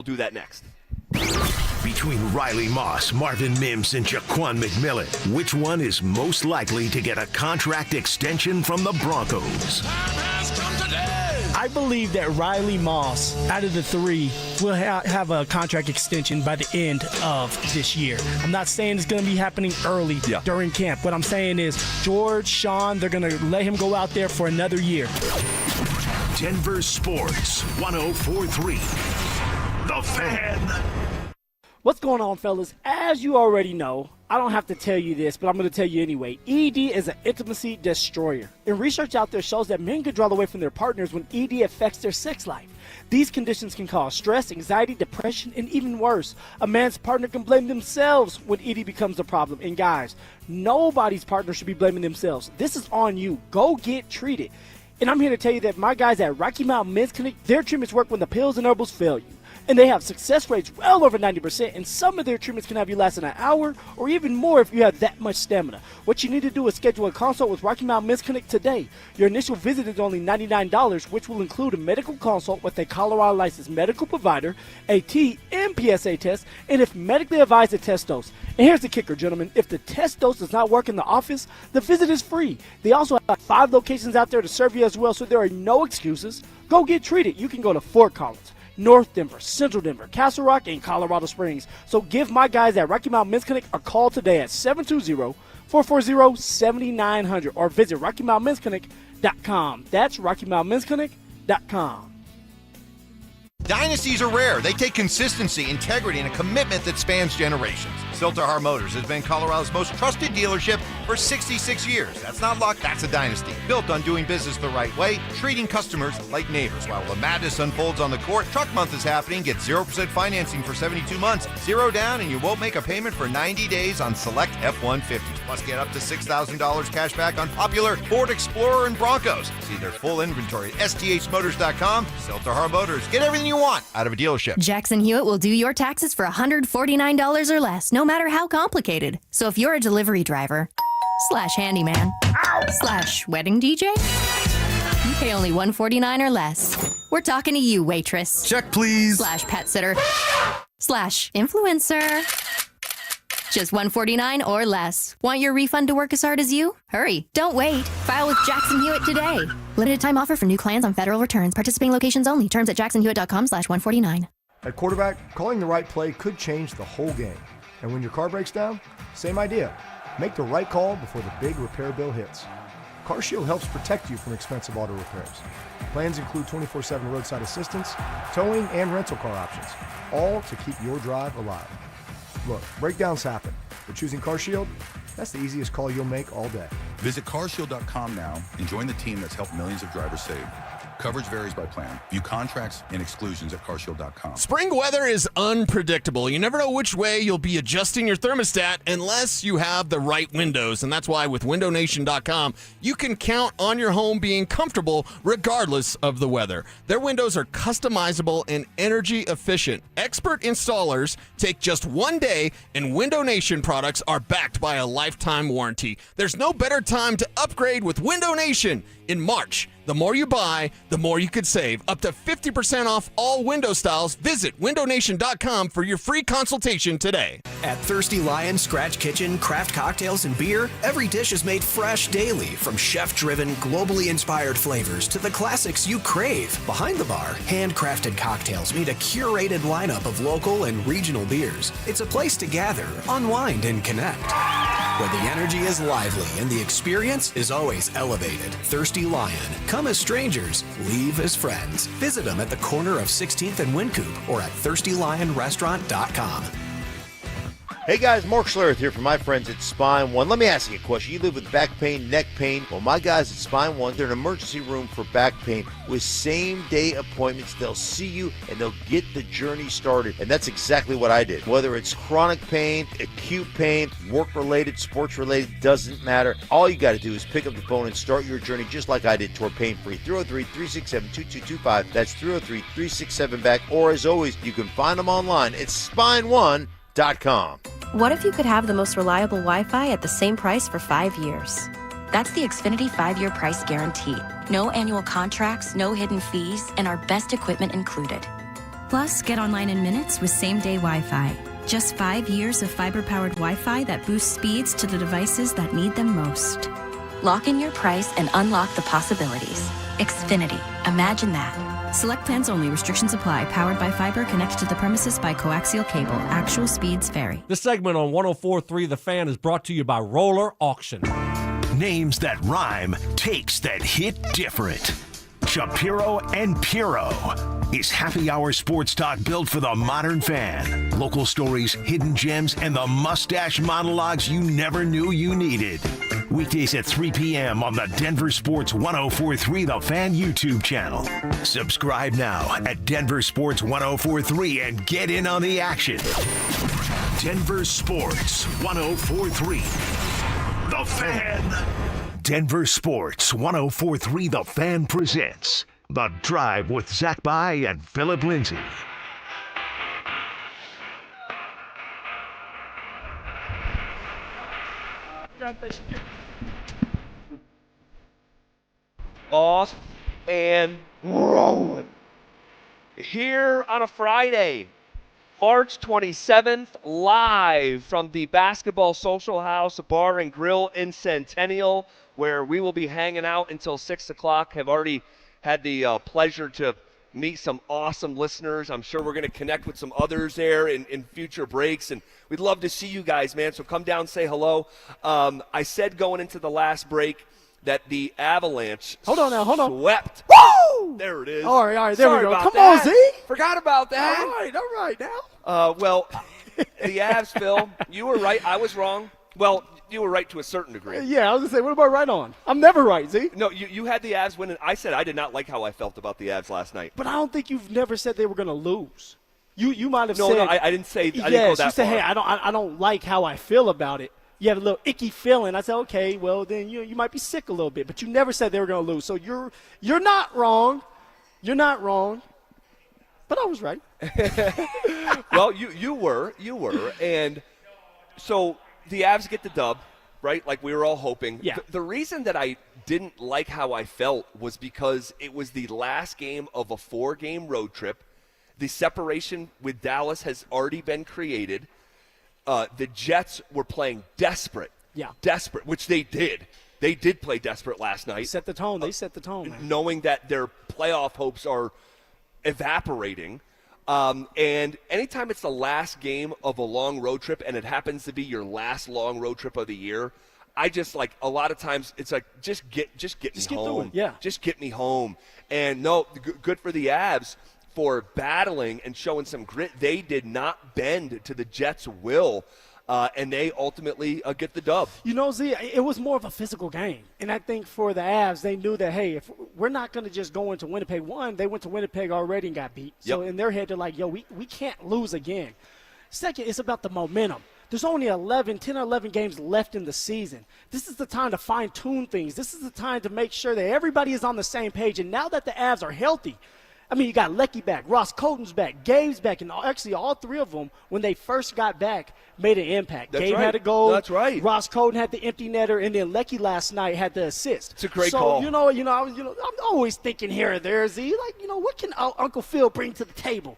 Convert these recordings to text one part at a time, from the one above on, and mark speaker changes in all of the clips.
Speaker 1: We'll do that next.
Speaker 2: Between Riley Moss, Marvin Mims, and Jaquan McMillan, which one is most likely to get a contract extension from the Broncos?
Speaker 3: I believe that Riley Moss, out of the three, will have a contract extension by the end of this year. I'm not saying it's going to be happening early during camp. What I'm saying is George, Sean, they're going to let him go out there for another year.
Speaker 2: Denver Sports 104.3. The Fan.
Speaker 3: What's going on, fellas? As you already know, I don't have to tell you this, but I'm going to tell you anyway. ED is an intimacy destroyer. And research out there shows that men can draw away from their partners when ED affects their sex life. These conditions can cause stress, anxiety, depression, and even worse. A man's partner can blame themselves when ED becomes a problem. And guys, nobody's partner should be blaming themselves. This is on you. Go get treated. And I'm here to tell you that my guys at Rocky Mountain Men's Clinic, their treatments work when the pills and herbals fail you. And they have success rates well over 90%, and some of their treatments can have you last an hour or even more if you have that much stamina. What you need to do is schedule a consult with Rocky Mountain Men's Clinic today. Your initial visit is only $99, which will include a medical consult with a Colorado licensed medical provider, a T and PSA test, and if medically advised, a test dose. And here's the kicker, gentlemen. If the test dose does not work in the office, the visit is free. They also have 5 locations out there to serve you as well, so there are no excuses. Go get treated. You can go to Fort Collins, North Denver, Central Denver, Castle Rock, and Colorado Springs. So give my guys at Rocky Mountain Men's Clinic a call today at 720-440-7900 or visit RockyMountainMen'sClinic.com. That's RockyMountainMen'sClinic.com.
Speaker 4: Dynasties are rare. They take consistency, integrity, and a commitment that spans generations. Silterhar Motors has been Colorado's most trusted dealership for 66 years. That's not luck, that's a dynasty. Built on doing business the right way, treating customers like neighbors. While the madness unfolds on the court, Truck Month is happening. Get 0% financing for 72 months, 0 down, and you won't make a payment for 90 days on select F-150s. Plus, get up to $6,000 cash back on popular Ford Explorer and Broncos. See their full inventory at sthmotors.com. Silterhar Motors. Get everything you want out of a dealership.
Speaker 5: Jackson Hewitt will do your taxes for $149 or less, no matter how complicated. So if you're a delivery driver / handyman / wedding DJ, you pay only $149 or less. We're talking to you, waitress.
Speaker 6: Check, please.
Speaker 5: / pet sitter / influencer. Just $149 or less. Want your refund to work as hard as you? Hurry. Don't wait. File with Jackson Hewitt today. Limited time offer for new clients on federal returns. Participating locations only. Terms at jacksonhewitt.com/149.
Speaker 7: At quarterback, calling the right play could change the whole game. And when your car breaks down, same idea. Make the right call before the big repair bill hits. CarShield helps protect you from expensive auto repairs. Plans include 24/7 roadside assistance, towing, and rental car options, all to keep your drive alive. Look, breakdowns happen, but choosing CarShield, that's the easiest call you'll make all day.
Speaker 6: Visit carshield.com now and join the team that's helped millions of drivers save. Coverage varies by plan. View contracts and exclusions at carshield.com.
Speaker 8: Spring weather is unpredictable. You never know which way you'll be adjusting your thermostat unless you have the right windows. And that's why with windownation.com, you can count on your home being comfortable regardless of the weather. Their windows are customizable and energy efficient. Expert installers take just one day, and Window Nation products are backed by a lifetime warranty. There's no better time to upgrade with Window Nation. In March, the more you buy, the more you could save. Up to 50% off all window styles. Visit windownation.com for your free consultation today.
Speaker 9: At Thirsty Lion Scratch Kitchen, craft cocktails and beer, every dish is made fresh daily, from chef-driven, globally inspired flavors to the classics you crave. Behind the bar, handcrafted cocktails meet a curated lineup of local and regional beers. It's a place to gather, unwind, and connect, where the energy is lively and the experience is always elevated. Thirsty Lion. Come as strangers, leave as friends. Visit them at the corner of 16th and Wynkoop or at thirstylionrestaurant.com.
Speaker 10: Hey guys, Mark Schlereth here from my friends at Spine One. Let me ask you a question. You live with back pain, neck pain? Well, my guys at Spine One, they're an emergency room for back pain with same-day appointments. They'll see you and they'll get the journey started. And that's exactly what I did. Whether it's chronic pain, acute pain, work-related, sports-related, doesn't matter. All you got to do is pick up the phone and start your journey just like I did toward pain-free. 303-367-2225. That's 303-367-BACK. Or as always, you can find them online at spineone.com.
Speaker 11: What if you could have the most reliable Wi-Fi at the same price for 5 years?
Speaker 12: That's the Xfinity 5-year price guarantee. No annual contracts, no hidden fees, and our best equipment included. Plus, get online in minutes with same-day Wi-Fi. Just 5 years of fiber-powered Wi-Fi that boosts speeds to the devices that need them most.
Speaker 11: Lock in your price and unlock the possibilities. Xfinity. Imagine that.
Speaker 12: Select plans only. Restrictions apply. Powered by fiber. Connected to the premises by coaxial cable. Actual speeds vary.
Speaker 1: This segment on 104.3 The Fan is brought to you by Roller Auction.
Speaker 2: Names that rhyme, takes that hit different. Shapiro and Piro is happy hour sports talk built for the modern fan. Local stories, hidden gems, and the mustache monologues you never knew you needed. Weekdays at 3 p.m. on the Denver Sports 104.3 The Fan YouTube channel. Subscribe now at Denver Sports 104.3 and get in on the action. Denver Sports 104.3 The Fan. Denver Sports 104.3 The Fan presents The Drive with Zach By and Phillip Lindsay.
Speaker 13: Off and rolling. Here on a Friday, March 27th, live from the Basketball Social House Bar and Grill in Centennial, where we will be hanging out until 6 o'clock. Have already had the pleasure to meet some awesome listeners. I'm sure we're going to connect with some others there in future breaks, and we'd love to see you guys, man. So come down, say hello. I said going into the last break that the Avalanche swept.
Speaker 3: Woo!
Speaker 13: There it is.
Speaker 3: All right, there
Speaker 13: Sorry
Speaker 3: we go.
Speaker 13: about
Speaker 3: Come on,
Speaker 13: that.
Speaker 3: Z.
Speaker 13: Forgot about that.
Speaker 3: All right now.
Speaker 13: Well, the Avs, Phil, you were right. I was wrong. Well, you were right to a certain degree.
Speaker 3: Yeah, I was going to say, what about right on? I'm never right, Z.
Speaker 13: No, you had the Avs winning. I said I did not like how I felt about the Avs last night.
Speaker 3: But I don't think you've never said they were going to lose. You might have said.
Speaker 13: No, I didn't say. I didn't go
Speaker 3: yes,
Speaker 13: that
Speaker 3: you said,
Speaker 13: far.
Speaker 3: hey, I don't like how I feel about it. You had a little icky feeling. I said, okay, well then you might be sick a little bit, but you never said they were going to lose. So you're not wrong. You're not wrong. But I was right.
Speaker 13: Well, you were, and so the Avs get the dub, right? Like we were all hoping.
Speaker 3: Yeah.
Speaker 13: The reason that I didn't like how I felt was because it was the last game of a 4-game road trip. The separation with Dallas has already been created. The Jets were playing desperate.
Speaker 3: Yeah.
Speaker 13: Desperate, which they did. They did play desperate last night.
Speaker 3: They set the tone, man.
Speaker 13: Knowing that their playoff hopes are evaporating. And anytime it's the last game of a long road trip and it happens to be your last long road trip of the year, I just like a lot of times it's like just get me home.
Speaker 3: Yeah.
Speaker 13: Just get me home. And no, good for the Avs for battling and showing some grit. They did not bend to the Jets' will, and they ultimately get the dub.
Speaker 3: You know, Z, it was more of a physical game. And I think for the Avs, they knew that, hey, if we're not going to just go into Winnipeg. One, they went to Winnipeg already and got beat. So in their head, they're like, yo, we can't lose again. Second, it's about the momentum. There's only 10 or 11 games left in the season. This is the time to fine-tune things. This is the time to make sure that everybody is on the same page. And now that the Avs are healthy, I mean, you got Lecky back, Ross Colton's back, Gabe's back, and actually all three of them, when they first got back, made an impact.
Speaker 13: That's
Speaker 3: Gabe
Speaker 13: right.
Speaker 3: had a goal.
Speaker 13: That's right.
Speaker 3: Ross Colton had the empty netter, and then Lecky last night had the assist.
Speaker 13: It's a great call.
Speaker 3: So, I'm always thinking here or there, Z, like, what can Uncle Phil bring to the table?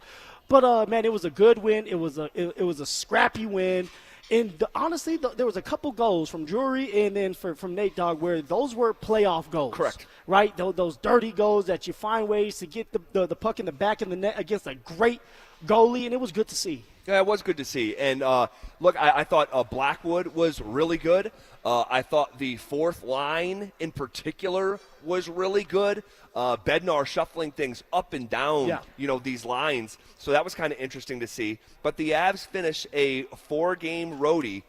Speaker 3: But, man, it was a good win. It was a scrappy win. And honestly, there was a couple goals from Drury and then from Nate Dogg where those were playoff goals.
Speaker 13: Correct.
Speaker 3: Right? Those dirty goals that you find ways to get the puck in the back of the net against a great goalie, and it was good to see.
Speaker 13: Yeah, it was good to see. And, look, I thought Blackwood was really good. I thought the fourth line in particular was really good. Bednar shuffling things up and down, these lines. So that was kind of interesting to see. But the Avs finish a 4-game roadie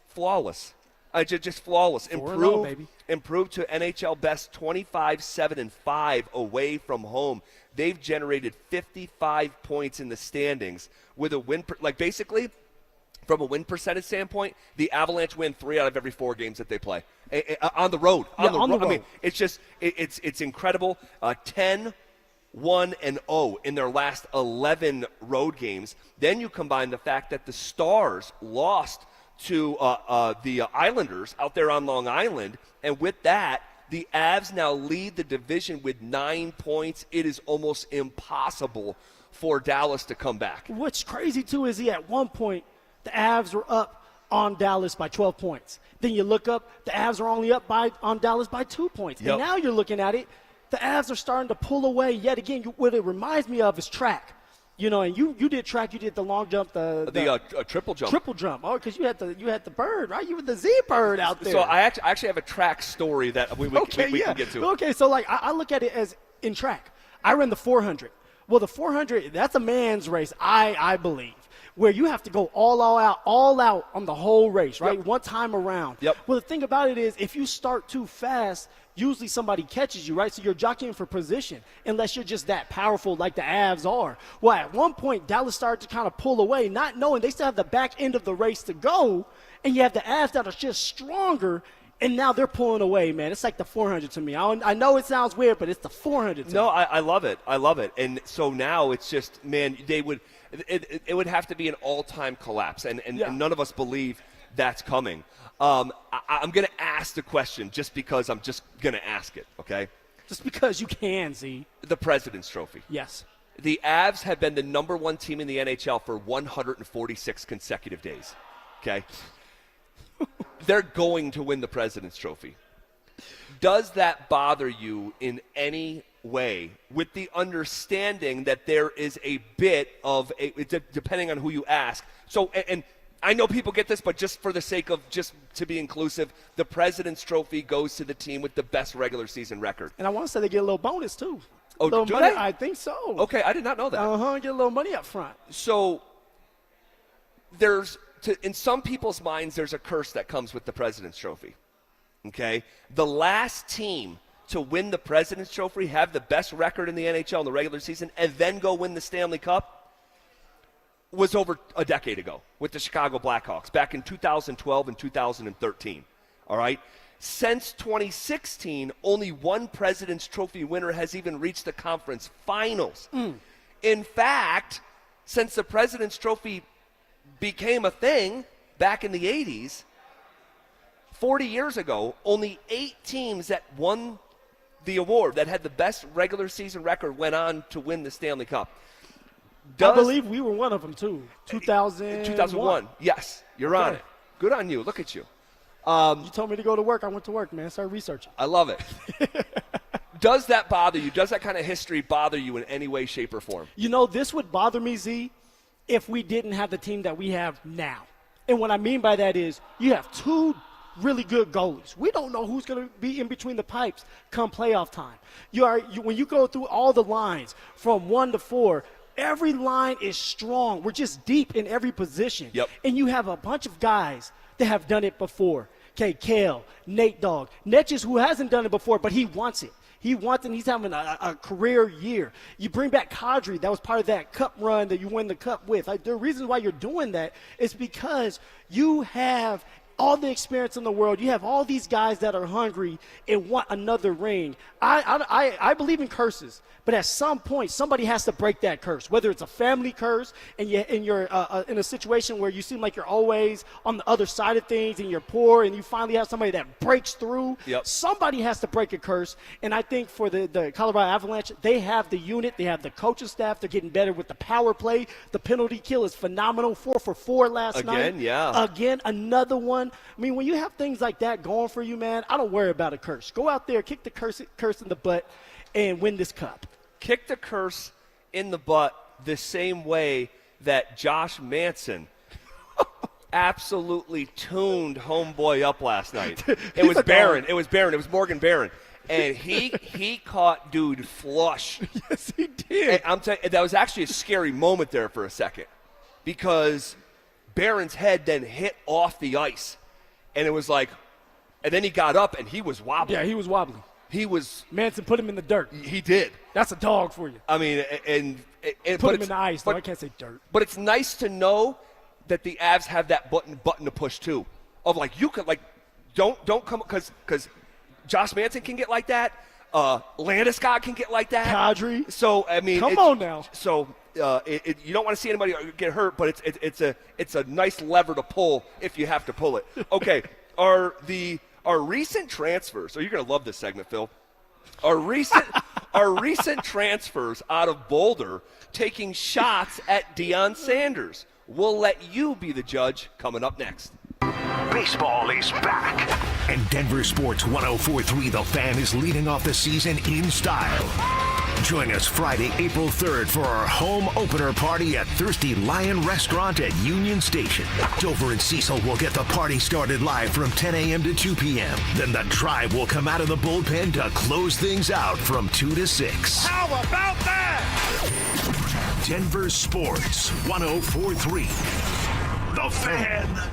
Speaker 13: flawless. Just flawless. Improved to NHL best 25-7-5 away from home. They've generated 55 points in the standings with a win. Basically, from a win percentage standpoint, the Avalanche win 3 out of every 4 games that they play on the road. On the road. I mean, it's just it's incredible. 10-1-0 in their last 11 road games. Then you combine the fact that the Stars lost to the Islanders out there on Long Island, and with that, the Avs now lead the division with 9 points. It is almost impossible for Dallas to come back.
Speaker 3: What's crazy, too, is at one point, the Avs were up on Dallas by 12 points. Then you look up, the Avs are only up on Dallas by 2 points.
Speaker 13: Yep.
Speaker 3: And now you're looking at it, the Avs are starting to pull away yet again. What it reminds me of is track. And you did track, you did the long jump, the
Speaker 13: triple jump.
Speaker 3: Triple jump. Oh, because you had the bird, right? You were the Z-bird out there.
Speaker 13: So I actually have a track story that we can get to.
Speaker 3: Okay, so I look at it as in track. I ran the 400. Well, the 400, that's a man's race, I believe, where you have to go all out on the whole race, right?
Speaker 13: Yep.
Speaker 3: One time around.
Speaker 13: Yep.
Speaker 3: Well, the thing about it is, if you start too fast, usually somebody catches you, right? So you're jockeying for position, unless you're just that powerful like the Avs are. Well, at one point, Dallas started to kind of pull away, not knowing they still have the back end of the race to go, and you have the Avs that are just stronger, and now they're pulling away, man. It's like the 400 to me. I know it sounds weird, but it's the 400 to me.
Speaker 13: No, I love it. I love it. And so now it's just, man, it would have to be an all-time collapse, and none of us believe that's coming. I'm going to ask the question just because I'm just going to ask it, okay?
Speaker 3: Just because you can, Z.
Speaker 13: The President's Trophy.
Speaker 3: Yes.
Speaker 13: The Avs have been the number one team in the NHL for 146 consecutive days, okay? They're going to win the President's Trophy. Does that bother you in any way, with the understanding that there is a bit of depending on who you ask? So, and I know people get this, but just for the sake of just to be inclusive, the President's Trophy goes to the team with the best regular season record.
Speaker 3: And I want to say they get a little bonus, too.
Speaker 13: Oh, do
Speaker 3: money,
Speaker 13: they?
Speaker 3: I think so.
Speaker 13: Okay, I did not know that.
Speaker 3: Get a little money up front.
Speaker 13: So in some people's minds, there's a curse that comes with the President's Trophy. Okay? The last team to win the President's Trophy, have the best record in the NHL in the regular season, and then go win the Stanley Cup was over a decade ago with the Chicago Blackhawks back in 2012 and 2013. All right? Since 2016, only one President's Trophy winner has even reached the conference finals. In fact, since the President's Trophy became a thing back in the 80s, 40 years ago, only 8 teams that won the award, that had the best regular season record, went on to win the Stanley Cup.
Speaker 3: I believe we were one of them, too. 2001.
Speaker 13: Yes, you're on it. Good on you. Look at you.
Speaker 3: You told me to go to work. I went to work, man. Started researching.
Speaker 13: I love it. Does that bother you? Does that kind of history bother you in any way, shape, or form?
Speaker 3: This would bother me, Z, if we didn't have the team that we have now. And what I mean by that is you have 2 really good goalies. We don't know who's going to be in between the pipes come playoff time. When you go through all the lines from 1 to 4, every line is strong. We're just deep in every position.
Speaker 13: Yep.
Speaker 3: And you have a bunch of guys that have done it before. Okay, Kale, Nate Dogg, Netches, who hasn't done it before, but he wants it. He wants it, and he's having a career year. You bring back Kadri. That was part of that cup run that you win the cup with. The reason why you're doing that is because you have all the experience in the world. You have all these guys that are hungry and want another ring. I believe in curses, but at some point, somebody has to break that curse, whether it's a family curse and you're in a situation where you seem like you're always on the other side of things and you're poor and you finally have somebody that breaks through.
Speaker 13: Yep.
Speaker 3: Somebody has to break a curse, and I think for the Colorado Avalanche, they have the unit, they have the coaching staff, they're getting better with the power play. The penalty kill is phenomenal, 4 for 4 last night. Again, another one. I mean, when you have things like that going for you, man, I don't worry about a curse. Go out there, kick the curse in the butt, and win this cup.
Speaker 13: Kick the curse in the butt the same way that Josh Manson absolutely tuned homeboy up last night. It was Barron. It was Morgan Barron. And he caught dude flush.
Speaker 3: Yes, he did.
Speaker 13: And I'm telling you, that was actually a scary moment there for a second because Barron's head then hit off the ice. And it was like, and then he got up and he was wobbling.
Speaker 3: Yeah, he was wobbling.
Speaker 13: Manson
Speaker 3: put him in the dirt.
Speaker 13: He did.
Speaker 3: That's a dog for you.
Speaker 13: I mean, and
Speaker 3: put him in the ice, though. I can't say dirt.
Speaker 13: But it's nice to know that the Avs have that button to push too. Of like, you could, like, don't come, because Josh Manson can get like that. Landeskog can get like that.
Speaker 3: Kadri.
Speaker 13: So, I mean.
Speaker 3: Come on now.
Speaker 13: So, you don't want to see anybody get hurt, but it's a nice lever to pull if you have to pull it. Okay, our recent transfers. So you're going to love this segment, Phil. Our are recent transfers out of Boulder taking shots at Deion Sanders? We'll let you be the judge coming up next.
Speaker 2: Baseball is back, and Denver Sports 104.3 The Fan is leading off the season in style. Join us Friday, April 3rd for our home opener party at Thirsty Lion Restaurant at Union Station. Dover and Cecil will get the party started live from 10 a.m. to 2 p.m. Then the Tribe will come out of the bullpen to close things out from 2 to 6.
Speaker 14: How about that?
Speaker 2: Denver Sports 104.3 The Fan.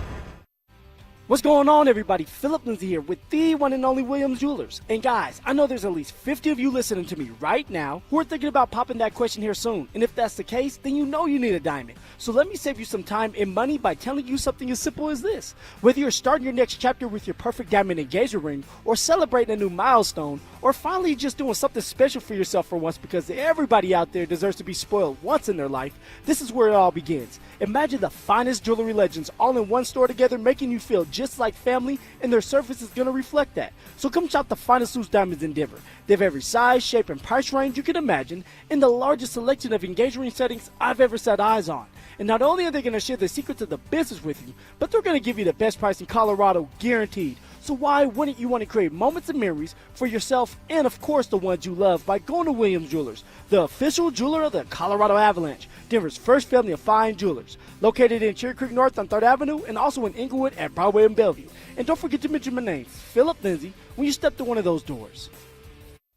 Speaker 3: What's going on, everybody? Phillip Lindsay here with the one and only Williams Jewelers. And guys, I know there's at least 50 of you listening to me right now who are thinking about popping that question here soon. And if that's the case, then you know you need a diamond. So let me save you some time and money by telling you something as simple as this. Whether you're starting your next chapter with your perfect diamond engagement ring, or celebrating a new milestone, or finally just doing something special for yourself for once, because everybody out there deserves to be spoiled once in their life, this is where it all begins. Imagine the finest jewelry legends all in one store together, making you feel just like family, and their service is going to reflect that. So come shop the finest loose diamonds in Denver. They have every size, shape, and price range you can imagine, and the largest selection of engagement ring settings I've ever set eyes on. And not only are they going to share the secrets of the business with you, but they're going to give you the best price in Colorado, guaranteed. So why wouldn't you want to create moments and memories for yourself and, of course, the ones you love by going to Williams Jewelers, the official jeweler of the Colorado Avalanche, Denver's first family of fine jewelers, located in Cherry Creek North on 3rd Avenue and also in Inglewood at Broadway and Bellevue. And don't forget to mention my name, Phillip Lindsay, when you step through one of those doors.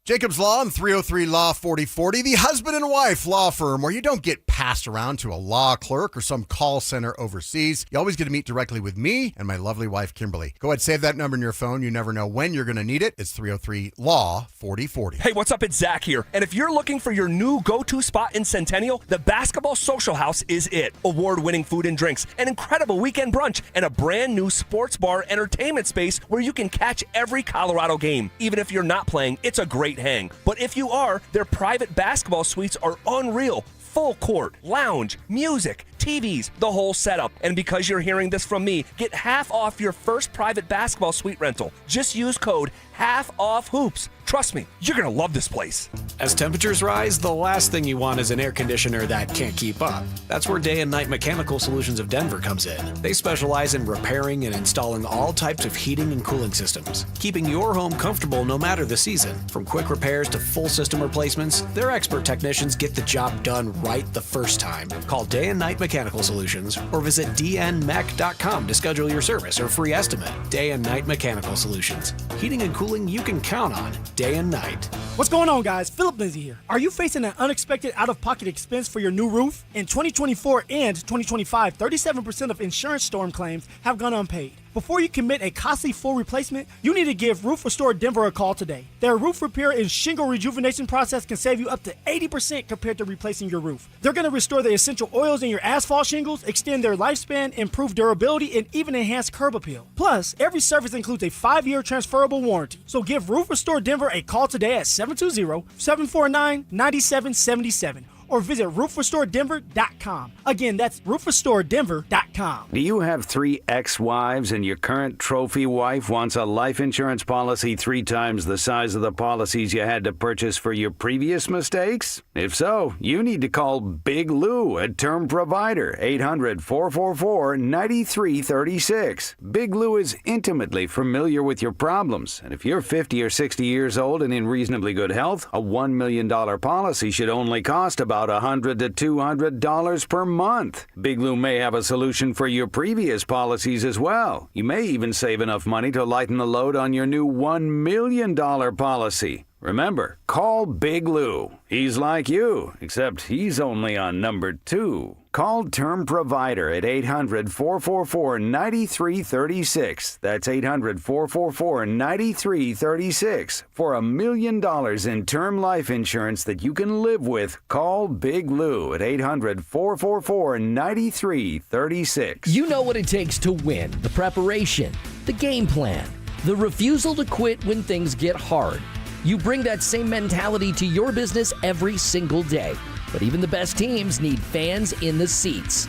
Speaker 15: Jacobs Law and 303 Law 4040, the husband and wife law firm where you don't get passed around to a law clerk or some call center overseas. You always get to meet directly with me and my lovely wife, Kimberly. Go ahead, save that number in your phone. You never know when you're going to need it. It's 303 Law 4040.
Speaker 16: Hey, what's up? It's Zach here. And if you're looking for your new go-to spot in Centennial, the Basketball Social House is it. Award-winning food and drinks, an incredible weekend brunch, and a brand new sports bar entertainment space where you can catch every Colorado game. Even if you're not playing, it's a great hang. But if you are, their private basketball suites are unreal. Full court, lounge, music, TVs, the whole setup. And because you're hearing this from me, get half off your first private basketball suite rental. Just use code HALFOFFHOOPS. Trust me, you're going to love this place.
Speaker 9: As temperatures rise, the last thing you want is an air conditioner that can't keep up. That's where Day and Night Mechanical Solutions of Denver comes in. They specialize in repairing and installing all types of heating and cooling systems, keeping your home comfortable no matter the season. From quick repairs to full system replacements, their expert technicians get the job done right the first time. Call Day and Night Mechanical Solutions or visit dnmech.com to schedule your service or free estimate. Day and Night Mechanical Solutions. Heating and cooling you can count on. Day and night.
Speaker 3: What's going on, guys? Phillip Lindsay here. Are you facing an unexpected out-of-pocket expense for your new roof? In 2024 and 2025, 37% of insurance storm claims have gone unpaid. Before you commit a costly full replacement, you need to give Roof Restore Denver a call today. Their roof repair and shingle rejuvenation process can save you up to 80% compared to replacing your roof. They're going to restore the essential oils in your asphalt shingles, extend their lifespan, improve durability, and even enhance curb appeal. Plus, every service includes a 5-year transferable warranty. So give Roof Restore Denver a call today at 720-749-9777. Or visit roofrestoredenver.com. Again, that's roofrestoredenver.com.
Speaker 17: Do you have 3 ex-wives and your current trophy wife wants a life insurance policy 3 times the size of the policies you had to purchase for your previous mistakes? If so, you need to call Big Lou at Term Provider, 800-444-9336. Big Lou is intimately familiar with your problems, and if you're 50 or 60 years old and in reasonably good health, a $1 million policy should only cost about $100 to $200 per month. Big Lou may have a solution for your previous policies as well. You may even save enough money to lighten the load on your new $1 million policy. Remember, call Big Lou. He's like you, except he's only on number 2. Call Term Provider at 800-444-9336. That's 800-444-9336. For $1 million in term life insurance that you can live with, call Big Lou at 800-444-9336.
Speaker 18: You know what it takes to win. The preparation, the game plan, the refusal to quit when things get hard. You bring that same mentality to your business every single day. But even the best teams need fans in the seats.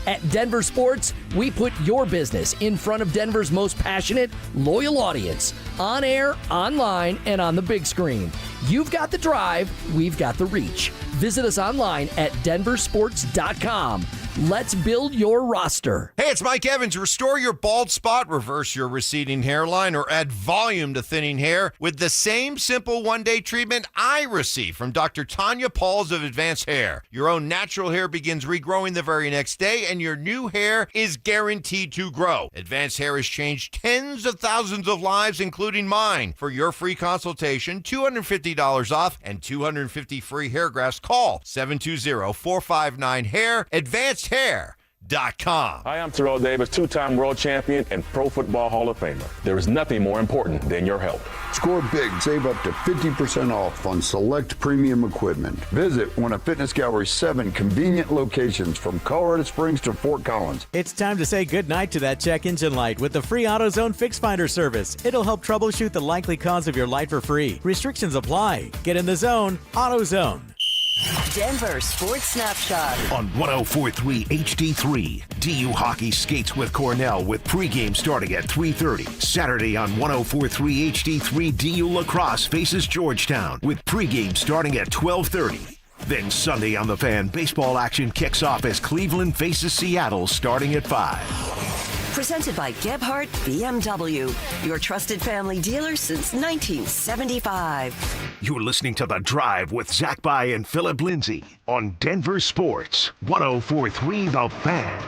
Speaker 18: At Denver Sports, we put your business in front of Denver's most passionate, loyal audience, on air, online, and on the big screen. You've got the drive, we've got the reach. Visit us online at DenverSports.com. Let's build your roster.
Speaker 4: Hey, it's Mike Evans. Restore your bald spot, reverse your receding hairline, or add volume to thinning hair with the same simple one-day treatment I receive from Dr. Tanya Pauls of Advanced Hair. Your own natural hair begins regrowing the very next day, and your new hair is guaranteed to grow. Advanced Hair has changed tens of thousands of lives, including mine. For your free consultation, $250 off and 250 free hair grafts, call 720-459-HAIR. AdvancedHair.com.
Speaker 19: Hi, I'm Terrell Davis, two-time world champion and Pro Football Hall of Famer. There is nothing more important than your health.
Speaker 20: Score big. Save up to 50% off on select premium equipment. Visit one of Fitness Gallery's 7 convenient locations from Colorado Springs to Fort Collins.
Speaker 21: It's time to say goodnight to that check engine light with the free AutoZone Fix Finder service. It'll help troubleshoot the likely cause of your light for free. Restrictions apply. Get in the zone. AutoZone.
Speaker 22: Denver Sports Snapshot
Speaker 2: on 104.3 HD3. DU Hockey skates with Cornell with pregame starting at 3:30. Saturday on 104.3 HD3, DU Lacrosse faces Georgetown with pregame starting at 12:30. Then Sunday on The Fan, baseball action kicks off as Cleveland faces Seattle starting at 5.
Speaker 22: Presented by Gebhardt BMW, your trusted family dealer since 1975.
Speaker 2: You're listening to The Drive with Zach By and Phillip Lindsay on Denver Sports 104.3 The Fan.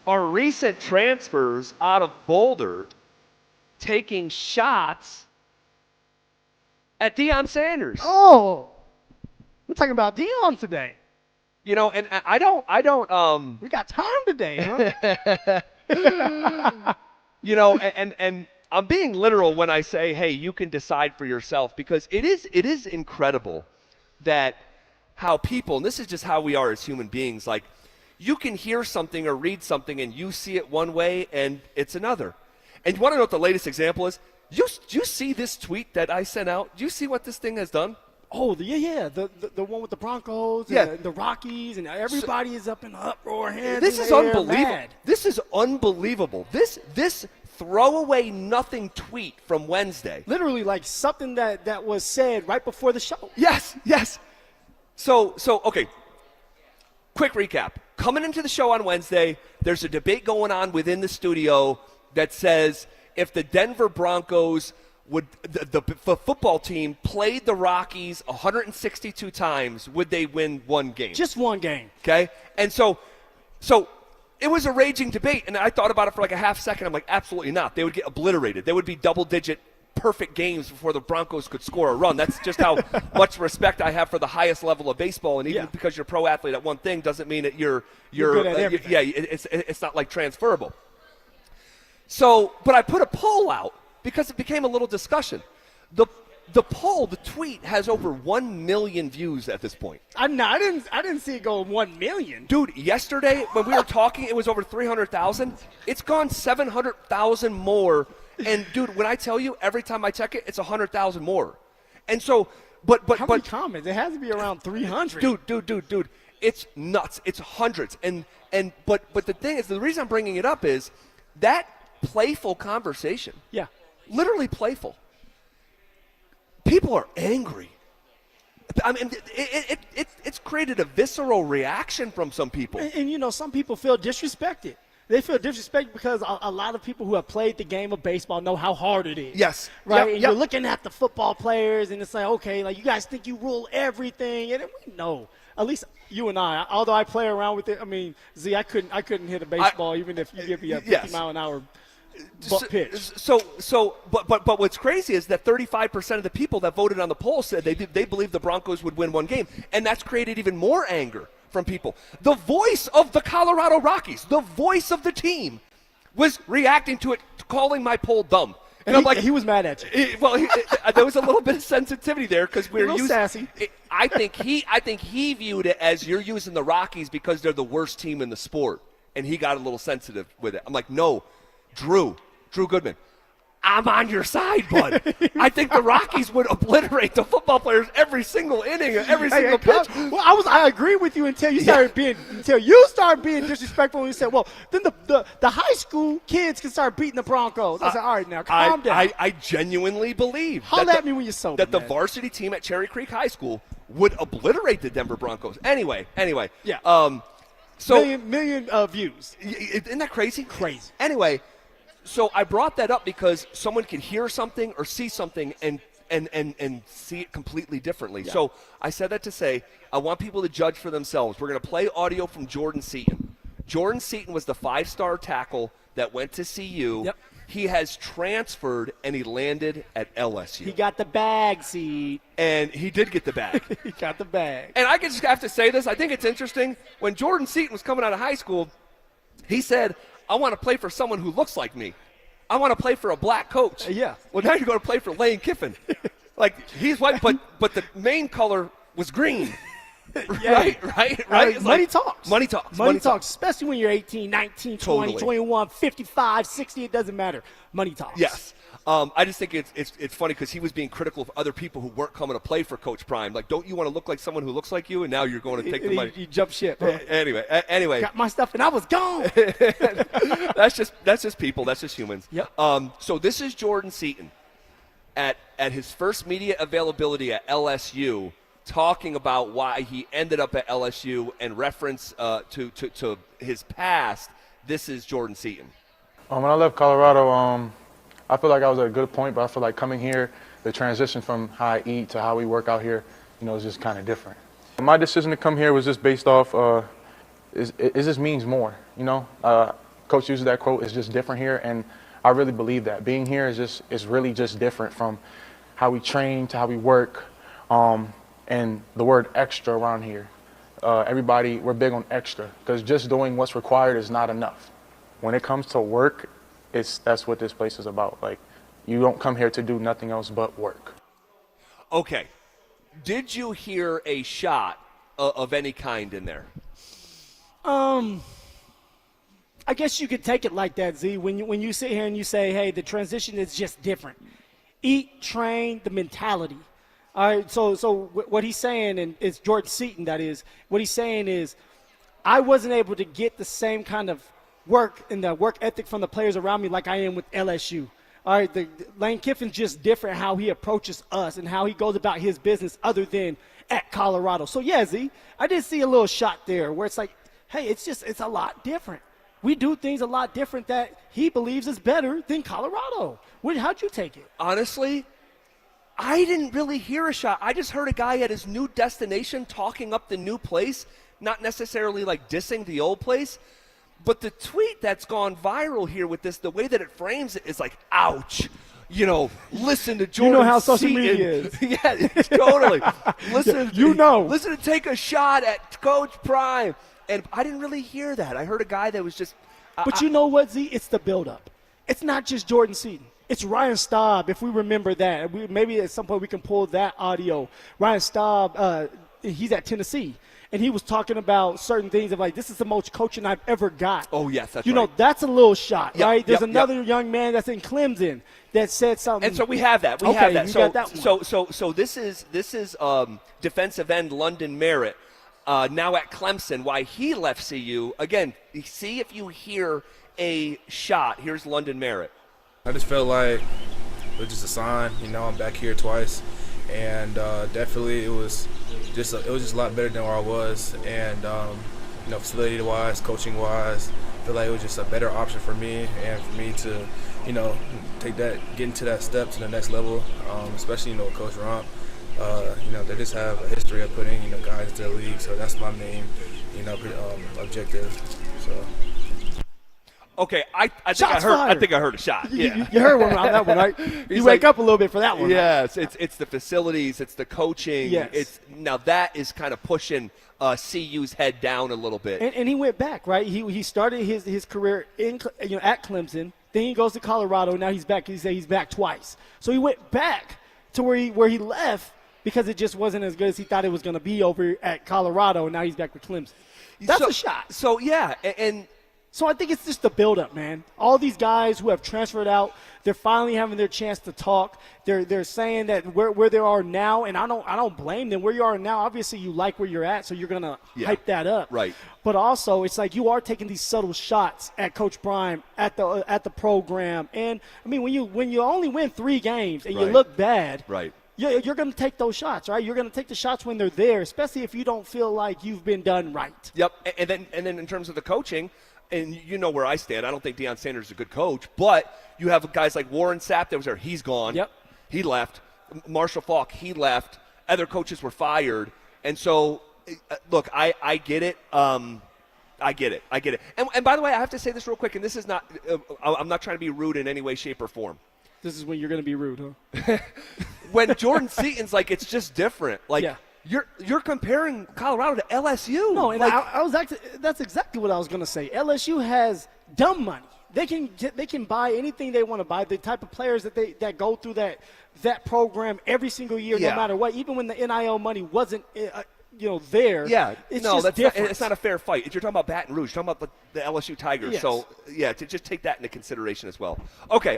Speaker 23: Our recent transfers out of Boulder taking shots at Deion Sanders.
Speaker 3: Oh, we're talking about Deion today.
Speaker 23: You know, and I don't.
Speaker 3: We got time today, huh?
Speaker 23: You know, and I'm being literal when I say, hey, you can decide for yourself, because it is incredible that how people, and this is just how we are as human beings, like you can hear something or read something and you see it one way and it's another. And you want to know what the latest example is? Do you see this tweet that I sent out? Do you see what this thing has done?
Speaker 3: Oh, yeah. The one with the Broncos and the Rockies, and everybody is up in the uproar.
Speaker 23: This is unbelievable. This is unbelievable. This throwaway nothing tweet from Wednesday.
Speaker 3: Literally like something that was said right before the show.
Speaker 23: Yes. So okay. Quick recap. Coming into the show on Wednesday, there's a debate going on within the studio that says if the Denver Broncos would the football team played the Rockies 162 times, would they win one game?
Speaker 3: Just one game.
Speaker 23: Okay? And so it was a raging debate, and I thought about it for like a half second. I'm like, absolutely not. They would get obliterated. They would be double-digit perfect games before the Broncos could score a run. That's just how much respect I have for the highest level of baseball. And even because you're a pro athlete at one thing doesn't mean that you're
Speaker 3: good at everything.
Speaker 23: It's not like transferable. So, but I put a poll out because it became a little discussion. The poll, the tweet, has over 1 million views at this point.
Speaker 3: I didn't see it go 1 million.
Speaker 23: Dude, yesterday when we were talking, it was over 300,000. It's gone 700,000 more. And dude, when I tell you, every time I check it, it's 100,000 more. And so, but
Speaker 3: how many comments? It has to be around 300.
Speaker 23: Dude, it's nuts. It's hundreds. But the thing is, the reason I'm bringing it up is that playful conversation.
Speaker 3: Yeah.
Speaker 23: Literally playful. People are angry. I mean, it's created a visceral reaction from some people.
Speaker 3: And you know, some people feel disrespected. They feel disrespected because a lot of people who have played the game of baseball know how hard it is.
Speaker 23: Yes.
Speaker 3: Right?
Speaker 23: Yep,
Speaker 3: and you're looking at the football players, and it's like, okay, like you guys think you rule everything. And we know, at least you and I, although I play around with it, I mean, Z, I couldn't hit a baseball even if you give me a 50-mile-an-hour pitch.
Speaker 23: But what's crazy is that 35% of the people that voted on the poll said they believe the Broncos would win one game. And that's created even more anger from people. The voice of the Colorado Rockies, the voice of the team, was reacting to it, calling my poll dumb. And I'm like,
Speaker 3: he was mad at you.
Speaker 23: There was a little bit of sensitivity there because we're using.
Speaker 3: Sassy.
Speaker 23: I think he viewed it as you're using the Rockies because they're the worst team in the sport, and he got a little sensitive with it. I'm like, no, Drew Goodman.
Speaker 13: I'm on your side, bud. I think the Rockies would obliterate the football players every single inning, every single pitch.
Speaker 3: Well, I agree with you until you started being disrespectful. And you said, well, then the high school kids can start beating the Broncos. I said, all right, now calm down.
Speaker 13: I genuinely believe
Speaker 3: Holla at me when you're sober,
Speaker 13: that the varsity team at Cherry Creek High School would obliterate the Denver Broncos. Anyway.
Speaker 3: Yeah.
Speaker 13: So
Speaker 3: million views.
Speaker 13: Isn't that crazy?
Speaker 3: Crazy.
Speaker 13: Anyway. So I brought that up because someone can hear something or see something and see it completely differently. Yeah. So I said that to say I want people to judge for themselves. We're going to play audio from Jordan Seaton. Jordan Seaton was the 5-star tackle that went to CU.
Speaker 3: Yep.
Speaker 13: He has transferred, and he landed at LSU.
Speaker 3: He got the bag, Seed.
Speaker 13: And he did get the bag.
Speaker 3: He got the bag.
Speaker 13: And I just have to say this. I think it's interesting. When Jordan Seaton was coming out of high school, he said, I want to play for someone who looks like me. I want to play for a black coach.
Speaker 3: Yeah.
Speaker 13: Well, now you're going to play for Lane Kiffin. Like, he's white, but the main color was green.
Speaker 3: Yeah.
Speaker 13: Right?
Speaker 3: Money talks.
Speaker 13: Money talks.
Speaker 3: Money talks, especially when you're 18, 19, 20,
Speaker 13: Totally.
Speaker 3: 21, 55, 60. It doesn't matter. Money talks.
Speaker 13: Yes. I just think it's funny because he was being critical of other people who weren't coming to play for Coach Prime. Like, don't you want to look like someone who looks like you? And now you're going to take the money.
Speaker 3: You jump ship. Huh?
Speaker 13: Anyway.
Speaker 3: Got my stuff and I was gone.
Speaker 13: That's just people. That's just humans.
Speaker 3: Yep.
Speaker 13: So this is Jordan Seaton at his first media availability at LSU, talking about why he ended up at LSU and reference to his past. This is Jordan Seaton.
Speaker 5: When I left Colorado, I feel like I was at a good point, but I feel like coming here, the transition from how I eat to how we work out here, is just kind of different. My decision to come here was just based off, it just means more, Coach uses that quote, it's just different here, and I really believe that. Being here is really just different from how we train to how we work, and the word extra around here. We're big on extra, because just doing what's required is not enough. When it comes to work, that's what this place is about. Like, you don't come here to do nothing else but work.
Speaker 13: Okay. Did you hear a shot of any kind in there?
Speaker 3: I guess you could take it like that, Z. When you sit here and you say, hey, the transition is just different. Eat, train, the mentality. All right, so what he's saying, and it's Jordan Seaton, that is, what he's saying is, I wasn't able to get the same kind of work and the work ethic from the players around me like I am with LSU. All right, Lane Kiffin's just different how he approaches us and how he goes about his business other than at Colorado. So, yeah, Z, I did see a little shot there where it's like, hey, it's a lot different. We do things a lot different that he believes is better than Colorado. How'd you take it?
Speaker 13: Honestly, I didn't really hear a shot. I just heard a guy at his new destination talking up the new place, not necessarily like dissing the old place. But the tweet that's gone viral here with this, the way that it frames it is like, ouch. Listen to Jordan.
Speaker 3: You know how social
Speaker 13: Seaton.
Speaker 3: media is.
Speaker 13: Yeah, totally. Listen,
Speaker 3: Listen
Speaker 13: to take a shot at Coach Prime. And I didn't really hear that. I heard a guy that was just.
Speaker 3: But you know what, Z? It's the buildup. It's not just Jordan Seaton. It's Ryan Staub, if we remember that. Maybe at some point we can pull that audio. Ryan Staub, he's at Tennessee. And he was talking about certain things of like, this is the most coaching I've ever got.
Speaker 13: Oh, yes, that's right.
Speaker 3: That's a little shot,
Speaker 13: Yep,
Speaker 3: right? There's
Speaker 13: yep,
Speaker 3: another young man that's in Clemson that said something.
Speaker 13: And so we have that.
Speaker 3: We have that.
Speaker 13: So,
Speaker 3: got that one.
Speaker 13: so this is defensive end London Merritt, now at Clemson. Why he left CU again? See if you hear a shot. Here's London Merritt.
Speaker 6: I just felt like it was just a sign. I'm back here twice, and definitely it was just a lot better than where I was, and facility-wise, coaching-wise, I feel like it was just a better option for me and for me to, get into that step to the next level, especially with Coach Romp. They just have a history of putting guys into the league, so that's my main objective. So.
Speaker 13: Okay, I think I heard a shot. Yeah.
Speaker 3: You heard one on that one, right? You wake up a little bit for that one.
Speaker 13: Yes, right? it's the facilities, it's the coaching.
Speaker 3: Yes.
Speaker 13: Now that is kind of pushing CU's head down a little bit.
Speaker 3: And he went back, right? He started his career at Clemson. Then he goes to Colorado. Now he's back. He said he's back twice. So he went back to where he left because it just wasn't as good as he thought it was going to be over at Colorado. And now he's back with Clemson. That's a shot.
Speaker 13: So yeah, and
Speaker 3: So I think it's just the buildup, man. All these guys who have transferred out, they're finally having their chance to talk. They're saying that where they are now, and I don't blame them. Where you are now, obviously you like where you're at, so you're gonna hype that up.
Speaker 13: Right.
Speaker 3: But also, it's like you are taking these subtle shots at Coach Prime, at the program, and I mean when you only win 3 games and you look bad,
Speaker 13: right.
Speaker 3: You're going to take those shots, right? You're going to take the shots when they're there, especially if you don't feel like you've been done right.
Speaker 13: Yep. And then in terms of the coaching, and you know where I stand. I don't think Deion Sanders is a good coach, but you have guys like Warren Sapp that was there. He's gone.
Speaker 3: Yep.
Speaker 13: He left. Marshall Faulk, he left. Other coaches were fired. And so, look, I get it. I get it. And by the way, I have to say this real quick, and this is not I'm not trying to be rude in any way, shape, or form.
Speaker 3: This is when you're going to be rude, huh?
Speaker 13: When Jordan Seaton's like, it's just different. Like, you're comparing Colorado to LSU.
Speaker 3: No, and that's exactly what I was going to say. LSU has dumb money. They can buy anything they want to buy. The type of players that go through that program every single year, no matter what. Even when the NIL money wasn't there.
Speaker 13: Yeah,
Speaker 3: it's
Speaker 13: no,
Speaker 3: just different.
Speaker 13: It's not a fair fight. If you're talking about Baton Rouge, you're talking about the LSU Tigers.
Speaker 3: Yes.
Speaker 13: So to just take that into consideration as well. Okay.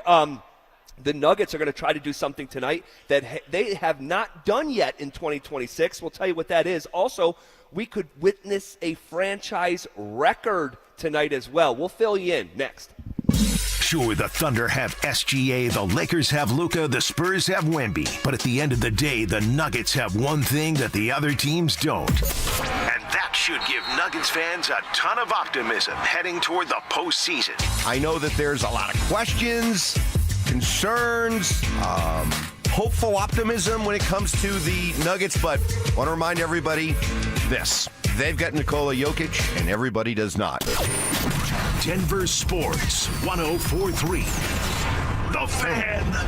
Speaker 13: The Nuggets are going to try to do something tonight that they have not done yet in 2026. We'll tell you what that is. Also, we could witness a franchise record tonight as well. We'll fill you in next.
Speaker 2: Sure, the Thunder have SGA, the Lakers have Luka, the Spurs have Wemby. But at the end of the day, the Nuggets have one thing that the other teams don't. And that should give Nuggets fans a ton of optimism heading toward the postseason.
Speaker 4: I know that there's a lot of questions, concerns, hopeful optimism when it comes to the Nuggets, but I want to remind everybody this. They've got Nikola Jokic, and everybody does not.
Speaker 2: Denver Sports 104.3. The Fan.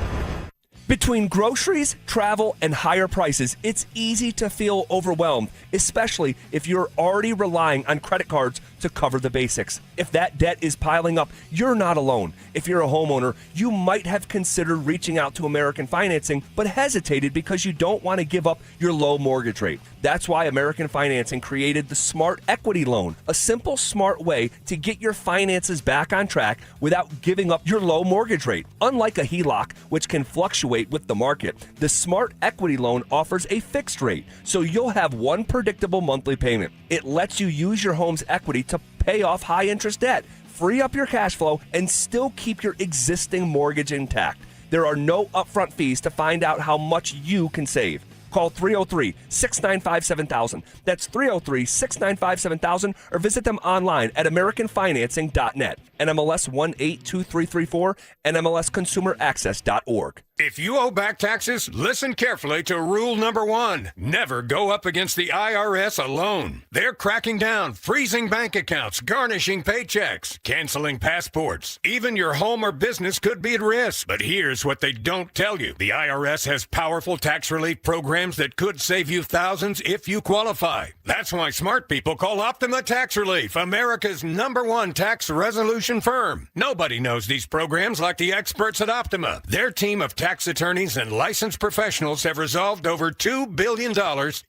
Speaker 16: Between groceries, travel, and higher prices, it's easy to feel overwhelmed, especially if you're already relying on credit cards to cover the basics. If that debt is piling up, you're not alone. If you're a homeowner, you might have considered reaching out to American Financing, but hesitated because you don't want to give up your low mortgage rate. That's why American Financing created the Smart Equity Loan, a simple, smart way to get your finances back on track without giving up your low mortgage rate. Unlike a HELOC, which can fluctuate with the market, the Smart Equity Loan offers a fixed rate, so you'll have one predictable monthly payment. It lets you use your home's equity to pay off high-interest debt, free up your cash flow, and still keep your existing mortgage intact. There are no upfront fees to find out how much you can save. Call 303-695-7000. That's 303-695-7000, or visit them online at AmericanFinancing.net. NMLS 182334, NMLSConsumerAccess.org.
Speaker 7: If you owe back taxes, listen carefully to rule number 1. Never go up against the IRS alone. They're cracking down, freezing bank accounts, garnishing paychecks, canceling passports. Even your home or business could be at risk. But here's what they don't tell you. The IRS has powerful tax relief programs that could save you thousands if you qualify. That's why smart people call Optima Tax Relief, America's #1 tax resolution firm. Nobody knows these programs like the experts at Optima. Their team of tax attorneys and licensed professionals have resolved over $2 billion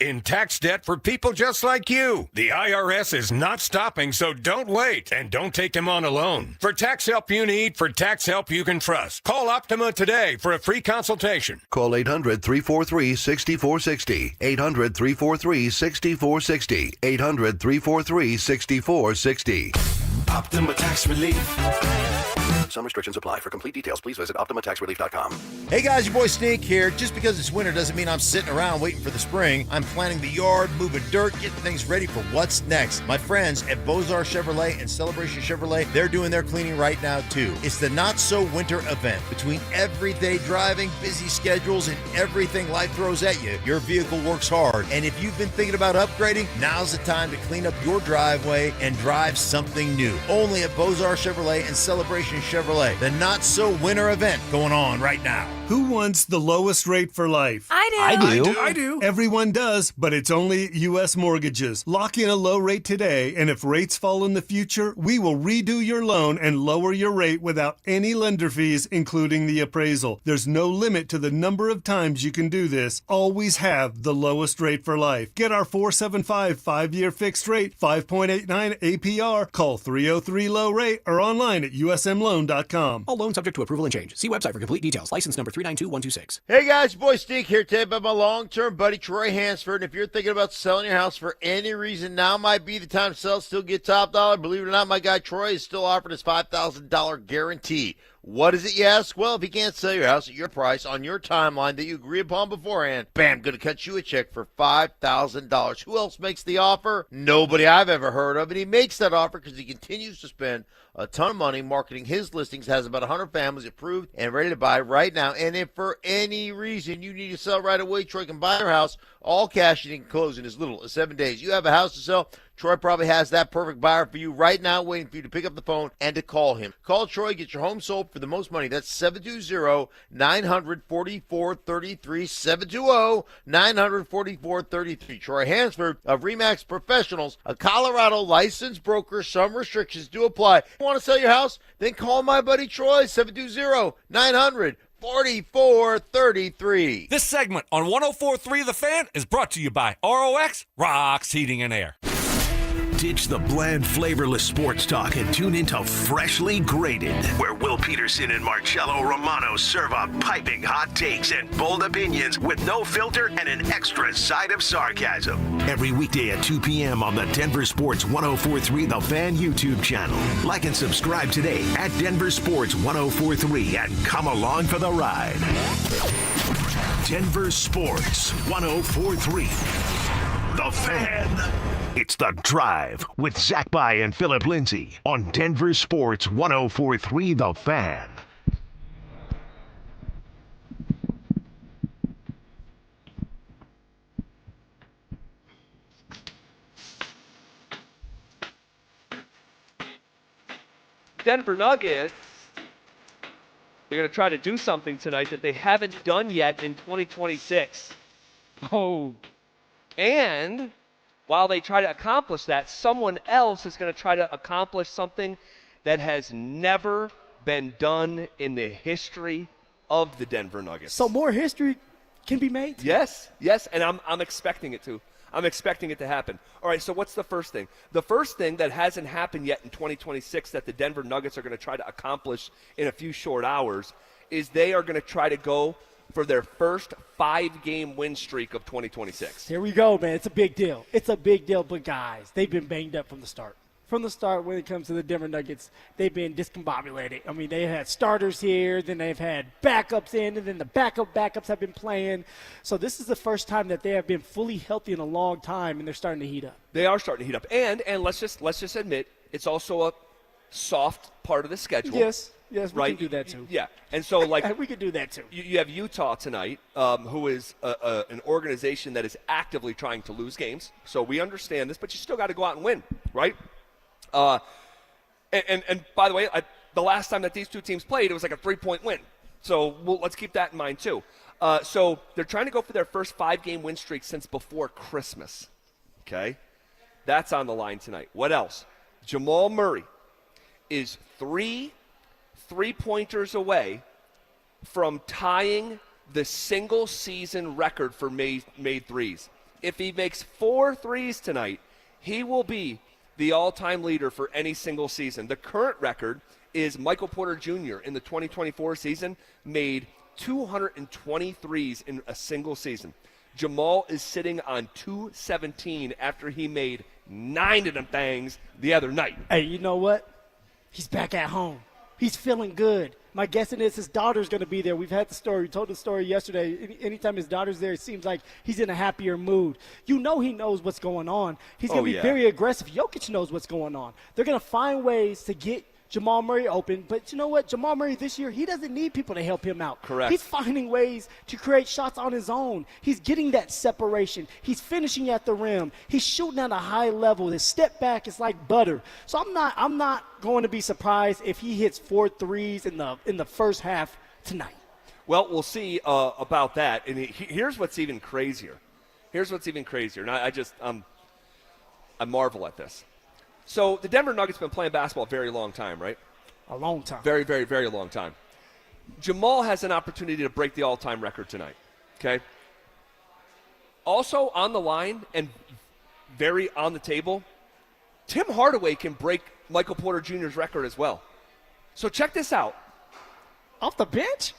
Speaker 7: in tax debt for people just like you. The IRS is not stopping, so don't wait, and don't take them on alone. For tax help you need, for tax help you can trust, call Optima today for a free consultation.
Speaker 8: Call 800-343-6460. 800-343-6460. 800-343-6460.
Speaker 2: Optima Tax Relief.
Speaker 8: Some restrictions apply. For complete details, please visit OptimaTaxRelief.com.
Speaker 10: Hey guys, your boy Sneak here. Just because it's winter doesn't mean I'm sitting around waiting for the spring. I'm planting the yard, moving dirt, getting things ready for what's next. My friends at Beaux-Arts Chevrolet and Celebration Chevrolet, they're doing their cleaning right now too. It's the Not So Winter event. Between everyday driving, busy schedules, and everything life throws at you, your vehicle works hard. And if you've been thinking about upgrading, now's the time to clean up your driveway and drive something new. Only at Beaux-Arts Chevrolet and Celebration Chevrolet, the Not So Winter event going on right now.
Speaker 1: Who wants the lowest rate for life?
Speaker 11: I do.
Speaker 1: Everyone does, but it's only U.S. Mortgages. Lock in a low rate today, and if rates fall in the future, we will redo your loan and lower your rate without any lender fees, including the appraisal. There's no limit to the number of times you can do this. Always have the lowest rate for life. Get our 475 5-year fixed rate, 5.89 APR. Call 303-LOW-RATE or online at usmloan.com.
Speaker 9: All loans subject to approval and change. See website for complete details. License number 392126.
Speaker 10: Hey guys, your boy Steve here today by my long-term buddy Troy Hansford. And if you're thinking about selling your house for any reason, now might be the time to sell, still get top dollar. Believe it or not, my guy Troy is still offering his $5,000 guarantee. What is it, you ask? Well, if you can't sell your house at your price on your timeline that you agree upon beforehand, bam, going to cut you a check for $5,000. Who else makes the offer? Nobody I've ever heard of. And he makes that offer because he continues to spend a ton of money marketing his listings, has about 100 families approved and ready to buy right now. And if for any reason you need to sell right away, Troy can buy your house all cash and he can close in as little as 7 days. You have a house to sell, Troy probably has that perfect buyer for you right now, waiting for you to pick up the phone and to call him. Call Troy, get your home sold for the most money. That's 720-900-4433, 720-900-4433. Troy Hansford of RE/MAX Professionals, a Colorado licensed broker. Some restrictions do apply. Want to sell your house? Then call my buddy Troy, 720-900-4433.
Speaker 11: This segment on 104.3 The Fan is brought to you by ROX Rocks Heating and Air.
Speaker 2: Ditch the bland, flavorless sports talk and tune into Freshly Grated, where Will Peterson and Marcello Romano serve up piping hot takes and bold opinions with no filter and an extra side of sarcasm. Every weekday at 2 p.m. on the Denver Sports 104.3 The Fan YouTube channel. Like and subscribe today at Denver Sports 104.3 and come along for the ride. Denver Sports 104.3 The Fan. It's The Drive with Zach By and Phillip Lindsay on Denver Sports 104.3 The Fan.
Speaker 23: Denver Nuggets, they're going to try to do something tonight that they haven't done yet in 2026. Oh. And while they try to accomplish that, someone else is going to try to accomplish something that has never been done in the history of the Denver Nuggets.
Speaker 3: So more history can be made?
Speaker 23: Yes, and I'm expecting it to. I'm expecting it to happen. All right, so what's the first thing? The first thing that hasn't happened yet in 2026 that the Denver Nuggets are going to try to accomplish in a few short hours is they are going to try to go for their first 5-game win streak of 2026.
Speaker 3: Here we go, man. It's a big deal. It's a big deal, but guys, they've been banged up from the start. From the start, when it comes to the Denver Nuggets, they've been discombobulated. I mean, they've had starters here, then they've had backups in, and then the backups have been playing. So this is the first time that they have been fully healthy in a long time, and they're starting to heat up.
Speaker 23: They are starting to heat up. And let's just admit, it's also a soft part of the schedule.
Speaker 3: Yes, we
Speaker 23: right?
Speaker 3: can do that too.
Speaker 23: Yeah, and so like
Speaker 3: we can do that too.
Speaker 23: You have Utah tonight, who is an organization that is actively trying to lose games. So we understand this, but you still got to go out and win, right? And by the way, the last time that these two teams played, it was like a 3-point win. So let's keep that in mind too. So they're trying to go for their first 5-game win streak since before Christmas. Okay, that's on the line tonight. What else? Jamal Murray is 3 3-pointers away from tying the single-season record for made threes. If he makes 4 threes tonight, he will be the all-time leader for any single season. The current record is Michael Porter Jr. in the 2024 season made 223s in a single season. Jamal is sitting on 217 after he made 9 of them things the other night.
Speaker 3: Hey, you know what? He's back at home. He's feeling good. My guessing is his daughter's going to be there. We've had the story. We told the story yesterday. Anytime his daughter's there, it seems like he's in a happier mood. You know he knows what's going on. He's going to be very aggressive. Jokic knows what's going on. They're going to find ways to get Jamal Murray open. But you know what? Jamal Murray this year, he doesn't need people to help him out.
Speaker 23: Correct.
Speaker 3: He's finding ways to create shots on his own. He's getting that separation. He's finishing at the rim. He's shooting at a high level. His step back is like butter. So I'm not going to be surprised if he hits 4 threes in the first half tonight.
Speaker 23: Well, we'll see about that. And here's what's even crazier. And I marvel at this. So the Denver Nuggets have been playing basketball a very long time, right?
Speaker 3: A long time.
Speaker 23: Very, very, very long time. Jamal has an opportunity to break the all-time record tonight, okay? Also on the line and very on the table, Tim Hardaway can break Michael Porter Jr.'s record as well. So check this out.
Speaker 3: Off the bench?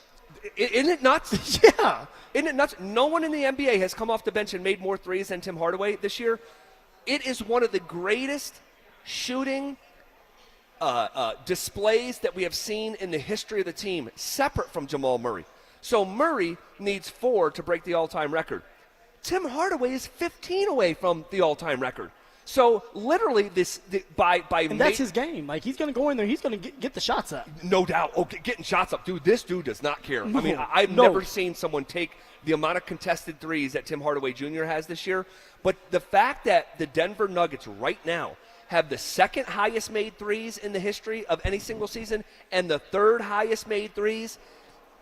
Speaker 23: Isn't it nuts?
Speaker 3: Yeah.
Speaker 23: Isn't it nuts? No one in the NBA has come off the bench and made more threes than Tim Hardaway this year. It is one of the greatest shooting displays that we have seen in the history of the team, separate from Jamal Murray. So Murray needs 4 to break the all-time record. Tim Hardaway is 15 away from the all-time record. So literally, and
Speaker 3: that's his game. Like, he's going to go in there, he's going to get the shots up.
Speaker 23: No doubt. Okay, getting shots up, dude. This dude does not care.
Speaker 3: No,
Speaker 23: I mean, I've never seen someone take the amount of contested threes that Tim Hardaway Jr. has this year. But the fact that the Denver Nuggets right now have the second highest made threes in the history of any single season and the third highest made threes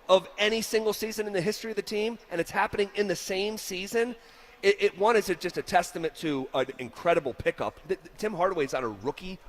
Speaker 23: of any single season in the history of the team, and it's happening in the same season. One is just a testament to an incredible pickup. Tim Hardaway's on a rookie.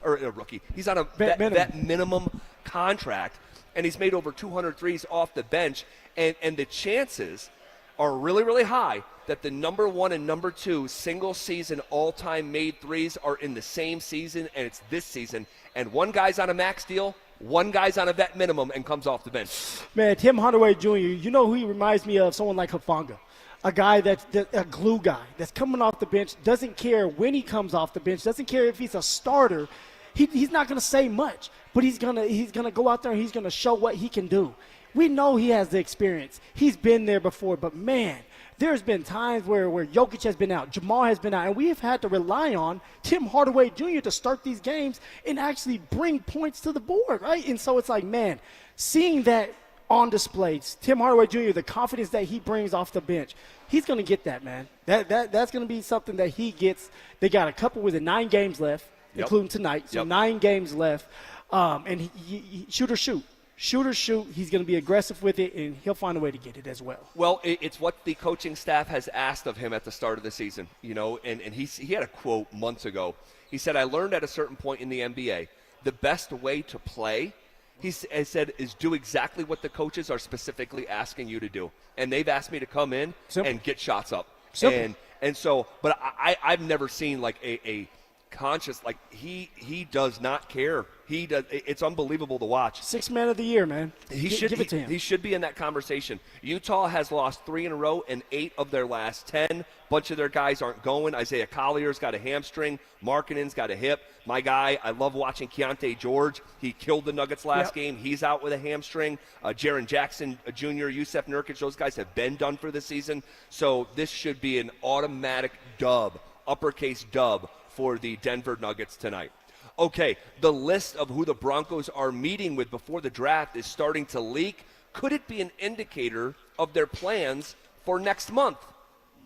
Speaker 23: He's on a vet minimum contract, and he's made over 200 threes off the bench. And the chances are really, really high that the number 1 and number 2 single season all-time made threes are in the same season, and it's this season. And one guy's on a max deal, one guy's on a vet minimum and comes off the bench.
Speaker 3: Man, Tim Hardaway Jr., you know who he reminds me of? Someone like Hufanga. A guy that's a glue guy that's coming off the bench, doesn't care when he comes off the bench, doesn't care if he's a starter. He's not going to say much, but he's gonna go out there and he's going to show what he can do. We know he has the experience. He's been there before, but man, there's been times where Jokic has been out, Jamal has been out, and we have had to rely on Tim Hardaway Jr. to start these games and actually bring points to the board, right? And so it's like, man, seeing that on display, Tim Hardaway Jr., the confidence that he brings off the bench, he's going to get that, man. That's going to be something that he gets. They got a couple with 9 games left, including tonight. So 9 games left, and he shoot or shoot. Shoot or shoot, he's going to be aggressive with it, and he'll find a way to get it as well.
Speaker 23: Well, it's what the coaching staff has asked of him at the start of the season, and he had a quote months ago. He said, I learned at a certain point in the NBA, the best way to play, he said, is do exactly what the coaches are specifically asking you to do. And they've asked me to come in and get shots up.
Speaker 3: Simple.
Speaker 23: And so, but I've never seen like a conscious, like he does not care. He does. It's unbelievable to watch.
Speaker 3: 6th man of the year, man.
Speaker 23: Give it to him. He should be in that conversation. Utah has lost 3 in a row and 8 of their last 10. Bunch of their guys aren't going. Isaiah Collier's got a hamstring. Markkanen's got a hip. My guy, I love watching Keontae George. He killed the Nuggets last game. He's out with a hamstring. Jaren Jackson Jr., Yusef Nurkic, those guys have been done for the season. So this should be an automatic dub, uppercase dub, for the Denver Nuggets tonight. Okay, the list of who the Broncos are meeting with before the draft is starting to leak. Could it be an indicator of their plans for next month?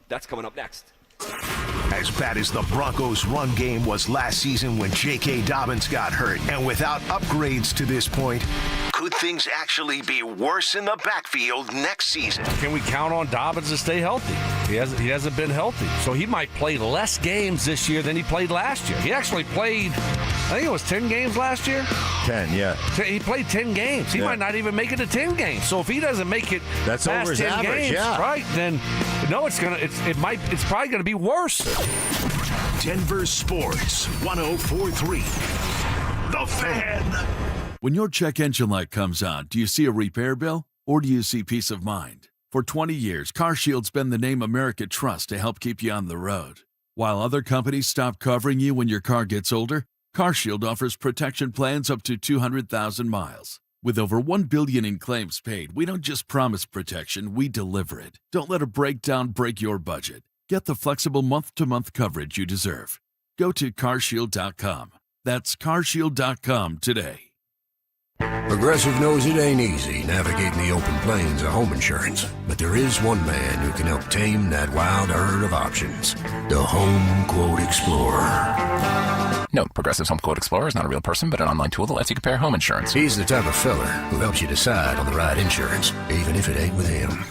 Speaker 23: That's coming up next.
Speaker 2: As bad as the Broncos' run game was last season when J.K. Dobbins got hurt, and without upgrades to this point, could things actually be worse in the backfield next season?
Speaker 11: Can we count on Dobbins to stay healthy? He hasn't been healthy. So he might play less games this year than he played last year. He actually played, I think it was 10 games last year?
Speaker 10: 10, yeah.
Speaker 11: He played 10 games. He might not even make it to 10 games. So if he doesn't make it
Speaker 10: that's
Speaker 11: past
Speaker 10: over his
Speaker 11: 10
Speaker 10: average,
Speaker 11: games, right, then no, it's probably gonna be worse.
Speaker 2: Denver Sports 104.3. The Fan.
Speaker 12: When your check engine light comes on, do you see a repair bill or do you see peace of mind? For 20 years, CarShield's been the name America trusts to help keep you on the road. While other companies stop covering you when your car gets older, CarShield offers protection plans up to 200,000 miles. With over $1 billion in claims paid, we don't just promise protection, we deliver it. Don't let a breakdown break your budget. Get the flexible month-to-month coverage you deserve. Go to CarShield.com. That's CarShield.com today.
Speaker 14: Progressive knows it ain't easy navigating the open plains of home insurance, but there is one man who can help tame that wild herd of options. The Home Quote Explorer.
Speaker 15: Note, Progressive's Home Quote Explorer is not a real person, but an online tool that lets you compare home insurance.
Speaker 14: He's the type of fella who helps you decide on the right insurance, even if it ain't with him.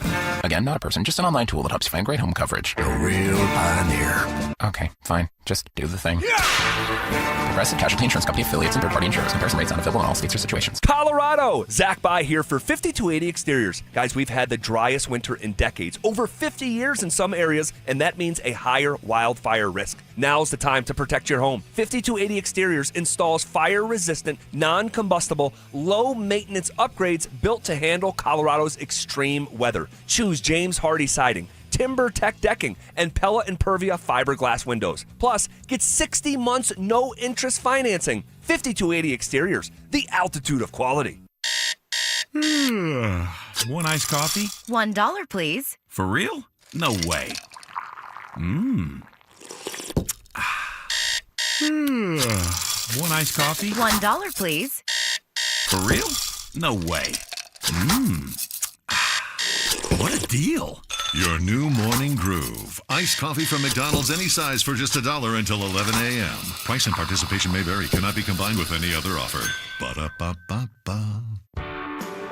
Speaker 15: Again, not a person, just an online tool that helps you find great home coverage.
Speaker 14: A real pioneer.
Speaker 15: Okay, fine. Just do the thing. Progressive Casualty Insurance Company affiliates and third-party insurers. Comparison rates not available in all states or situations.
Speaker 16: Colorado! Zach By here for 5280 Exteriors. Guys, we've had the driest winter in decades, over 50 years in some areas, and that means a higher wildfire risk. Now's the time to protect your home. 5280 Exteriors installs fire-resistant, non-combustible, low-maintenance upgrades built to handle Colorado's extreme weather. Choose James Hardy Siding, Timber Tech decking, and Pella Impervia fiberglass windows. Plus, get 60 months no-interest financing. 5280 Exteriors, the altitude of quality.
Speaker 17: One iced coffee?
Speaker 18: $1, please.
Speaker 17: For real? No way. One iced coffee?
Speaker 18: $1, please.
Speaker 17: For real? No way. What a deal.
Speaker 24: Your new morning groove. Iced coffee from McDonald's, any size for just $1 until 11 a.m. Price and participation may vary. Cannot be combined with any other offer. Ba-da-ba-ba-ba.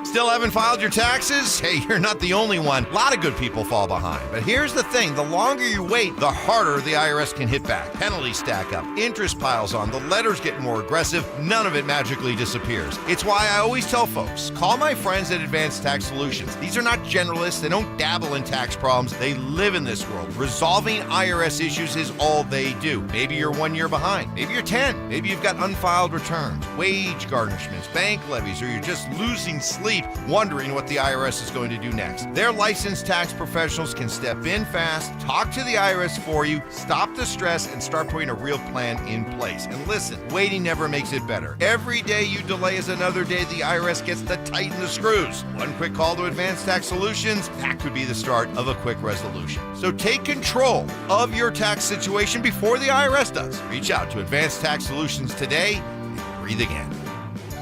Speaker 4: Still haven't filed your taxes? Hey, you're not the only one. A lot of good people fall behind. But here's the thing. The longer you wait, the harder the IRS can hit back. Penalties stack up. Interest piles on. The letters get more aggressive. None of it magically disappears. It's why I always tell folks, call my friends at Advanced Tax Solutions. These are not generalists. They don't dabble in tax problems. They live in this world. Resolving IRS issues is all they do. Maybe you're 1 year behind. Maybe you're 10. Maybe you've got unfiled returns, wage garnishments, bank levies, or you're just losing sleep wondering what the IRS is going to do next. Their licensed tax professionals can step in fast, talk to the IRS for you, stop the stress, and start putting a real plan in place. And listen, waiting never makes it better. Every day you delay is another day the IRS gets to tighten the screws. One quick call to Advanced Tax Solutions, that could be the start of a quick resolution. So take control of your tax situation before the IRS does. Reach out to Advanced Tax Solutions today and breathe again.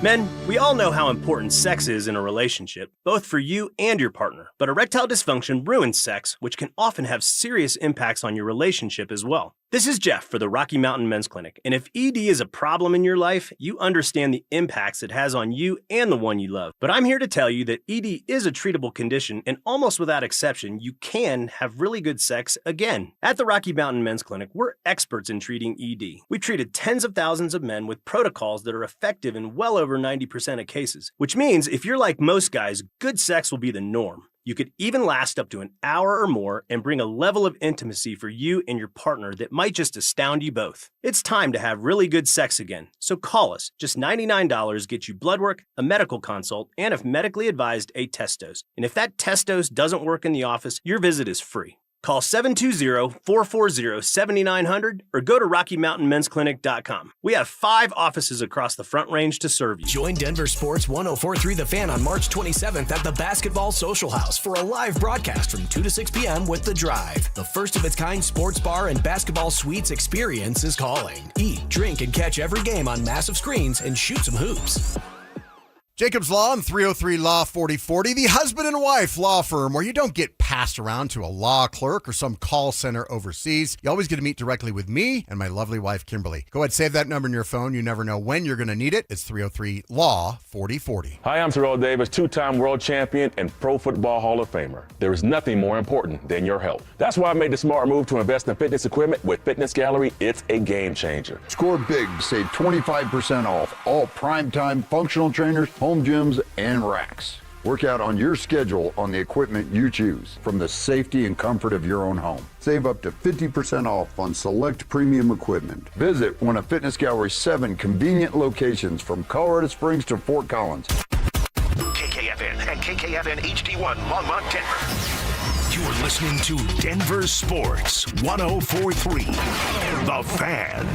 Speaker 25: Men, we all know how important sex is in a relationship, both for you and your partner. But erectile dysfunction ruins sex, which can often have serious impacts on your relationship as well. This is Jeff for the Rocky Mountain Men's Clinic, and if ED is a problem in your life, you understand the impacts it has on you and the one you love. But I'm here to tell you that ED is a treatable condition, and almost without exception, you can have really good sex again. At the Rocky Mountain Men's Clinic, we're experts in treating ED. We've treated tens of thousands of men with protocols that are effective in well over 90% of cases, which means if you're like most guys, good sex will be the norm. You could even last up to an hour or more and bring a level of intimacy for you and your partner that might just astound you both. It's time to have really good sex again, so call us. Just $99 gets you blood work, a medical consult, and if medically advised, a test dose. And if that test dose doesn't work in the office, your visit is free. Call 720-440-7900 or go to RockyMountainMen'sClinic.com. We have 5 offices across the Front Range to serve you.
Speaker 9: Join Denver Sports 104.3 The Fan on March 27th at the Basketball Social House for a live broadcast from 2 to 6 p.m. with The Drive. The first-of-its-kind sports bar and basketball suites experience is calling. Eat, drink, and catch every game on massive screens and shoot some hoops.
Speaker 26: Jacobs Law and 303 Law 4040, the husband and wife law firm where you don't get passed around to a law clerk or some call center overseas. You always get to meet directly with me and my lovely wife, Kimberly. Go ahead, save that number in your phone. You never know when you're going to need it. It's 303 Law 4040.
Speaker 19: Hi, I'm Terrell Davis, 2-time world champion and Pro Football Hall of Famer. There is nothing more important than your health. That's why I made the smart move to invest in fitness equipment with Fitness Gallery. It's a game changer.
Speaker 20: Score big, save 25% off all primetime functional trainers, home gyms, and racks. Work out on your schedule on the equipment you choose from the safety and comfort of your own home. Save up to 50% off on select premium equipment. Visit one of Fitness Gallery's 7 convenient locations from Colorado Springs to Fort Collins.
Speaker 2: KKFN and KKFN HD1 Longmont, Denver. You're listening to Denver Sports 104.3 The Fan.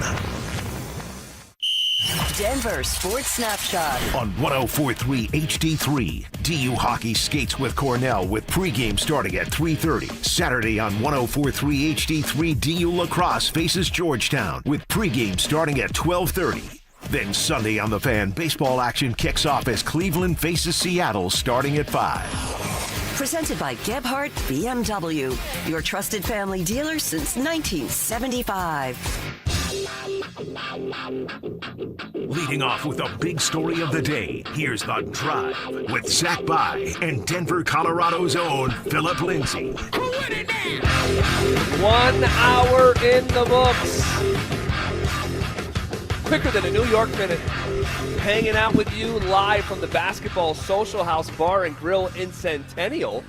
Speaker 22: Denver Sports Snapshot.
Speaker 2: On 104.3 HD3, DU Hockey skates with Cornell with pregame starting at 3:30. Saturday on 104.3 HD3, DU Lacrosse faces Georgetown with pregame starting at 12:30. Then Sunday on The Fan, baseball action kicks off as Cleveland faces Seattle starting at 5.
Speaker 22: Presented by Gebhardt BMW, your trusted family dealer since 1975.
Speaker 2: Leading off with a big story of the day, here's The Drive with Zach By and Denver, Colorado's own Phillip Lindsay.
Speaker 23: 1 hour in the books. Quicker than a New York minute. Hanging out with you live from the Basketball Social House Bar and Grill in Centennial.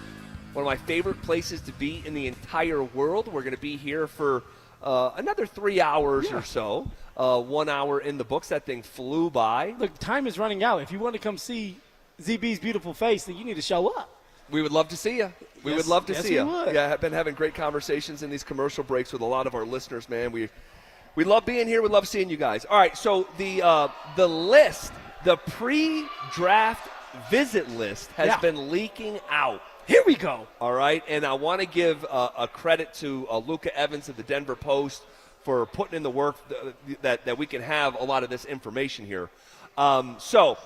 Speaker 23: One of my favorite places to be in the entire world. We're going to be here for another 3 hours or so. 1 hour in the books. That thing flew by.
Speaker 3: Look, time is running out. If you want to come see ZB's beautiful face, then you need to show up.
Speaker 23: We would love to see you. We would love to see you.
Speaker 3: Would.
Speaker 23: Yeah, I've been having great conversations in these commercial breaks with a lot of our listeners, man. We love being here. We love seeing you guys. All right, so the list, the pre-draft visit list has been leaking out.
Speaker 3: Here we go.
Speaker 23: All right, and I want to give a credit to Luca Evans of the Denver Post for putting in the work that we can have a lot of this information here. So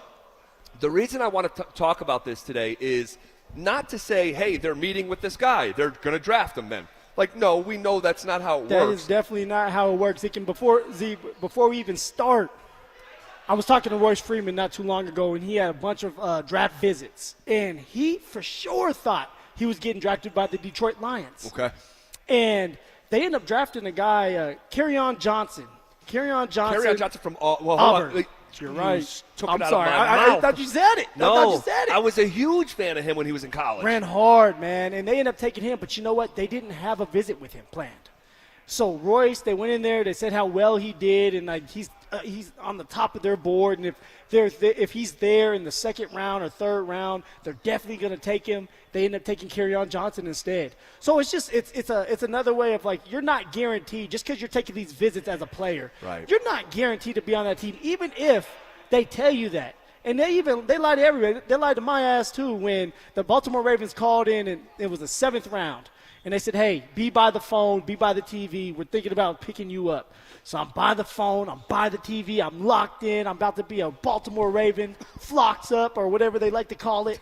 Speaker 23: the reason I want to talk about this today is not to say, hey, they're meeting with this guy. They're going to draft him then. Like, no, we know that's not how it works.
Speaker 3: That is definitely not how it works. Before we even start, I was talking to Royce Freeman not too long ago, and he had a bunch of draft visits. And he for sure thought he was getting drafted by the Detroit Lions.
Speaker 23: Okay.
Speaker 3: And they ended up drafting a guy, Kerryon Johnson. Kerryon Johnson
Speaker 23: from
Speaker 3: Auburn. You're right.
Speaker 23: Took
Speaker 3: I'm
Speaker 23: it out
Speaker 3: sorry.
Speaker 23: of my mouth.
Speaker 3: I thought you said it.
Speaker 23: No,
Speaker 3: I thought you said it.
Speaker 23: I was a huge fan of him when he was in college.
Speaker 3: Ran hard, man, and they ended up taking him. But you know what? They didn't have a visit with him planned. So Royce, they went in there. They said how well he did, and like he's on the top of their board. And if he's there in the second round or third round, they're definitely going to take him. They end up taking Kerryon Johnson instead. So it's another way of like you're not guaranteed just because you're taking these visits as a player.
Speaker 23: Right.
Speaker 3: You're not guaranteed to be on that team, even if they tell you that. And they lied to everybody. They lied to my ass too when the Baltimore Ravens called in and it was the 7th round. And they said, hey, be by the phone, be by the TV. We're thinking about picking you up. So I'm by the phone, I'm by the TV, I'm locked in. I'm about to be a Baltimore Raven, flocks up or whatever they like to call it.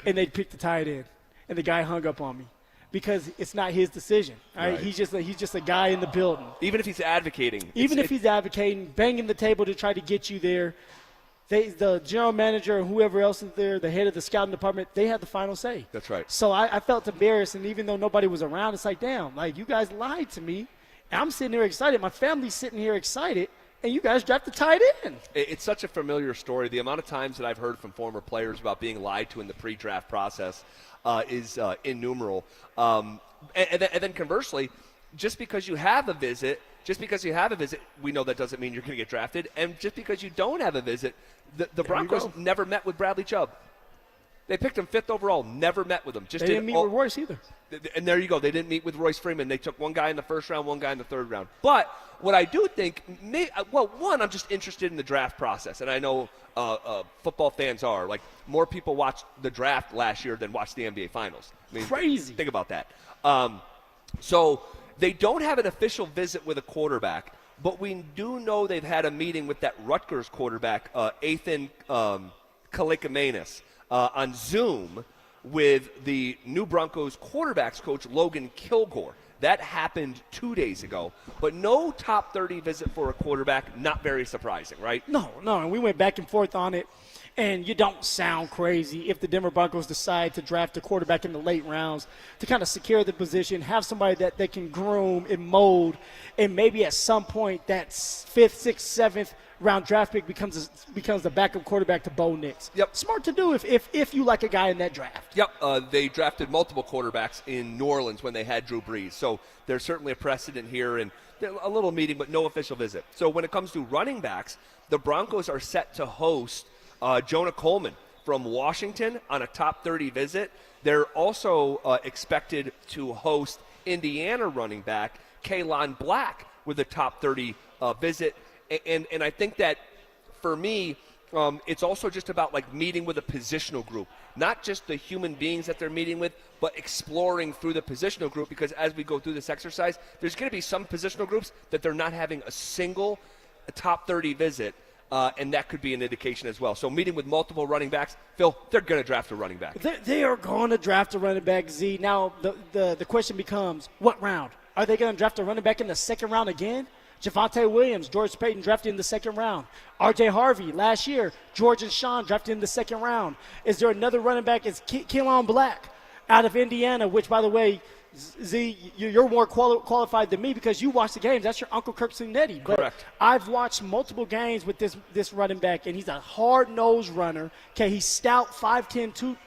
Speaker 3: And they picked the tight end. And the guy hung up on me because it's not his decision. Right? He's just a guy in the building.
Speaker 23: Even if he's advocating.
Speaker 3: If he's advocating, banging the table to try to get you there. The general manager and whoever else is there, the head of the scouting department, they had the final say.
Speaker 23: That's right.
Speaker 3: So I felt embarrassed, and even though nobody was around, it's like, damn, like you guys lied to me. And I'm sitting here excited. My family's sitting here excited, and you guys drafted tight end.
Speaker 23: It's such a familiar story. The amount of times that I've heard from former players about being lied to in the pre-draft process is innumerable. And then conversely, just because you have a visit, we know that doesn't mean you're going to get drafted. And just because you don't have a visit, the Broncos never met with Bradley Chubb. They picked him 5th overall, never met with him.
Speaker 3: They didn't meet with Royce either.
Speaker 23: And there you go. They didn't meet with Royce Freeman. They took one guy in the 1st round, one guy in the 3rd round. But what I do think, one, I'm just interested in the draft process. And I know football fans are. Like, more people watched the draft last year than watched the NBA Finals. I mean,
Speaker 3: crazy.
Speaker 23: Think about that. So they don't have an official visit with a quarterback, but we do know they've had a meeting with that Rutgers quarterback, Ethan Kalikamenis, on Zoom with the new Broncos quarterbacks coach, Logan Kilgore. That happened 2 days ago. But no top 30 visit for a quarterback, not very surprising, right?
Speaker 3: No, and we went back and forth on it. And you don't sound crazy if the Denver Broncos decide to draft a quarterback in the late rounds to kind of secure the position, have somebody that they can groom and mold, and maybe at some point that 5th, 6th, 7th round draft pick becomes the backup quarterback to Bo Nix.
Speaker 23: Yep.
Speaker 3: Smart to do if you like a guy in that draft.
Speaker 23: Yep. They drafted multiple quarterbacks in New Orleans when they had Drew Brees. So there's certainly a precedent here and a little meeting, but no official visit. So when it comes to running backs, the Broncos are set to host Jonah Coleman from Washington on a top 30 visit. They're also expected to host Indiana running back Kaylon Black with a top 30 visit. And I think that for me, it's also just about like meeting with a positional group, not just the human beings that they're meeting with, but exploring through the positional group, because as we go through this exercise, there's going to be some positional groups that they're not having a single top 30 visit. And that could be an indication as well. So meeting with multiple running backs, Phil, they're going to draft a running back.
Speaker 3: They are going to draft a running back, Z. Now, the question becomes, what round? Are they going to draft a running back in the 2nd round again? Javonte Williams, George Payton drafted in the second round. R.J. Harvey last year, George and Sean drafted in the second round. Is there another running back? It's Keelan Black out of Indiana, which, by the way, Z, you're more qualified than me because you watch the games. That's your Uncle Kirk Cinetti.
Speaker 23: Correct.
Speaker 3: I've watched multiple games with this running back, and he's a hard-nosed runner. Okay, he's stout, 5'10",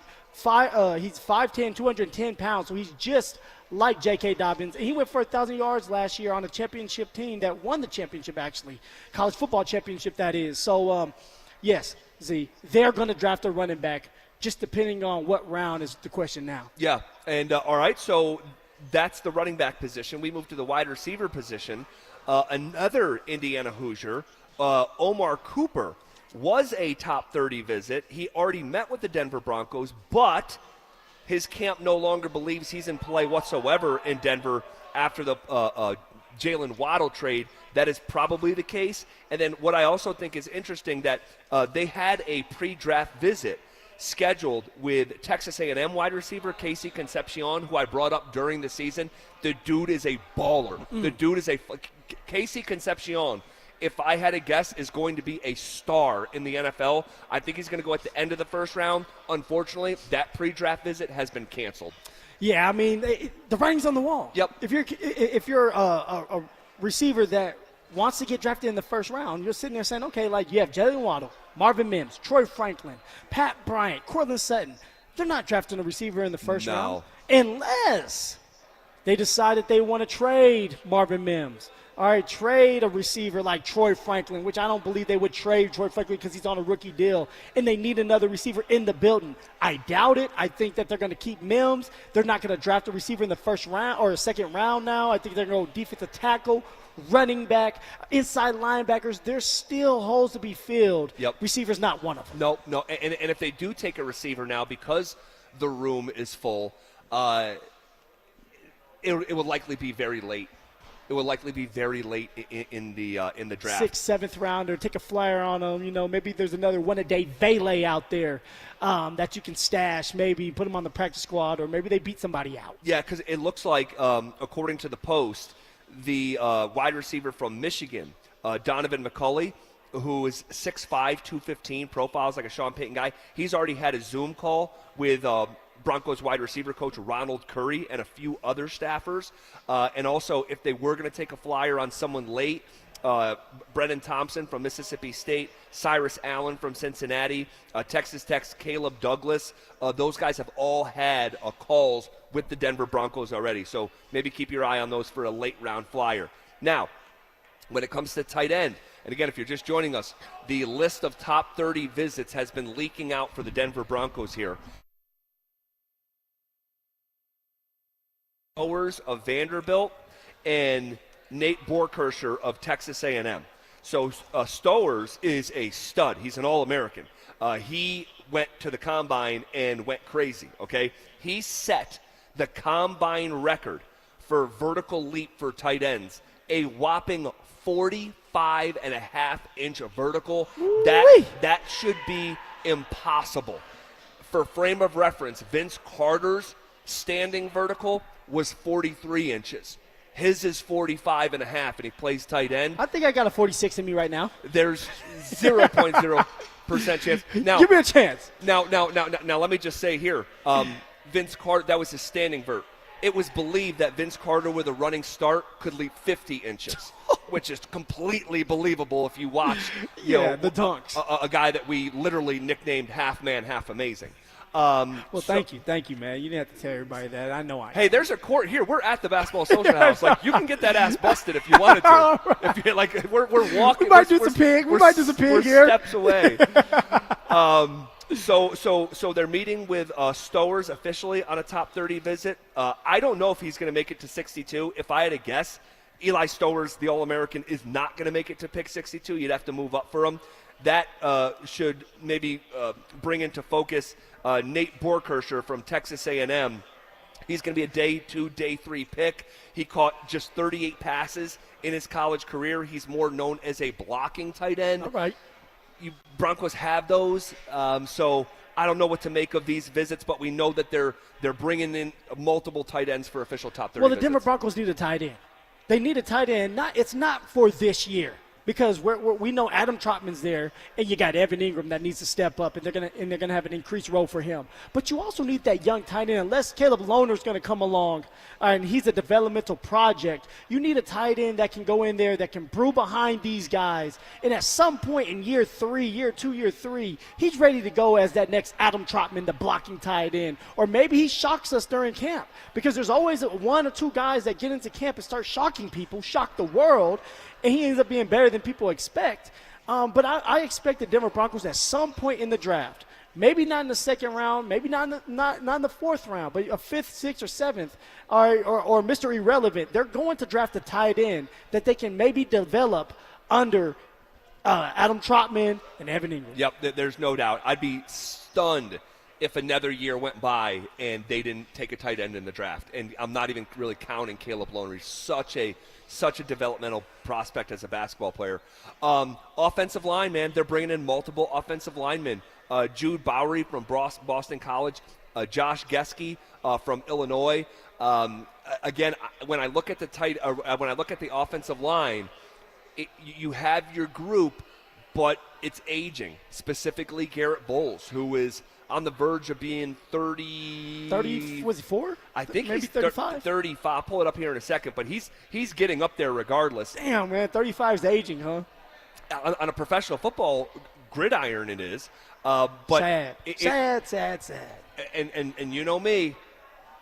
Speaker 3: he's 5'10", 210 pounds, so he's just like J.K. Dobbins. And he went for 1,000 yards last year on a championship team that won the championship, actually, college football championship, that is. So, yes, Z, they're going to draft a running back, just depending on what round is the question now.
Speaker 23: Yeah, and all right, so that's the running back position. We move to the wide receiver position. Another Indiana Hoosier, Omar Cooper, was a top 30 visit. He already met with the Denver Broncos, but his camp no longer believes he's in play whatsoever in Denver after the Jalen Waddle trade. That is probably the case. And then what I also think is interesting that they had a pre-draft visit scheduled with Texas A&M wide receiver Casey Concepcion, who I brought up during the season. The dude is a baller. The dude is Casey Concepcion, if I had a guess, is going to be a star in the NFL. I think he's going to go at the end of the first round. Unfortunately, that pre-draft visit has been canceled.
Speaker 3: Yeah, I mean, the writing's on the wall.
Speaker 23: Yep.
Speaker 3: If you're a receiver that wants to get drafted in the first round, you're sitting there saying, okay, like you have Jalen Waddle, Marvin Mims, Troy Franklin, Pat Bryant, Cortland Sutton. They're not drafting a receiver in the first round unless they decided they want to trade Marvin Mims. All right, trade a receiver like Troy Franklin, which I don't believe they would trade Troy Franklin because he's on a rookie deal, and they need another receiver in the building. I doubt it. I think that they're going to keep Mims. They're not going to draft a receiver in the first round or a second round now. I think they're going to go defensive tackle, running back, inside linebackers. There's still holes to be filled.
Speaker 23: Yep.
Speaker 3: Receiver's not one of them.
Speaker 23: No. And if they do take a receiver now because the room is full, it will likely be very late. It will likely be very late in the draft.
Speaker 3: 6th, 7th rounder, take a flyer on them. You know, maybe there's another one-a-day Valet out there that you can stash, maybe put them on the practice squad, or maybe they beat somebody out.
Speaker 23: Yeah, because it looks like, according to the Post, the wide receiver from Michigan, Donovan McCulley, who is 6'5", 215, profiles like a Sean Payton guy, he's already had a Zoom call with Broncos wide receiver coach Ronald Curry and a few other staffers. And also, if they were going to take a flyer on someone late, Brennan Thompson from Mississippi State, Cyrus Allen from Cincinnati, Texas Tech's Caleb Douglas, those guys have all had calls with the Denver Broncos already. So maybe keep your eye on those for a late round flyer. Now, when it comes to tight end, and again, if you're just joining us, the list of top 30 visits has been leaking out for the Denver Broncos here. Stowers of Vanderbilt and Nate Borkersher of Texas A&M. So Stowers is a stud. He's an All-American. He went to the Combine and went crazy, okay? He set the Combine record for vertical leap for tight ends, a whopping 45.5-inch vertical. That should be impossible. For frame of reference, Vince Carter's standing vertical was 43 inches. His is 45.5, and he plays tight end.
Speaker 3: I think I got a 46 in me right now.
Speaker 23: There's 0.0% chance. Now,
Speaker 3: give me a chance.
Speaker 23: Now, let me just say here, Vince Carter, that was his standing vert. It was believed that Vince Carter with a running start could leap 50 inches, which is completely believable if you watch
Speaker 3: the dunks.
Speaker 23: A guy that we literally nicknamed half man, half amazing.
Speaker 3: Thank you, man. You didn't have to tell everybody that. I know I.
Speaker 23: Hey, there's a court here. We're at the Basketball Social House. Like, you can get that ass busted if you wanted to. If you're like, we're walking.
Speaker 3: We might do some pig. We might do some pig here.
Speaker 23: Steps away. So they're meeting with Stowers officially on a top 30 visit. I don't know if he's going to make it to 62. If I had a guess, Eli Stowers, the All-American, is not going to make it to pick 62. You'd have to move up for him. That should maybe bring into focus Nate Borkersher from Texas A&M. He's going to be a day 2, day 3 pick. He caught just 38 passes in his college career. He's more known as a blocking tight end.
Speaker 3: All right.
Speaker 23: You Broncos have those, so I don't know what to make of these visits, but we know that they're bringing in multiple tight ends for official top 30
Speaker 3: Well, the
Speaker 23: visits.
Speaker 3: Denver Broncos need a tight end. They need a tight end. It's not for this year. Because we know Adam Trotman's there, and you got Evan Ingram that needs to step up, and they're gonna have an increased role for him. But you also need that young tight end. Unless Caleb Lohner's gonna come along, and he's a developmental project, you need a tight end that can go in there, that can brew behind these guys. And at some point in year 2, year 3, he's ready to go as that next Adam Trotman, the blocking tight end. Or maybe he shocks us during camp, because there's always 1 or 2 guys that get into camp and start shocking people, shock the world. And he ends up being better than people expect. But I expect the Denver Broncos at some point in the draft, maybe not in the second round, maybe not in the fourth round, but a 5th, 6th, or 7th, or Mr. Irrelevant, they're going to draft a tight end that they can maybe develop under Adam Trotman and Evan Ingram.
Speaker 23: Yep, there's no doubt. I'd be stunned if another year went by and they didn't take a tight end in the draft. And I'm not even really counting Caleb Lohner. He's such a developmental prospect as a basketball player. Offensive line, man, they're bringing in multiple offensive linemen. Jude Bowery from Boston College, Josh Geske from Illinois. Again, when I look at the offensive line, you have your group, but it's aging. Specifically, Garrett Bowles, who is on the verge of being 30.
Speaker 3: Was he 4?
Speaker 23: I think
Speaker 3: maybe
Speaker 23: he's
Speaker 3: 35.
Speaker 23: 35. I'll pull it up here in a second, but he's getting up there regardless.
Speaker 3: Damn, man, 35 is aging, huh?
Speaker 23: On a professional football gridiron, it is. But
Speaker 3: sad.
Speaker 23: And you know me,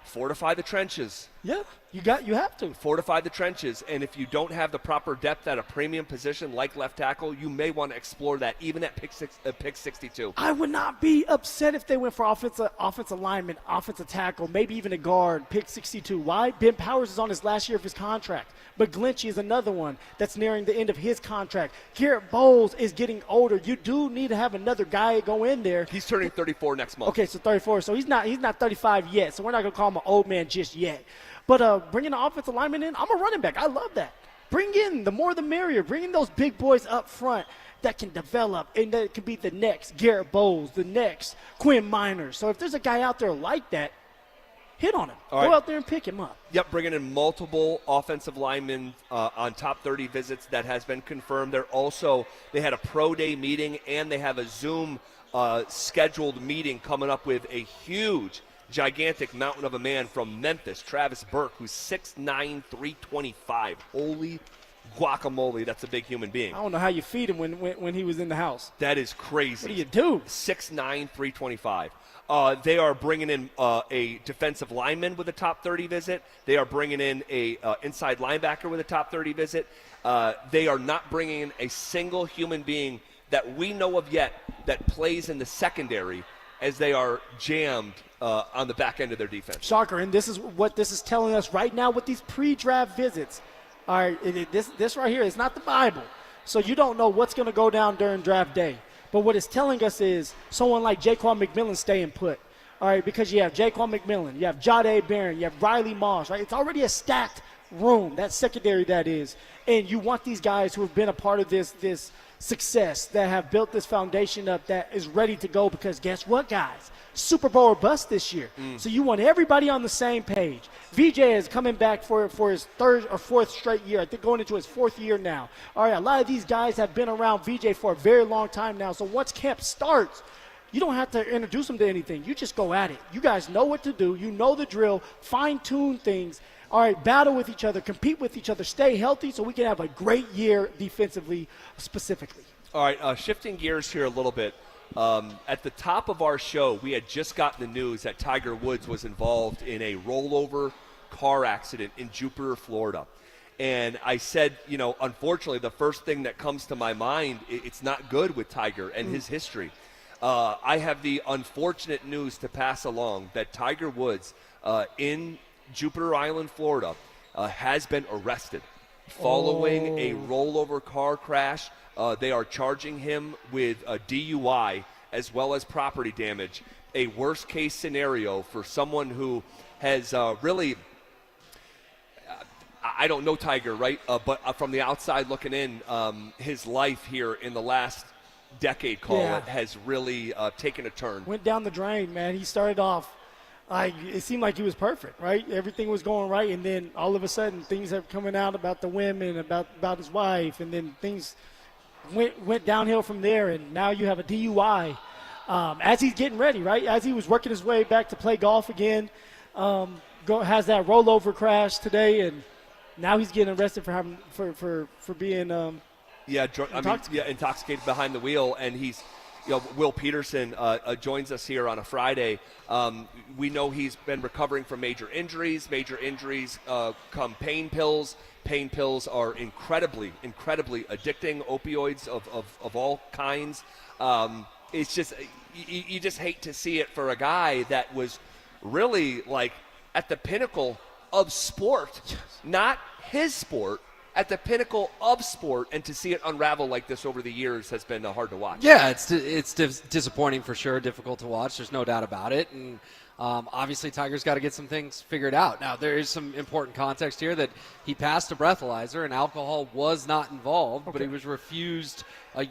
Speaker 23: fortify the trenches.
Speaker 3: Yeah, you have to
Speaker 23: fortify the trenches, and if you don't have the proper depth at a premium position like left tackle, you may want to explore that even at pick 62.
Speaker 3: I would not be upset if they went for offensive lineman, offensive tackle, maybe even a guard, pick 62. Why? Ben Powers is on his last year of his contract, but Glynchy is another one that's nearing the end of his contract. Garrett Bowles is getting older. You do need to have another guy go in there.
Speaker 23: He's turning 34 next month.
Speaker 3: Okay, so 34. So he's not 35 yet. So we're not gonna call him an old man just yet. But bringing an offensive lineman in, I'm a running back. I love that. Bring in the more the merrier. Bring in those big boys up front that can develop, and that can be the next Garrett Bowles, the next Quinn Miners. So if there's a guy out there like that, hit on him. Go out there and pick him up.
Speaker 23: Yep, bringing in multiple offensive linemen on top 30 visits. That has been confirmed. They had a pro day meeting, and they have a Zoom scheduled meeting coming up with a gigantic mountain of a man from Memphis, Travis Burke, who's 6'9", 325. Holy guacamole, that's a big human being.
Speaker 3: I don't know how you feed him when he was in the house.
Speaker 23: That is crazy.
Speaker 3: What do you do?
Speaker 23: 6'9", 325. They are bringing in a defensive lineman with a top 30 visit. They are bringing in a inside linebacker with a top 30 visit. They are not bringing in a single human being that we know of yet that plays in the secondary, as they are jammed on the back end of their defense.
Speaker 3: Shocker, and this is what this is telling us right now with these pre-draft visits. All right, this right here is not the Bible, so you don't know what's going to go down during draft day. But what it's telling us is someone like Jaquan McMillan staying put. All right, because you have Jaquan McMillan, you have Jahdae Barron, you have Riley Moss, right? It's already a stacked room, that secondary that is. And you want these guys who have been a part of this success, that have built this foundation up, that is ready to go, because guess what, guys? Super Bowl or bust this year. So you want everybody on the same page. VJ is coming back for his 3rd or 4th straight year. I think going into his 4th year now. All right, a lot of these guys have been around VJ for a very long time now. So once camp starts, you don't have to introduce them to anything. You just go at it. You guys know what to do. You know the drill. Fine-tune things. All right, battle with each other, compete with each other, stay healthy so we can have a great year defensively specifically.
Speaker 23: All right, shifting gears here a little bit. At the top of our show, we had just gotten the news that Tiger Woods was involved in a rollover car accident in Jupiter, Florida. And I said, unfortunately, the first thing that comes to my mind, it's not good with Tiger and his history. I have the unfortunate news to pass along that Tiger Woods in Jupiter Island, Florida, has been arrested following a rollover car crash. They are charging him with a DUI as well as property damage, a worst-case scenario for someone who has really I don't know Tiger, right? But from the outside looking in, his life here in the last decade, has really taken a turn.
Speaker 3: Went down the drain, man. He started off It seemed like he was perfect, right? Everything was going right, and then all of a sudden things are coming out about the women, about his wife, and then things went downhill from there, and now you have a DUI as he's getting ready, right? As he was working his way back to play golf again, has that rollover crash today, and now he's getting arrested for having for being
Speaker 23: intoxicated behind the wheel, and he's. Will Peterson joins us here on a Friday. We know he's been recovering from major injuries. Major injuries come pain pills. Pain pills are incredibly addicting, opioids of all kinds. It's just you just hate to see it for a guy that was really like at the pinnacle of sport, not his sport, at the pinnacle of sport, and to see it unravel like this over the years has been hard to watch.
Speaker 5: Yeah, it's disappointing for sure, difficult to watch. There's no doubt about it. And obviously Tiger's got to get some things figured out. Now, there is some important context here that he passed a breathalyzer and alcohol was not involved, but he was refused a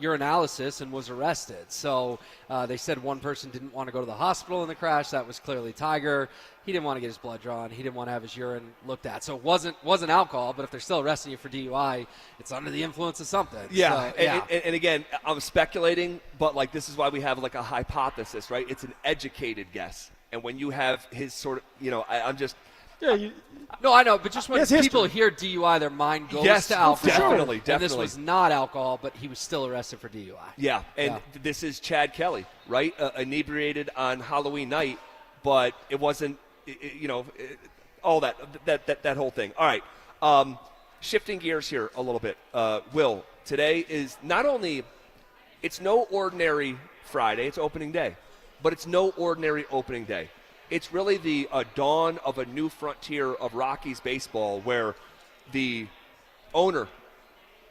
Speaker 5: urinalysis and was arrested. So they said one person didn't want to go to the hospital in the crash. That was clearly Tiger. He didn't want to get his blood drawn. He didn't want to have his urine looked at. So it wasn't alcohol, but if they're still arresting you for DUI, it's under the influence of something.
Speaker 23: Yeah,
Speaker 5: So,
Speaker 23: and again, I'm speculating, but like this is why we have like a hypothesis, right? It's an educated guess. And when you have his sort of, I'm just –
Speaker 5: no, I know, but just when people hear DUI, their mind goes to alcohol.
Speaker 23: Definitely.
Speaker 5: And this was not alcohol, but he was still arrested for DUI.
Speaker 23: Yeah, and this is Chad Kelly, right? Inebriated on Halloween night, but it wasn't, all that whole thing. All right, shifting gears here a little bit. Will, today is not only, it's no ordinary Friday, it's opening day, but it's no ordinary opening day. It's really the dawn of a new frontier of Rockies baseball where the owner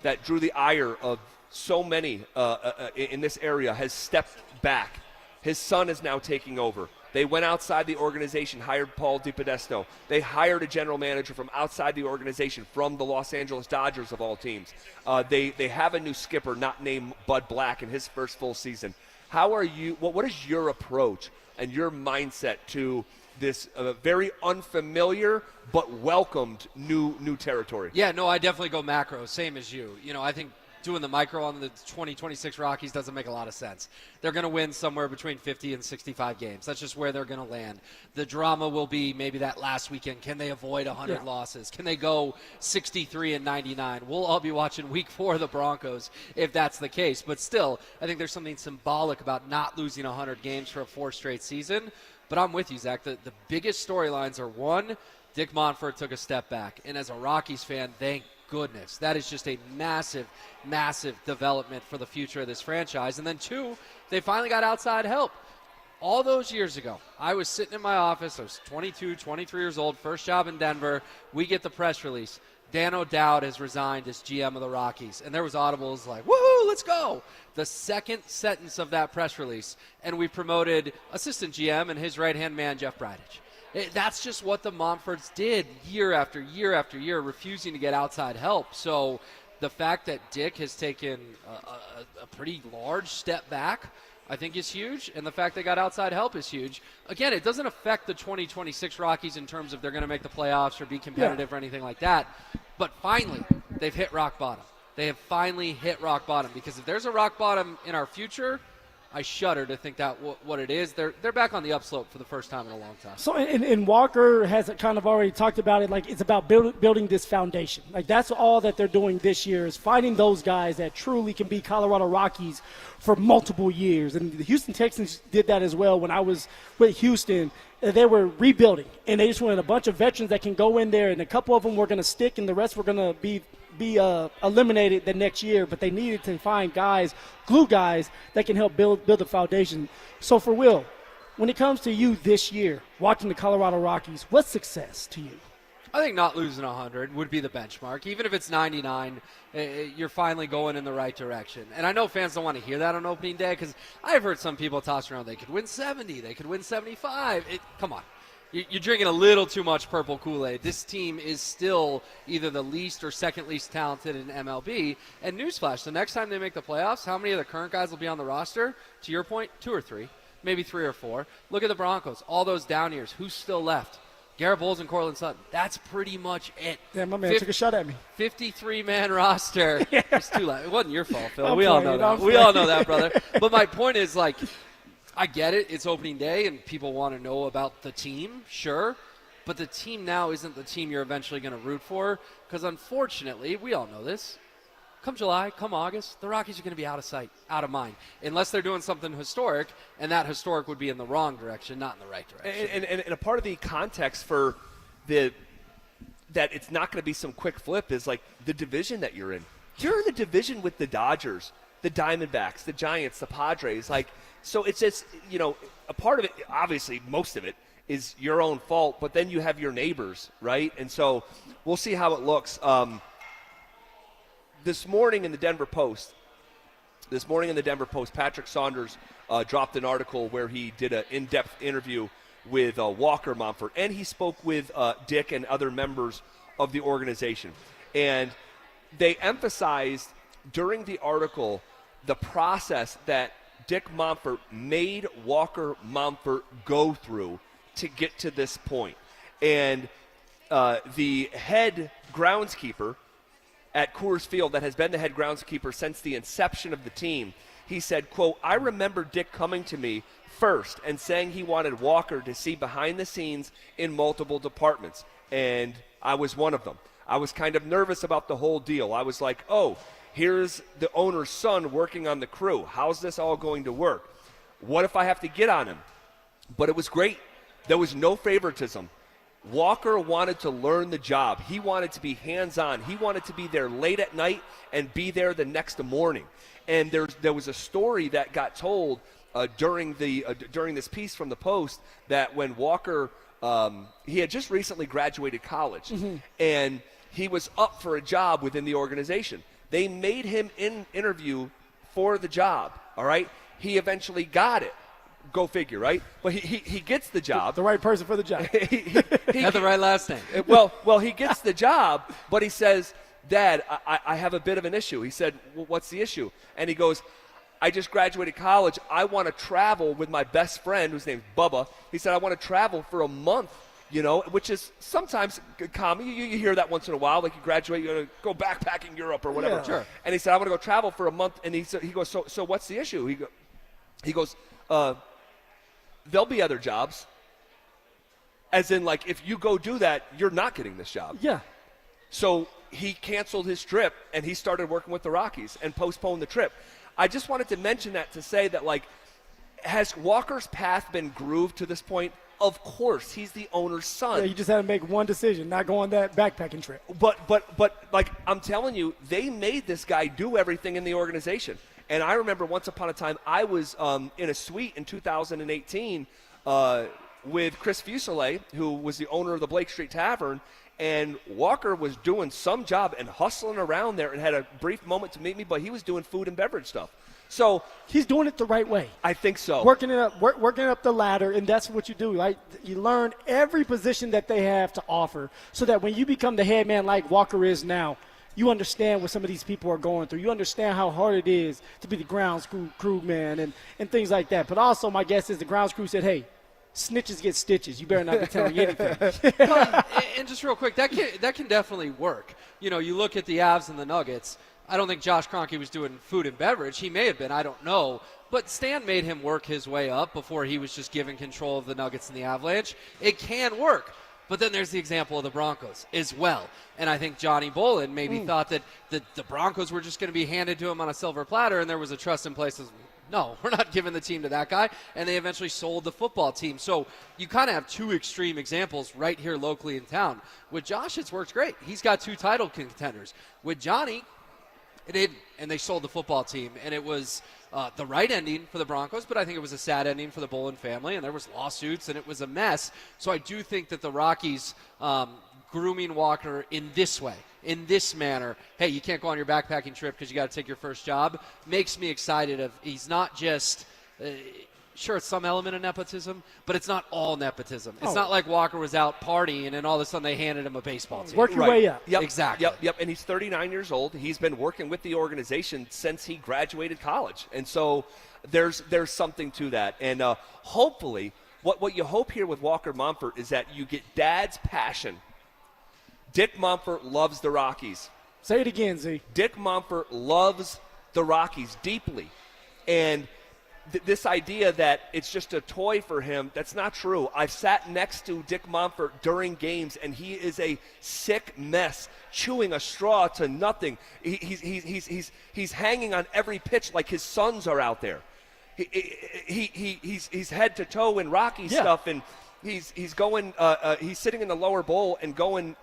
Speaker 23: that drew the ire of so many in this area has stepped back. His son is now taking over. They went outside the organization, hired Paul DiPodesto. They hired a general manager from outside the organization, from the Los Angeles Dodgers of all teams. They have a new skipper not named Bud Black in his first full season. How are you? What is your approach and your mindset to this very unfamiliar but welcomed new territory?
Speaker 5: Yeah, no, I definitely go macro, same as you. I think doing the micro on the 2026 Rockies doesn't make a lot of sense. They're going to win somewhere between 50 and 65 games. That's just where they're going to land. The drama will be maybe that last weekend. Can they avoid 100 losses? Can they go 63 and 99? We'll all be watching week 4 of the Broncos if that's the case. But still, I think there's something symbolic about not losing 100 games for a 4th straight season. But I'm with you, Zach. The biggest storylines are, one, Dick Monfort took a step back. And as a Rockies fan, thank goodness. That is just a massive, massive development for the future of this franchise. And then 2, they finally got outside help. All those years ago, I was sitting in my office. I was 22, 23 years old, first job in Denver. We get the press release. Dan O'Dowd has resigned as GM of the Rockies. And there was audibles like, woohoo, let's go. The second sentence of that press release, and we promoted assistant GM and his right-hand man, Jeff Bridich. That's just what the Monforts did year after year after year, refusing to get outside help. So the fact that Dick has taken a pretty large step back, I think, is huge. And the fact they got outside help is huge. Again, it doesn't affect the 2026 Rockies in terms of they're going to make the playoffs or be competitive or anything like that. But finally, they've hit rock bottom. They have finally hit rock bottom, because if there's a rock bottom in our future, I shudder to think that what it is. They're back on the upslope for the first time in a long time.
Speaker 3: So, and Walker has kind of already talked about it. Like, it's about building this foundation. Like, that's all that they're doing this year, is finding those guys that truly can be Colorado Rockies for multiple years. And the Houston Texans did that as well. When I was with Houston, they were rebuilding, and they just wanted a bunch of veterans that can go in there, and a couple of them were going to stick, and the rest were going to be eliminated the next year. But they needed to find guys, glue guys, that can help build the foundation. So for Will, when it comes to you this year, watching the Colorado Rockies, what's success to you?
Speaker 5: I think not losing 100 would be the benchmark. Even if it's 99, you're finally going in the right direction. And I know fans don't want to hear that on opening day, because I've heard some people toss around they could win 70, they could win 75. Come on. You're drinking a little too much purple Kool-Aid. This team is still either the least or second least talented in MLB. And newsflash, the next time they make the playoffs, how many of the current guys will be on the roster? To your point, 2 or 3. maybe 3 or 4. Look at the Broncos, all those down years. Who's still left? Garrett Bowles and Cortland Sutton. That's pretty much it.
Speaker 3: Yeah, my man took a shot at me.
Speaker 5: 53-man roster.
Speaker 3: Yeah.
Speaker 5: It's too loud. It wasn't your fault, Phil.
Speaker 3: I'm
Speaker 5: We all
Speaker 3: playing,
Speaker 5: know
Speaker 3: I'm
Speaker 5: that. We all
Speaker 3: playing.
Speaker 5: know that, brother. But my point is, like, I get it. It's opening day, and people want to know about the team, sure. But the team now isn't the team you're eventually going to root for because, unfortunately, we all know this. Come July, come August, the Rockies are going to be out of sight, out of mind, unless they're doing something historic, and that historic would be in the wrong direction, not in the right direction.
Speaker 23: And a part of the context for that it's not going to be some quick flip is like the division that you're in. You're in the division with the Dodgers, the Diamondbacks, the Giants, the Padres. Like, so it's just, a part of it, obviously most of it, is your own fault, but then you have your neighbors, right? And so we'll see how it looks. This morning in the Denver Post, Patrick Saunders dropped an article where he did an in-depth interview with Walker Mumford, and he spoke with Dick and other members of the organization. And they emphasized during the article the process that Dick Mumford made Walker Mumford go through to get to this point. And the head groundskeeper at Coors Field that has been the head groundskeeper since the inception of the team, he said, quote, "I remember Dick coming to me first and saying he wanted Walker to see behind the scenes in multiple departments, and I was one of them. I was kind of nervous about the whole deal. I was like, oh, here's the owner's son working on the crew. How's this all going to work? What if I have to get on him?" But it was great. There was no favoritism. Walker wanted to learn the job. He wanted to be hands-on. He wanted to be there late at night and be there the next morning. And there was a story that got told during this piece from the Post that when Walker, he had just recently graduated college, and he was up for a job within the organization. They made him interview for the job, all right? He eventually got it. Go figure, right? But he gets the job.
Speaker 3: The right person for the job.
Speaker 5: He had the right last name.
Speaker 23: Well, he gets the job, but he says, "Dad, I have a bit of an issue." He said, "Well, what's the issue?" And he goes, "I just graduated college. I want to travel with my best friend, whose name's Bubba." He said, "I want to travel for a month," which is sometimes common. You hear that once in a while, like you graduate, you're going to go backpacking Europe or whatever.
Speaker 5: Yeah. Sure.
Speaker 23: And he said, "I want to go travel for a month." And he goes, so what's the issue? He goes, "There'll be other jobs." As in, like, if you go do that, you're not getting this job.
Speaker 3: Yeah.
Speaker 23: So he canceled his trip, and he started working with the Rockies and postponed the trip. I just wanted to mention that to say that, like, has Walker's path been grooved to this point? Of course. He's the owner's son.
Speaker 3: Yeah, you just had to make one decision, not go on that backpacking trip.
Speaker 23: But like, I'm telling you, they made this guy do everything in the organization. And I remember once upon a time, I was in a suite in 2018 with Chris Fuselier, who was the owner of the Blake Street Tavern, and Walker was doing some job and hustling around there and had a brief moment to meet me, but he was doing food and beverage stuff. So
Speaker 3: he's doing it the right way.
Speaker 23: I think so.
Speaker 3: Working up the ladder, and that's what you do, right? You learn every position that they have to offer so that when you become the head man like Walker is now, you understand what some of these people are going through. You understand how hard it is to be the grounds crew man and things like that. But also my guess is the grounds crew said, hey, snitches get stitches. You better not be telling anything.
Speaker 5: And just real quick, that can definitely work. You look at the Avs and the Nuggets. I don't think Josh Kroenke was doing food and beverage. He may have been. I don't know. But Stan made him work his way up before he was just given control of the Nuggets and the Avalanche. It can work. But then there's the example of the Broncos as well. And I think Johnny Bolin maybe thought that the Broncos were just going to be handed to him on a silver platter, and there was a trust in place. No, we're not giving the team to that guy. And they eventually sold the football team. So you kind of have two extreme examples right here locally in town. With Josh, it's worked great. He's got 2 title contenders. With Johnny, it didn't, and they sold the football team. And it was the right ending for the Broncos, but I think it was a sad ending for the Bolin family, and there was lawsuits, and it was a mess. So I do think that the Rockies grooming Walker in this way, in this manner, hey, you can't go on your backpacking trip because you got to take your first job, makes me excited. He's not just sure, it's some element of nepotism, but it's not all nepotism. It's not like Walker was out partying and all of a sudden they handed him a baseball team.
Speaker 3: Work your way up.
Speaker 23: Yep.
Speaker 5: Exactly.
Speaker 23: Yep. And he's 39 years old. He's been working with the organization since he graduated college. And so there's something to that. And hopefully, what you hope here with Walker Mumford is that you get dad's passion. Dick Mumford loves the Rockies.
Speaker 3: Say it again, Z.
Speaker 23: Dick Mumford loves the Rockies deeply. And this idea that it's just a toy for him, that's not true. I've sat next to Dick Mumford during games, and he is a sick mess, chewing a straw to nothing. He's hanging on every pitch like his sons are out there. He's head to toe in Rocky stuff, and he's going. He's sitting in the lower bowl and going,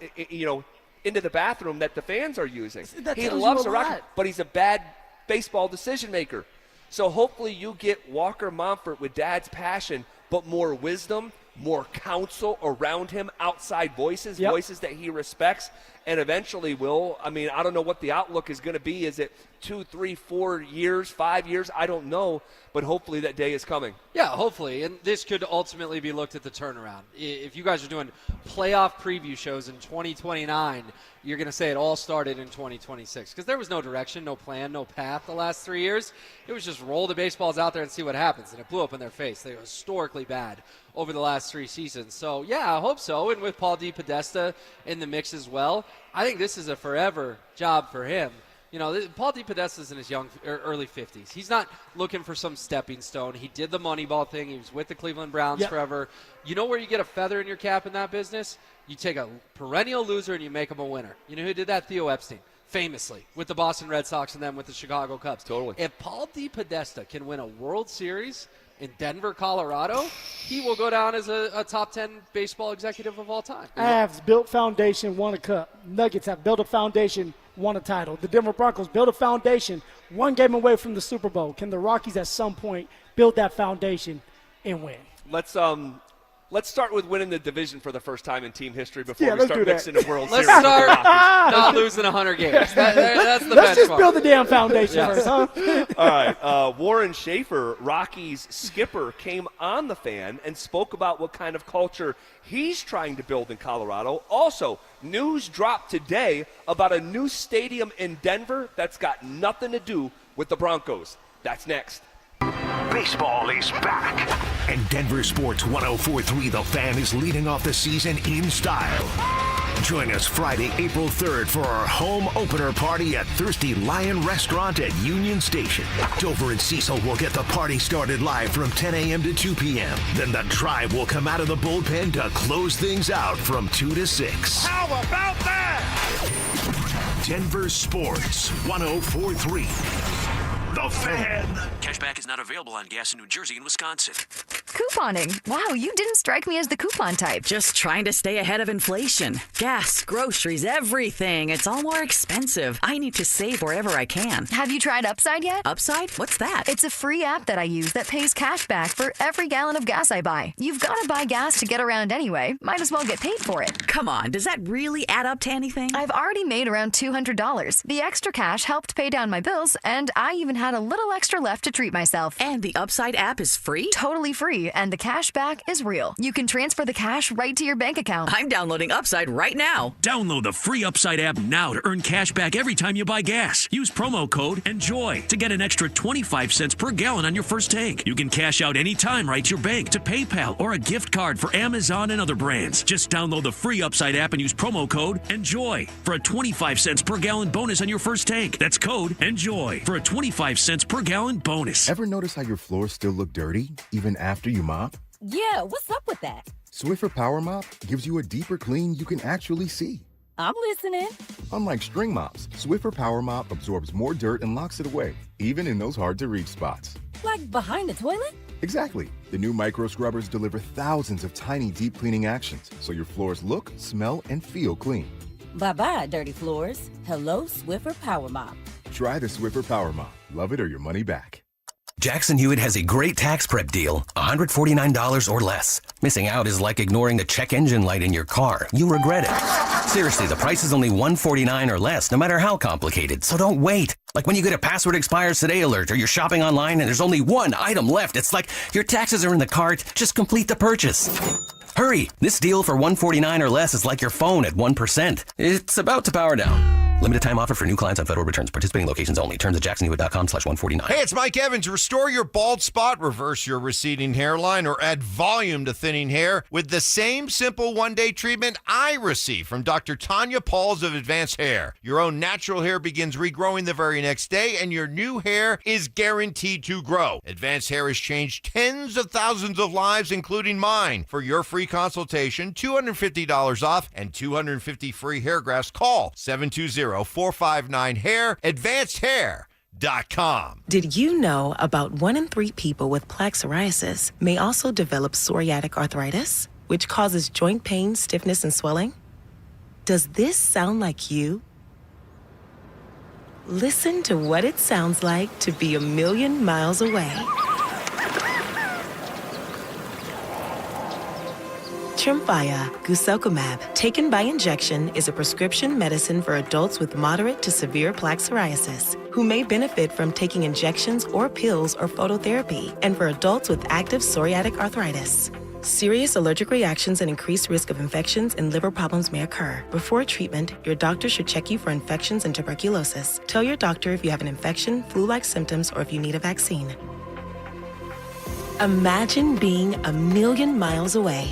Speaker 23: into the bathroom that the fans are using. He loves the Rockies, but he's a bad baseball decision maker. So hopefully you get Walker Mumford with dad's passion, but more wisdom, more counsel around him, outside voices, voices that he respects, and eventually I don't know what the outlook is going to be. Is it 2, 3, 4 years, 5 years? I don't know, but hopefully that day is coming.
Speaker 5: Yeah, hopefully, and this could ultimately be looked at the turnaround. If you guys are doing playoff preview shows in 2029, you're going to say it all started in 2026 because there was no direction, no plan, no path the last 3 years. It was just roll the baseballs out there and see what happens, and it blew up in their face. They were historically bad over the last 3 seasons. So, yeah, I hope so, and with Paul DePodesta in the mix as well, I think this is a forever job for him. Paul DePodesta is in his early 50s. He's not looking for some stepping stone. He did the Moneyball thing. He was with the Cleveland Browns forever. You know where you get a feather in your cap in that business? You take a perennial loser and you make him a winner. You know who did that? Theo Epstein, famously, with the Boston Red Sox and then with the Chicago Cubs.
Speaker 23: Totally.
Speaker 5: If Paul DePodesta can win a World Series in Denver, Colorado, he will go down as a top 10 baseball executive of all time.
Speaker 3: Avs built foundation, won a cup. Nuggets have built a foundation, won a title. The Denver Broncos built a foundation, 1 game away from the Super Bowl. Can the Rockies at some point build that foundation and win?
Speaker 23: Let's start with winning the division for the first time in team history before we start mixing a World Series.
Speaker 5: Let's start not losing 100 games. That's the
Speaker 3: Let's just
Speaker 5: benchmark.
Speaker 3: build the damn foundation first, huh?
Speaker 23: All right. Warren Schaefer, Rockies skipper, came on the Fan and spoke about what kind of culture he's trying to build in Colorado. Also, news dropped today about a new stadium in Denver that's got nothing to do with the Broncos. That's next.
Speaker 2: Baseball is back, and Denver Sports 104.3 The Fan is leading off the season in style. Join us Friday, April 3rd for our home opener party at Thirsty Lion Restaurant at Union Station. Dover and Cecil will get the party started live from 10 a.m. to 2 p.m. Then the Tribe will come out of the bullpen to close things out from 2 to 6.
Speaker 1: How about that?
Speaker 2: Denver Sports 104.3 The Fan.
Speaker 9: Cashback is not available on gas in New Jersey and Wisconsin.
Speaker 18: Couponing. Wow, you didn't strike me as the coupon type.
Speaker 6: Just trying to stay ahead of inflation. Gas, groceries, everything. It's all more expensive. I need to save wherever I can.
Speaker 18: Have you tried Upside yet?
Speaker 6: Upside? What's that?
Speaker 18: It's a free app that I use that pays cash back for every gallon of gas I buy. You've got to buy gas to get around anyway. Might as well get paid for it.
Speaker 6: Come on, does that really add up to anything?
Speaker 18: I've already made around $200. The extra cash helped pay down my bills, and I even had a little extra left to treat myself.
Speaker 6: And the Upside app is free?
Speaker 18: Totally free, and the cash back is real. You can transfer the cash right to your bank account.
Speaker 6: I'm downloading Upside right now.
Speaker 7: Download the free Upside app now to earn cash back every time you buy gas. Use promo code ENJOY to get an extra 25 cents per gallon on your first tank. You can cash out anytime right to your bank, to PayPal, or a gift card for Amazon and other brands. Just download the free Upside app and use promo code ENJOY for a 25 cents per gallon bonus on your first tank. That's code ENJOY for a 25 cents per gallon bonus.
Speaker 8: Ever notice how your floors still look dirty even after you mop?
Speaker 13: Yeah, what's up with that?
Speaker 8: Swiffer Power Mop gives you a deeper clean you can actually see.
Speaker 13: I'm listening.
Speaker 8: Unlike string mops, Swiffer Power Mop absorbs more dirt and locks it away, even in those hard-to-reach spots.
Speaker 13: Like behind the toilet?
Speaker 8: Exactly. The new micro scrubbers deliver thousands of tiny deep cleaning actions, so your floors look, smell, and feel clean.
Speaker 13: Bye-bye, dirty floors. Hello, Swiffer Power Mop.
Speaker 8: Try the Swiffer Power Mop. Love it or your money back.
Speaker 10: Jackson Hewitt has a great tax prep deal, $149 or less. Missing out is like ignoring the check engine light in your car. You'll regret it. Seriously, the price is only $149 or less, no matter how complicated. So don't wait. Like when you get a password expires today alert or you're shopping online and there's only one item left. It's like your taxes are in the cart. Just complete the purchase. Hurry! This deal for $149 or less is like your phone at 1%. It's about to power down. Limited time offer for new clients on federal returns. Participating locations only. Terms at jacksonhewitt.com/149.
Speaker 4: Hey, it's Mike Evans. Restore your bald spot, reverse your receding hairline, or add volume to thinning hair with the same simple one-day treatment I receive from Dr. Tanya Pauls of Advanced Hair. Your own natural hair begins regrowing the very next day, and your new hair is guaranteed to grow. Advanced Hair has changed tens of thousands of lives, including mine. For your free consultation, $250 off, and 250 free hair grafts, call 720-459-HAIR, advancedhair.com.
Speaker 11: Did you know about 1 in 3 people with plaque psoriasis may also develop psoriatic arthritis, which causes joint pain, stiffness, and swelling? Does this sound like you? Listen to what it sounds like to be a million miles away. Tremfya guselkumab, taken by injection, is a prescription medicine for adults with moderate to severe plaque psoriasis who may benefit from taking injections or pills or phototherapy, and for adults with active psoriatic arthritis. Serious allergic reactions and increased risk of infections and liver problems may occur. Before treatment, your doctor should check you for infections and tuberculosis. Tell your doctor if you have an infection, flu-like symptoms, or if you need a vaccine. Imagine being a million miles away.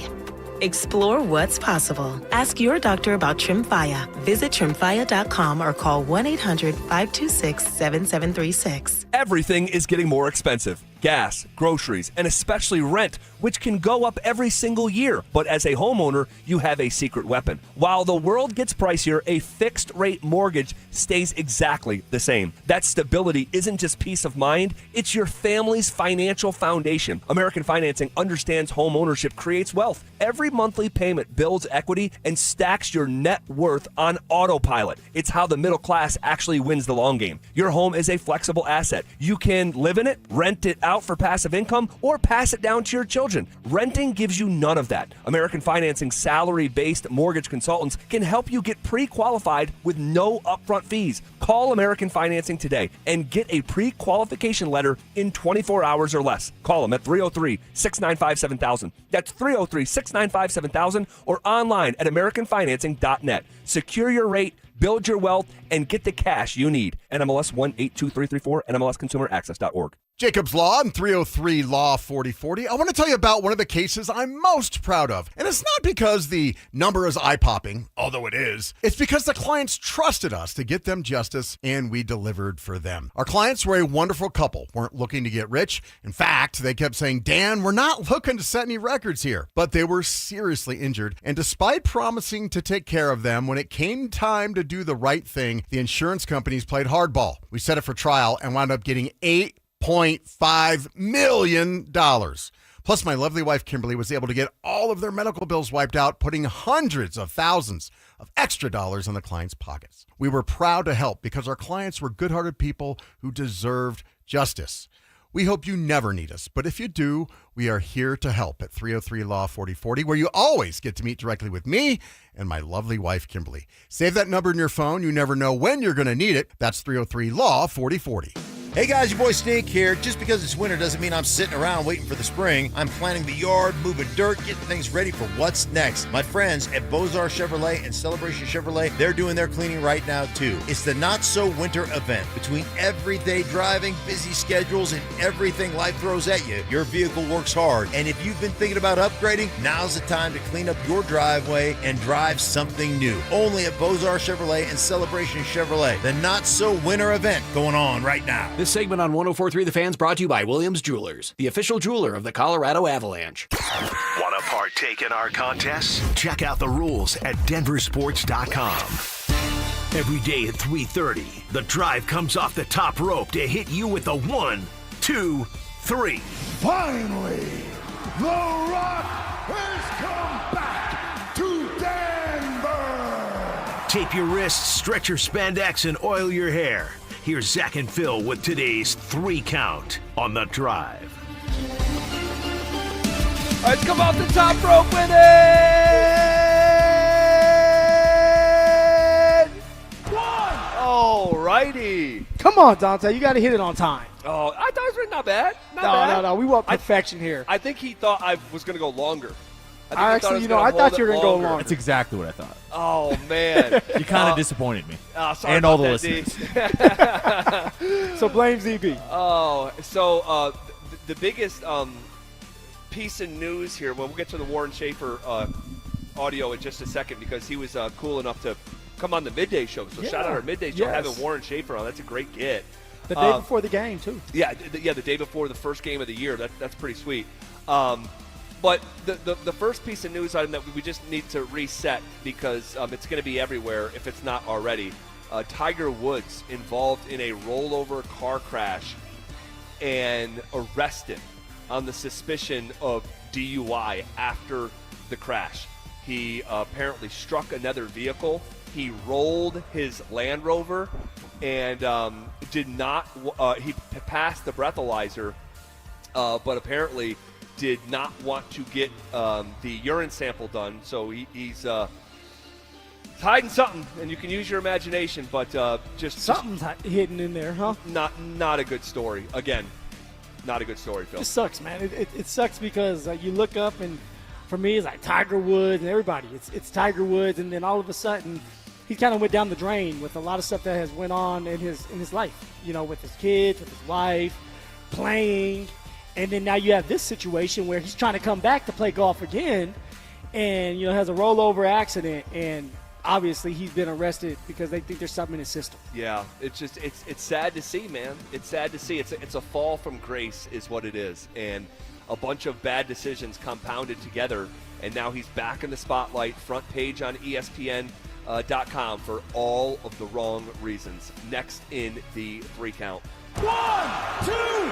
Speaker 11: Explore what's possible. Ask your doctor about Tremfya. Visit Tremfya.com or call 1-800-526-7736.
Speaker 16: Everything is getting more expensive. Gas, groceries, and especially rent, which can go up every single year. But as a homeowner, you have a secret weapon. While the world gets pricier, a fixed-rate mortgage stays exactly the same. That stability isn't just peace of mind, it's your family's financial foundation. American Financing understands home ownership creates wealth. Every monthly payment builds equity and stacks your net worth on autopilot. It's how the middle class actually wins the long game. Your home is a flexible asset. You can live in it, rent it out for passive income, or pass it down to your children. Renting gives you none of that. American Financing salary-based mortgage consultants can help you get pre-qualified with no upfront fees. Call American Financing today and get a pre-qualification letter in 24 hours or less. Call them at 303-695-7000. That's 303-695-7000 or online at AmericanFinancing.net. Secure your rate, build your wealth, and get the cash you need. NMLS 182334, NMLSConsumerAccess.org.
Speaker 26: Jacob's Law and 303 Law 4040. I want to tell you about one of the cases I'm most proud of. And it's not because the number is eye-popping, although it is. It's because the clients trusted us to get them justice, and we delivered for them. Our clients were a wonderful couple, weren't looking to get rich. In fact, they kept saying, Dan, we're not looking to set any records here. But they were seriously injured, and despite promising to take care of them, when it came time to do the right thing, the insurance companies played hardball. We set it for trial and wound up getting $8.5 million. Plus, my lovely wife, Kimberly, was able to get all of their medical bills wiped out, putting hundreds of thousands of extra dollars in the clients' pockets. We were proud to help because our clients were good-hearted people who deserved justice. We hope you never need us, but if you do, we are here to help at 303 Law 4040, where you always get to meet directly with me and my lovely wife, Kimberly. Save that number in your phone. You never know when you're going to need it. That's 303 Law 4040.
Speaker 12: Hey guys, your boy Snake here. Just because it's winter doesn't mean I'm sitting around waiting for the spring. I'm planning the yard, moving dirt, getting things ready for what's next. My friends at Bozar Chevrolet and Celebration Chevrolet, they're doing their cleaning right now too. It's the Not So Winter event. Between everyday driving, busy schedules, and everything life throws at you, your vehicle works hard. And if you've been thinking about upgrading, now's the time to clean up your driveway and drive something new. Only at Bozar Chevrolet and Celebration Chevrolet. The Not So Winter event going on right now.
Speaker 14: This segment on 104.3 The Fan's brought to you by Williams Jewelers, the official jeweler of the Colorado Avalanche.
Speaker 2: Want to partake in our contests? Check out the rules at DenverSports.com. Every day at 3:30, the drive comes off the top rope to hit you with the 1, 2, 3.
Speaker 1: Finally, The Rock has come back to Denver.
Speaker 2: Tape your wrists, stretch your spandex, and oil your hair. Here's Zach and Phil with today's 3 Count on The Drive.
Speaker 23: All right, let's come off the top rope with it. 1. All righty.
Speaker 3: Come on, Dante. You got to hit it on time.
Speaker 23: Oh, I thought it was not bad. Not bad.
Speaker 3: No. We want perfection here.
Speaker 23: I think he thought I was going to go longer.
Speaker 3: I thought you were going to go longer.
Speaker 15: That's exactly what I thought.
Speaker 23: Oh, man.
Speaker 15: You kind of disappointed me.
Speaker 23: Sorry
Speaker 15: and all the
Speaker 23: that,
Speaker 15: listeners.
Speaker 3: So blame ZB.
Speaker 23: Oh, so the biggest piece of news here, well, we'll get to the Warren Schaefer audio in just a second because he was cool enough to come on the midday show. So shout out our midday show having Warren Schaefer on. That's a great get.
Speaker 3: The day before the game, too.
Speaker 23: Yeah, the day before the first game of the year. That's pretty sweet. But the first piece of news item that we just need to reset because it's going to be everywhere if it's not already. Tiger Woods involved in a rollover car crash and arrested on the suspicion of DUI after the crash. He apparently struck another vehicle. He rolled his Land Rover and did not he passed the breathalyzer, but apparently did not want to get the urine sample done. So he's hiding something, and you can use your imagination, but
Speaker 3: something's hidden in there, huh?
Speaker 23: Not a good story. Again, not a good story, Phil.
Speaker 3: It sucks, man. It sucks because you look up, and for me, it's like Tiger Woods and everybody. It's Tiger Woods, and then all of a sudden, he kind of went down the drain with a lot of stuff that has went on in his life. You know, with his kids, with his wife, playing, and then now you have this situation where he's trying to come back to play golf again, and has a rollover accident, and obviously he's been arrested because they think there's something in his system.
Speaker 23: Yeah, it's sad to see, man. It's sad to see. It's a fall from grace is what it is, and a bunch of bad decisions compounded together, and now he's back in the spotlight, front page on ESPN.com for all of the wrong reasons. Next in the 3 Count.
Speaker 1: 1, 2.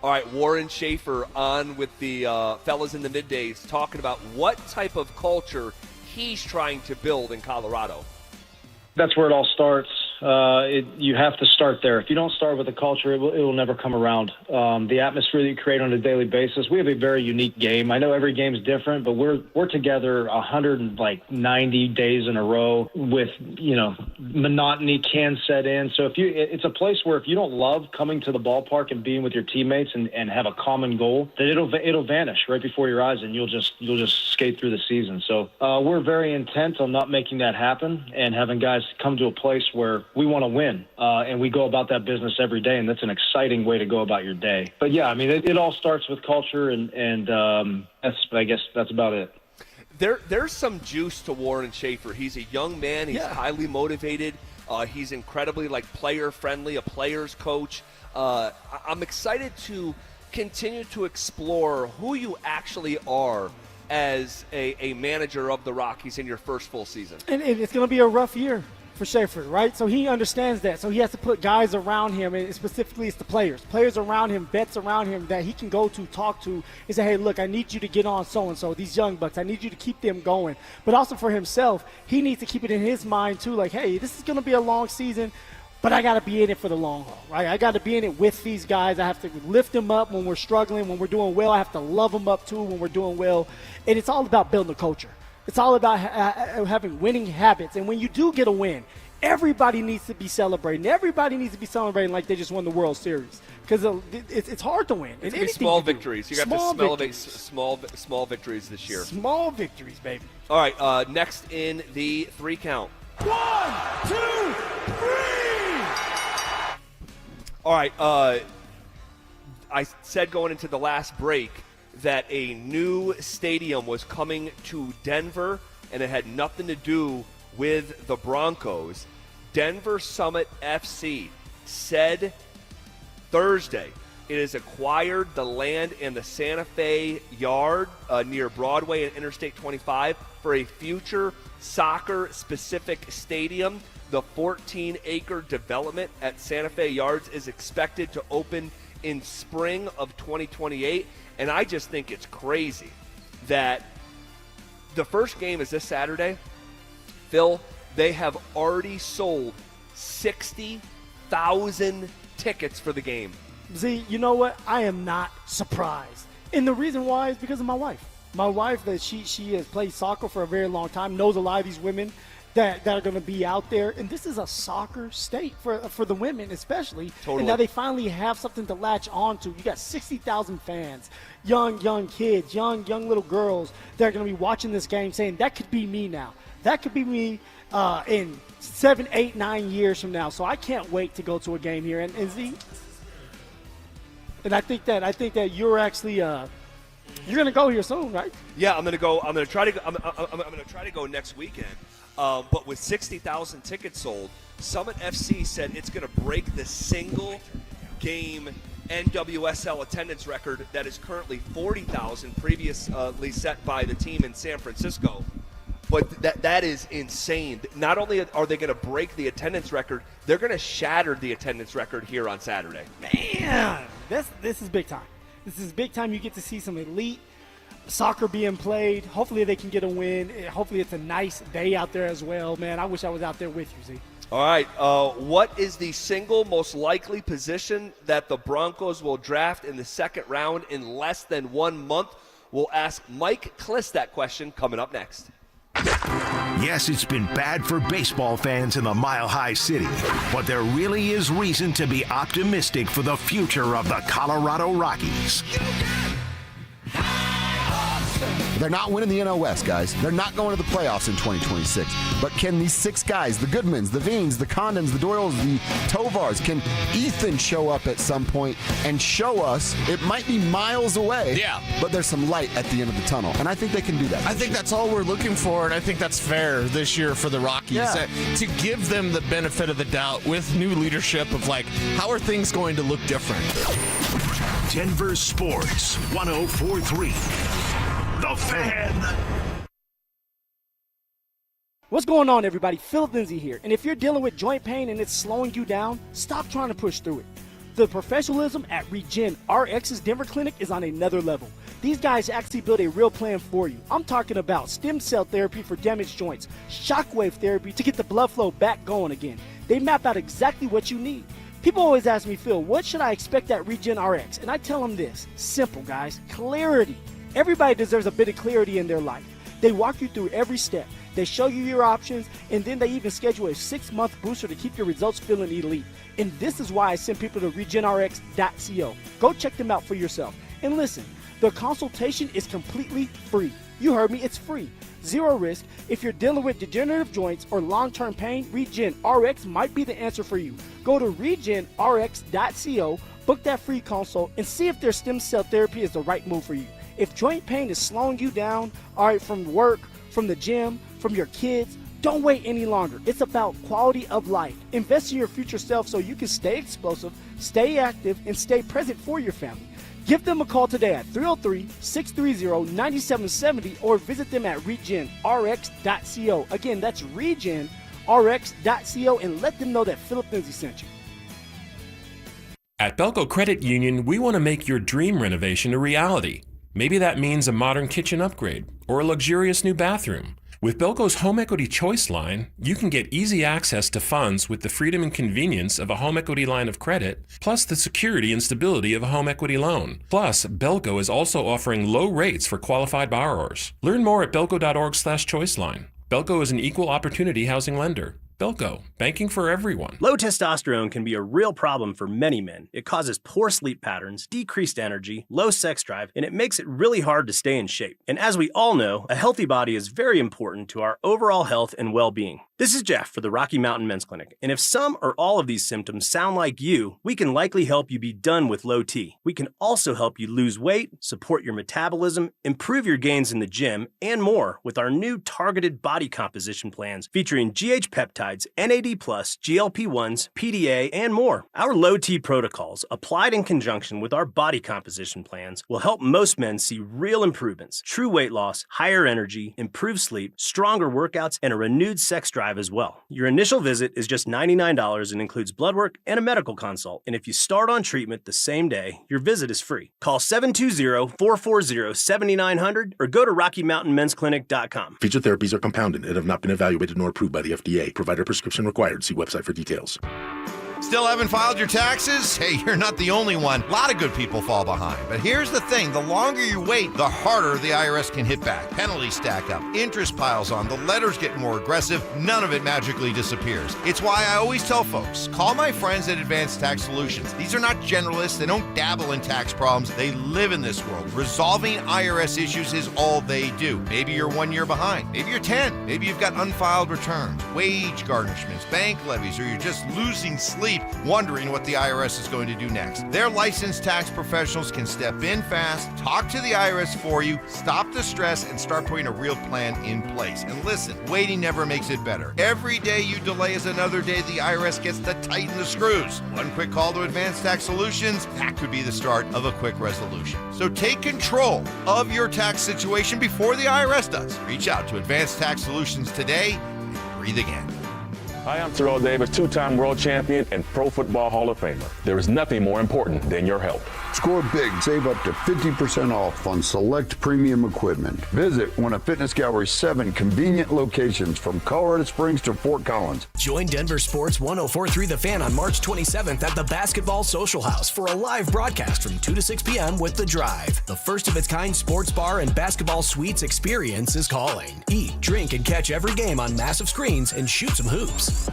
Speaker 23: All right, Warren Schaefer on with the fellas in the middays talking about what type of culture he's trying to build in Colorado.
Speaker 17: That's where it all starts. You have to start there. If you don't start with the culture, it will never come around. The atmosphere that you create on a daily basis, we have a very unique game. I know every game is different, but we're together 190 days in a row with, monotony can set in. So it's a place where if you don't love coming to the ballpark and being with your teammates and have a common goal, then it'll vanish right before your eyes and you'll just skate through the season. So we're very intent on not making that happen and having guys come to a place where we want to win, and we go about that business every day, and that's an exciting way to go about your day. But yeah, I mean, it all starts with culture, and I guess that's about it.
Speaker 23: There's some juice to Warren Schaefer. He's a young man. He's highly motivated. He's incredibly player friendly, a player's coach. I'm excited to continue to explore who you actually are as a manager of the Rockies in your first full season.
Speaker 3: And it's going to be a rough year for Schaefer, right? So he understands that. So he has to put guys around him, and specifically it's the players around him, vets around him that he can go to, talk to, and say, hey, look, I need you to get on so-and-so, these young bucks. I need you to keep them going. But also for himself, he needs to keep it in his mind, too, like, hey, this is going to be a long season, but I got to be in it for the long haul, right? I got to be in it with these guys. I have to lift them up when we're struggling. When we're doing well, I have to love them up, too, when we're doing well. And it's all about building a culture. It's all about having winning habits. And when you do get a win, everybody needs to be celebrating. Everybody needs to be celebrating like they just won the World Series because it's hard to win.
Speaker 23: It's going to be small victories. You got to smell small victories this year.
Speaker 3: Small victories, baby.
Speaker 23: All right, next in the 3 Count.
Speaker 1: 1, 2, 3.
Speaker 23: All right, I said going into the last break that a new stadium was coming to Denver, and it had nothing to do with the Broncos. Denver Summit FC said Thursday it has acquired the land in the Santa Fe Yard near Broadway and Interstate 25 for a future soccer-specific stadium. The 14-acre development at Santa Fe Yards is expected to open in spring of 2028. And I just think it's crazy that the first game is this Saturday. Phil, they have already sold 60,000 tickets for the game.
Speaker 3: Z, you know what? I am not surprised. And the reason why is because of my wife. My wife, that she has played soccer for a very long time, knows a lot of these women that are going to be out there. And this is a soccer state for the women especially.
Speaker 23: Totally.
Speaker 3: And now they finally have something to latch on to. You got 60,000 fans, young kids, young little girls that are going to be watching this game saying, that could be me now. That could be me in 7, 8, 9 years from now. So I can't wait to go to a game here. And Z, and I think that you're actually you're gonna go here soon, right?
Speaker 23: Yeah, I'm gonna go. I'm gonna try to go next weekend. But with 60,000 tickets sold, Summit FC said it's gonna break the single game NWSL attendance record that is currently 40,000, previously set by the team in San Francisco. But that is insane. Not only are they going to break the attendance record, they're going to shatter the attendance record here on Saturday.
Speaker 3: Man, this is big time. This is big time. You get to see some elite soccer being played. Hopefully they can get a win. Hopefully it's a nice day out there as well. Man, I wish I was out there with you, Z.
Speaker 23: All right. What is the single most likely position that the Broncos will draft in the second round in less than 1 month? We'll ask Mike Kliss that question coming up next.
Speaker 2: Yes, it's been bad for baseball fans in the Mile High City, but there really is reason to be optimistic for the future of the Colorado Rockies.
Speaker 19: They're not winning the NL West, guys. They're not going to the playoffs in 2026. But can these 6 guys, the Goodmans, the Veens, the Condons, the Doyles, the Tovars, can Ethan show up at some point and show us it might be miles away, but there's some light at the end of the tunnel? And I think they can do that.
Speaker 20: I think that's all we're looking for, and I think that's fair this year for the Rockies. To give them the benefit of the doubt with new leadership of, like, how are things going to look different?
Speaker 2: Denver Sports 104.3. The Fan.
Speaker 3: What's going on, everybody? Phillip Lindsay here. And if you're dealing with joint pain and it's slowing you down, stop trying to push through it. The professionalism at Regen RX's Denver clinic is on another level. These guys actually build a real plan for you. I'm talking about stem cell therapy for damaged joints, shockwave therapy to get the blood flow back going again. They map out exactly what you need. People always ask me, Phil, what should I expect at Regen RX? And I tell them this, simple guys, clarity. Everybody deserves a bit of clarity in their life. They walk you through every step. They show you your options, and then they even schedule a 6-month booster to keep your results feeling elite. And this is why I send people to regenrx.co. Go check them out for yourself. And listen, the consultation is completely free. You heard me, it's free. Zero risk. If you're dealing with degenerative joints or long-term pain, Regen RX might be the answer for you. Go to regenrx.co, book that free consult, and see if their stem cell therapy is the right move for you. If joint pain is slowing you down, all right, from work, from the gym, from your kids, don't wait any longer. It's about quality of life. Invest in your future self so you can stay explosive, stay active, and stay present for your family. Give them a call today at 303-630-9770 or visit them at regenrx.co. Again, that's regenrx.co, and let them know that Phillip Lindsay sent you.
Speaker 21: At Belco Credit Union, we want to make your dream renovation a reality. Maybe that means a modern kitchen upgrade or a luxurious new bathroom. With Belco's Home Equity Choice line, you can get easy access to funds with the freedom and convenience of a home equity line of credit, plus the security and stability of a home equity loan. Plus, Belco is also offering low rates for qualified borrowers. Learn more at belco.org/choiceline. Belco is an equal opportunity housing lender. Belco, banking for everyone.
Speaker 22: Low testosterone can be a real problem for many men. It causes poor sleep patterns, decreased energy, low sex drive, and it makes it really hard to stay in shape. And as we all know, a healthy body is very important to our overall health and well-being. This is Jeff for the Rocky Mountain Men's Clinic, and if some or all of these symptoms sound like you, we can likely help you be done with low T. We can also help you lose weight, support your metabolism, improve your gains in the gym, and more with our new targeted body composition plans featuring GH peptides, NAD+, GLP-1s, PDA, and more. Our low T protocols, applied in conjunction with our body composition plans, will help most men see real improvements, true weight loss, higher energy, improved sleep, stronger workouts, and a renewed sex drive as well. Your initial visit is just $99 and includes blood work and a medical consult. And if you start on treatment the same day, your visit is free. Call 720-440-7900 or go to RockyMountainMen'sClinic.com.
Speaker 24: Featured therapies are compounded and have not been evaluated nor approved by the FDA. Provider prescription required. See website for details.
Speaker 4: Still haven't filed your taxes? Hey, you're not the only one. A lot of good people fall behind. But here's the thing. The longer you wait, the harder the IRS can hit back. Penalties stack up. Interest piles on. The letters get more aggressive. None of it magically disappears. It's why I always tell folks, call my friends at Advanced Tax Solutions. These are not generalists. They don't dabble in tax problems. They live in this world. Resolving IRS issues is all they do. Maybe you're 1 year behind. Maybe you're 10. Maybe you've got unfiled returns, wage garnishments, bank levies, or you're just losing sleep wondering what the IRS is going to do next. Their licensed tax professionals can step in fast, talk to the IRS for you, stop the stress, and start putting a real plan in place. And listen, waiting never makes it better. Every day you delay is another day the IRS gets to tighten the screws. One quick call to Advanced Tax Solutions, that could be the start of a quick resolution. So take control of your tax situation before the IRS does. Reach out to Advanced Tax Solutions today and breathe again.
Speaker 5: Hi, I'm Terrell Davis, two-time world champion and Pro Football Hall of Famer. There is nothing more important than your health.
Speaker 6: Score big, save up to 50% off on select premium equipment. Visit one of Fitness Gallery's 7 convenient locations from Colorado Springs to Fort Collins.
Speaker 9: Join Denver Sports 104.3 The Fan on March 27th at the Basketball Social House for a live broadcast from 2 to 6 p.m. with The Drive. The first-of-its-kind sports bar and basketball suites experience is calling. Eat, drink, and catch every game on massive screens and shoot some hoops.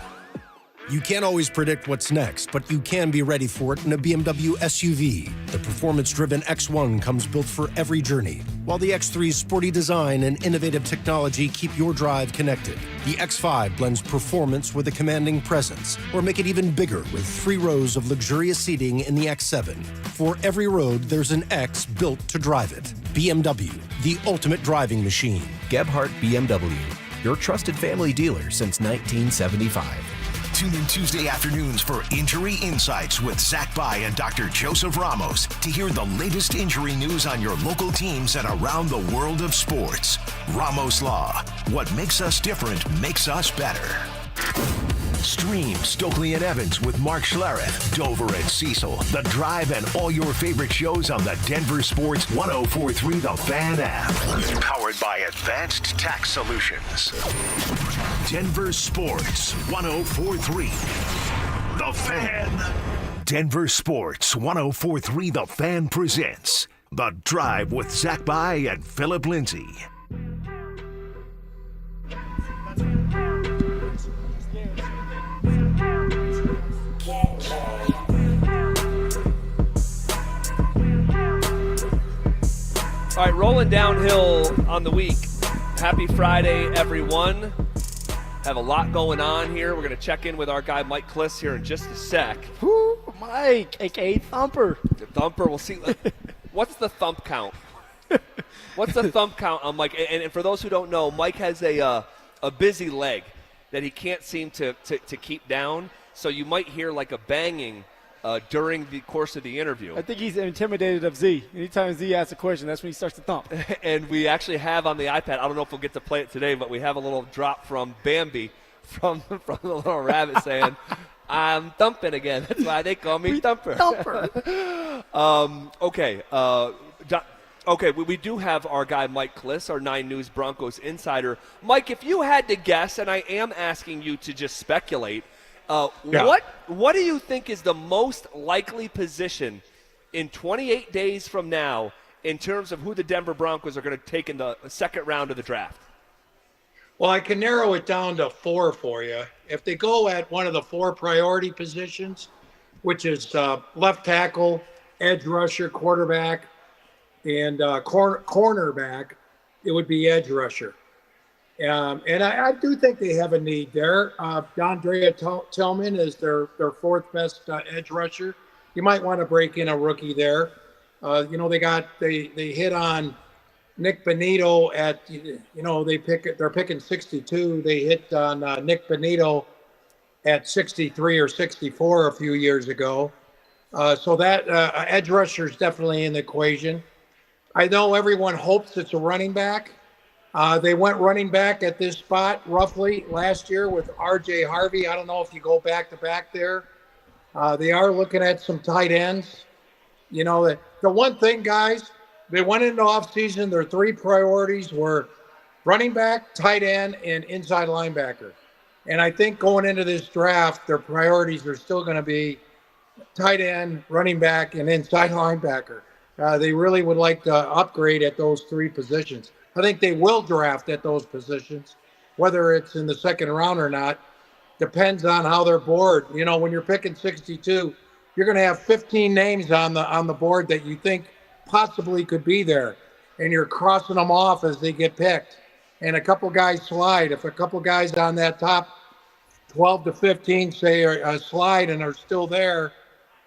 Speaker 18: You can't always predict what's next, but you can be ready for it in a BMW SUV. The performance-driven X1 comes built for every journey, while the X3's sporty design and innovative technology keep your drive connected. The X5 blends performance with a commanding presence, or make it even bigger with 3 rows of luxurious seating in the X7. For every road, there's an X built to drive it. BMW, the ultimate driving machine.
Speaker 9: Gebhardt BMW, your trusted family dealer since 1975.
Speaker 2: Tune in Tuesday afternoons for Injury Insights with Zach Bai and Dr. Joseph Ramos to hear the latest injury news on your local teams and around the world of sports. Ramos Law. What makes us different makes us better. Stream Stokely and Evans with Mark Schlereth, Dover and Cecil, The Drive, and all your favorite shows on the Denver Sports 104.3 The Fan app. Powered by Advanced Tax Solutions. Denver Sports 104.3 The Fan. Denver Sports 104.3 The Fan presents The Drive with Zach Bai and Phillip Lindsay.
Speaker 23: All right, rolling downhill on the week. Happy Friday, everyone. Have a lot going on here. We're going to check in with our guy Mike Kliss here in just a sec.
Speaker 3: Woo, Mike, a.k.a. Thumper.
Speaker 23: The Thumper, we'll see. What's the thump count? What's the thump count on Mike? And for those who don't know, Mike has a busy leg that he can't seem to keep down. So you might hear like a banging during the course of the interview.
Speaker 3: I think he's intimidated of Z. Anytime Z asks a question, that's when he starts to thump.
Speaker 23: And we actually have on the iPad, I don't know if we'll get to play it today, but we have a little drop from Bambi from the little rabbit saying, I'm thumping again. That's why they call me Thumper. Okay, we do have our guy Mike Kliss, our 9 News Broncos insider. Mike, if you had to guess, and I am asking you to just speculate, what do you think is the most likely position in 28 days from now in terms of who the Denver Broncos are going to take in the second round of the draft?
Speaker 24: Well, I can narrow it down to 4 for you. If they go at one of the 4 priority positions, which is left tackle, edge rusher, quarterback, and cornerback, it would be edge rusher. And I do think they have a need there. Dondrea Tillman is their 4th best edge rusher. You might want to break in a rookie there. They hit on Nick Bonito at, they're picking 62. They hit on Nick Bonito at 63 or 64 a few years ago. So that edge rusher is definitely in the equation. I know everyone hopes it's a running back. They went running back at this spot roughly last year with R.J. Harvey. I don't know if you go back-to-back there. They are looking at some tight ends. The one thing, guys, they went into offseason, their 3 priorities were running back, tight end, and inside linebacker. And I think going into this draft, their priorities are still going to be tight end, running back, and inside linebacker. They really would like to upgrade at those three positions. I think they will draft at those positions, whether it's in the second round or not. Depends on how they're board. You know, when you're picking 62, you're going to have 15 names on the board that you think possibly could be there, and you're crossing them off as they get picked. And a couple guys slide. If a couple guys on that top 12 to 15 say slide and are still there,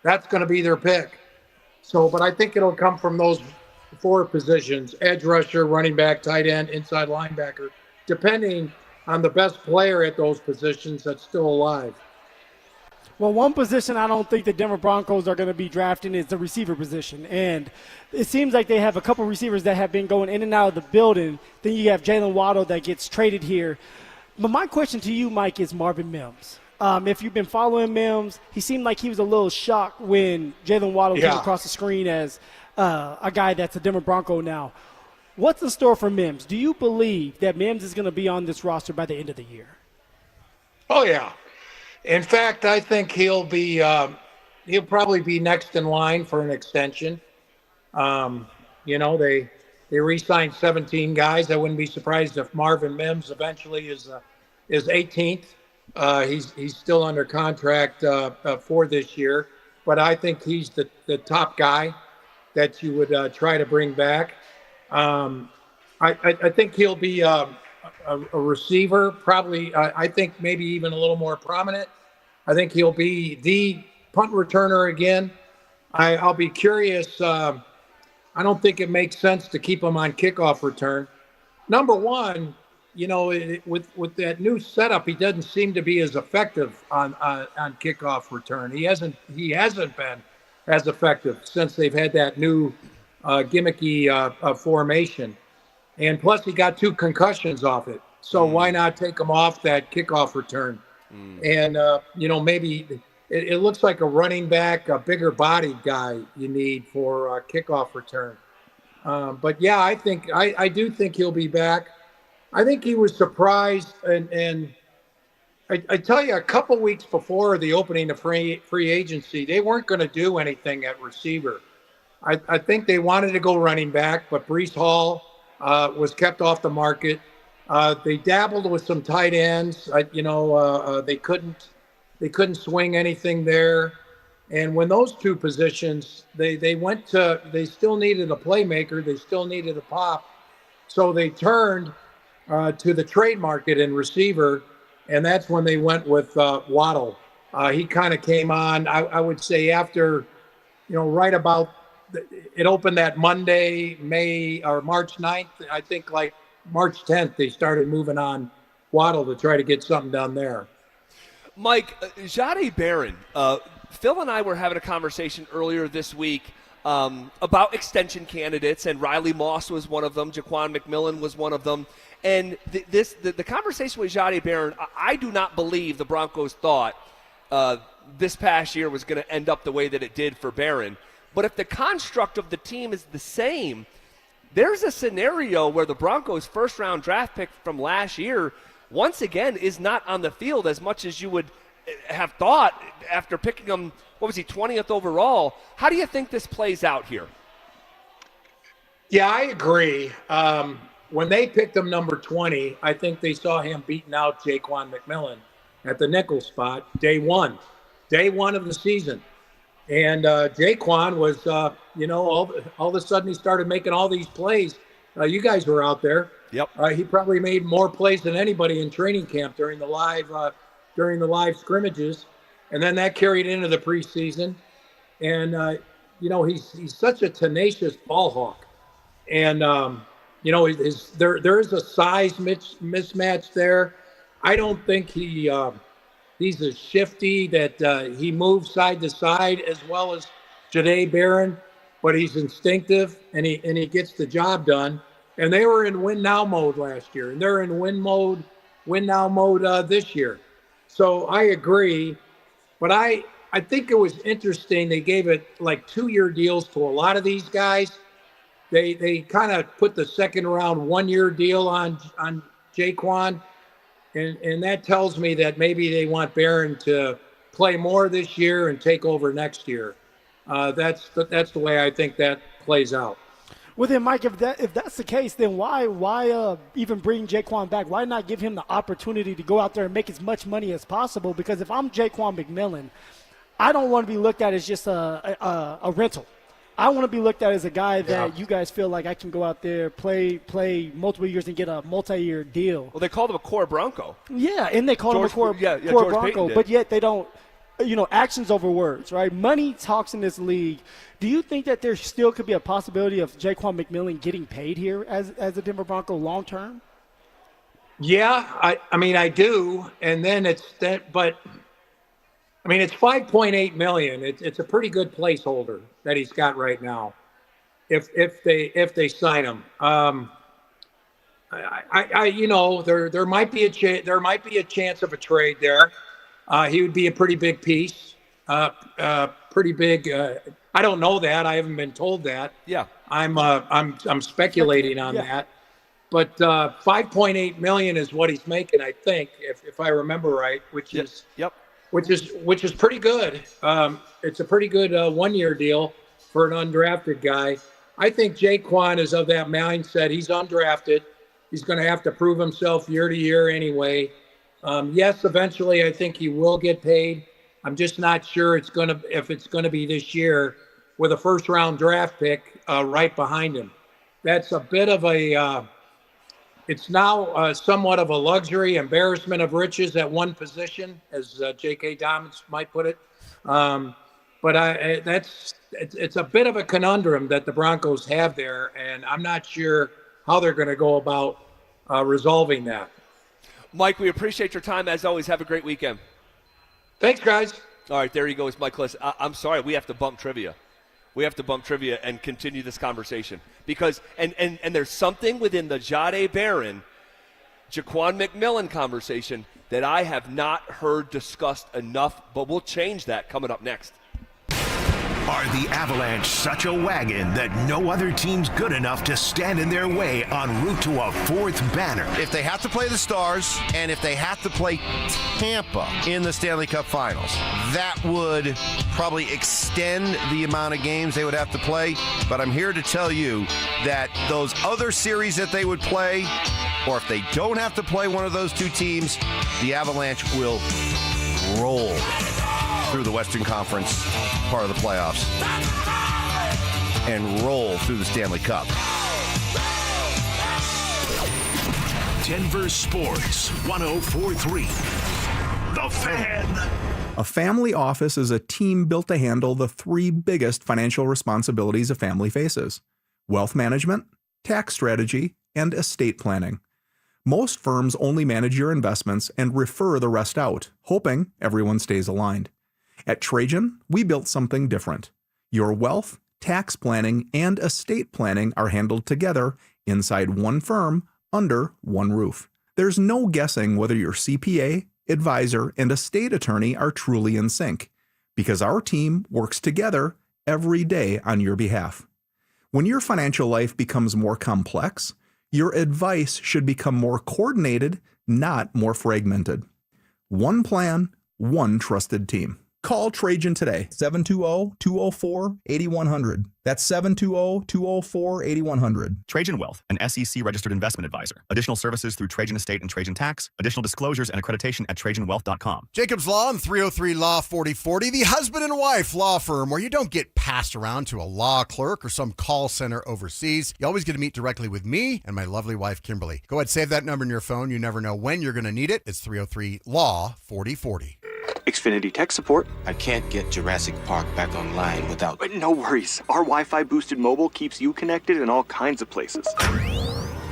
Speaker 24: that's going to be their pick. So, but I think it'll come from those four positions: edge rusher, running back, tight end, inside linebacker, depending on the best player at those positions that's still alive.
Speaker 3: Well, one position I don't think the Denver Broncos are going to be drafting is the receiver position. And it seems like they have a couple receivers that have been going in and out of the building. Then you have Jalen Waddle that gets traded here. But my question to you, Mike, is Marvin Mims. If you've been following Mims, he seemed like he was a little shocked when Jalen Waddle came across the screen as a guy that's a Denver Bronco now. What's in store for Mims? Do you believe that Mims is going to be on this roster by the end of the year?
Speaker 24: Oh, yeah. In fact, I think he'll probably be next in line for an extension. You know, they re-signed 17 guys. I wouldn't be surprised if Marvin Mims eventually is 18th. He's still under contract for this year, but I think he's the top guy that you would try to bring back. I think he'll be a receiver, probably. I think maybe even a little more prominent. I think he'll be the punt returner again. I'll be curious. I don't think it makes sense to keep him on kickoff return. Number one, you know, with that new setup, he doesn't seem to be as effective on kickoff return. He hasn't been as effective since they've had that new gimmicky formation. And plus, he got 2 concussions off it. So why not take him off that kickoff return? And, you know, maybe it looks like a running back, a bigger bodied guy you need for kickoff return. But, yeah, I do think he'll be back. I think he was surprised. And I tell you, a couple weeks before the opening of free agency, they weren't going to do anything at receiver. I think they wanted to go running back, but Breece Hall was kept off the market. They dabbled with some tight ends. They couldn't swing anything there. And when those 2 positions, they still needed a playmaker. They still needed a pop. So they turned to the trade market in receiver, and that's when they went with Waddle. He kind of came on, I would say, after, right about it opened that Monday, March 9th. I think like March 10th, they started moving on Waddle to try to get something done there.
Speaker 23: Mike, Jahdae Barron, Phil and I were having a conversation earlier this week about extension candidates, and Riley Moss was one of them. Jaquan McMillan was one of them. And the conversation with Jahdae Barron, I do not believe the Broncos thought this past year was going to end up the way that it did for Barron. But if the construct of the team is the same, there's a scenario where the Broncos' first-round draft pick from last year, once again, is not on the field as much as you would have thought after picking him, 20th overall. How do you think this plays out here?
Speaker 24: Yeah, I agree. When they picked him number 20, I think they saw him beating out Jaquan McMillan at the nickel spot day one of the season. And Jaquan was, all of a sudden he started making all these plays. You guys were out there.
Speaker 23: Yep.
Speaker 24: He probably made more plays than anybody in training camp during the live scrimmages, and then that carried into the preseason. And he's such a tenacious ball hawk, and there is a size mismatch there. I don't think he's as shifty that he moves side to side as well as Jahdae Barron, but he's instinctive and he gets the job done. And they were in win now mode last year, and they're in win now mode this year. So I agree, but I think it was interesting. They gave it like 2-year deals to a lot of these guys. They kind of put the second round 1-year deal on Jaquan. And that tells me that maybe they want Barron to play more this year and take over next year. That's the way I think that plays out.
Speaker 3: Well, then, Mike, if that's the case, then why even bring Jaquan back? Why not give him the opportunity to go out there and make as much money as possible? Because if I'm Jaquan McMillan, I don't want to be looked at as just a rental. I want to be looked at as a guy that you guys feel like I can go out there, play multiple years and get a multi-year deal.
Speaker 23: Well, they called him a core Bronco.
Speaker 3: Yeah, and they called him a core Bronco, but yet they don't, actions over words, right? Money talks in this league. Do you think that there still could be a possibility of Jaquan McMillan getting paid here as a Denver Bronco long term?
Speaker 24: Yeah, I mean, I do. And then it's that, but I mean, it's $5.8 million. It's a pretty good placeholder that he's got right now. If they sign him, there might be a chance of a trade there. He would be a pretty big piece, pretty big. I don't know that. I haven't been told that.
Speaker 23: Yeah,
Speaker 24: I'm speculating on that. But $5.8 million is what he's making, I think, if I remember right, which is pretty good. It's a pretty good 1-year deal for an undrafted guy. I think Jaquan is of that mindset. He's undrafted. He's going to have to prove himself year to year anyway. Yes, eventually I think he will get paid. I'm just not sure if it's going to be this year with a first-round draft pick right behind him. That's a bit of it's now somewhat of a luxury, embarrassment of riches at one position, as J.K. Dobbins might put it. But it's a bit of a conundrum that the Broncos have there, and I'm not sure how they're going to go about resolving that.
Speaker 23: Mike, we appreciate your time. As always, have a great weekend.
Speaker 24: Thanks, guys.
Speaker 23: All right, there he goes, Mike Liss. I'm sorry, we have to bump trivia. We have to bump trivia and continue this conversation because and there's something within the Jahdae Barron, Jaquan McMillan conversation that I have not heard discussed enough, but we'll change that coming up next.
Speaker 2: Are the Avalanche such a wagon that no other team's good enough to stand in their way en route to a fourth banner?
Speaker 4: If they have to play the Stars and if they have to play Tampa in the Stanley Cup Finals, that would probably extend the amount of games they would have to play. But I'm here to tell you that those other series that they would play, or if they don't have to play one of those two teams, the Avalanche will roll through the Western Conference part of the playoffs and roll through the Stanley Cup.
Speaker 2: Denver Sports 104.3. The Fan.
Speaker 7: A family office is a team built to handle the three biggest financial responsibilities a family faces: wealth management, tax strategy, and estate planning. Most firms only manage your investments and refer the rest out, hoping everyone stays aligned. At Trajan, we built something different. Your wealth, tax planning, and estate planning are handled together inside one firm under one roof. There's no guessing whether your CPA, advisor, and estate attorney are truly in sync, because our team works together every day on your behalf. When your financial life becomes more complex, your advice should become more coordinated, not more fragmented. One plan, one trusted team. Call Trajan today, 720-204-8100. That's 720-204-8100.
Speaker 8: Trajan Wealth, an SEC-registered investment advisor. Additional services through Trajan Estate and Trajan Tax. Additional disclosures and accreditation at TrajanWealth.com.
Speaker 26: Jacobs Law and 303 Law 4040, the husband and wife law firm where you don't get passed around to a law clerk or some call center overseas. You always get to meet directly with me and my lovely wife, Kimberly. Go ahead, save that number in your phone. You never know when you're going to need it. It's 303 Law 4040.
Speaker 10: Xfinity tech support. I can't get Jurassic Park back online without... But no worries. Our Wi-Fi boosted mobile keeps you connected in all kinds of places.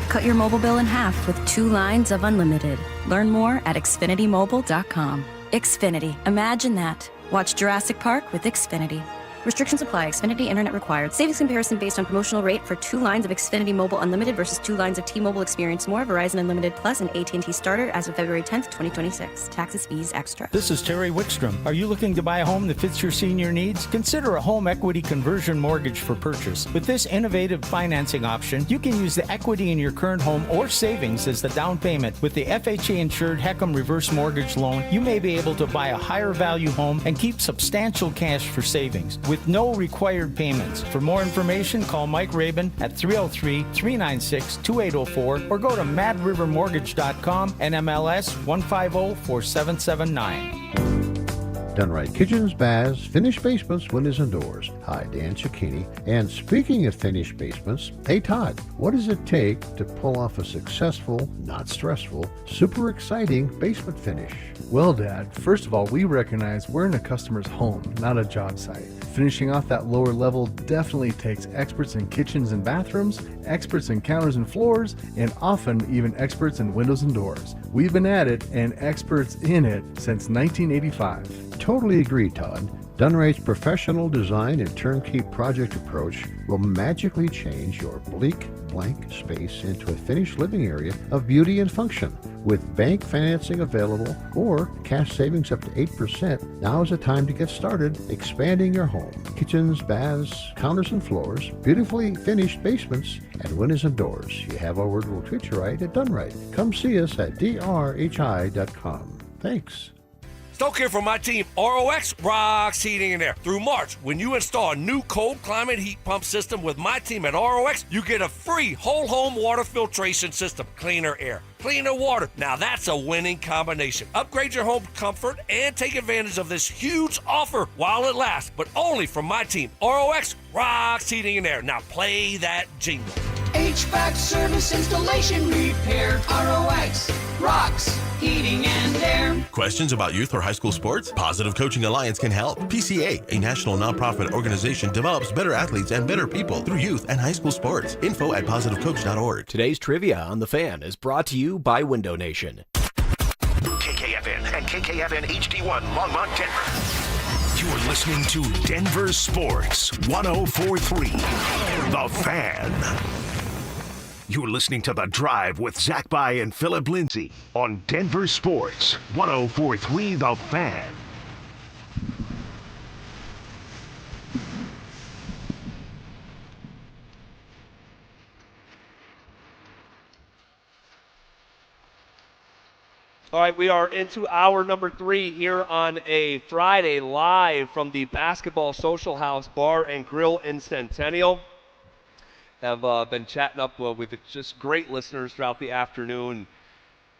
Speaker 11: Cut your mobile bill in half with 2 lines of unlimited. Learn more at xfinitymobile.com. Xfinity. Imagine that. Watch Jurassic Park with Xfinity. Restrictions apply. Xfinity Internet required. Savings comparison based on promotional rate for 2 lines of Xfinity Mobile Unlimited versus 2 lines of T-Mobile Experience More, Verizon Unlimited Plus, and AT&T Starter as of February 10th, 2026. Taxes, fees, extra.
Speaker 12: This is Terry Wickstrom. Are you looking to buy a home that fits your senior needs? Consider a home equity conversion mortgage for purchase. With this innovative financing option, you can use the equity in your current home or savings as the down payment. With the FHA-insured HECM reverse mortgage loan, you may be able to buy a higher value home and keep substantial cash for savings with no required payments. For more information, call Mike Rabin at 303-396-2804 or go to madrivermortgage.com and MLS 150-4779.
Speaker 13: Done Right Kitchens, Baths, Finished Basements, Windows and Doors. Hi, Dan Cicchini. And speaking of finished basements, hey Todd, what does it take to pull off a successful, not stressful, super exciting basement finish?
Speaker 14: Well, Dad, first of all, we recognize we're in a customer's home, not a job site. Finishing off that lower level definitely takes experts in kitchens and bathrooms, experts in counters and floors, and often even experts in windows and doors. We've been at it and experts in it since 1985.
Speaker 13: Totally agree, Todd. Done Right's professional design and turnkey project approach will magically change your bleak, blank space into a finished living area of beauty and function. With bank financing available or cash savings up to 8%, now is the time to get started expanding your home. Kitchens, baths, counters and floors, beautifully finished basements, and windows and doors. You have our word will treat you right at Done Right. Come see us at drhi.com. Thanks.
Speaker 15: Stoke here from my team, ROX Rocks Heating and Air. Through March, when you install a new cold climate heat pump system with my team at ROX, you get a free whole home water filtration system. Cleaner air, cleaner water. Now that's a winning combination. Upgrade your home comfort and take advantage of this huge offer while it lasts, but only from my team, ROX Rocks Heating and Air. Now play that jingle.
Speaker 1: HVAC service, installation, repair. ROX Rocks Heating and Air.
Speaker 16: Questions about youth or high school sports? Positive Coaching Alliance can help. PCA, a national nonprofit organization, develops better athletes and better people through youth and high school sports. Info at positivecoach.org.
Speaker 9: Today's trivia on The Fan is brought to you by Window Nation.
Speaker 2: KKFN and KKFN HD1 Longmont, Denver. You're listening to Denver Sports 104.3 The Fan. You're listening to The Drive with Zach By and Phillip Lindsay on Denver Sports 104.3 The Fan.
Speaker 23: All right, we are into hour number 3 here on a Friday live from the Basketball Social House Bar and Grill in Centennial. Have been chatting up with just great listeners throughout the afternoon.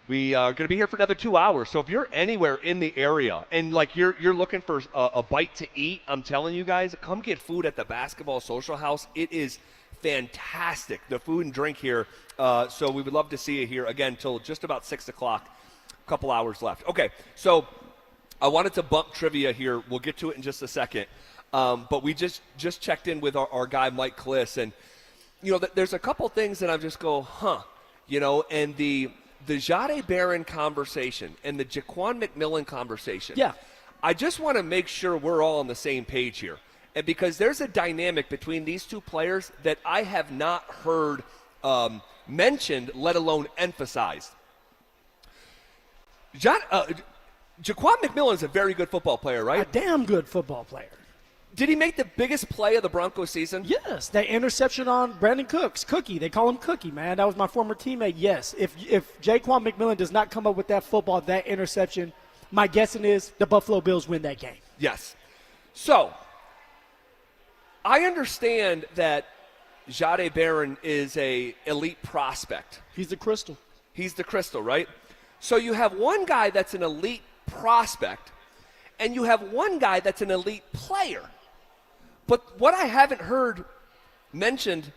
Speaker 23: We are going to be here for another 2 hours. So if you're anywhere in the area and like you're looking for a bite to eat, I'm telling you guys, come get food at the Basketball Social House. It is fantastic, the food and drink here. So we would love to see you here again till just about 6 o'clock. Couple hours left. Okay, so I wanted to bump trivia here. We'll get to it in just a second. But we just checked in with our guy Mike Kliss, and you know, there's a couple things that I just go, you know, and the Jahdae Barron conversation and the Jaquan McMillan conversation.
Speaker 3: Yeah.
Speaker 23: I just want to make sure we're all on the same page here. And because there's a dynamic between these two players that I have not heard mentioned, let alone emphasized. Jaquan McMillan is a very good football player, right?
Speaker 3: A damn good football player.
Speaker 23: Did he make the biggest play of the Broncos season?
Speaker 3: Yes, that interception on Brandon Cookie. They call him Cookie, man. That was my former teammate. Yes, if Jaquan McMillan does not come up with that football, that interception, my guessing is the Buffalo Bills win that game.
Speaker 23: Yes. So, I understand that Jahdae Barron is a elite prospect.
Speaker 3: He's the crystal.
Speaker 23: He's the crystal, right? So you have one guy that's an elite prospect, and you have one guy that's an elite player. But what I haven't heard mentioned,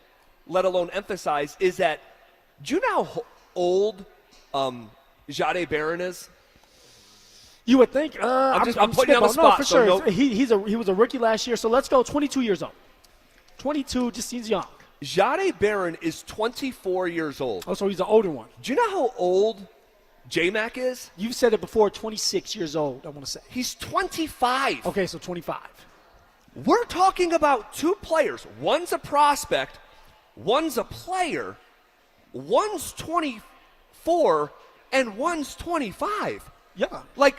Speaker 23: let alone emphasized, is that, do you know how old Jahdae Barron is?
Speaker 3: You would think.
Speaker 23: I'm putting you on the spot.
Speaker 3: No, for sure. He was a rookie last year, so let's go 22 years old. 22 just seems young.
Speaker 23: Jahdae Barron is 24 years old.
Speaker 3: Oh, so he's an older one.
Speaker 23: Do you know how old J-Mac is?
Speaker 3: You've said it before, 26 years old, I want to say.
Speaker 23: He's 25.
Speaker 3: Okay, so 25.
Speaker 23: We're talking about two players. One's a prospect, one's a player, one's 24, and one's 25.
Speaker 3: Yeah.
Speaker 23: Like,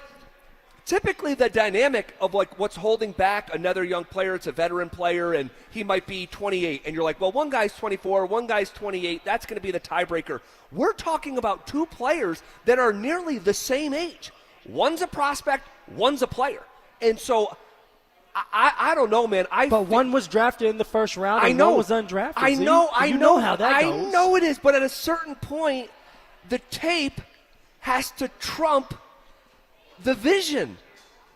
Speaker 23: typically the dynamic of, like, what's holding back another young player, it's a veteran player, and he might be 28. And you're like, well, one guy's 24, one guy's 28. That's going to be the tiebreaker. We're talking about two players that are nearly the same age. One's a prospect, one's a player. And so I don't know, man.
Speaker 3: But one was drafted in the first round, and one was undrafted.
Speaker 23: I know
Speaker 3: how that goes.
Speaker 23: I know it is, but at a certain point, the tape has to trump the vision.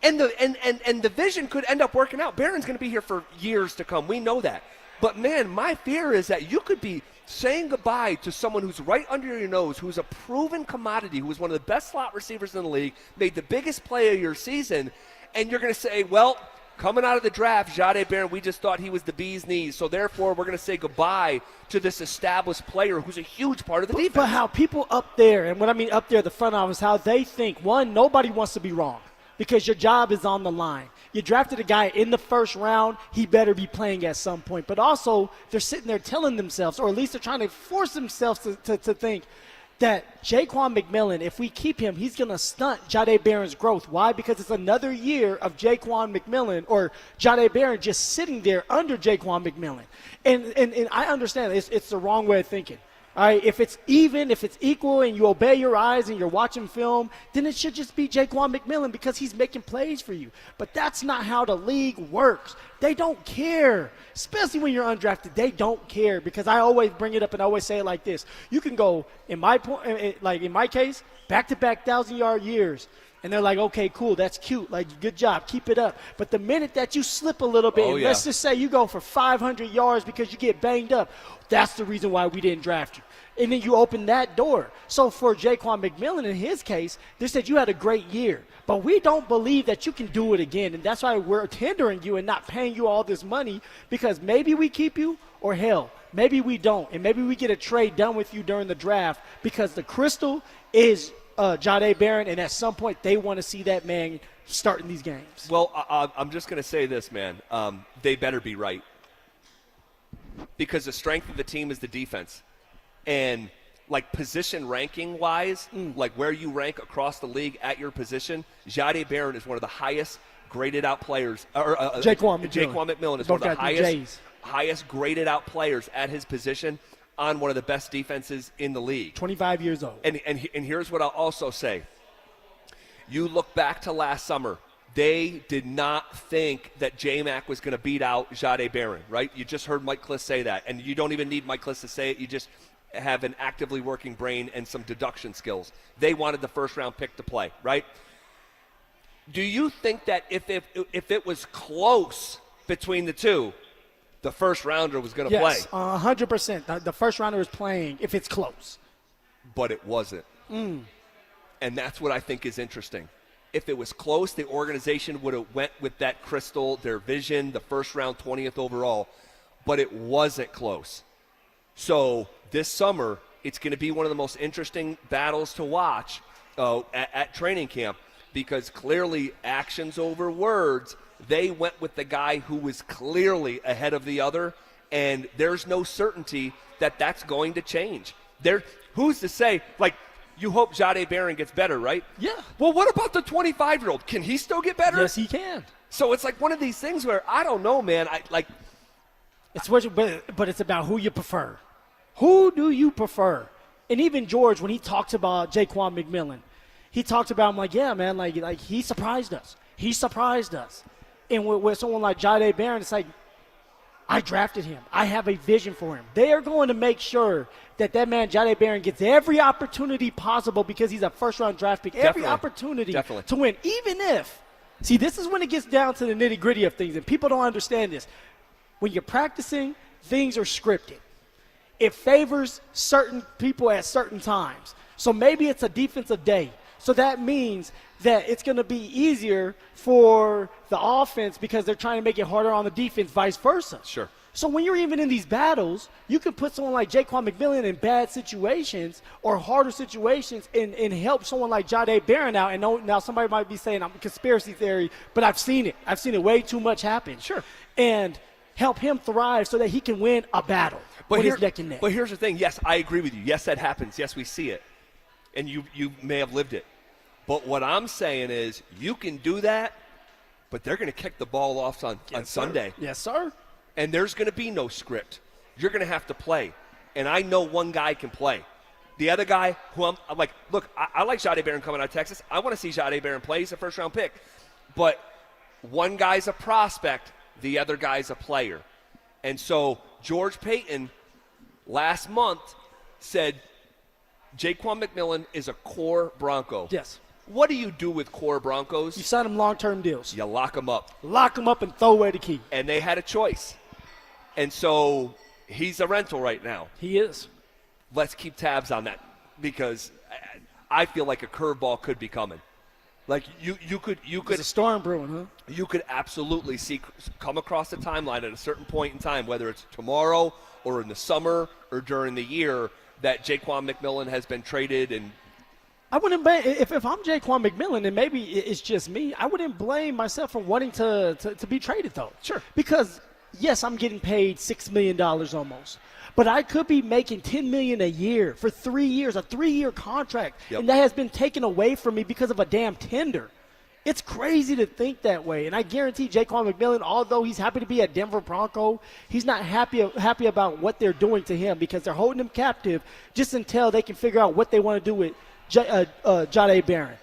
Speaker 23: And the vision could end up working out. Barron's going to be here for years to come. We know that. But, man, my fear is that you could be saying goodbye to someone who's right under your nose, who's a proven commodity, who was one of the best slot receivers in the league, made the biggest play of your season, and you're going to say, well, coming out of the draft, Jahdae Barron, we just thought he was the bee's knees, so therefore we're going to say goodbye to this established player who's a huge part of the defense.
Speaker 3: But how people up there, and what I mean up there, the front office, how they think, one, nobody wants to be wrong because your job is on the line. You drafted a guy in the first round, he better be playing at some point. But also, they're sitting there telling themselves, or at least they're trying to force themselves to think that Jaquan McMillan, if we keep him, he's going to stunt Jahdae Barron's growth. Why? Because it's another year of Jaquan McMillan or Jahdae Barron just sitting there under Jaquan McMillan. And I understand it's the wrong way of thinking. All right, if it's even, if it's equal, and you obey your eyes and you're watching film, then it should just be Jaquan McMillan because he's making plays for you. But that's not how the league works. They don't care, especially when you're undrafted. They don't care because I always bring it up and I always say it like this. You can go, in my case, back-to-back 1,000-yard years. And they're like, okay, cool, that's cute. Like, good job, keep it up. But the minute that you slip a little bit, let's just say you go for 500 yards because you get banged up, that's the reason why we didn't draft you. And then you open that door. So for Jaquan McMillan, in his case, they said you had a great year. But we don't believe that you can do it again. And that's why we're hindering you and not paying you all this money because maybe we keep you or hell, maybe we don't. And maybe we get a trade done with you during the draft because the crystal is Jahdae Barron, and at some point they want to see that man starting these games.
Speaker 23: Well, I'm just going to say this, man. They better be right because the strength of the team is the defense. And, like, position ranking-wise, like where you rank across the league at your position, Jahdae Barron is one of the highest graded-out players.
Speaker 3: Jaquan
Speaker 23: McMillan is one of the highest graded-out players at his position on one of the best defenses in the league.
Speaker 3: 25 years old.
Speaker 23: And here's what I'll also say. You look back to last summer. They did not think that J-Mac was going to beat out Jahdae Barron, right? You just heard Mike Kliss say that. And you don't even need Mike Kliss to say it. You just have an actively working brain and some deduction skills. They wanted the first-round pick to play, right? Do you think that if it was close between the two, the first-rounder was going to play?
Speaker 3: Yes, 100%. The first-rounder is playing if it's close.
Speaker 23: But it wasn't. And that's what I think is interesting. If it was close, the organization would have went with that crystal, their vision, the first-round 20th overall. But it wasn't close. So this summer, it's going to be one of the most interesting battles to watch at training camp because clearly actions over words, they went with the guy who was clearly ahead of the other, and there's no certainty that that's going to change. Who's to say, like, you hope Jahdae Barron gets better, right?
Speaker 3: Yeah.
Speaker 23: Well, what about the 25-year-old? Can he still get better?
Speaker 3: Yes, he can.
Speaker 23: So it's like one of these things where I don't know, man.
Speaker 3: But it's about who you prefer. Who do you prefer? And even George, when he talks about Jaquan McMillan, he talked about him like, yeah, man, like he surprised us. He surprised us. And with someone like Jahdae Barron, it's like, I drafted him. I have a vision for him. They are going to make sure that man, Jahdae Barron, gets every opportunity possible because he's a first-round draft pick. Every opportunity to win. Even if, see, this is when it gets down to the nitty-gritty of things, and people don't understand this. When you're practicing, things are scripted. It favors certain people at certain times. So maybe it's a defensive day. So that means that it's going to be easier for the offense because they're trying to make it harder on the defense, vice versa.
Speaker 23: Sure.
Speaker 3: So when you're even in these battles, you can put someone like Jaquan McMillan in bad situations or harder situations and help someone like Jahdae Barron out. And now somebody might be saying I'm a conspiracy theory, but I've seen it. I've seen it way too much happen.
Speaker 23: Sure.
Speaker 3: And help him thrive so that he can win a battle when he's neck and neck.
Speaker 23: But here's the thing. Yes, I agree with you. Yes, that happens. Yes, we see it. And you may have lived it. But what I'm saying is you can do that, but they're going to kick the ball off on Sunday.
Speaker 3: Yes, sir.
Speaker 23: And there's going to be no script. You're going to have to play. And I know one guy can play. The other guy who I'm like, look, I like Jahdae Barron coming out of Texas. I want to see Jahdae Barron play. He's a first-round pick. But one guy's a prospect, the other guy's a player. And so George Payton last month said Jaquan McMillan is a core Bronco.
Speaker 3: Yes.
Speaker 23: What do you do with core Broncos?
Speaker 3: You sign them long-term deals.
Speaker 23: You lock them up.
Speaker 3: Lock them up and throw away the key.
Speaker 23: And they had a choice. And so he's a rental right now.
Speaker 3: He is.
Speaker 23: Let's keep tabs on that because I feel like a curveball could be coming. Like you could
Speaker 3: There's a storm brewing, huh?
Speaker 23: You could absolutely come across the timeline at a certain point in time, whether it's tomorrow or in the summer or during the year, that Jaquan McMillan has been traded. And
Speaker 3: I wouldn't blame if I'm Jaquan McMillan, and maybe it's just me. I wouldn't blame myself for wanting to be traded though.
Speaker 23: Sure.
Speaker 3: Because yes, I'm getting paid $6 million almost. But I could be making $10 million a year for 3 years, a 3-year contract.
Speaker 23: Yep.
Speaker 3: And that has been taken away from me because of a damn tender. It's crazy to think that way. And I guarantee Jaquan McMillan, although he's happy to be a Denver Bronco, he's not happy about what they're doing to him because they're holding him captive just until they can figure out what they want to do with Jahdae Barron.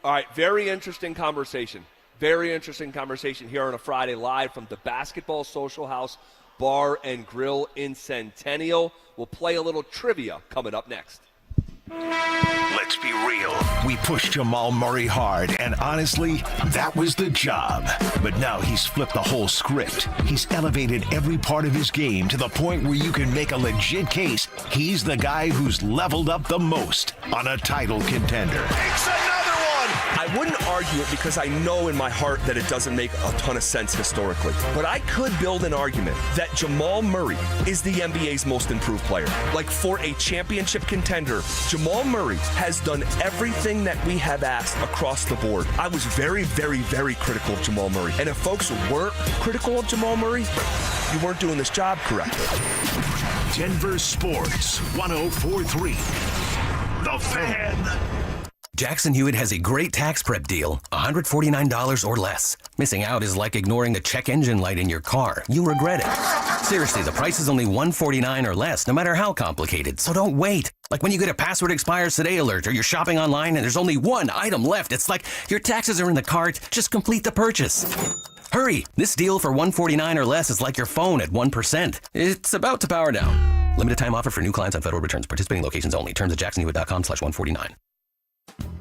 Speaker 23: All right, very interesting conversation. Very interesting conversation here on a Friday live from the Basketball Social House Bar and Grill in Centennial. We'll play a little trivia coming up next.
Speaker 2: Let's be real. We pushed Jamal Murray hard, and honestly, that was the job. But now he's flipped the whole script. He's elevated every part of his game to the point where you can make a legit case he's the guy who's leveled up the most on a title contender.
Speaker 10: It's another one! I wouldn't argue it because I know in my heart that it doesn't make a ton of sense historically. But I could build an argument that Jamal Murray is the NBA's most improved player. Like for a championship contender, Jamal Murray has done everything that we have asked across the board. I was very, very, very critical of Jamal Murray. And if folks weren't critical of Jamal Murray, you weren't doing this job correctly.
Speaker 2: Denver Sports 104.3. The Fan.
Speaker 9: Jackson Hewitt has a great tax prep deal, $149 or less. Missing out is like ignoring a check engine light in your car. You'll regret it. Seriously, the price is only $149 or less, no matter how complicated, so don't wait. Like when you get a password expires today alert or you're shopping online and there's only one item left. It's like your taxes are in the cart, just complete the purchase. Hurry! This deal for $149 or less is like your phone at 1%. It's about to power down. Limited time offer for new clients on federal returns. Participating locations only. Terms at jacksonhewitt.com/149.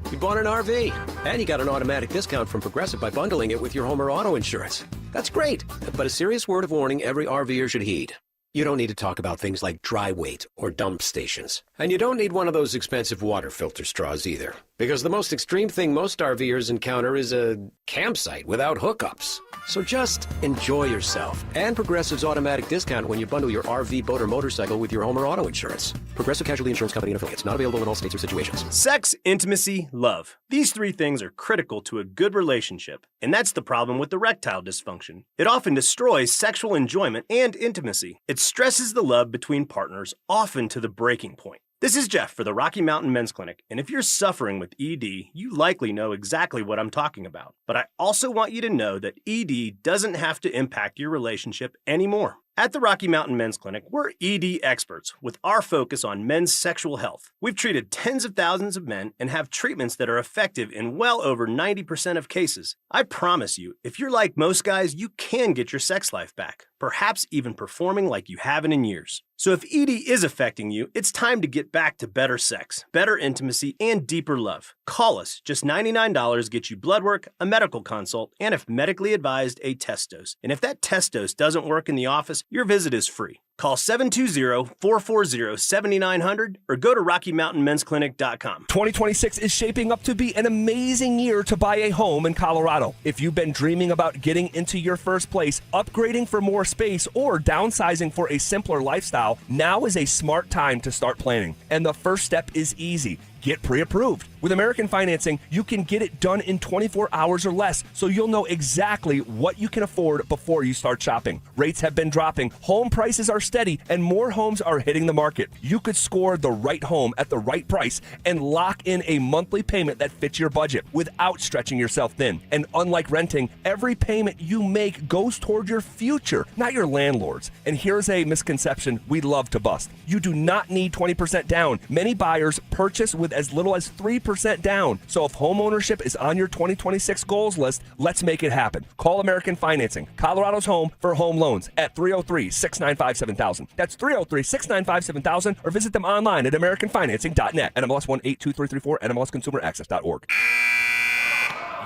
Speaker 17: You bought an RV, and you got an automatic discount from Progressive by bundling it with your home or auto insurance. That's great, but a serious word of warning every RVer should heed. You don't need to talk about things like dry weight or dump stations. And you don't need one of those expensive water filter straws either. Because the most extreme thing most RVers encounter is a campsite without hookups. So just enjoy yourself. And Progressive's automatic discount when you bundle your RV, boat, or motorcycle with your home or auto insurance. Progressive Casualty Insurance Company and affiliates. Not available in all states or situations.
Speaker 19: Sex, intimacy, love. These three things are critical to a good relationship. And that's the problem with erectile dysfunction. It often destroys sexual enjoyment and intimacy. It stresses the love between partners, often to the breaking point. This is Jeff for the Rocky Mountain Men's Clinic, and if you're suffering with ED, you likely know exactly what I'm talking about. But I also want you to know that ED doesn't have to impact your relationship anymore. At the Rocky Mountain Men's Clinic, we're ED experts with our focus on men's sexual health. We've treated tens of thousands of men and have treatments that are effective in well over 90% of cases. I promise you, if you're like most guys, you can get your sex life back, perhaps even performing like you haven't in years. So if ED is affecting you, it's time to get back to better sex, better intimacy, and deeper love. Call us. Just $99 gets you blood work, a medical consult, and if medically advised, a test dose. And if that test dose doesn't work in the office, Your visit is free. Call 720-440-7900 or go to RockyMountainMen'sClinic.com.
Speaker 10: 2026 is shaping up to be an amazing year to buy a home in Colorado. If you've been dreaming about getting into your first place, upgrading for more space, or downsizing for a simpler lifestyle, now is a smart time to start planning. And the first step is easy. Get pre-approved. With American Financing, you can get it done in 24 hours or less, so you'll know exactly what you can afford before you start shopping. Rates have been dropping, home prices are steady, and more homes are hitting the market. You could score the right home at the right price and lock in a monthly payment that fits your budget without stretching yourself thin. And unlike renting, every payment you make goes toward your future, not your landlord's. And here's a misconception we'd love to bust. You do not need 20% down. Many buyers purchase with as little as 3% down. So if home ownership is on your 2026 goals list, let's make it happen. Call American Financing, Colorado's home for home loans, at 303-695-7000. That's 303-695-7000, or visit them online at AmericanFinancing.net. NMLS 182334, NMLSConsumerAccess.org.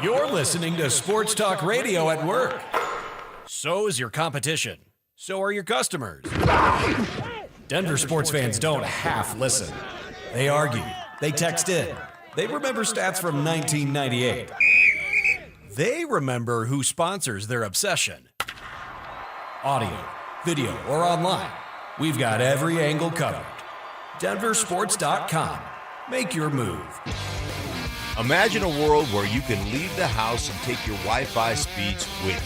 Speaker 9: You're listening to Sports Talk Radio at work. So is your competition. So are your customers. Denver sports fans don't half listen. They argue. They text in. They remember stats from 1998. They remember who sponsors their obsession. Audio, video, or online. We've got every angle covered. DenverSports.com. Make your move.
Speaker 4: Imagine a world where you can leave the house and take your Wi-Fi speeds with you.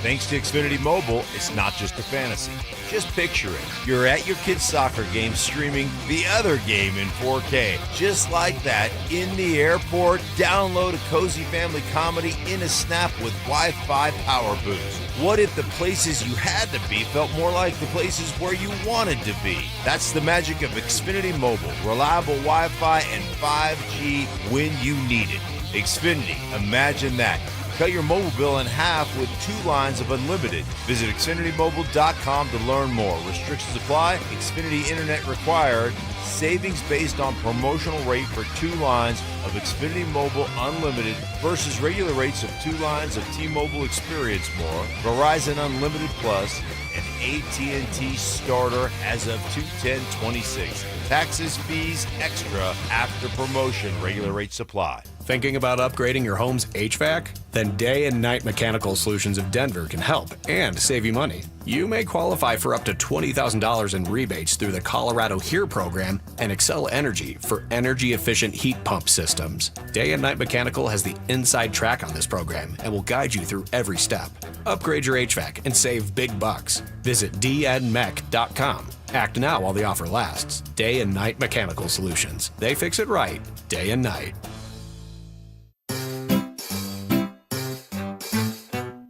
Speaker 4: Thanks to Xfinity Mobile, it's not just a fantasy. Just picture it. You're at your kid's soccer game streaming the other game in 4K. Just like that, in the airport, download a cozy family comedy in a snap with Wi-Fi Power Boost. What if the places you had to be felt more like the places where you wanted to be? That's the magic of Xfinity Mobile. Reliable Wi-Fi and 5G when you need it. Xfinity, imagine that. Cut your mobile bill in half with 2 lines of unlimited. Visit XfinityMobile.com to learn more. Restrictions apply. Xfinity Internet required. Savings based on promotional rate for 2 lines of Xfinity Mobile Unlimited versus regular rates of 2 lines of T-Mobile Experience More, Verizon Unlimited Plus, and AT&T Starter as of 2/10/26. Taxes, fees, extra after promotion. Regular rates apply.
Speaker 9: Thinking about upgrading your home's HVAC? Then Day and Night Mechanical Solutions of Denver can help and save you money. You may qualify for up to $20,000 in rebates through the Colorado HERE program and Excel Energy for energy-efficient heat pump systems. Day and Night Mechanical has the inside track on this program and will guide you through every step. Upgrade your HVAC and save big bucks. Visit dnmech.com. Act now while the offer lasts. Day and Night Mechanical Solutions. They fix it right, day and night.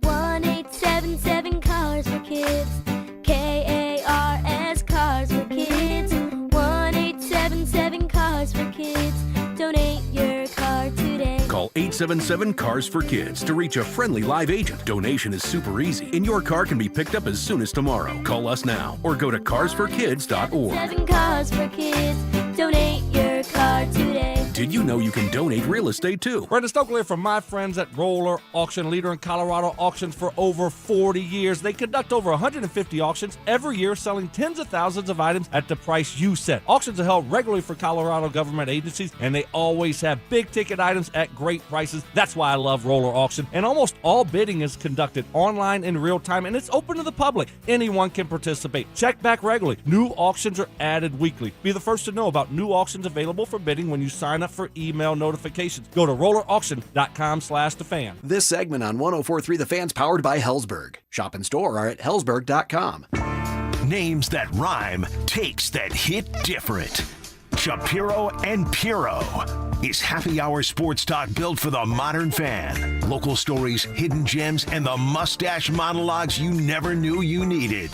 Speaker 5: 1-877 Cars for Kids. KARS Cars for Kids. 1-877 Cars for Kids. Donate your car today.
Speaker 6: Call 877 Cars for Kids to reach a friendly live agent. Donation is super easy, and your car can be picked up as soon as tomorrow. Call us now or go to carsforkids.org.
Speaker 5: 7 Cars for Kids. Donate your car today.
Speaker 6: Did you know you can donate real estate too?
Speaker 15: Brenda Stokely from my friends at Roller Auction, leader in Colorado auctions for over 40 years. They conduct over 150 auctions every year, selling tens of thousands of items at the price you set. Auctions are held regularly for Colorado government agencies, and they always have big ticket items at great prices. That's why I love Roller Auction. And almost all bidding is conducted online in real time, and it's open to the public. Anyone can participate. Check back regularly. New auctions are added weekly. Be the first to know about new auctions available for bidding when you sign up for email notifications. Go to rollerauction.com/thefan.
Speaker 9: This segment on 104.3 The Fan's powered by Hellsberg. Shop and store are at hellsberg.com.
Speaker 2: Names that rhyme, takes that hit different. Shapiro and Piro is happy hour sports talk built for the modern fan. Local stories, hidden gems, and the mustache monologues you never knew you needed.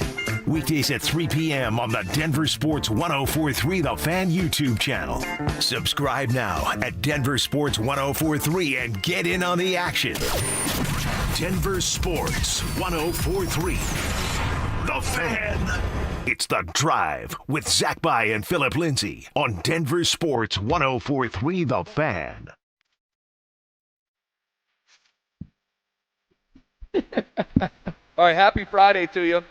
Speaker 2: Weekdays at 3 p.m. on the Denver Sports 104.3 The Fan YouTube channel. Subscribe now at Denver Sports 104.3 and get in on the action. Denver Sports 104.3 The Fan. It's The Drive with Zach By and Phillip Lindsay on Denver Sports 104.3 The Fan.
Speaker 23: All right, happy Friday to you.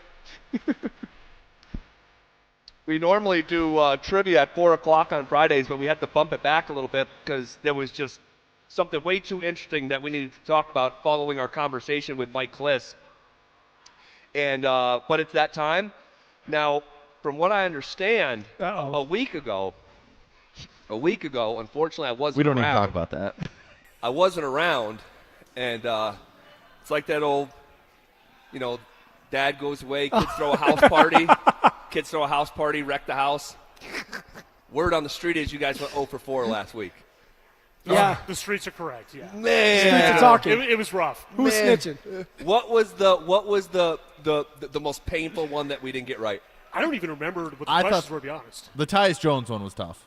Speaker 23: We normally do trivia at 4 o'clock on Fridays, but we had to bump it back a little bit because there was just something way too interesting that we needed to talk about following our conversation with Mike Kliss. And but it's that time. Now, from what I understand, a week ago, unfortunately, I wasn't around.
Speaker 18: We don't need to talk about that.
Speaker 23: I wasn't around, and it's like that old, dad goes away, kids throw a house party. Kids throw a house party, wreck the house. Word on the street is you guys went 0 for 4 last week.
Speaker 20: Yeah. The streets are correct, yeah.
Speaker 23: Man.
Speaker 20: Streets are talking. It was rough.
Speaker 3: Who was snitching?
Speaker 23: What was the most painful one that we didn't get right?
Speaker 20: I don't even remember what the questions were, to be honest.
Speaker 18: The Tyus Jones one was tough.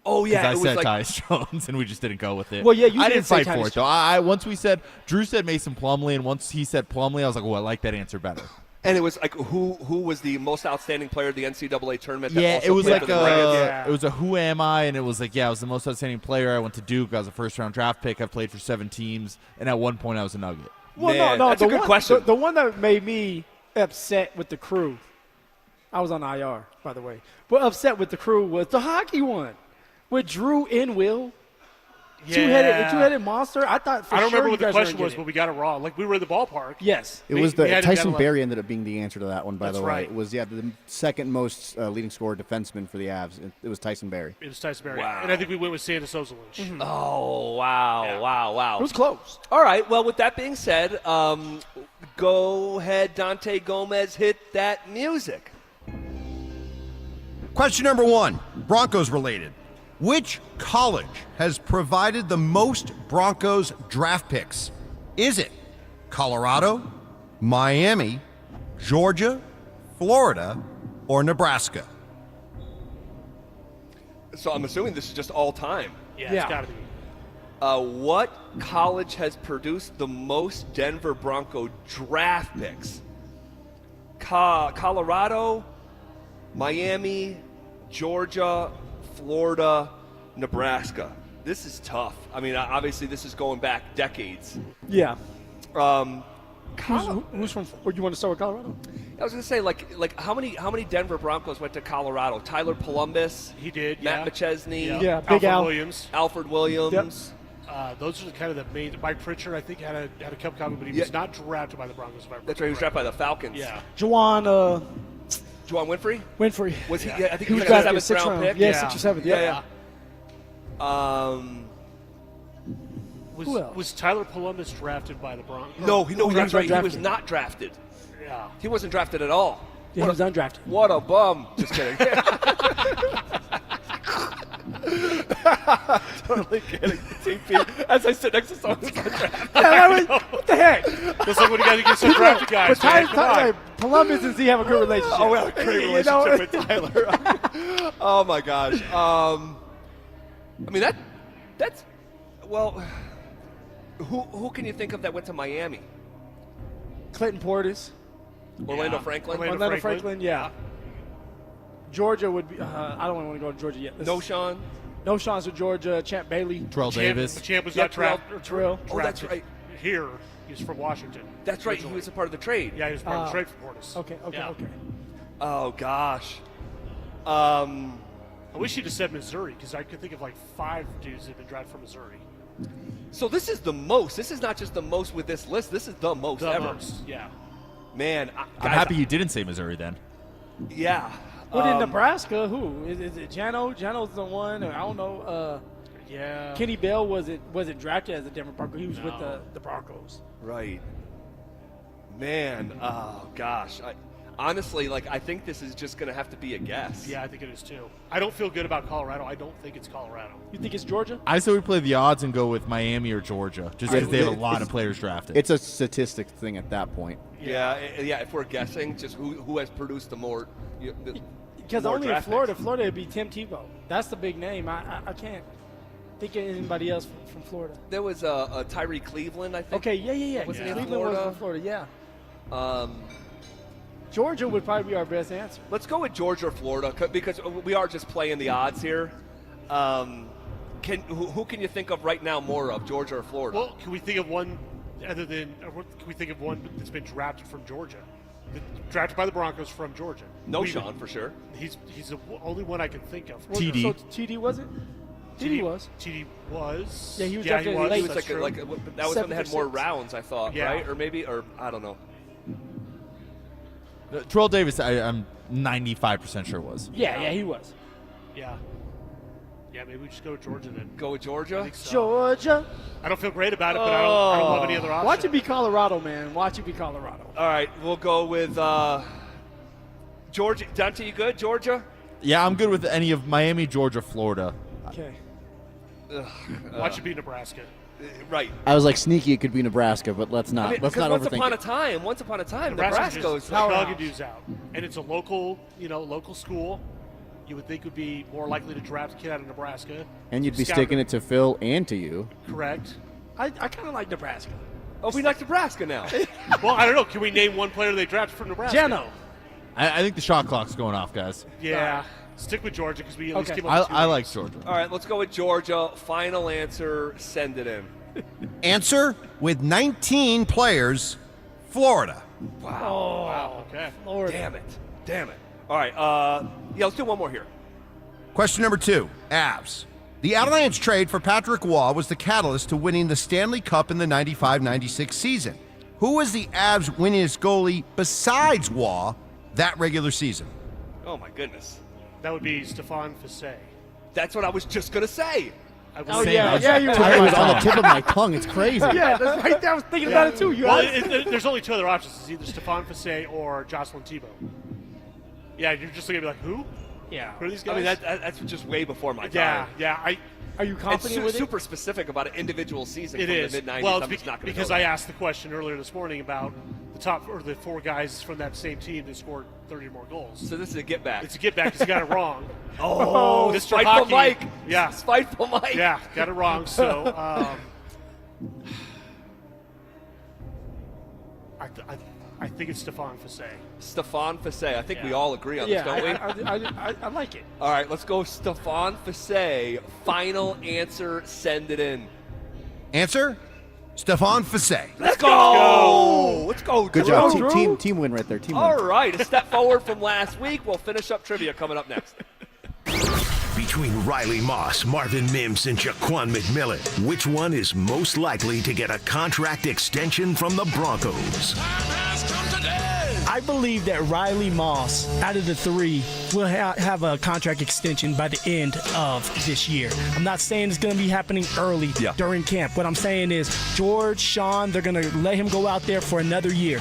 Speaker 23: Oh, yeah.
Speaker 18: I said Tyus Jones, and we just didn't go with it.
Speaker 3: Well, yeah, you
Speaker 18: I
Speaker 3: didn't
Speaker 18: didn't
Speaker 3: say
Speaker 18: fight for
Speaker 3: Tyus
Speaker 18: it, though. Once we said, Drew said Mason Plumlee, and once he said Plumlee, I was like, I like that answer better.
Speaker 23: And it was like who was the most outstanding player of the NCAA tournament? That
Speaker 18: Yeah,
Speaker 23: also
Speaker 18: it was
Speaker 23: played
Speaker 18: like
Speaker 23: for the Nuggets?
Speaker 18: it was a who am I, and it was like, I was the most outstanding player. I went to Duke. I was a first-round draft pick. I played for 7 teams, and at one point I was a Nugget.
Speaker 3: Well, no,
Speaker 23: that's a good question.
Speaker 3: The one that made me upset with the crew, I was on IR, by the way, but upset with the crew was the hockey one with Drew and Will.
Speaker 20: Yeah.
Speaker 3: Two-headed monster. I thought for
Speaker 20: I don't
Speaker 3: sure
Speaker 20: remember what the question was,
Speaker 3: but
Speaker 20: but we got it wrong. Like, we were in the ballpark.
Speaker 3: Yes.
Speaker 21: It was the
Speaker 20: had
Speaker 21: Tyson
Speaker 20: to
Speaker 21: Barrie ended up being the answer to that one, by
Speaker 20: That's
Speaker 21: the way.
Speaker 20: right.
Speaker 21: It was, the second most leading scorer defenseman for the Avs. It was Tyson Barrie.
Speaker 20: It was Tyson Barrie.
Speaker 23: Wow.
Speaker 20: And I think we went with Sandis Ozolinsh.
Speaker 23: Oh, wow.
Speaker 3: It was close.
Speaker 23: All right. Well, with that being said, go ahead, Dante Gomez, hit that music.
Speaker 4: Question number 1, Broncos related. Which college has provided the most Broncos draft picks? Is it Colorado, Miami, Georgia, Florida, or Nebraska?
Speaker 23: So I'm assuming this is just all time.
Speaker 20: Yeah, it's got to be.
Speaker 23: What college has produced the most Denver Bronco draft picks? Colorado, Miami, Georgia, Florida, Nebraska. This is tough. I mean, obviously, this is going back decades.
Speaker 3: Yeah.
Speaker 23: Who's
Speaker 3: from? Or you want to start with Colorado?
Speaker 23: I was going to say, like how many Denver Broncos went to Colorado? Tyler Columbus.
Speaker 20: He did.
Speaker 23: Matt McChesney.
Speaker 3: Yeah, Big Al.
Speaker 20: Alfred
Speaker 23: Williams.
Speaker 20: Those are kind of the main. Mike Pritchard, I think, had a cup coming, but he was not drafted by the Broncos.
Speaker 23: That's right. He was drafted by the Falcons.
Speaker 20: Yeah.
Speaker 3: Juwan
Speaker 23: Winfrey?
Speaker 3: Winfrey.
Speaker 23: Was he?
Speaker 3: Yeah.
Speaker 23: Yeah, I think
Speaker 3: He
Speaker 23: he
Speaker 3: was
Speaker 23: was a
Speaker 3: drafted
Speaker 23: 7th round pick.
Speaker 3: Yeah, 6th or 7th. Yeah.
Speaker 20: Was Tyler Columbus drafted by the Broncos?
Speaker 23: No, that's right. He was
Speaker 3: undrafted.
Speaker 23: not drafted.
Speaker 20: Yeah.
Speaker 23: He wasn't drafted at all.
Speaker 3: Yeah, he was undrafted.
Speaker 23: What a bum. Just kidding. Totally kidding. TP. As I sit next to someone who's undrafted.
Speaker 3: What the heck?
Speaker 20: That's like when you got to get some drafted guys.
Speaker 3: But Columbus and Z have a good relationship.
Speaker 23: Oh, we have a great relationship with Tyler. Oh, my gosh. I mean, that's well, who can you think of that went to Miami?
Speaker 3: Clinton Portis.
Speaker 23: Orlando Franklin?
Speaker 3: Orlando Franklin, yeah. Georgia would be. I don't want to go to Georgia yet.
Speaker 23: No Sean?
Speaker 3: No Sean's to Georgia. Champ Bailey.
Speaker 18: Terrell Davis.
Speaker 20: Champ was not drafted.
Speaker 3: Terrell.
Speaker 23: Oh, that's right.
Speaker 20: Here, he's from Washington.
Speaker 23: That's right. He was a part of the trade.
Speaker 20: Yeah, he was part of the trade for Portis.
Speaker 3: Okay.
Speaker 23: Oh, gosh.
Speaker 20: I wish he'd have said Missouri because I could think of like 5 dudes that have been drafted from Missouri.
Speaker 23: So this is the most. This is not just the most with this list. This is the most ever.
Speaker 20: Yeah.
Speaker 23: Man,
Speaker 18: I'm happy you didn't say Missouri then.
Speaker 23: Yeah.
Speaker 3: What in Nebraska? Who is it? Jano? Jano's the one. I don't know.
Speaker 20: Yeah.
Speaker 3: Kenny Bell wasn't drafted as a Denver Bronco. He was with the Broncos.
Speaker 23: Right. Man. Oh gosh. Honestly, I think this is just going to have to be a guess.
Speaker 20: Yeah, I think it is too. I don't feel good about Colorado. I don't think it's Colorado.
Speaker 3: You think it's Georgia?
Speaker 18: I say we play the odds and go with Miami or Georgia, just because they have a lot of players drafted.
Speaker 21: It's a statistic thing at that point.
Speaker 23: Yeah. If we're guessing, just who has produced the more.
Speaker 3: Because only in Florida, it'd be Tim Tebow. That's the big name. I can't think of anybody else from Florida.
Speaker 23: There was a Tyree Cleveland, I think.
Speaker 3: Okay, yeah.
Speaker 23: Was it
Speaker 3: Cleveland
Speaker 23: Florida?
Speaker 3: was from Florida, yeah. Georgia would probably be our best answer.
Speaker 23: Let's go with Georgia or Florida because we are just playing the odds here. Who can you think of right now more of, Georgia or Florida?
Speaker 20: Well, can we think of one other than? Can we think of one that's been drafted from Georgia? Drafted by the Broncos from Georgia.
Speaker 23: No, Sean, for sure.
Speaker 20: He's the only one I can think of.
Speaker 3: TD. So TD was it? TD was.
Speaker 20: TD was.
Speaker 3: Yeah, he was drafted
Speaker 23: He
Speaker 3: late.
Speaker 23: was that was when they had more rounds, I thought,
Speaker 20: Yeah.
Speaker 23: right? Or I don't know.
Speaker 18: Terrell Davis, I'm 95% sure was.
Speaker 3: Yeah, he was.
Speaker 20: Yeah. Yeah, maybe we just go with Georgia then.
Speaker 23: Go with Georgia?
Speaker 20: I think so.
Speaker 3: Georgia.
Speaker 20: I don't feel great about it, but I don't love any other option.
Speaker 3: Watch it be Colorado, man. Watch it be Colorado.
Speaker 23: All right, we'll go with Georgia. Dante, you good? Georgia?
Speaker 18: Yeah, I'm good with any of Miami, Georgia, Florida.
Speaker 3: Okay.
Speaker 20: Watch it be Nebraska.
Speaker 23: Right.
Speaker 21: I was like sneaky. It could be Nebraska, but let's not.
Speaker 23: I mean,
Speaker 21: let's not
Speaker 23: once
Speaker 21: overthink
Speaker 23: upon
Speaker 21: it.
Speaker 23: a time,
Speaker 20: Nebraska
Speaker 23: Nebraska's
Speaker 20: Nuggets out, and it's a local school. You would think would be more likely to draft a kid out of Nebraska.
Speaker 21: And you'd be
Speaker 20: Scout
Speaker 21: sticking
Speaker 20: him.
Speaker 21: it to Phil and to you.
Speaker 20: Correct.
Speaker 3: I kind of like Nebraska.
Speaker 23: Oh, we like Nebraska now.
Speaker 20: Well, I don't know. Can we name one player they drafted from Nebraska?
Speaker 3: Geno.
Speaker 18: I think the shot clock's going off, guys.
Speaker 20: Yeah. Stick with Georgia because we at least
Speaker 3: Okay.
Speaker 20: give them
Speaker 18: I like Georgia.
Speaker 23: All right, let's go with Georgia. Final answer. Send it in.
Speaker 4: Answer with 19 players, Florida.
Speaker 23: Wow.
Speaker 20: Okay.
Speaker 3: Florida.
Speaker 23: Damn it. All right. Yeah, let's do one more here.
Speaker 4: Question number 2, Avs. The Avalanche trade for Patrick Waugh was the catalyst to winning the Stanley Cup in the 95-96 season. Who was the Avs' winningest goalie besides Waugh that regular season?
Speaker 23: Oh my goodness.
Speaker 20: That would be Stefan Fiset.
Speaker 23: That's what I was just gonna say.
Speaker 3: Oh, yeah, you
Speaker 21: It was on the tip of my tongue. It's crazy.
Speaker 3: Yeah, that's right there. I was thinking about it too.
Speaker 20: There's only two other options. It's either Stefan Fiset or Jocelyn Thibault. Yeah, you're just looking at me like, who?
Speaker 3: Yeah.
Speaker 20: Who are these guys?
Speaker 23: I mean, that's just way before my
Speaker 20: yeah,
Speaker 23: time.
Speaker 20: yeah.
Speaker 3: Are you confident with it?
Speaker 23: Super specific about an individual season
Speaker 20: It
Speaker 23: from
Speaker 20: is.
Speaker 23: the mid-90s.
Speaker 20: Well,
Speaker 23: I'm just not going to
Speaker 20: because I asked the question earlier this morning about the top or the 4 guys from that same team that scored 30 or more goals.
Speaker 23: So this is a get back.
Speaker 20: It's a get back because he got it wrong.
Speaker 23: Oh,
Speaker 20: Mr.
Speaker 23: spiteful
Speaker 20: Hockey.
Speaker 23: Mike.
Speaker 20: Yeah,
Speaker 23: Spiteful Mike.
Speaker 20: Yeah, got it wrong. So I think it's Stefan Fiset.
Speaker 23: Stefan Fiset. I think we all agree on this, don't we?
Speaker 3: I like it.
Speaker 23: All right, let's go Stefan Fiset. Final answer, send it in.
Speaker 4: Answer? Stefan Fiset.
Speaker 23: Let's go! Let's go,
Speaker 21: Good
Speaker 23: Drew.
Speaker 21: job. Team win right there. Team
Speaker 23: All
Speaker 21: win.
Speaker 23: right, a step forward from last week. We'll finish up trivia coming up next.
Speaker 2: Between Riley Moss, Marvin Mims, and Jaquan McMillan, which one is most likely to get a contract extension from the Broncos?
Speaker 3: I believe that Riley Moss, out of the 3, will have a contract extension by the end of this year. I'm not saying it's going to be happening early during camp. What I'm saying is George, Sean, they're going to let him go out there for another year.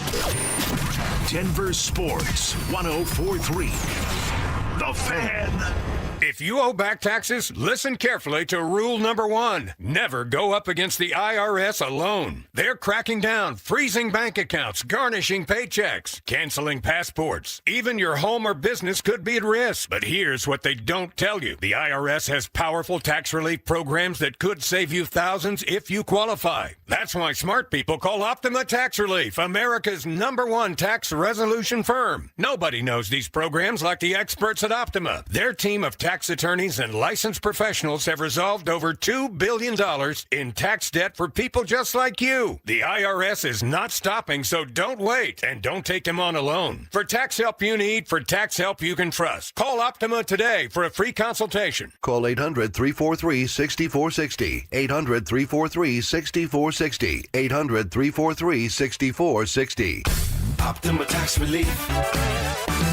Speaker 2: Denver Sports 104.3. The Fan.
Speaker 7: If you owe back taxes, listen carefully to rule number 1. Never go up against the IRS alone. They're cracking down, freezing bank accounts, garnishing paychecks, canceling passports. Even your home or business could be at risk. But here's what they don't tell you. The IRS has powerful tax relief programs that could save you thousands if you qualify. That's why smart people call Optima Tax Relief, America's #1 tax resolution firm. Nobody knows these programs like the experts at Optima. Their team of tax attorneys and licensed professionals have resolved over $2 billion in tax debt for people just like you. The IRS is not stopping, so don't wait. And don't take them on alone. For tax help you need, for tax help you can trust, call Optima today for a free consultation.
Speaker 8: Call 800-343-6460. 800-343-6460. 800-343-6460.
Speaker 22: Optima Tax Relief.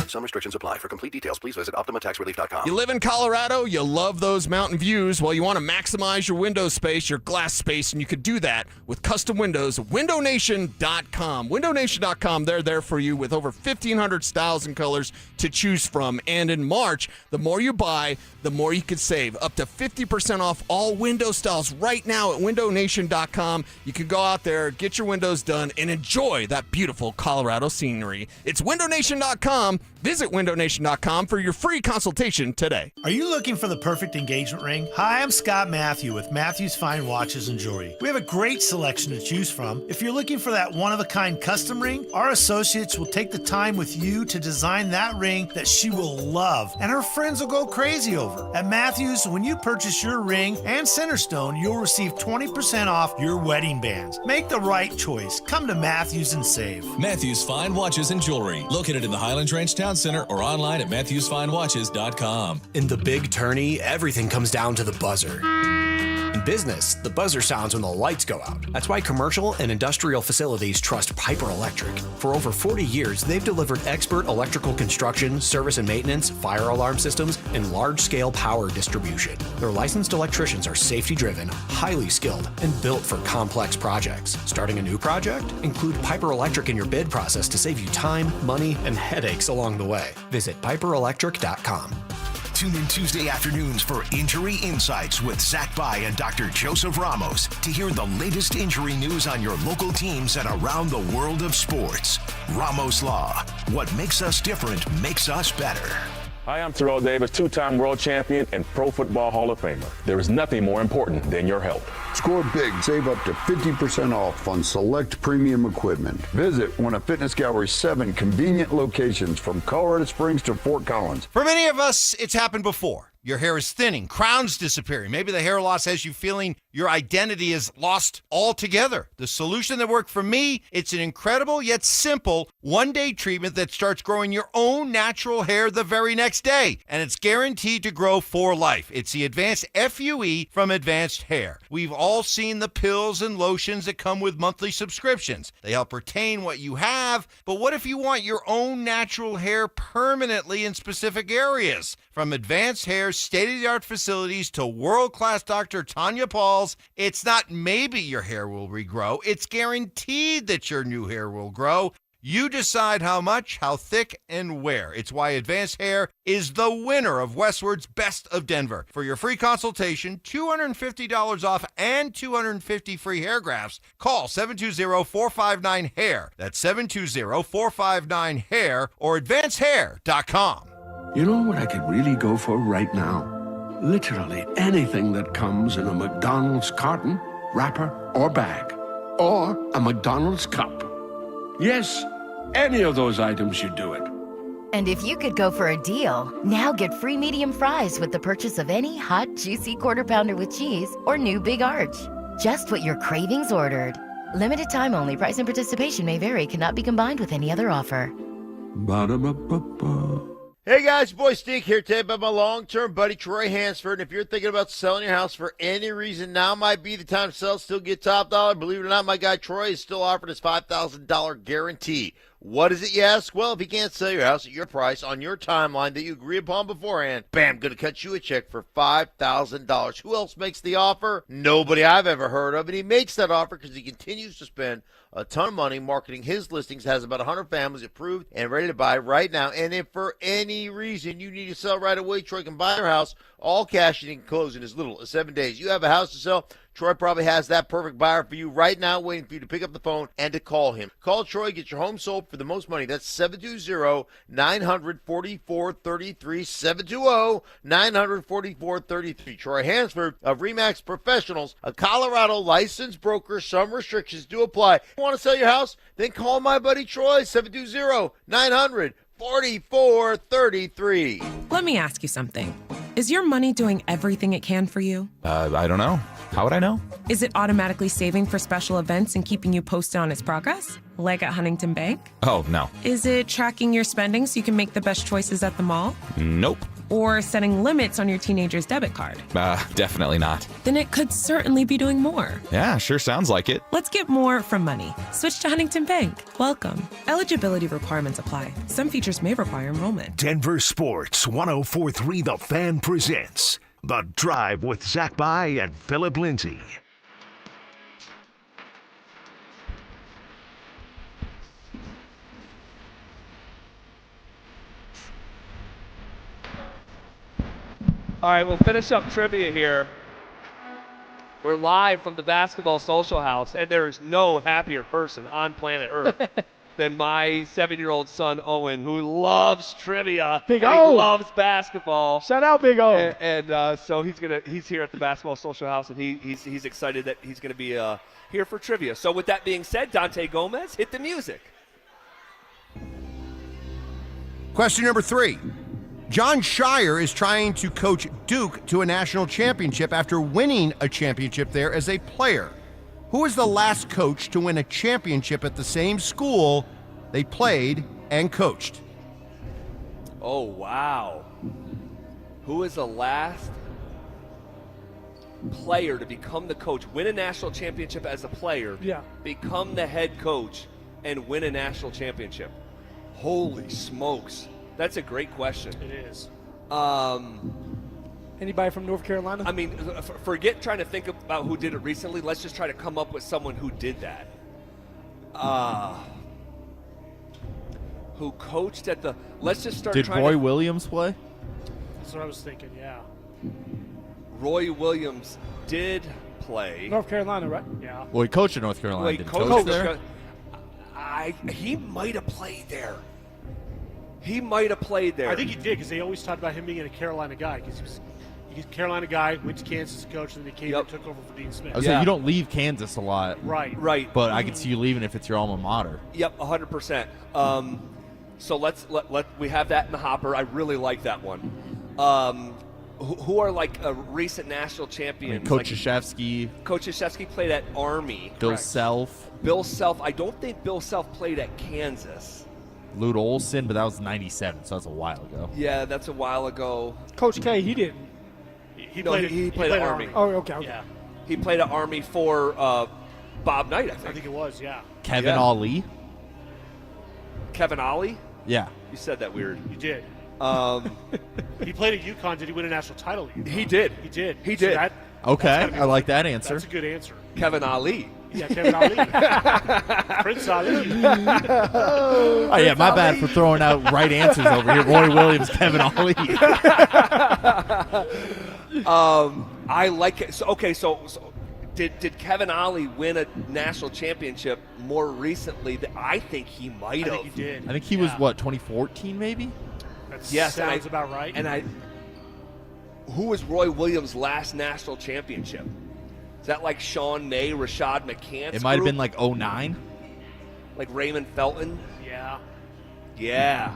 Speaker 8: Some restrictions apply. For complete details, please visit OptimaTaxRelief.com.
Speaker 24: You live in Colorado, you love those mountain views. Well, you want to maximize your window space, your glass space, and you could do that with custom windows. WindowNation.com. WindowNation.com, they're there for you with over 1,500 styles and colors to choose from. And in March, the more you buy, the more you could save. Up to 50% off all window styles right now at WindowNation.com. You can go out there, get your windows done, and enjoy that beautiful Colorado scenery. It's WindowNation.com. Visit windownation.com for your free consultation today.
Speaker 11: Are you looking for the perfect engagement ring? Hi, I'm Scott Matthew with Matthew's Fine Watches and Jewelry. We have a great selection to choose from. If you're looking for that one-of-a-kind custom ring, our associates will take the time with you to design that ring that she will love, and her friends will go crazy over. At Matthews, when you purchase your ring and center stone, you'll receive 20% off your wedding bands. Make the right choice. Come to Matthews and save.
Speaker 12: Matthews Fine Watches and Jewelry, located in the Highlands Ranch Town Center or online at MatthewsFineWatches.com.
Speaker 9: In the big tourney, everything comes down to the buzzer. In business, the buzzer sounds when the lights go out. That's why commercial and industrial facilities trust Piper Electric. For over 40 years, they've delivered expert electrical construction, service and maintenance, fire alarm systems, and large-scale power distribution. Their licensed electricians are safety-driven, highly skilled, and built for complex projects. Starting a new project? Include Piper Electric in your bid process to save you time, money, and headaches along the way. Visit piperelectric.com.
Speaker 2: Tune in Tuesday afternoons for Injury Insights with Zach Bai and Dr. Joseph Ramos to hear the latest injury news on your local teams and around the world of sports. Ramos Law. What makes us different makes us better.
Speaker 13: Hi, I'm Terrell Davis, two-time world champion and Pro Football Hall of Famer. There is nothing more important than your health.
Speaker 14: Score big, save up to 50% off on select premium equipment. Visit one of Fitness Gallery's 7 convenient locations from Colorado Springs to Fort Collins.
Speaker 4: For many of us, it's happened before. Your hair is thinning, crowns disappearing. Maybe the hair loss has you feeling your identity is lost altogether. The solution that worked for me, it's an incredible yet simple one-day treatment that starts growing your own natural hair the very next day. And it's guaranteed to grow for life. It's the Advanced FUE from Advanced Hair. We've all seen the pills and lotions that come with monthly subscriptions. They help retain what you have, but what if you want your own natural hair permanently in specific areas? From Advanced Hair's state-of-the-art facilities to world-class Dr. Tanya Paul's, it's not maybe your hair will regrow, it's guaranteed that your new hair will grow. You decide how much, how thick, and where. It's why Advanced Hair is the winner of Westward's Best of Denver. For your free consultation, $250 off and 250 free hair grafts, call 720-459-HAIR. That's 720-459-HAIR or advancedhair.com.
Speaker 25: You know what I could really go for right now? Literally anything that comes in a McDonald's carton, wrapper, or bag. Or a McDonald's cup. Yes, any of those items you do it.
Speaker 26: And if you could go for a deal, now get free medium fries with the purchase of any hot, juicy Quarter Pounder with cheese or new Big Arch. Just what your cravings ordered. Limited time only. Price and participation may vary. Cannot be combined with any other offer.
Speaker 25: Ba-da-ba-ba-ba.
Speaker 27: Hey guys, boy Steve here today about my long-term buddy Troy Hansford. And if you're thinking about selling your house for any reason, now might be the time to sell, still get top dollar. Believe it or not, my guy Troy is still offering his $5,000 guarantee. What is it, you ask? Well, if you can't sell your house at your price on your timeline that you agree upon beforehand, bam, going to cut you a check for $5,000. Who else makes the offer? Nobody I've ever heard of. And he makes that offer because he continues to spend a ton of money marketing his listings, has about 100 families approved and ready to buy right now. And if for any reason you need to sell right away, Troy can buy your house, all cash, and he can close in as little as 7 days. You have a house to sell, Troy probably has that perfect buyer for you right now, waiting for you to pick up the phone and to call him. Call Troy, get your home sold for the most money. That's 720-900-4433, 720-900-4433. Troy Hansford of RE/MAX Professionals, a Colorado licensed broker. Some restrictions do apply. Want to sell your house? Then call my buddy Troy, 720-900-4433.
Speaker 28: Let me ask you something. Is your money doing everything it can for you?
Speaker 29: I don't know. How would I know?
Speaker 28: Is it automatically saving for special events and keeping you posted on its progress? Like at Huntington Bank?
Speaker 29: Oh, no.
Speaker 28: Is it tracking your spending so you can make the best choices at the mall?
Speaker 29: Nope.
Speaker 28: Or setting limits on your teenager's debit card?
Speaker 29: Definitely not.
Speaker 28: Then it could certainly be doing more.
Speaker 29: Yeah, sure sounds like it.
Speaker 28: Let's get more from money. Switch to Huntington Bank. Welcome. Eligibility requirements apply. Some features may require enrollment.
Speaker 2: Denver Sports 104.3 The Fan presents The Drive with Zach Bai and Phillip Lindsay.
Speaker 23: All right, we'll finish up trivia here. We're live from the Basketball Social House, and there is no happier person on planet Earth than my 7-year-old son, Owen, who loves trivia.
Speaker 3: Big
Speaker 23: and
Speaker 3: O.
Speaker 23: He loves basketball.
Speaker 3: Shout out, Big O.
Speaker 23: And so he's here at the Basketball Social House, and he's excited that he's going to be here for trivia. So with that being said, Dante Gomez, hit the music.
Speaker 4: Question number 3. John Shire is trying to coach Duke to a national championship after winning a championship there as a player. Who is the last coach to win a championship at the same school they played and coached?
Speaker 23: Oh, wow. Who is the last player to become the coach, win a national championship as a player, become the head coach, and win a national championship? Holy smokes. That's a great question.
Speaker 20: It is.
Speaker 3: Anybody from North Carolina?
Speaker 23: I mean, forget trying to think about who did it recently. Let's just try to come up with someone who did that. Who coached at the... Let's just start
Speaker 1: Did
Speaker 23: trying
Speaker 1: Roy
Speaker 23: to...
Speaker 1: Williams play?
Speaker 20: That's what I was thinking, yeah.
Speaker 23: Roy Williams did play.
Speaker 3: North Carolina, right?
Speaker 20: Yeah.
Speaker 1: Well, he coached at North Carolina.
Speaker 23: Well, he
Speaker 1: Did he
Speaker 23: coached
Speaker 1: coach
Speaker 23: at North
Speaker 1: there?
Speaker 23: Carolina. He might have played there. He might have played there.
Speaker 20: I think he did, because they always talked about him being a Carolina guy, because he's a Carolina guy, went to Kansas as a coach, and then he came and took over for Dean Smith.
Speaker 1: I was saying, you don't leave Kansas a lot.
Speaker 20: Right.
Speaker 1: But I can see you leaving if it's your alma mater.
Speaker 23: Yep, 100%. So let's we have that in the hopper. I really like that one. Who are like a recent national champions?
Speaker 1: Coach Krzyzewski.
Speaker 23: Coach Krzyzewski played at Army.
Speaker 1: Bill
Speaker 23: Correct.
Speaker 1: Self.
Speaker 23: Bill Self. I don't think Bill Self played at Kansas.
Speaker 1: Lute Olson, but that was 97, so that's a while ago.
Speaker 23: Yeah, that's a while ago.
Speaker 3: Coach K, he didn't.
Speaker 23: He played at Army.
Speaker 3: Oh, okay.
Speaker 20: Yeah.
Speaker 23: He played at Army for Bob Knight, I think.
Speaker 20: I think it was, yeah.
Speaker 1: Kevin Ali.
Speaker 23: Kevin Ollie?
Speaker 1: Yeah.
Speaker 23: You said that weird.
Speaker 20: You did. He played at UConn. Did he win a national title at UConn?
Speaker 23: He did.
Speaker 20: He did.
Speaker 23: He
Speaker 20: So
Speaker 23: did.
Speaker 1: Okay, I like that answer.
Speaker 20: That's a good answer.
Speaker 23: Kevin Ali.
Speaker 20: Yeah, Kevin Ali. Prince Ali.
Speaker 1: Oh, yeah, my bad for throwing out right answers over here. Roy Williams, Kevin Ali.
Speaker 23: I like it. So, okay, so did Kevin Ollie win a national championship more recently? I think he might have.
Speaker 20: I think he did.
Speaker 1: I think he was, 2014 maybe?
Speaker 20: That
Speaker 23: Yes,
Speaker 20: sounds about right.
Speaker 23: And who was Roy Williams' last national championship? Is that like Sean May, Rashad McCants?
Speaker 1: It might have been like 09.
Speaker 23: Like Raymond Felton?
Speaker 20: Yeah.
Speaker 23: Yeah.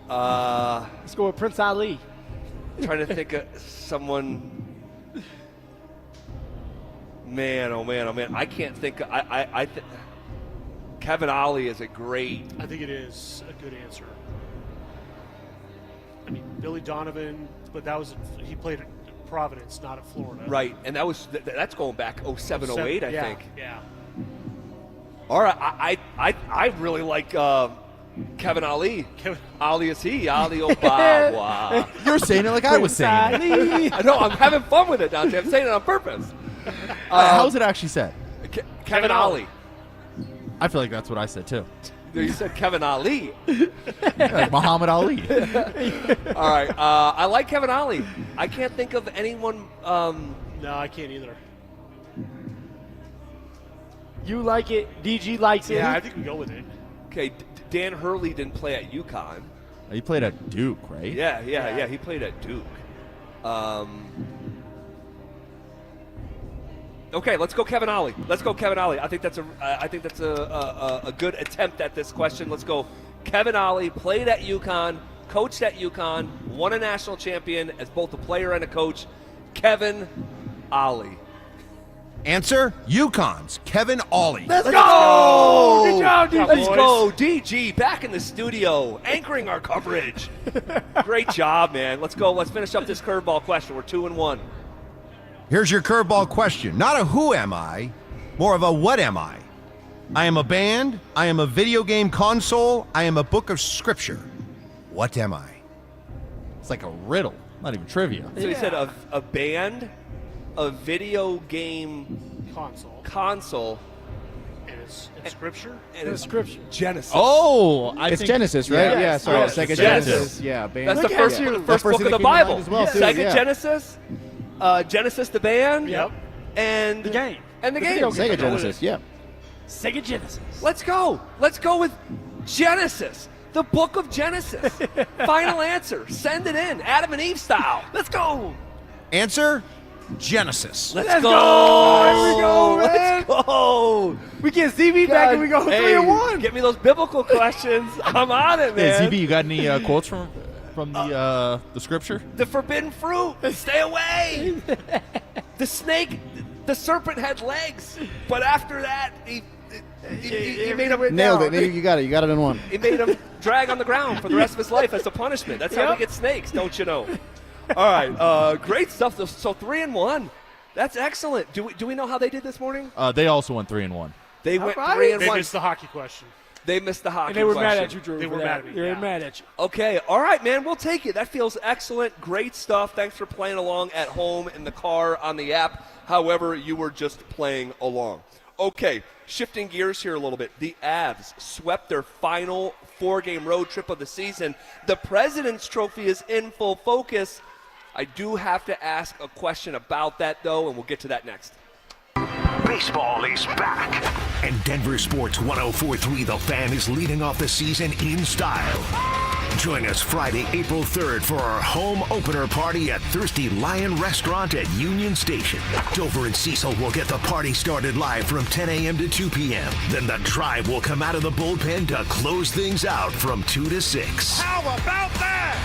Speaker 3: Let's go with Prince Ali.
Speaker 23: Trying to think of someone. Man, oh man, oh man! I can't think. Kevin Ollie is a great.
Speaker 20: I think it is a good answer. I mean, Billy Donovan, but he played at Providence, not at Florida.
Speaker 23: Right, and that's going back 07, 08, I think.
Speaker 20: Yeah.
Speaker 23: All right, I really like Kevin Ali. Ali is he, Ali Obawa.
Speaker 1: You're saying it like I was saying it.
Speaker 23: I know, I'm having fun with it, Dante. I'm saying it on purpose.
Speaker 1: How's it actually said?
Speaker 23: Kevin Ali.
Speaker 1: I feel like that's what I said too.
Speaker 23: You said Kevin Ali.
Speaker 1: Like Muhammad Ali.
Speaker 23: All right, I like Kevin Ali. I can't think of anyone.
Speaker 20: No, I can't either.
Speaker 3: You like it. DG likes it.
Speaker 20: Yeah, I think we go with it.
Speaker 23: Okay, Dan Hurley didn't play at UConn.
Speaker 1: He played at Duke, right?
Speaker 23: Yeah. He played at Duke. Okay, let's go Kevin Ollie. I think that's a good attempt at this question. Let's go. Kevin Ollie played at UConn, coached at UConn, won a national champion as both a player and a coach. Kevin Ollie.
Speaker 4: Answer, UConn's Kevin Ollie.
Speaker 23: Let's go!
Speaker 3: Good job, DG.
Speaker 23: Let's go, DG, back in the studio, anchoring our coverage. Great job, man. Let's go. Let's finish up this curveball question. We're 2-1.
Speaker 4: Here's your curveball question. Not a who am I, more of a what am I? I am a band. I am a video game console. I am a book of scripture. What am I?
Speaker 1: It's like a riddle, not even trivia.
Speaker 23: So he said a band, a video game console.
Speaker 20: And it's scripture?
Speaker 23: And it's
Speaker 3: scripture.
Speaker 23: Genesis.
Speaker 21: Oh, it's Genesis, right? Yeah, sorry.
Speaker 23: Yes.
Speaker 21: Sega
Speaker 23: Genesis.
Speaker 21: Genesis. Yeah, band.
Speaker 23: That's the first book of the Bible. Sega Genesis, Genesis the band.
Speaker 20: Yep.
Speaker 23: And
Speaker 3: the game.
Speaker 23: And the game.
Speaker 21: Sega Genesis, yeah.
Speaker 3: Sega Genesis.
Speaker 23: Let's go. Let's go with Genesis. The book of Genesis. Final answer. Send it in. Adam and Eve style. Let's go.
Speaker 5: Answer, Genesis.
Speaker 23: Let's
Speaker 3: go.
Speaker 23: go.
Speaker 3: Here we go, man.
Speaker 23: Let's go.
Speaker 3: We get ZB back and we go 3-1.
Speaker 23: Get me those biblical questions. I'm on it, man.
Speaker 1: Hey, ZB, you got any quotes from the scripture?
Speaker 23: The forbidden fruit. Stay away. The snake, the serpent had legs, but after that, he made him
Speaker 21: Nailed it. You got it. You got it in one.
Speaker 23: He made him drag on the ground for the rest of his life as a punishment. That's how we get snakes, don't you know? All right, great stuff. So 3-1. That's excellent. Do we know how they did this morning?
Speaker 1: They also went 3-1.
Speaker 23: They went 3-1.
Speaker 20: They missed the hockey question.
Speaker 23: They missed the hockey
Speaker 3: And they were
Speaker 23: question.
Speaker 3: mad at you, Drew.
Speaker 20: They were mad at me.
Speaker 3: They were mad at you.
Speaker 23: Okay, all right, man. We'll take it. That feels excellent. Great stuff. Thanks for playing along at home, in the car, on the app, however you were just playing along. Okay, shifting gears here a little bit. The Avs swept their final 4-game road trip of the season. The President's Trophy is in full focus. I do have to ask a question about that, though, and we'll get to that next.
Speaker 2: Baseball is back, and Denver Sports 104.3 The Fan is leading off the season in style. Join us Friday, April 3rd for our home opener party at Thirsty Lion Restaurant at Union Station. Dover and Cecil will get the party started live from 10 a.m. to 2 p.m. Then the Tribe will come out of the bullpen to close things out from 2 to 6.
Speaker 22: How about that?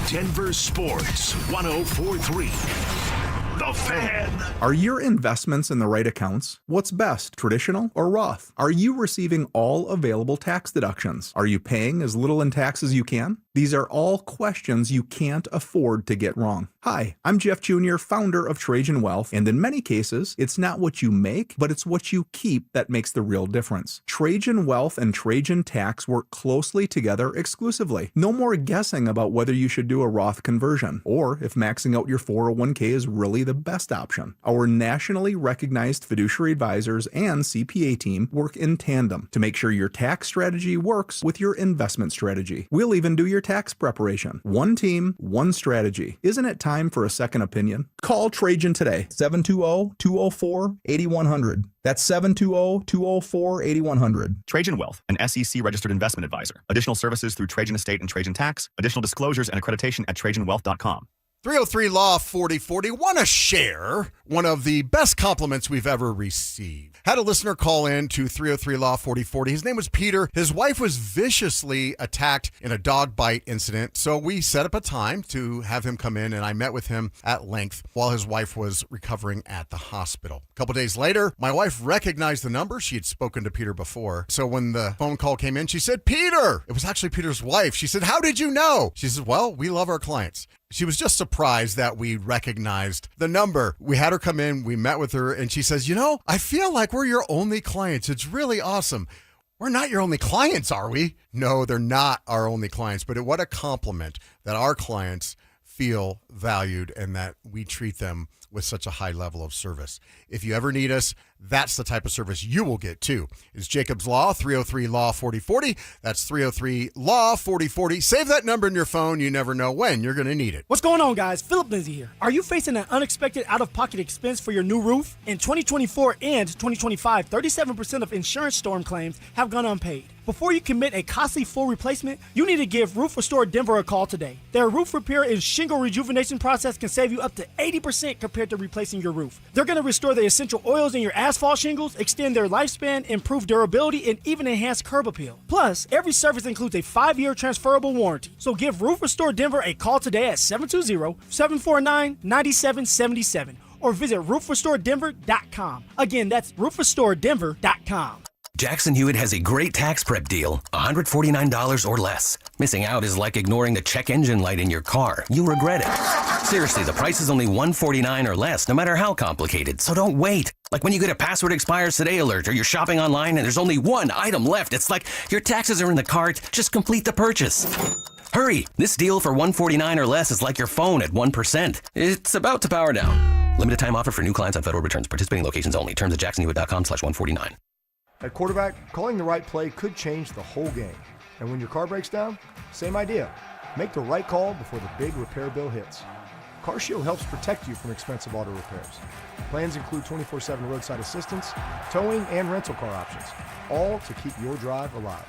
Speaker 2: Denver Sports 104.3 The Fan.
Speaker 6: Are your investments in the right accounts? What's best, traditional or Roth? Are you receiving all available tax deductions? Are you paying as little in tax as you can? These are all questions you can't afford to get wrong. Hi, I'm Jeff Jr., founder of Trajan Wealth, and in many cases, it's not what you make, but it's what you keep that makes the real difference. Trajan Wealth and Trajan Tax work closely together exclusively. No more guessing about whether you should do a Roth conversion, or if maxing out your 401k is really the best option. Our nationally recognized fiduciary advisors and CPA team work in tandem to make sure your tax strategy works with your investment strategy. We'll even do your tax preparation. One team, one strategy. Isn't it time for a second opinion? Call Trajan today, 720-204-8100. That's 720-204-8100.
Speaker 7: Trajan Wealth, an SEC registered investment advisor. Additional services through Trajan Estate and Trajan Tax. Additional disclosures and accreditation at TrajanWealth.com.
Speaker 5: 303 Law 4040. Want to share one of the best compliments we've ever received. Had a listener call in to 303 Law 4040. His name was Peter. His wife was viciously attacked in a dog bite incident. So we set up a time to have him come in, and I met with him at length while his wife was recovering at the hospital. A couple days later, my wife recognized the number. She had spoken to Peter before. So when the phone call came in, she said, Peter! It was actually Peter's wife. She said, how did you know? She said, well, we love our clients. She was just surprised that we recognized the number. We had her come in, we met with her, and she says, I feel like we're your only clients. It's really awesome. We're not your only clients, are we? No, they're not our only clients, but what a compliment that our clients feel valued and that we treat them with such a high level of service. If you ever need us, that's the type of service you will get too. It's Jacob's Law, 303 Law 4040. That's 303 Law 4040. Save that number in your phone. You never know when you're going to need it.
Speaker 3: What's going on, guys? Phillip Lindsay here. Are you facing an unexpected out-of-pocket expense for your new roof? In 2024 and 2025, 37% of insurance storm claims have gone unpaid. Before you commit a costly full replacement, you need to give Roof Restore Denver a call today. Their roof repair and shingle rejuvenation process can save you up to 80% compared to replacing your roof. They're going to restore the essential oils in your asphalt shingles, extend their lifespan, improve durability, and even enhance curb appeal. Plus, every service includes a 5-year transferable warranty. So give Roof Restore Denver a call today at 720-749-9777 or visit roofrestoredenver.com. Again, that's roofrestoredenver.com.
Speaker 10: Jackson Hewitt has a great tax prep deal, $149 or less. Missing out is like ignoring the check engine light in your car. You'll regret it. Seriously, the price is only $149 or less, no matter how complicated, so don't wait. Like when you get a password expires today alert or you're shopping online and there's only one item left. It's like your taxes are in the cart, just complete the purchase. Hurry! This deal for $149 or less is like your phone at 1%. It's about to power down. Limited time offer for new clients on federal returns. Participating locations only. Terms at jacksonhewitt.com/149.
Speaker 15: At quarterback, calling the right play could change the whole game. And when your car breaks down, same idea. Make the right call before the big repair bill hits. CarShield helps protect you from expensive auto repairs. Plans include 24/7 roadside assistance, towing, and rental car options, all to keep your drive alive.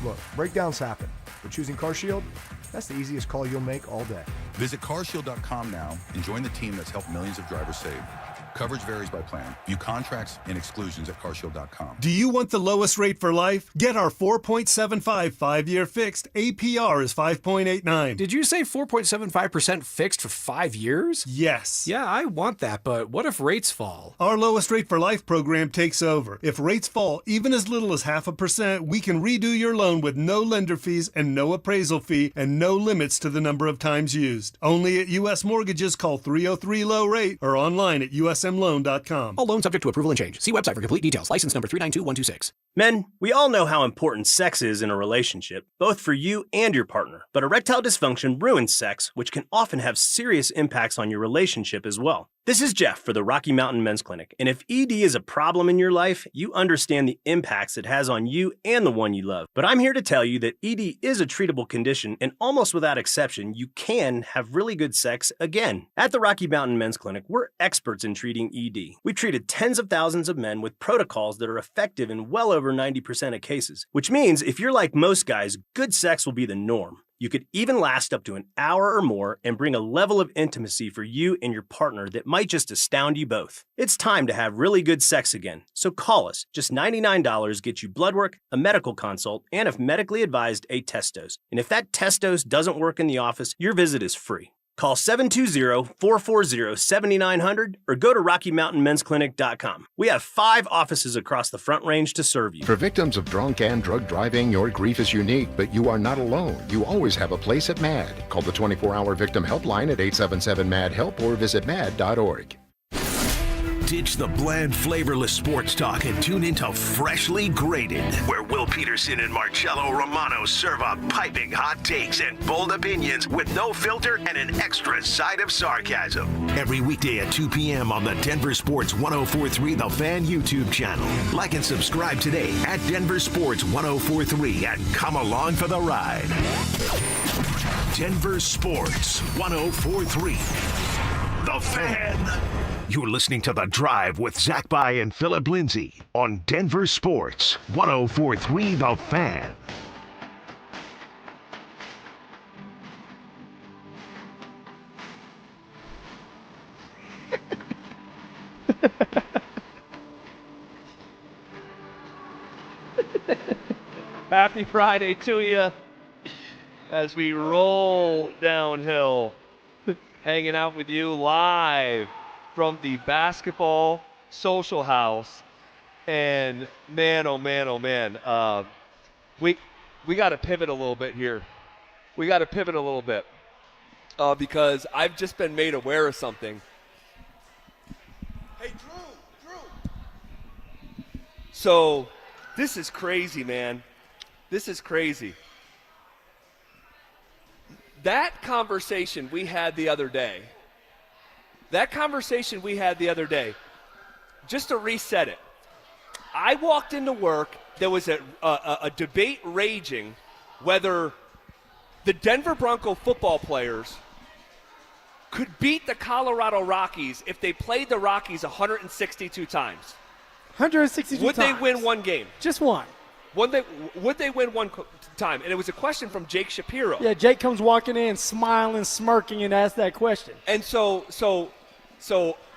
Speaker 15: Look, breakdowns happen, but choosing CarShield, that's the easiest call you'll make all day.
Speaker 8: Visit carshield.com now and join the team that's helped millions of drivers save. Coverage varies by plan. View contracts and exclusions at carshield.com.
Speaker 9: Do you want the lowest rate for life? Get our 4.75 5-year fixed. APR is 5.89.
Speaker 11: Did you say 4.75% fixed for 5 years?
Speaker 9: Yes.
Speaker 11: Yeah, I want that, but what if rates fall?
Speaker 9: Our lowest rate for life program takes over. If rates fall even as little as 0.5%, we can redo your loan with no lender fees and no appraisal fee and no limits to the number of times used. Only at U.S. Mortgages. Call 303-LOW-RATE or online at usmloan.com.
Speaker 11: All loans subject to approval and change. See website for complete details. License number 392126.
Speaker 12: Men, we all know how important sex is in a relationship, both for you and your partner. But erectile dysfunction ruins sex, which can often have serious impacts on your relationship as well. This is Jeff for the Rocky Mountain Men's Clinic, and if ED is a problem in your life, you understand the impacts it has on you and the one you love. But I'm here to tell you that ED is a treatable condition, and almost without exception, you can have really good sex again. At the Rocky Mountain Men's Clinic, we're experts in treating ED. We've treated tens of thousands of men with protocols that are effective in well over 90% of cases, which means if you're like most guys, good sex will be the norm. You could even last up to an hour or more and bring a level of intimacy for you and your partner that might just astound you both. It's time to have really good sex again, so call us. Just $99 gets you blood work, a medical consult, and if medically advised, a test dose. And if that test dose doesn't work in the office, your visit is free. Call 720-440-7900 or go to RockyMountainMen'sClinic.com. We have 5 offices across the Front Range to serve you.
Speaker 16: For victims of drunk and drug driving, your grief is unique, but you are not alone. You always have a place at MAD. Call the 24-hour victim helpline at 877-MAD-HELP or visit mad.org.
Speaker 2: Ditch the bland, flavorless sports talk and tune into Freshly Grated, where Will Peterson and Marcello Romano serve up piping hot takes and bold opinions with no filter and an extra side of sarcasm. Every weekday at 2 p.m. on the Denver Sports 104.3 The Fan YouTube channel. Like and subscribe today at Denver Sports 104.3 and come along for the ride. Denver Sports 104.3 The Fan. You're listening to The Drive with Zach By and Phillip Lindsay on Denver Sports 104.3 The Fan.
Speaker 23: Happy Friday to you as we roll downhill. Hanging out with you live from the Basketball Social House. And man, oh man, oh man. We got to pivot a little bit here. We got to pivot a little bit because I've just been made aware of something. Hey, Drew. So this is crazy, man. This is crazy. That conversation we had the other day, just to reset it, I walked into work, there was a debate raging whether the Denver Bronco football players could beat the Colorado Rockies if they played the Rockies 162 times.
Speaker 3: 162 times.
Speaker 23: Would they win one game?
Speaker 3: Just one.
Speaker 23: Would they win one time? And it was a question from Jake Shapiro.
Speaker 3: Yeah, Jake comes walking in, smiling, smirking, and asks that question.
Speaker 23: And so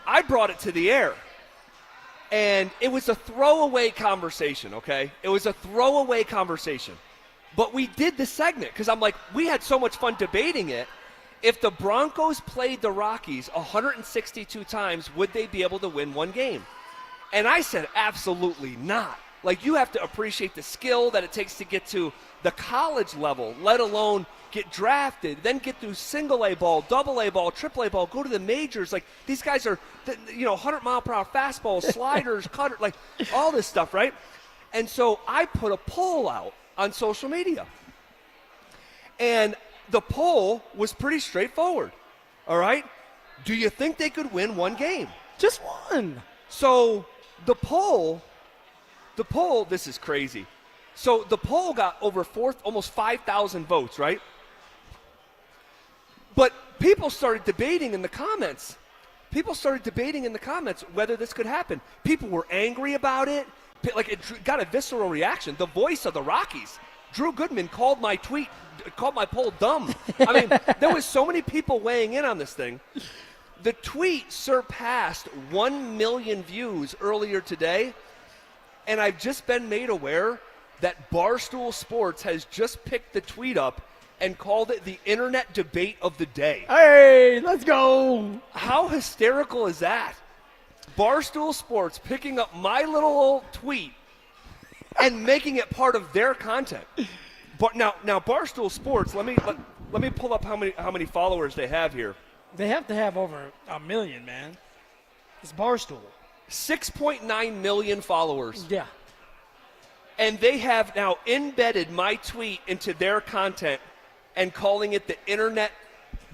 Speaker 23: I brought it to the air. And it was a throwaway conversation, okay? It was a throwaway conversation. But we did the segment because I'm like, we had so much fun debating it. If the Broncos played the Rockies 162 times, would they be able to win one game? And I said, absolutely not. Like, you have to appreciate the skill that it takes to get to the college level, let alone get drafted, then get through single A ball, double A ball, triple A ball, go to the majors. Like, these guys are, 100-mile-per-hour fastballs, sliders, cutter, like, all this stuff, right? And so I put a poll out on social media. And the poll was pretty straightforward, all right? Do you think they could win one game?
Speaker 3: Just one.
Speaker 23: So the poll, this is crazy. So the poll got over almost 5,000 votes, right? But people started debating in the comments. Whether this could happen. People were angry about it. Like, it got a visceral reaction. The voice of the Rockies, Drew Goodman, called my poll dumb. I mean, there was so many people weighing in on this thing. The tweet surpassed 1 million views earlier today, and I've just been made aware that Barstool Sports has just picked the tweet up and called it the internet debate of the day.
Speaker 3: Hey, let's go.
Speaker 23: How hysterical is that? Barstool Sports picking up my little tweet and making it part of their content. But now Barstool Sports, let me pull up how many followers they have here.
Speaker 3: They have to have over 1 million, man. It's Barstool.
Speaker 23: 6.9 million followers.
Speaker 3: Yeah.
Speaker 23: And they have now embedded my tweet into their content and calling it the internet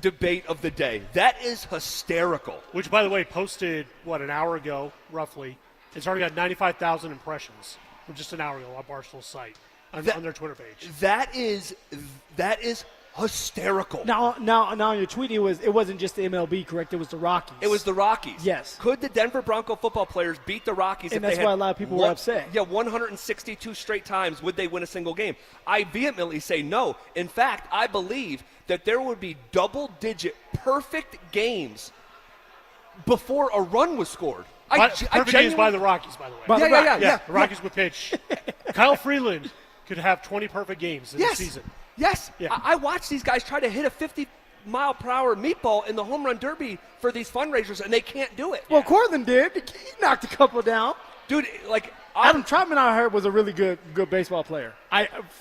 Speaker 23: debate of the day. That is hysterical.
Speaker 20: Which, by the way, posted, an hour ago, roughly. It's already got 95,000 impressions from just an hour ago on Barstool's site, on their Twitter page.
Speaker 23: That is hysterical.
Speaker 3: Now on your tweet, it wasn't just the MLB, correct? It was the Rockies.
Speaker 23: It was the Rockies.
Speaker 3: Yes.
Speaker 23: Could the Denver Bronco football players beat the Rockies?
Speaker 3: And that's why a lot of people were upset.
Speaker 23: Yeah, 162 straight times. Would they win a single game? I vehemently say no. In fact, I believe that there would be double-digit perfect games before a run was scored.
Speaker 20: Perfect games by the Rockies, by the way.
Speaker 23: Yeah.
Speaker 20: The Rockies would pitch. Kyle Freeland could have 20 perfect games in the season.
Speaker 23: Yes.
Speaker 20: Yeah.
Speaker 23: I watched these guys try to hit a 50-mile-per-hour meatball in the home run derby for these fundraisers, and they can't do it.
Speaker 3: Well, Cortland did. He knocked a couple down.
Speaker 23: Dude,
Speaker 3: Adam Troutman, I heard, was a really good baseball player.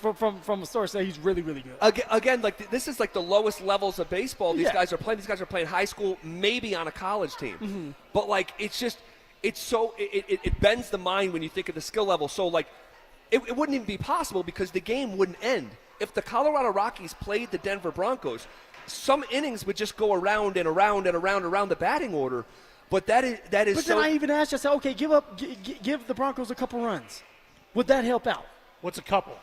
Speaker 3: From a source that he's really, really good.
Speaker 23: Again, this is like the lowest levels of baseball these guys are playing. These guys are playing high school, maybe on a college team.
Speaker 3: Mm-hmm.
Speaker 23: But it bends the mind when you think of the skill level. So it wouldn't even be possible because the game wouldn't end. If the Colorado Rockies played the Denver Broncos, some innings would just go around and around and around the batting order. But that is.
Speaker 3: But then I even asked you, I said, okay, give the Broncos a couple runs. Would that help out?
Speaker 20: What's a couple?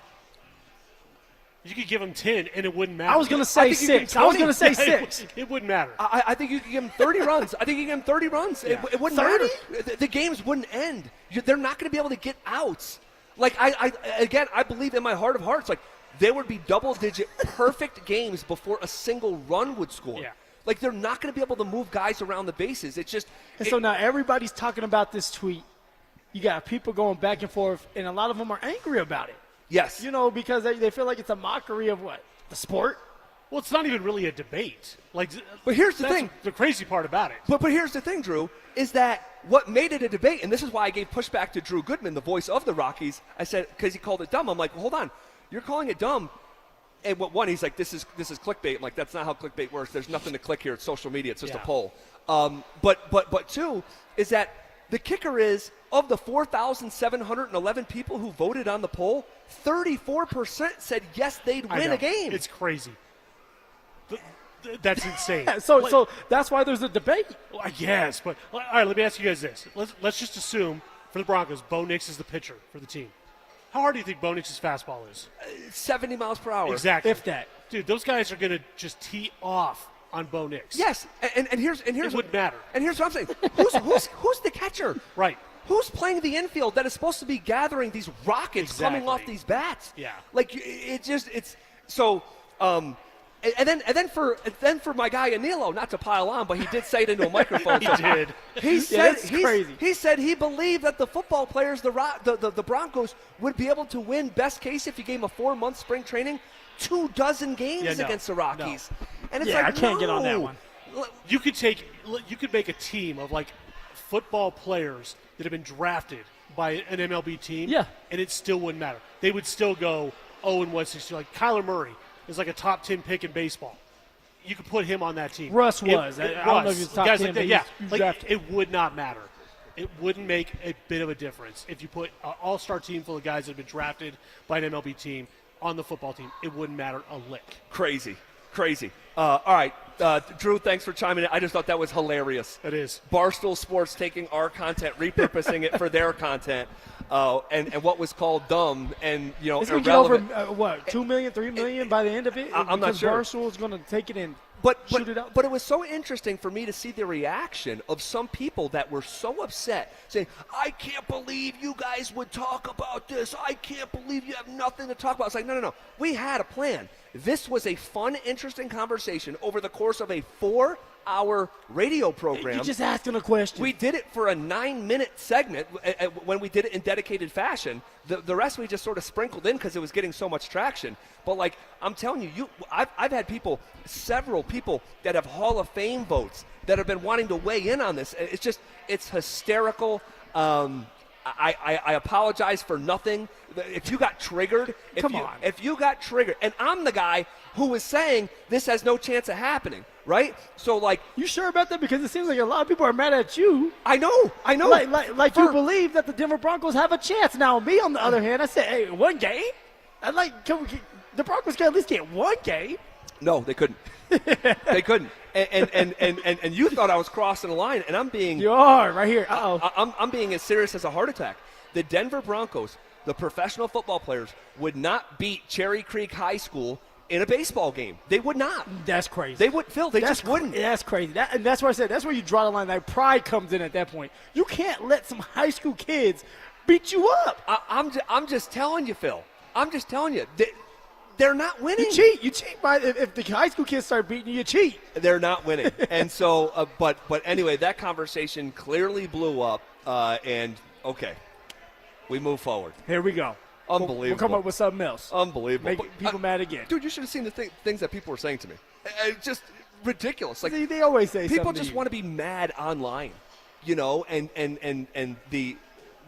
Speaker 20: You could give them 10 and it wouldn't matter.
Speaker 3: I was going to say 6.
Speaker 20: It wouldn't matter.
Speaker 23: I think you could give them 30 runs. Yeah. It wouldn't 30? Matter. The games wouldn't end. They're not going to be able to get outs. I believe in my heart of hearts, there would be double-digit perfect games before a single run would score.
Speaker 20: Yeah.
Speaker 23: They're not going to be able to move guys around the bases. It's just.
Speaker 3: So now everybody's talking about this tweet. You got people going back and forth, and a lot of them are angry about it.
Speaker 23: Yes.
Speaker 3: Because they feel like it's a mockery of what? The sport?
Speaker 20: Well, it's not even really a debate.
Speaker 23: But here's the thing.
Speaker 20: The crazy part about it.
Speaker 23: But here's the thing, Drew, is that what made it a debate, and this is why I gave pushback to Drew Goodman, the voice of the Rockies. I said, because he called it dumb. I'm like, well, hold on. You're calling it dumb. And he's like, this is clickbait. I'm like, that's not how clickbait works. There's nothing to click here. It's social media. It's just a poll. But two is that the kicker is, of the 4,711 people who voted on the poll, 34% said yes, they'd win a game.
Speaker 20: It's crazy. That's insane.
Speaker 3: So that's why there's a debate.
Speaker 20: Well, yes, but all right. Let me ask you guys this. Let's just assume for the Broncos, Bo Nix is the pitcher for the team. How hard do you think Bo Nix's fastball is?
Speaker 23: 70 miles per hour.
Speaker 20: Exactly.
Speaker 3: If that.
Speaker 20: Dude, those guys are going to just tee off on Bo Nix.
Speaker 23: Yes, and here's
Speaker 20: it wouldn't matter.
Speaker 23: And here's what I'm saying. Who's the catcher?
Speaker 20: Right.
Speaker 23: Who's playing the infield that is supposed to be gathering these rockets coming off these bats?
Speaker 20: Yeah.
Speaker 23: And then for my guy Anilo, not to pile on, but he did say it into a microphone.
Speaker 20: He did.
Speaker 23: He said
Speaker 3: crazy.
Speaker 23: He said he believed that the football players, the Broncos, would be able to win. Best case, if you gave them a 4-month spring training, 24 games against the Rockies.
Speaker 20: No.
Speaker 23: And it's
Speaker 3: I can't get on that one.
Speaker 20: You could make a team of football players that have been drafted by an MLB team.
Speaker 3: Yeah.
Speaker 20: And it still wouldn't matter. They would still go 0-160. Like Kyler Murray is like a top 10 pick in baseball. You could put him on that team.
Speaker 3: Russ was. I don't know if he's top
Speaker 20: guys
Speaker 3: 10,
Speaker 20: like that.
Speaker 3: Yeah.
Speaker 20: It would not matter. It wouldn't make a bit of a difference if you put an all-star team full of guys that have been drafted by an MLB team on the football team. It wouldn't matter a lick.
Speaker 23: Crazy. All right, Drew, thanks for chiming in. I just thought that was hilarious.
Speaker 20: It is.
Speaker 23: Barstool Sports taking our content, repurposing it for their content, and what was called dumb and
Speaker 3: it's going to
Speaker 23: irrelevant.
Speaker 3: get over 2 million, 3 million by the end of it.
Speaker 23: I'm not sure.
Speaker 3: Barstool is going to take it and
Speaker 23: But it was so interesting for me to see the reaction of some people that were so upset, saying, I can't believe you guys would talk about this. I can't believe you have nothing to talk about. It's like, no. We had a plan. This was a fun, interesting conversation over the course of a 4-hour radio program.
Speaker 3: You're just asking a question.
Speaker 23: We did it for a 9-minute segment when we did it in dedicated fashion. The rest we just sort of sprinkled in because it was getting so much traction. But, like, I'm telling you, I've had several people that have Hall of Fame votes that have been wanting to weigh in on this. It's hysterical. I apologize for nothing. If you got triggered, if you got triggered, and I'm the guy who was saying this has no chance of happening, right? So, like,
Speaker 3: you sure about that? Because it seems like a lot of people are mad at you.
Speaker 23: I know.
Speaker 3: Like you believe that the Denver Broncos have a chance. Now, me on the other hand, I said, hey, one game. I'd like the Broncos can at least get one game.
Speaker 23: No, they couldn't. They couldn't. And you thought I was crossing the line, and I'm being.
Speaker 3: You are right here. Uh-oh.
Speaker 23: I'm being as serious as a heart attack. The Denver Broncos, the professional football players, would not beat Cherry Creek High School in a baseball game. They would not.
Speaker 3: That's crazy.
Speaker 23: They would, Phil. They just wouldn't.
Speaker 3: That's crazy. And that's why I said that's where you draw the line. Like, pride comes in at that point. You can't let some high school kids beat you up.
Speaker 23: I'm just telling you, Phil. I'm just telling you. They're not winning.
Speaker 3: You cheat. If the high school kids start beating you, you cheat.
Speaker 23: They're not winning. And so, but anyway, that conversation clearly blew up. And okay, we move forward.
Speaker 3: Here we go.
Speaker 23: Unbelievable.
Speaker 3: We'll come up with something else.
Speaker 23: Unbelievable.
Speaker 3: Make people mad again.
Speaker 23: Dude, you should have seen the things that people were saying to me. Just ridiculous. Like,
Speaker 3: they always say
Speaker 23: people
Speaker 3: something
Speaker 23: just want to be mad online, and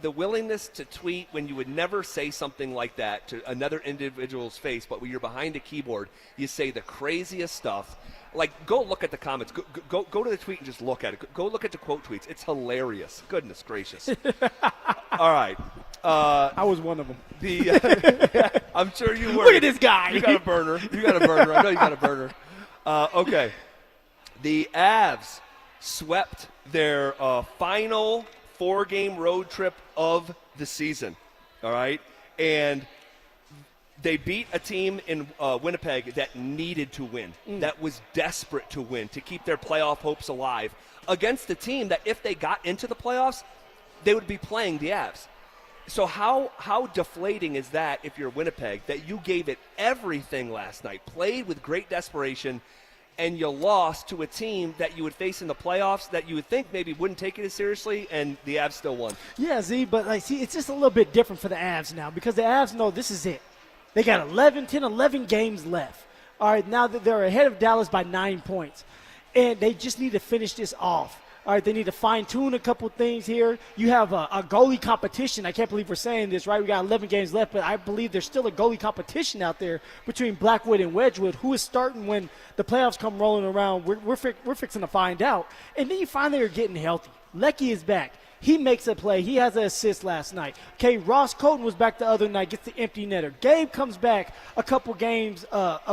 Speaker 23: the willingness to tweet when you would never say something like that to another individual's face, but when you're behind a keyboard, you say the craziest stuff. Like, go look at the comments. Go to the tweet and just look at it. Go look at the quote tweets. It's hilarious. Goodness gracious. All right.
Speaker 3: I was one of them.
Speaker 23: I'm sure you were.
Speaker 3: Look at this guy.
Speaker 23: You got a burner. I know you got a burner. Okay. The Avs swept their final 4-game road trip of the season. All right. And they beat a team in Winnipeg that needed to win, that was desperate to win, to keep their playoff hopes alive, against a team that if they got into the playoffs, they would be playing the Avs. So how deflating is that if you're Winnipeg, that you gave it everything last night, played with great desperation, and you lost to a team that you would face in the playoffs that you would think maybe wouldn't take it as seriously, and the Avs still won.
Speaker 3: Yeah, Z, but it's just a little bit different for the Avs now because the Avs know this is it. They got 11 games left. All right, now that they're ahead of Dallas by 9 points, and they just need to finish this off. All right, they need to fine-tune a couple things here. You have a goalie competition. I can't believe we're saying this, right? We got 11 games left, but I believe there's still a goalie competition out there between Blackwood and Wedgwood. Who is starting when the playoffs come rolling around? We're fixing to find out. And then you finally are getting healthy. Lecky is back. He makes a play. He has an assist last night. Okay, Ross Colton was back the other night, gets the empty netter. Gabe comes back a couple games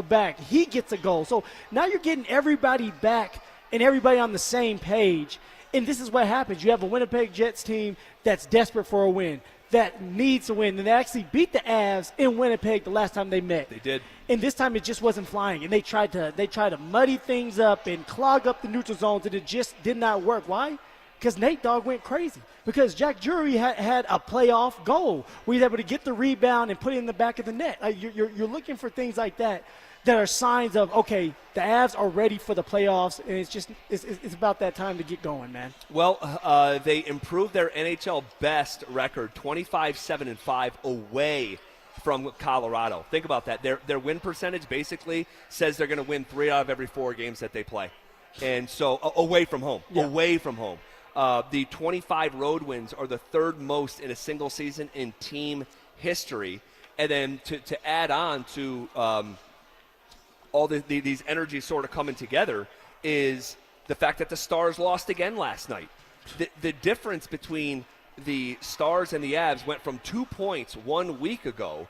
Speaker 3: back. He gets a goal. So now you're getting everybody back and everybody on the same page. And this is what happens. You have a Winnipeg Jets team that's desperate for a win, that needs a win. And they actually beat the Avs in Winnipeg the last time they met.
Speaker 23: They did.
Speaker 3: And this time it just wasn't flying. And they tried to muddy things up and clog up the neutral zones, and it just did not work. Why? Because Nate Dogg went crazy. Because Jack Drury had a playoff goal where he's able to get the rebound and put it in the back of the net. You're looking for things like that are signs of, okay, the Avs are ready for the playoffs, and it's about that time to get going, man.
Speaker 23: Well, they improved their NHL best record, 25-7-5, away from Colorado. Think about that. Their win percentage basically says they're going to win 3 out of every 4 games that they play. And so away from home. The 25 road wins are the 3rd most in a single season in team history. And then to add on to all these energies sort of coming together is the fact that the Stars lost again last night. The difference between the Stars and the Avs went from 2 points 1 week ago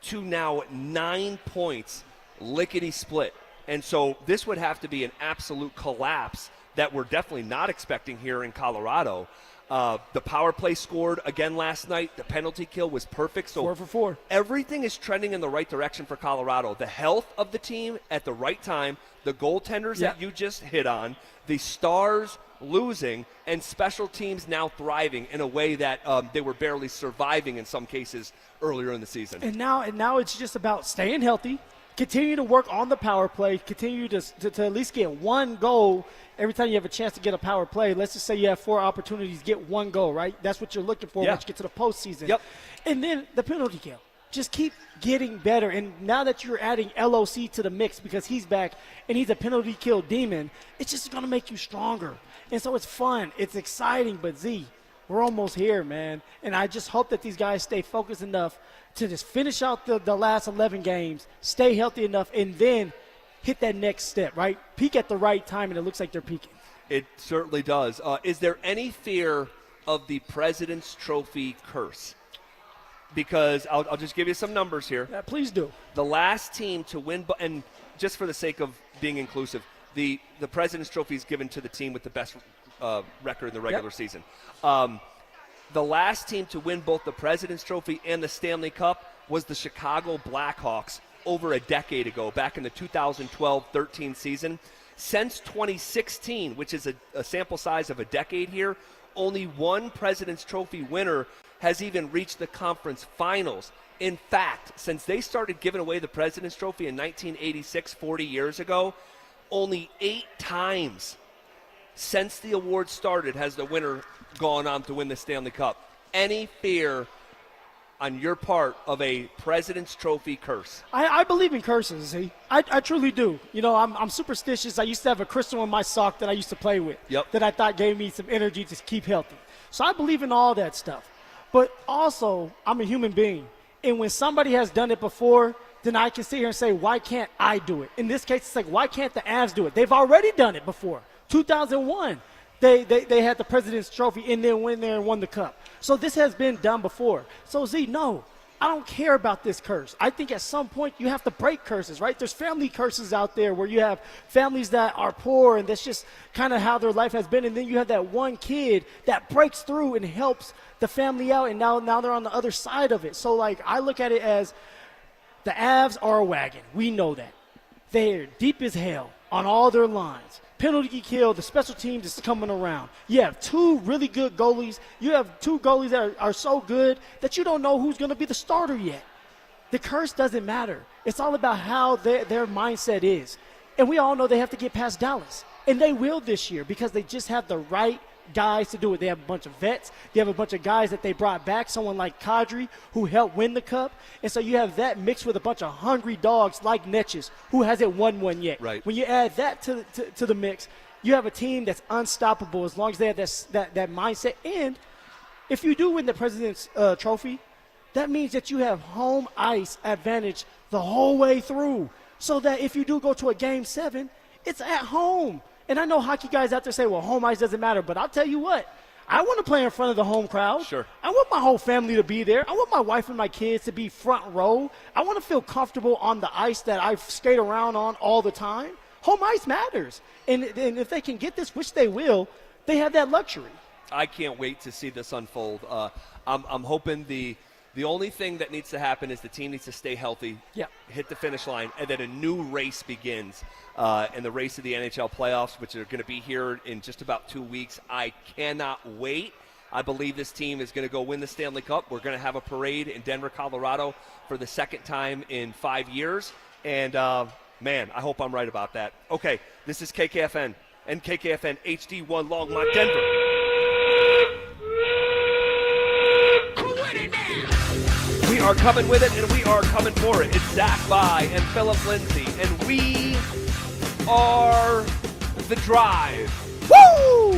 Speaker 23: to now 9 points lickety-split. And so this would have to be an absolute collapse that we're definitely not expecting here in Colorado. The power play scored again last night. The penalty kill was perfect. So
Speaker 3: 4 for 4.
Speaker 23: Everything is trending in the right direction for Colorado. The health of the team at the right time, the goaltenders that you just hit on, the stars losing, and special teams now thriving in a way that they were barely surviving in some cases earlier in the season.
Speaker 3: And now it's just about staying healthy, continue to work on the power play, continue to at least get one goal every time you have a chance to get a power play. Let's just say you have 4 opportunities, get 1 goal, right? That's what you're looking for once you get to the postseason.
Speaker 23: Yep.
Speaker 3: And then the penalty kill. Just keep getting better. And now that you're adding LOC to the mix because he's back and he's a penalty kill demon, it's just going to make you stronger. And so it's fun. It's exciting. But, Z, we're almost here, man. And I just hope that these guys stay focused enough to just finish out the last 11 games, stay healthy enough, and then hit that next step, right? Peak at the right time, and it looks like they're peaking.
Speaker 23: It certainly does. Is there any fear of the President's Trophy curse? Because I'll just give you some numbers here.
Speaker 3: Yeah, please do.
Speaker 23: The last team to win, and just for the sake of being inclusive, the President's Trophy is given to the team with the best record in the regular season. The last team to win both the President's Trophy and the Stanley Cup was the Chicago Blackhawks over a decade ago, back in the 2012-13 season. Since 2016, which is a sample size of a decade here, only one President's Trophy winner has even reached the conference finals. In fact, since they started giving away the President's Trophy in 1986, 40 years ago, only 8 times since the award started has the winner gone on to win the Stanley Cup. Any fear on your part of a President's Trophy curse?
Speaker 3: I believe in curses, see? I truly do. You know, I'm superstitious. I used to have a crystal in my sock that I used to play with that I thought gave me some energy to keep healthy. So I believe in all that stuff. But also, I'm a human being. And when somebody has done it before, then I can sit here and say, why can't I do it? In this case, it's like, why can't the Avs do it? They've already done it before. 2001, they had the President's Trophy and then went there and won the Cup. So this has been done before. So, Z, no, I don't care about this curse. I think at some point you have to break curses, right? There's family curses out there where you have families that are poor and that's just kind of how their life has been. And then you have that one kid that breaks through and helps the family out, and now they're on the other side of it. So, like, I look at it as the Avs are a wagon. We know that. They're deep as hell on all their lines. Penalty kill, the special teams is coming around. You have 2 really good goalies. You have 2 goalies that are so good that you don't know who's going to be the starter yet. The curse doesn't matter. It's all about how their mindset is. And we all know they have to get past Dallas. And they will this year because they just have the right guys to do it. They have a bunch of vets. They have a bunch of guys that they brought back, someone like Kadri who helped win the Cup. And so you have that mixed with a bunch of hungry dogs like Netches who hasn't won one yet.
Speaker 23: Right.
Speaker 3: When you add that to the mix, you have a team that's unstoppable as long as they have that mindset. And if you do win the President's Trophy, that means that you have home ice advantage the whole way through, so that if you do go to a Game 7, it's at home. And I know hockey guys out there say, well, home ice doesn't matter. But I'll tell you what, I want to play in front of the home crowd.
Speaker 23: Sure.
Speaker 3: I want my whole family to be there. I want my wife and my kids to be front row. I want to feel comfortable on the ice that I skate around on all the time. Home ice matters. And if they can get this, which they will, they have that luxury.
Speaker 23: I can't wait to see this unfold. I'm hoping the only thing that needs to happen is the team needs to stay healthy, hit the finish line, and then a new race begins in the race of the NHL playoffs, which are going to be here in just about 2 weeks. I cannot wait. I believe this team is going to go win the Stanley Cup. We're going to have a parade in Denver, Colorado for the second time in 5 years. And, man, I hope I'm right about that. Okay, this is KKFN and KKFN HD1 Longmont, Denver. We are coming with it, and we are coming for it. It's Zach By and Phillip Lindsay, and we are The Drive.
Speaker 3: Woo!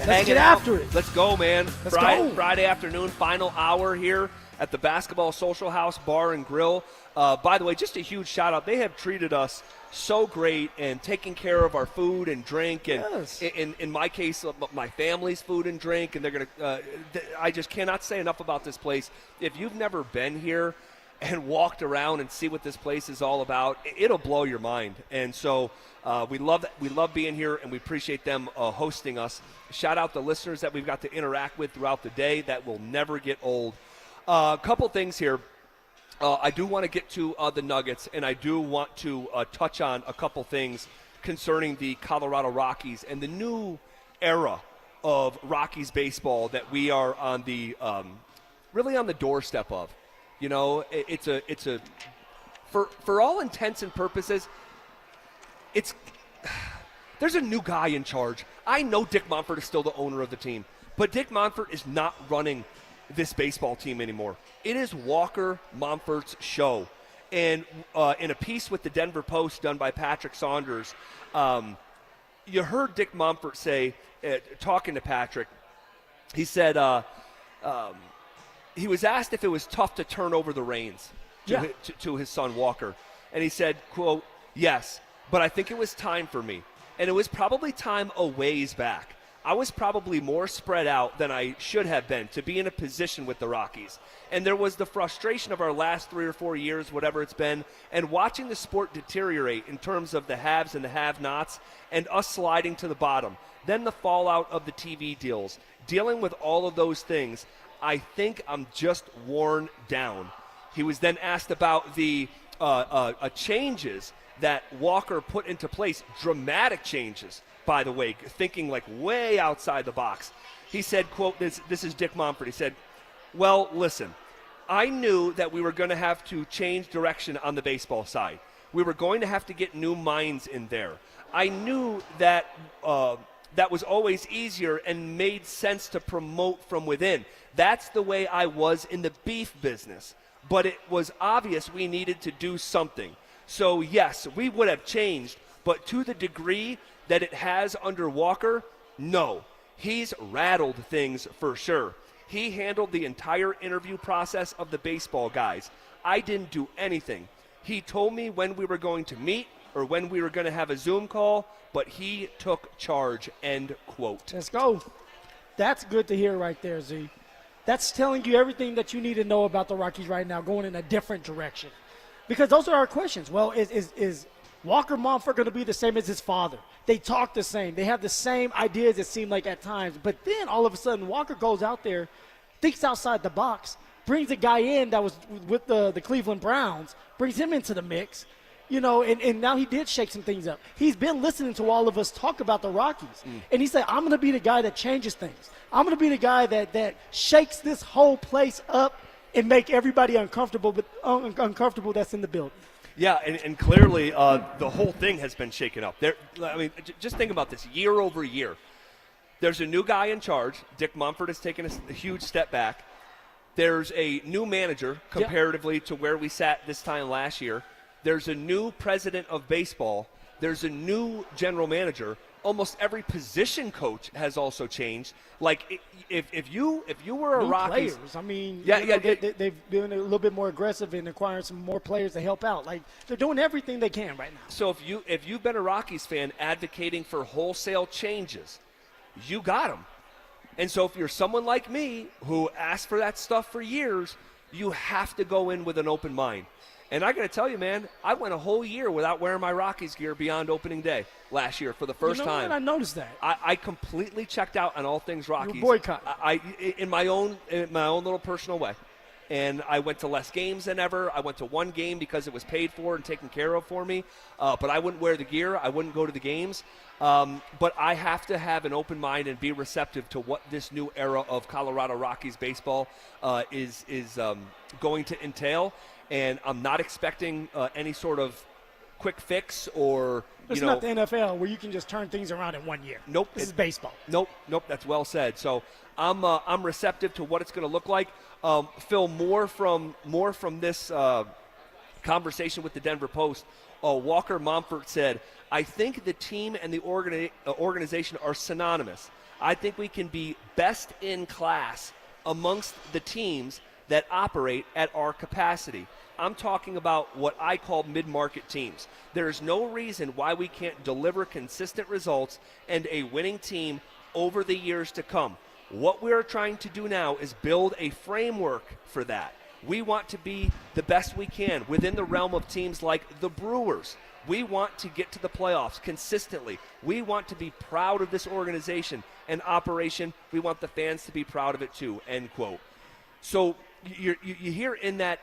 Speaker 3: Let's get after it.
Speaker 23: Let's go, man.
Speaker 3: Let's go.
Speaker 23: Friday afternoon, final hour here at the Basketball Social House Bar and Grill. By the way, just a huge shout out. They have treated us so great and taking care of our food and drink, and in my case, my family's food and drink. And they're gonna. I just cannot say enough about this place. If you've never been here, and walked around and see what this place is all about, it'll blow your mind. And so we love being here, and we appreciate them hosting us. Shout out the listeners that we've got to interact with throughout the day. That will never get old. A couple things here. I do want to get to the Nuggets, and I do want to touch on a couple things concerning the Colorado Rockies and the new era of Rockies baseball that we are on the really on the doorstep of. You know, it's a for all intents and purposes, there's a new guy in charge. I know Dick Monfort is still the owner of the team, but Dick Monfort is not running this baseball team anymore. It is Walker Monfort's show. And in a piece with the Denver Post done by Patrick Saunders, you heard Dick Monfort say, talking to Patrick, he said he was asked if it was tough to turn over the reins to his son Walker. And he said, quote, "Yes, but I think it was time for me. And it was probably time a ways back. I was probably more spread out than I should have been to be in a position with the Rockies. And there was the frustration of our last 3 or 4 years, whatever it's been, and watching the sport deteriorate in terms of the haves and the have-nots and us sliding to the bottom. Then the fallout of the TV deals. Dealing with all of those things, I think I'm just worn down." He was then asked about the changes that Walker put into place, dramatic changes, by the way, thinking like way outside the box. He said, quote, this is Dick Monfort, he said, "Well, listen, I knew that we were going to have to change direction on the baseball side. We were going to have to get new minds in there. I knew that that was always easier and made sense to promote from within. That's the way I was in the beef business. But it was obvious we needed to do something. So, yes, we would have changed, but to the degree that it has under Walker, no. He's rattled things for sure. He handled the entire interview process of the baseball guys. I didn't do anything. He told me when we were going to meet or when we were going to have a Zoom call, but he took charge," end quote.
Speaker 3: Let's go. That's good to hear right there, Z. That's telling you everything that you need to know about the Rockies right now, going in a different direction. Because those are our questions. Well, is Walker Monfort going to be the same as his father? They talk the same. They have the same ideas, it seemed like, at times. But then all of a sudden, Walker goes out there, thinks outside the box, brings a guy in that was with the Cleveland Browns, brings him into the mix, you know, and now he did shake some things up. He's been listening to all of us talk about the Rockies. And he said, I'm going to be the guy that changes things. I'm going to be the guy that shakes this whole place up and make everybody uncomfortable that's in the building.
Speaker 23: Yeah, and clearly the whole thing has been shaken up. Just think about this, year over year. There's a new guy in charge. Dick Monfort has taken a huge step back. There's a new manager comparatively to where we sat this time last year. There's a new president of baseball. There's a new general manager. Almost every position coach has also changed. Like if you were a
Speaker 3: new
Speaker 23: Rockies
Speaker 3: players, I mean, they've been a little bit more aggressive in acquiring some more players to help out. Like they're doing everything they can right now.
Speaker 23: So if you've been a Rockies fan advocating for wholesale changes, you got them. And so if you're someone like me who asked for that stuff for years, you have to go in with an open mind. And I got to tell you, man, I went a whole year without wearing my Rockies gear beyond opening day last year for the first time.
Speaker 3: I noticed that.
Speaker 23: I completely checked out on all things Rockies.
Speaker 3: You boycott.
Speaker 23: In my own little personal way. And I went to less games than ever. I went to one game because it was paid for and taken care of for me. But I wouldn't wear the gear. I wouldn't go to the games. But I have to have an open mind and be receptive to what this new era of Colorado Rockies baseball is going to entail. And I'm not expecting any sort of quick fix or,
Speaker 3: It's not the NFL where you can just turn things around in 1 year.
Speaker 23: Nope.
Speaker 3: This is baseball.
Speaker 23: Nope. That's well said. So I'm receptive to what it's going to look like. Phil, more from this conversation with the Denver Post, Walker Monfort said, "I think the team and the organization are synonymous. I think we can be best in class amongst the teams that operate at our capacity. I'm talking about what I call mid-market teams. There is no reason why we can't deliver consistent results and a winning team over the years to come. What we're trying to do now is build a framework for that. We want to be the best we can within the realm of teams like the Brewers. We want to get to the playoffs consistently. We want to be proud of this organization and operation. We want the fans to be proud of it too, end quote. So you hear in that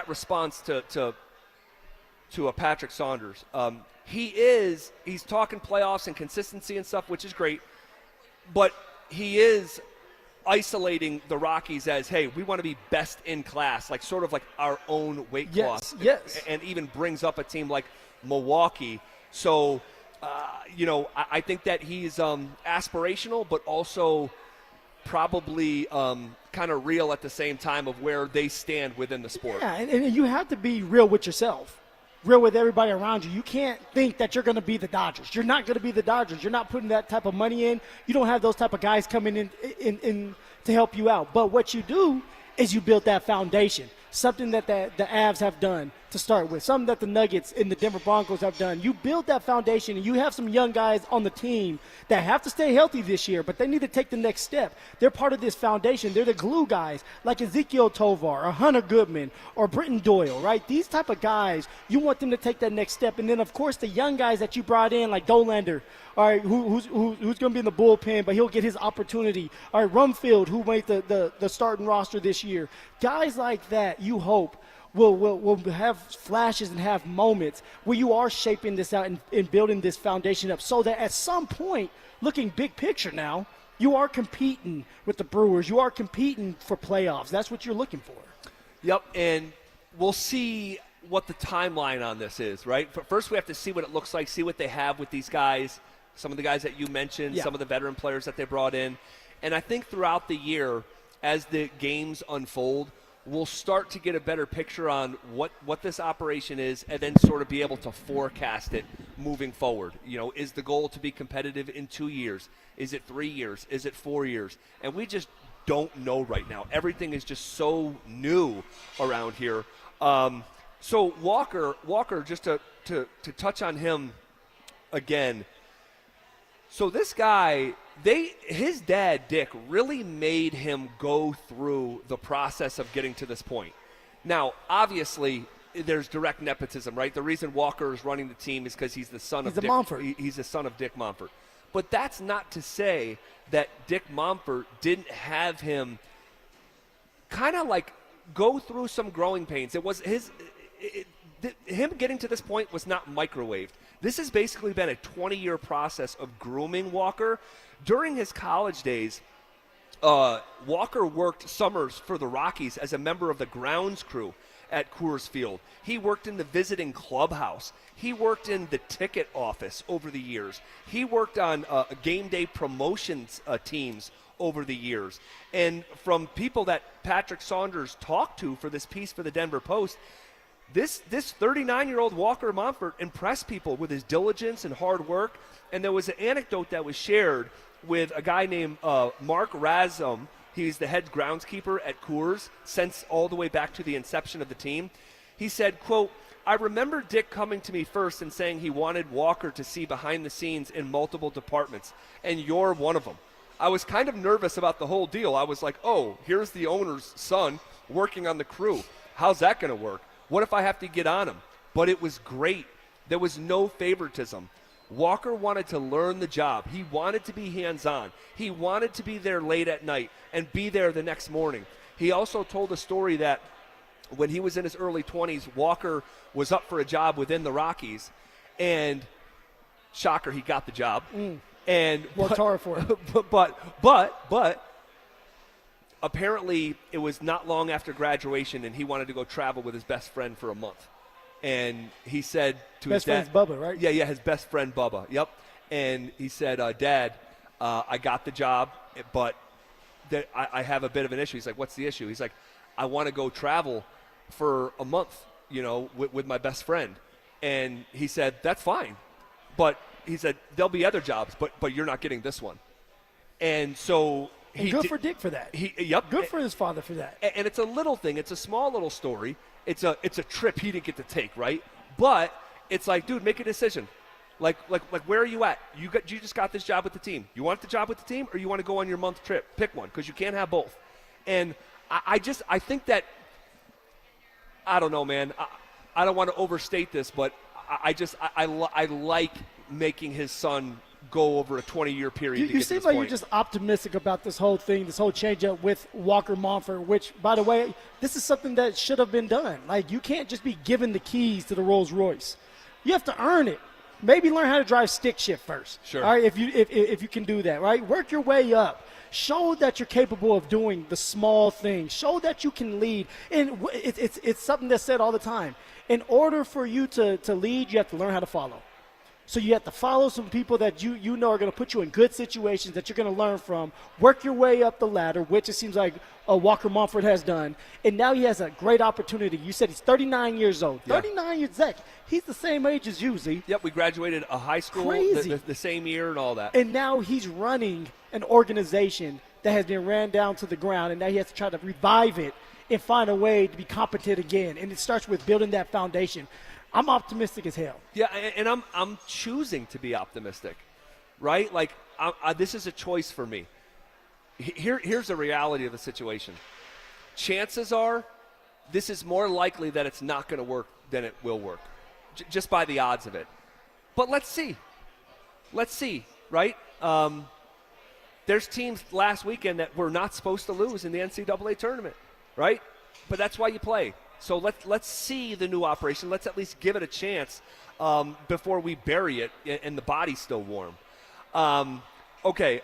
Speaker 23: response to Patrick Saunders, he's talking playoffs and consistency and stuff, which is great, but he is isolating the Rockies as, hey, we want to be best in class, like sort of like our own weight class.
Speaker 3: Yes.
Speaker 23: And even brings up a team like Milwaukee. So, I think that he's aspirational, but also probably kind of real at the same time of where they stand within the sport.
Speaker 3: Yeah, and you have to be real with yourself. Real with everybody around you. You can't think that you're going to be the Dodgers. You're not going to be the Dodgers. You're not putting that type of money in. You don't have those type of guys coming in to help you out. But what you do is you build that foundation, something that the Avs have done to start with, something that the Nuggets and the Denver Broncos have done. You build that foundation, and you have some young guys on the team that have to stay healthy this year, but they need to take the next step. They're part of this foundation. They're the glue guys like Ezekiel Tovar or Hunter Goodman or Britton Doyle, right? These type of guys, you want them to take that next step. And then, of course, the young guys that you brought in like Dolander, all right, who's going to be in the bullpen, but he'll get his opportunity. All right, Rumfield, who made the starting roster this year. Guys like that, you hope, will have flashes and have moments where you are shaping this out and building this foundation up so that at some point, looking big picture now, you are competing with the Brewers. You are competing for playoffs. That's what you're looking for.
Speaker 23: Yep, and we'll see what the timeline on this is, right? First, we have to see what it looks like, see what they have with these guys, some of the guys that you mentioned, some of the veteran players that they brought in. And I think throughout the year, as the games unfold, we'll start to get a better picture on what this operation is and then sort of be able to forecast it moving forward. Is the goal to be competitive in 2 years? Is it 3 years? Is it 4 years? And we just don't know right now. Everything is just so new around here. So Walker, just to touch on him again. So this guy, his dad, Dick, really made him go through the process of getting to this point. Now, obviously, there's direct nepotism, right? The reason Walker is running the team is because he's the son of Dick. He's the son of Dick Monfort. But that's not to say that Dick Monfort didn't have him kind of like go through some growing pains. It was him getting to this point was not microwaved. This has basically been a 20-year process of grooming Walker. During his college days, Walker worked summers for the Rockies as a member of the grounds crew at Coors Field. He worked in the visiting clubhouse. He worked in the ticket office over the years. He worked on game day promotions teams over the years. And from people that Patrick Saunders talked to for this piece for the Denver Post, this 39-year-old Walker Monfort impressed people with his diligence and hard work. And there was an anecdote that was shared with a guy named Mark Razum. He's the head groundskeeper at Coors since all the way back to the inception of the team. He said, quote, "I remember Dick coming to me first and saying he wanted Walker to see behind the scenes in multiple departments, and you're one of them. I was kind of nervous about the whole deal. I was like, oh, here's the owner's son working on the crew. How's that going to work? What if I have to get on him?" But it was great. There was no favoritism. Walker wanted to learn the job. He wanted to be hands-on. He wanted to be there late at night and be there the next morning. He also told a story that when he was in his early 20s, Walker was up for a job within the Rockies, and shocker, he got the job. And
Speaker 3: worked hard for it.
Speaker 23: But apparently it was not long after graduation, and he wanted to go travel with his best friend for a month. And he said to his dad,
Speaker 3: best friend's Bubba, right?
Speaker 23: Yeah, his best friend Bubba. Yep. And he said, Dad, I got the job, but I have a bit of an issue. He's like, what's the issue? He's like, I want to go travel for a month, with my best friend. And he said, that's fine. But he said, there'll be other jobs, but you're not getting this one. And so
Speaker 3: good for Dick for that. Good for his father for that.
Speaker 23: And it's a little thing. It's a small little story. It's a trip he didn't get to take, right? But it's like, dude, make a decision. Like where are you at? You just got this job with the team. You want the job with the team, or you want to go on your month trip? Pick one, because you can't have both. And I think that, I don't know, man. I don't want to overstate this, but I like making his son go over a 20-year period.
Speaker 3: You seem like you're just optimistic about this whole thing, this whole changeup with Walker Monfort, which, by the way, this is something that should have been done. Like, you can't just be given the keys to the Rolls Royce. You have to earn it. Maybe learn how to drive stick shift first.
Speaker 23: Sure.
Speaker 3: All right, if you can do that, right? Work your way up. Show that you're capable of doing the small things. Show that you can lead. And it's something that's said all the time. In order for you to lead, you have to learn how to follow. So you have to follow some people that you know are going to put you in good situations that you're going to learn from, work your way up the ladder, which it seems like Walker Monfort has done. And now he has a great opportunity. You said he's 39 years old.
Speaker 23: Yeah.
Speaker 3: 39 years, Zach. He's the same age as you, Z.
Speaker 23: Yep, we graduated a high school the same year and all that.
Speaker 3: And now he's running an organization that has been ran down to the ground, and now he has to try to revive it and find a way to be competent again. And it starts with building that foundation. I'm optimistic as hell.
Speaker 23: Yeah, and I'm choosing to be optimistic, right? Like, this is a choice for me. Here's the reality of the situation. Chances are this is more likely that it's not going to work than it will work, just by the odds of it. But let's see. Let's see, right? There's teams last weekend that were not supposed to lose in the NCAA tournament, right? But that's why you play. So let's see the new operation. Let's at least give it a chance before we bury it and the body's still warm. Okay,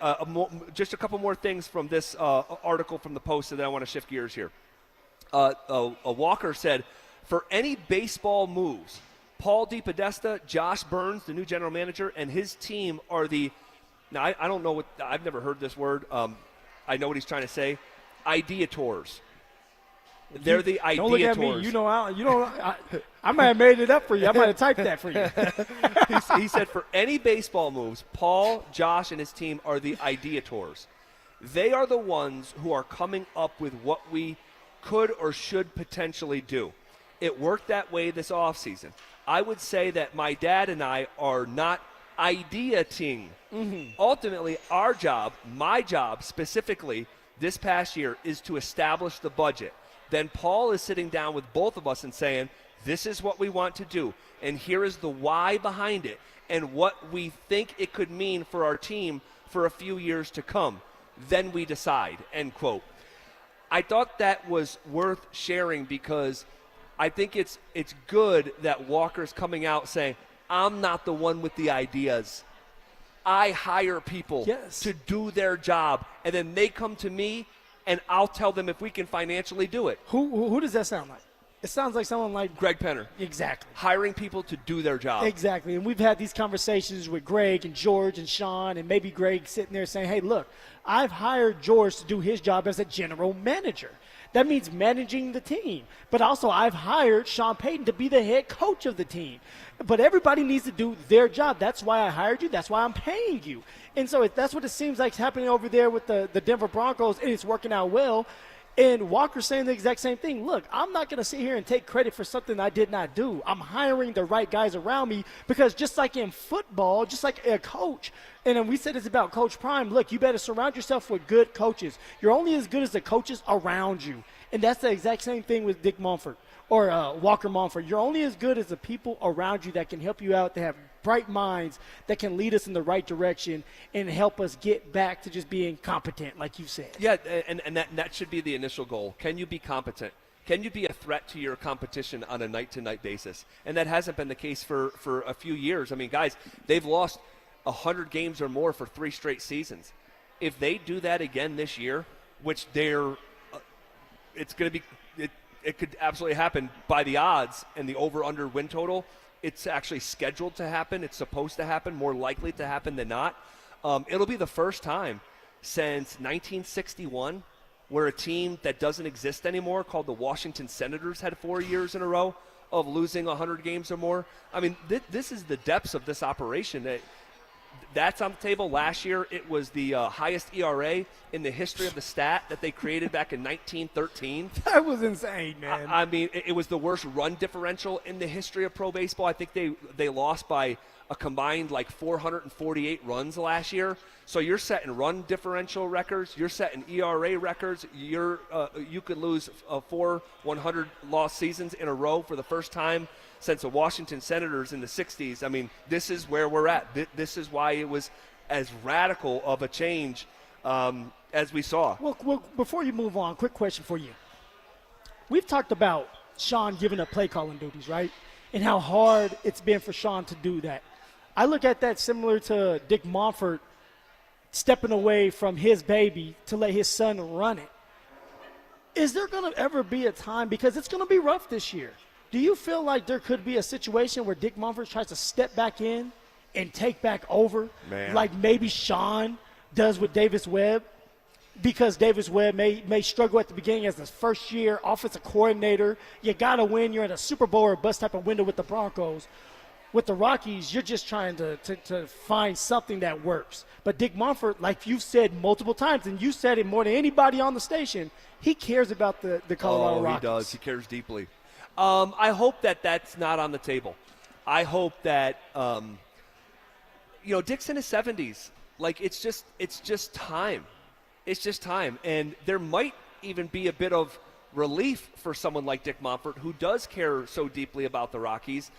Speaker 23: just a couple more things from this article from the Post, and then I want to shift gears here. Walker said, for any baseball moves, Paul DePodesta, Josh Burns, the new general manager, and his team are the – now, I don't know what – I've never heard this word. I know what he's trying to say. Ideators. They're the ideators.
Speaker 3: Don't look at me. I might have made it up for you. I might have typed that for you.
Speaker 23: He said for any baseball moves, Paul, Josh, and his team are the ideators. They are the ones who are coming up with what we could or should potentially do. It worked that way this offseason. I would say that my dad and I are not ideating. Mm-hmm. Ultimately, our job, my job specifically this past year, is to establish the budget. Then Paul is sitting down with both of us and saying, this is what we want to do, and here is the why behind it, and what we think it could mean for our team for a few years to come. Then we decide, end quote. I thought that was worth sharing because I think it's good that Walker's coming out saying, I'm not the one with the ideas. I hire people to do their job, and then they come to me, and I'll tell them if we can financially do it.
Speaker 3: Who does that sound like? It sounds like someone like
Speaker 23: Greg Penner.
Speaker 3: Exactly.
Speaker 23: Hiring people to do their job.
Speaker 3: Exactly. And we've had these conversations with Greg and George and Sean, and maybe Greg sitting there saying, hey, look, I've hired George to do his job as a general manager. That means managing the team. But also I've hired Sean Payton to be the head coach of the team. But everybody needs to do their job. That's why I hired you. That's why I'm paying you. And so that's what it seems like is happening over there with the Denver Broncos, and it's working out well. And Walker's saying the exact same thing. Look, I'm not going to sit here and take credit for something I did not do. I'm hiring the right guys around me because just like in football, just like a coach, and then we said this about Coach Prime, look, you better surround yourself with good coaches. You're only as good as the coaches around you. And that's the exact same thing with Dick Monfort or Walker Monfort. You're only as good as the people around you that can help you out, that have bright minds, that can lead us in the right direction and help us get back to just being competent, like you said.
Speaker 23: Yeah, and that should be the initial goal. Can you be competent? Can you be a threat to your competition on a night-to-night basis? And that hasn't been the case for a few years. I mean, guys, they've lost 100 games or more for 3 straight seasons. If they do that again this year, which it's going to be it could absolutely happen by the odds and the over-under win total. It's actually scheduled to happen. It's supposed to happen, more likely to happen than not. It'll be the first time since 1961 where a team that doesn't exist anymore, called the Washington Senators, had 4 years in a row of losing 100 games or more. I mean, this is the depths of this operation. that's on the table. Last year, it was the highest ERA in the history of the stat that they created back in 1913.
Speaker 3: That was insane, man.
Speaker 23: I mean, it was the worst run differential in the history of pro baseball. I think they lost by a combined like 448 runs last year. So you're setting run differential records. You're setting ERA records. You could lose 4 100-loss seasons in a row for the first time since the Washington Senators in the 60s. I mean, this is where we're at. This is why it was as radical of a change as we saw.
Speaker 3: Well, before you move on, quick question for you. We've talked about Sean giving up play calling duties, right? And how hard it's been for Sean to do that. I look at that similar to Dick Monfort stepping away from his baby to let his son run it. Is there going to ever be a time, because it's going to be rough this year, do you feel like there could be a situation where Dick Monfort tries to step back in and take back over, like maybe Sean does with Davis Webb? Because Davis Webb may struggle at the beginning as his first year offensive coordinator. You got to win. You're in a Super Bowl or bust type of window with the Broncos. With the Rockies, you're just trying to find something that works. But Dick Monfort, like you've said multiple times, and you said it more than anybody on the station, he cares about the Colorado Rockies.
Speaker 23: He does. He cares deeply. I hope that that's not on the table. I hope that, Dick's in his 70s. Like, it's just time. It's just time. And there might even be a bit of relief for someone like Dick Monfort, who does care so deeply about the Rockies,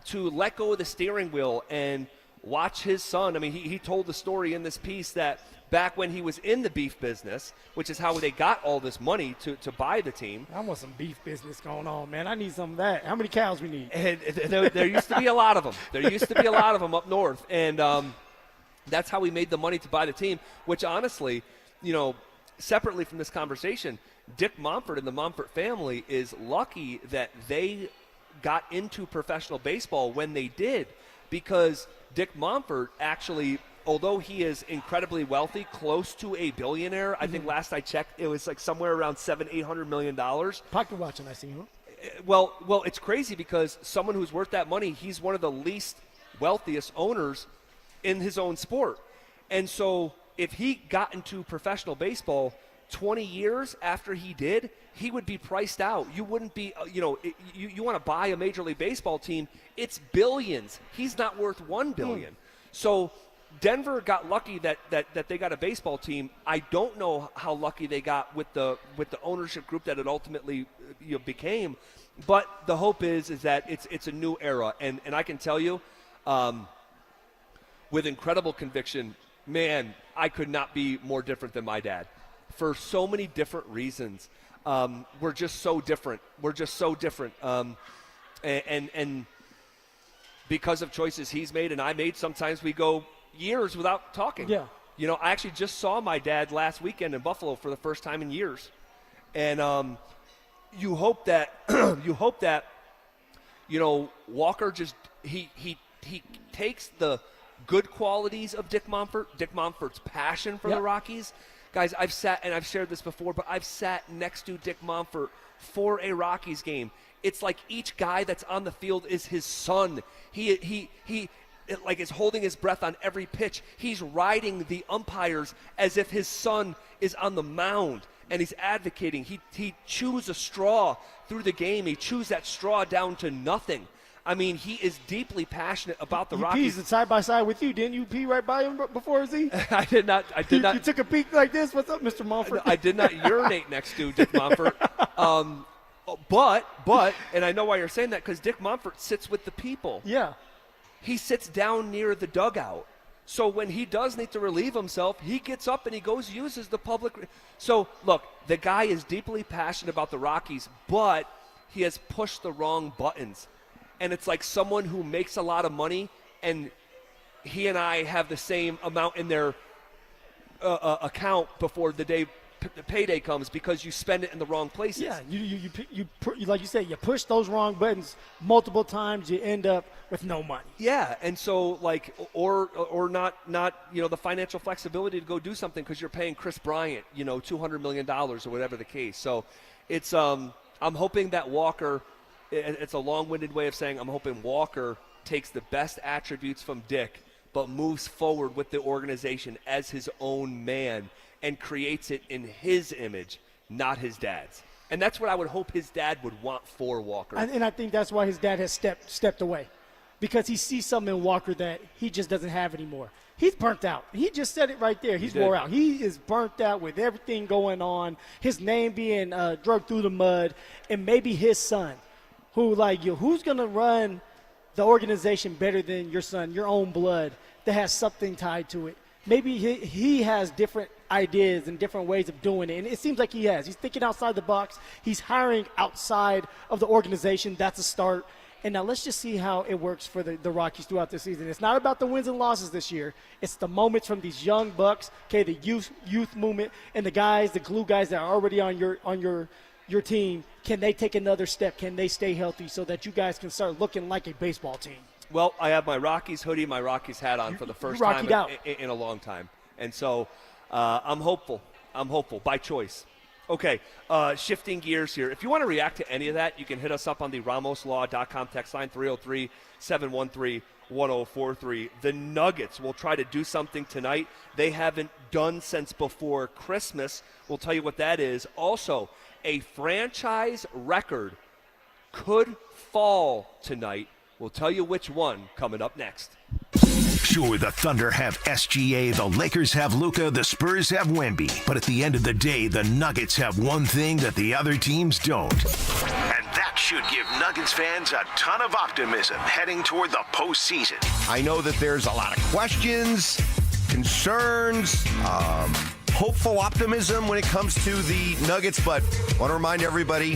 Speaker 23: to let go of the steering wheel and watch his son. I mean, he told the story in this piece that back when he was in the beef business, which is how they got all this money to buy the team.
Speaker 3: I want some beef business going on, man. I need some of that. How many cows we need?
Speaker 23: And there used to be a lot of them. There used to be a lot of them up north. And that's how we made the money to buy the team, which honestly, separately from this conversation, Dick Monfort and the Monfort family is lucky that they got into professional baseball when they did, because Dick Monfort actually, although he is incredibly wealthy, close to a billionaire, I think last I checked it was like somewhere around $700-800 million.
Speaker 3: Pocket watching, I see him.
Speaker 23: Well, it's crazy because someone who's worth that money, he's one of the least wealthiest owners in his own sport. And so if he got into professional baseball 20 years after he did, he would be priced out. You wouldn't be, you want to buy a Major League Baseball team, it's billions. He's not worth $1 billion. So Denver got lucky that they got a baseball team. I don't know how lucky they got with the ownership group that it ultimately became, but the hope is that it's a new era. And I can tell you, with incredible conviction, man, I could not be more different than my dad for so many different reasons. We're just so different. And because of choices he's made and I made, sometimes we go years without talking.
Speaker 3: Yeah.
Speaker 23: I actually just saw my dad last weekend in Buffalo for the first time in years. And you hope that Walker just he takes the good qualities of Dick Monfort's passion for the Rockies. Guys, I've sat, and I've shared this before, but I've sat next to Dick Monfort for a Rockies game. It's like each guy that's on the field is his son. He is holding his breath on every pitch. He's riding the umpires as if his son is on the mound, and he's advocating. He chews a straw through the game. He chews that straw down to nothing. I mean, he is deeply passionate about the Rockies.
Speaker 3: He pees side by side with you. Didn't you pee right by him before Z?
Speaker 23: I did not.
Speaker 3: You took a peek like this? What's up, Mr. Monfort?
Speaker 23: I did not urinate next to Dick Monfort. But, and I know why you're saying that, because Dick Monfort sits with the people.
Speaker 3: Yeah.
Speaker 23: He sits down near the dugout. So when he does need to relieve himself, he gets up and he goes uses the public. So, look, the guy is deeply passionate about the Rockies, but he has pushed the wrong buttons. And it's like someone who makes a lot of money, and he and I have the same amount in their account before the payday comes, because you spend it in the wrong places.
Speaker 3: Yeah, you like you said, you push those wrong buttons multiple times, you end up with no money.
Speaker 23: Yeah, and so or not the financial flexibility to go do something because you're paying Chris Bryant $200 million or whatever the case. So it's I'm hoping that Walker. It's a long-winded way of saying I'm hoping Walker takes the best attributes from Dick, but moves forward with the organization as his own man and creates it in his image, not his dad's. And that's what I would hope his dad would want for Walker.
Speaker 3: And I think that's why his dad has stepped away, because he sees something in Walker that he just doesn't have anymore. He's burnt out. He just said it right there. He's wore out. He is burnt out with everything going on, his name being dragged through the mud, and maybe his son, who's going to run the organization better than your son, your own blood, that has something tied to it. Maybe he has different ideas and different ways of doing it, and it seems like he has. He's thinking outside the box. He's hiring outside of the organization. That's a start. And now let's just see how it works for the Rockies throughout the season. It's not about the wins and losses this year. It's the moments from these young bucks, okay, the youth movement, and the guys, the glue guys that are already on your team. Can they take another step? Can they stay healthy so that you guys can start looking like a baseball team?
Speaker 23: Well, I have my Rockies hoodie, my Rockies hat on for the first time in a long time. And so I'm hopeful. I'm hopeful by choice. Okay, shifting gears here. If you want to react to any of that, you can hit us up on the RamosLaw.com text line, 303-713-1043. The Nuggets will try to do something tonight they haven't done since before Christmas. We'll tell you what that is. Also, a franchise record could fall tonight. We'll tell you which one coming up next.
Speaker 2: Sure, the Thunder have SGA, the Lakers have Luka, the Spurs have Wemby. But at the end of the day, the Nuggets have one thing that the other teams don't. And that should give Nuggets fans a ton of optimism heading toward the postseason.
Speaker 4: I know that there's a lot of questions, concerns, hopeful optimism when it comes to the Nuggets, but I want to remind everybody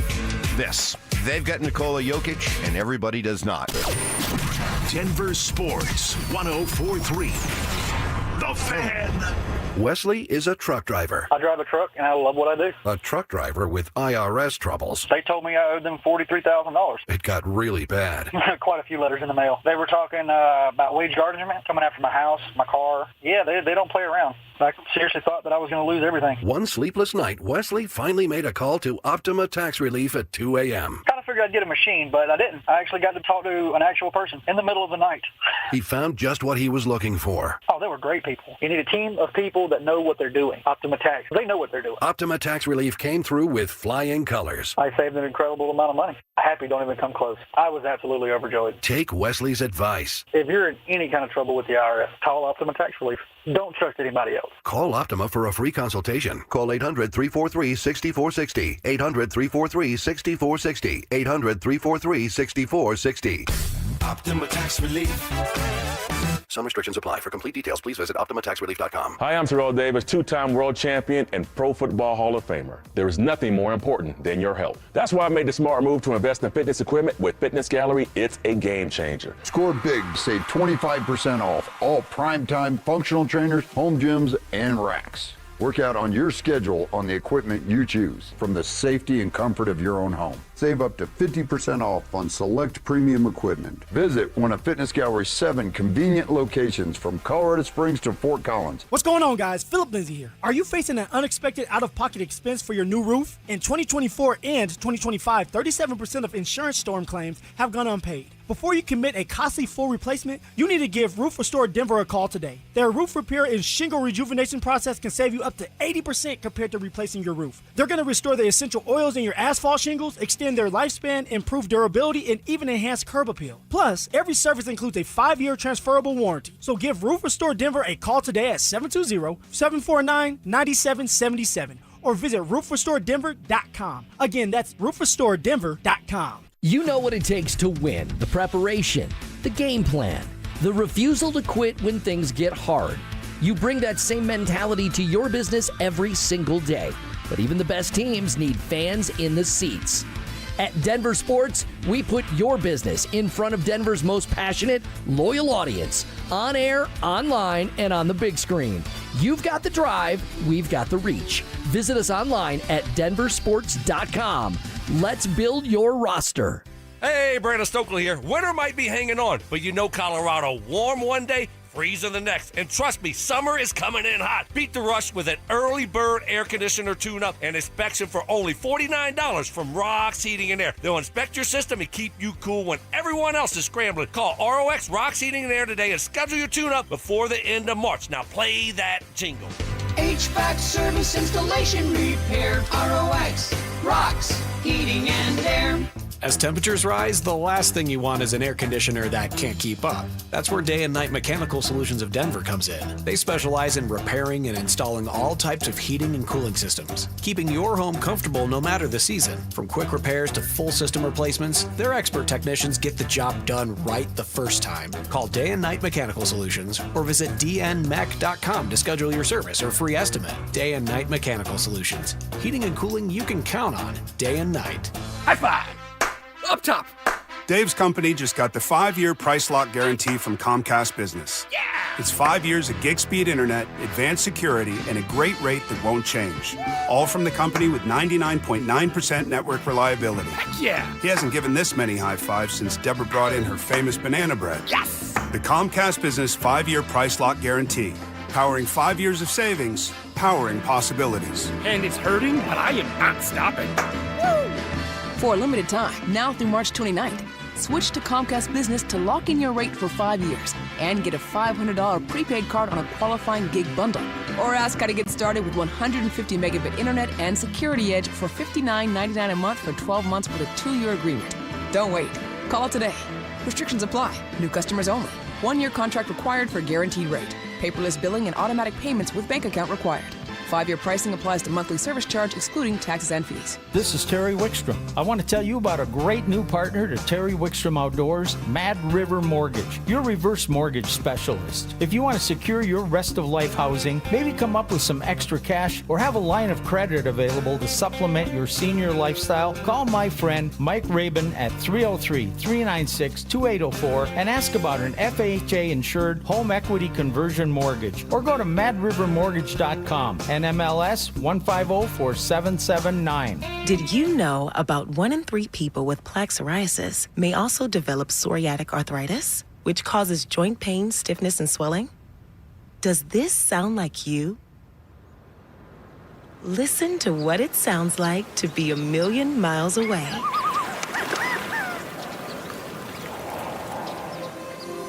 Speaker 4: this. They've got Nikola Jokic, and everybody does not.
Speaker 2: Denver Sports 104.3. The Fan.
Speaker 13: Wesley is a truck driver.
Speaker 14: I drive a truck, and I love what I do.
Speaker 13: A truck driver with IRS troubles.
Speaker 14: They told me I owed them $43,000.
Speaker 13: It got really bad.
Speaker 14: Quite a few letters in the mail. They were talking about wage garnishment, coming after my house, my car. Yeah, they don't play around. I seriously thought that I was going to lose everything.
Speaker 13: One sleepless night, Wesley finally made a call to Optima Tax Relief at 2 a.m.
Speaker 14: Kind of figured I'd get a machine, but I didn't. I actually got to talk to an actual person in the middle of the night.
Speaker 13: He found just what he was looking for.
Speaker 14: Oh, they were great people. You need a team of people that know what they're doing. Optima Tax, they know what they're doing.
Speaker 13: Optima Tax Relief came through with flying colors.
Speaker 14: I saved an incredible amount of money. Happy don't even come close. I was absolutely overjoyed.
Speaker 13: Take Wesley's advice.
Speaker 14: If you're in any kind of trouble with the IRS, call Optima Tax Relief. Don't trust anybody else.
Speaker 13: Call Optima for a free consultation. Call 800-343-6460. 800-343-6460. 800-343-6460.
Speaker 2: Optima Tax Relief.
Speaker 13: Some restrictions apply. For complete details, please visit OptimaTaxRelief.com.
Speaker 17: Hi, I'm Terrell Davis, two-time world champion and Pro Football Hall of Famer. There is nothing more important than your health. That's why I made the smart move to invest in fitness equipment with Fitness Gallery. It's a game changer.
Speaker 18: Score big to save 25% off all primetime functional trainers, home gyms, and racks. Work out on your schedule on the equipment you choose from the safety and comfort of your own home. Save up to 50% off on select premium equipment. Visit one of Fitness Gallery's 7 convenient locations from Colorado Springs to Fort Collins.
Speaker 3: What's going on, guys? Phillip Lindsay here. Are you facing an unexpected out-of-pocket expense for your new roof? In 2024 and 2025, 37% of insurance storm claims have gone unpaid. Before you commit a costly full replacement, you need to give Roof Restore Denver a call today. Their roof repair and shingle rejuvenation process can save you up to 80% compared to replacing your roof. They're going to restore the essential oils in your asphalt shingles, extend their lifespan, improve durability, and even enhance curb appeal. Plus, every service includes a 5-year transferable warranty. So give Roof Restore Denver a call today at 720-749-9777 or visit roofrestoredenver.com. Again, that's roofrestoredenver.com.
Speaker 19: You know what it takes to win: the preparation, the game plan, the refusal to quit when things get hard. You bring that same mentality to your business every single day. But even the best teams need fans in the seats. At Denver Sports, we put your business in front of Denver's most passionate, loyal audience, on air, online, and on the big screen. You've got the drive, we've got the reach. Visit us online at DenverSports.com. Let's build your roster.
Speaker 24: Hey, Brandon Stokely here. Winter might be hanging on, but you know Colorado warm one day,
Speaker 1: freezing the next. And trust me, summer is coming in hot. Beat the rush with an early bird air conditioner tune-up and inspection for only $49 from Rox Heating and Air. They'll inspect your system and keep you cool when everyone else is scrambling. Call ROX Rox Heating and Air today and schedule your tune-up before the end of March. Now play that jingle.
Speaker 21: HVAC service, installation, repair. ROX Rocks Heating and Air.
Speaker 11: As temperatures rise, the last thing you want is an air conditioner that can't keep up. That's where Day and Night Mechanical Solutions of Denver comes in. They specialize in repairing and installing all types of heating and cooling systems, keeping your home comfortable no matter the season. From quick repairs to full system replacements, their expert technicians get the job done right the first time. Call Day and Night Mechanical Solutions or visit dnmech.com to schedule your service or free estimate. Day and Night Mechanical Solutions. Heating and cooling you can count on. Day and night. High five!
Speaker 22: Up top. Dave's company just got the 5-year price lock guarantee from Comcast Business. Yeah! It's 5 years of gig speed internet, advanced security, and a great rate that won't change. All from the company with 99.9% network reliability.
Speaker 11: Heck yeah!
Speaker 22: He hasn't given this many high fives since Deborah brought in her famous banana bread.
Speaker 11: Yes!
Speaker 22: The Comcast Business 5-year price lock guarantee. Powering 5 years of savings, powering possibilities.
Speaker 11: And it's hurting, but I am not stopping.
Speaker 24: For a limited time, now through March 29th, switch to Comcast Business to lock in your rate for 5 years and get a $500 prepaid card on a qualifying gig bundle. Or ask how to get started with 150 megabit internet and Security Edge for $59.99 a month for 12 months with a 2-year agreement. Don't wait. Call today. Restrictions apply. New customers only. 1-year contract required for guaranteed rate. Paperless billing and automatic payments with bank account required. 5-year pricing applies to monthly service charge, excluding taxes and fees.
Speaker 25: This is Terry Wickstrom. I want to tell you about a great new partner to Terry Wickstrom Outdoors, Mad River Mortgage, your reverse mortgage specialist. If you want to secure your rest of life housing, maybe come up with some extra cash, or have a line of credit available to supplement your senior lifestyle, call my friend Mike Rabin at 303-396-2804 and ask about an FHA-insured home equity conversion mortgage, or go to madrivermortgage.com and NMLS 1504779.
Speaker 26: Did you know about 1 in 3 people with plaque psoriasis may also develop psoriatic arthritis, which causes joint pain, stiffness, and swelling? Does this sound like you? Listen to what it sounds like to be a million miles away.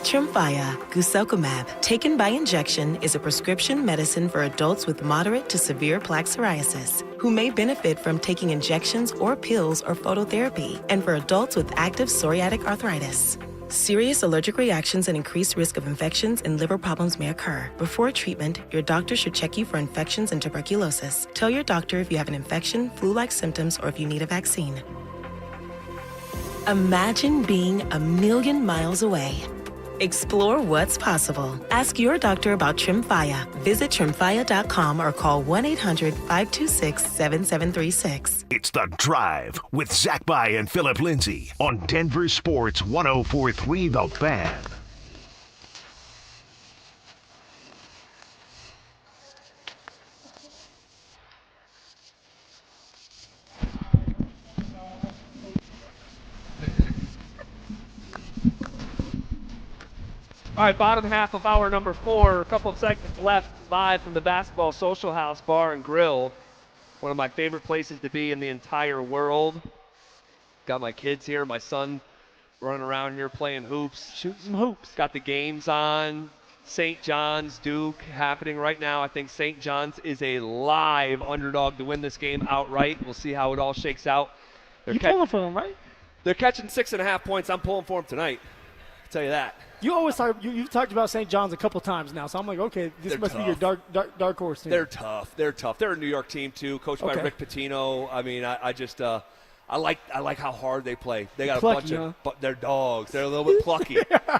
Speaker 26: Tremfya guselkumab, taken by injection, is a prescription medicine for adults with moderate to severe plaque psoriasis who may benefit from taking injections or pills or phototherapy, and for adults with active psoriatic arthritis. Serious allergic reactions and increased risk of infections and liver problems may occur. Before treatment, your doctor should check you for infections and tuberculosis. Tell your doctor if you have an infection, flu-like symptoms, or if you need a vaccine. Imagine being a million miles away. Explore what's possible. Ask your doctor about Tremfya. Visit Tremfya.com or call 1-800-526-7736.
Speaker 2: It's The Drive with Zach By and Phillip Lindsay on Denver Sports 104.3 The Fan.
Speaker 23: All right, bottom half of hour number 4. A couple of seconds left live from the Basketball Social House Bar and Grill. One of my favorite places to be in the entire world. Got my kids here, my son running around here playing hoops.
Speaker 3: Shooting some hoops.
Speaker 23: Got the games on. St. John's, Duke happening right now. I think St. John's is a live underdog to win this game outright. We'll see how it all shakes out.
Speaker 3: You pulling for them, right?
Speaker 23: They're catching 6.5 points. I'm pulling for them tonight. I'll tell you that.
Speaker 3: You always talk. You've talked about St. John's a couple times now, so I'm like, okay, this must be your dark horse team.
Speaker 23: They're tough. They're tough. They're a New York team too, coached by Rick Pitino. I mean, I just I like how hard they play. They got
Speaker 3: plucky,
Speaker 23: a bunch of they're dogs. They're a little bit plucky.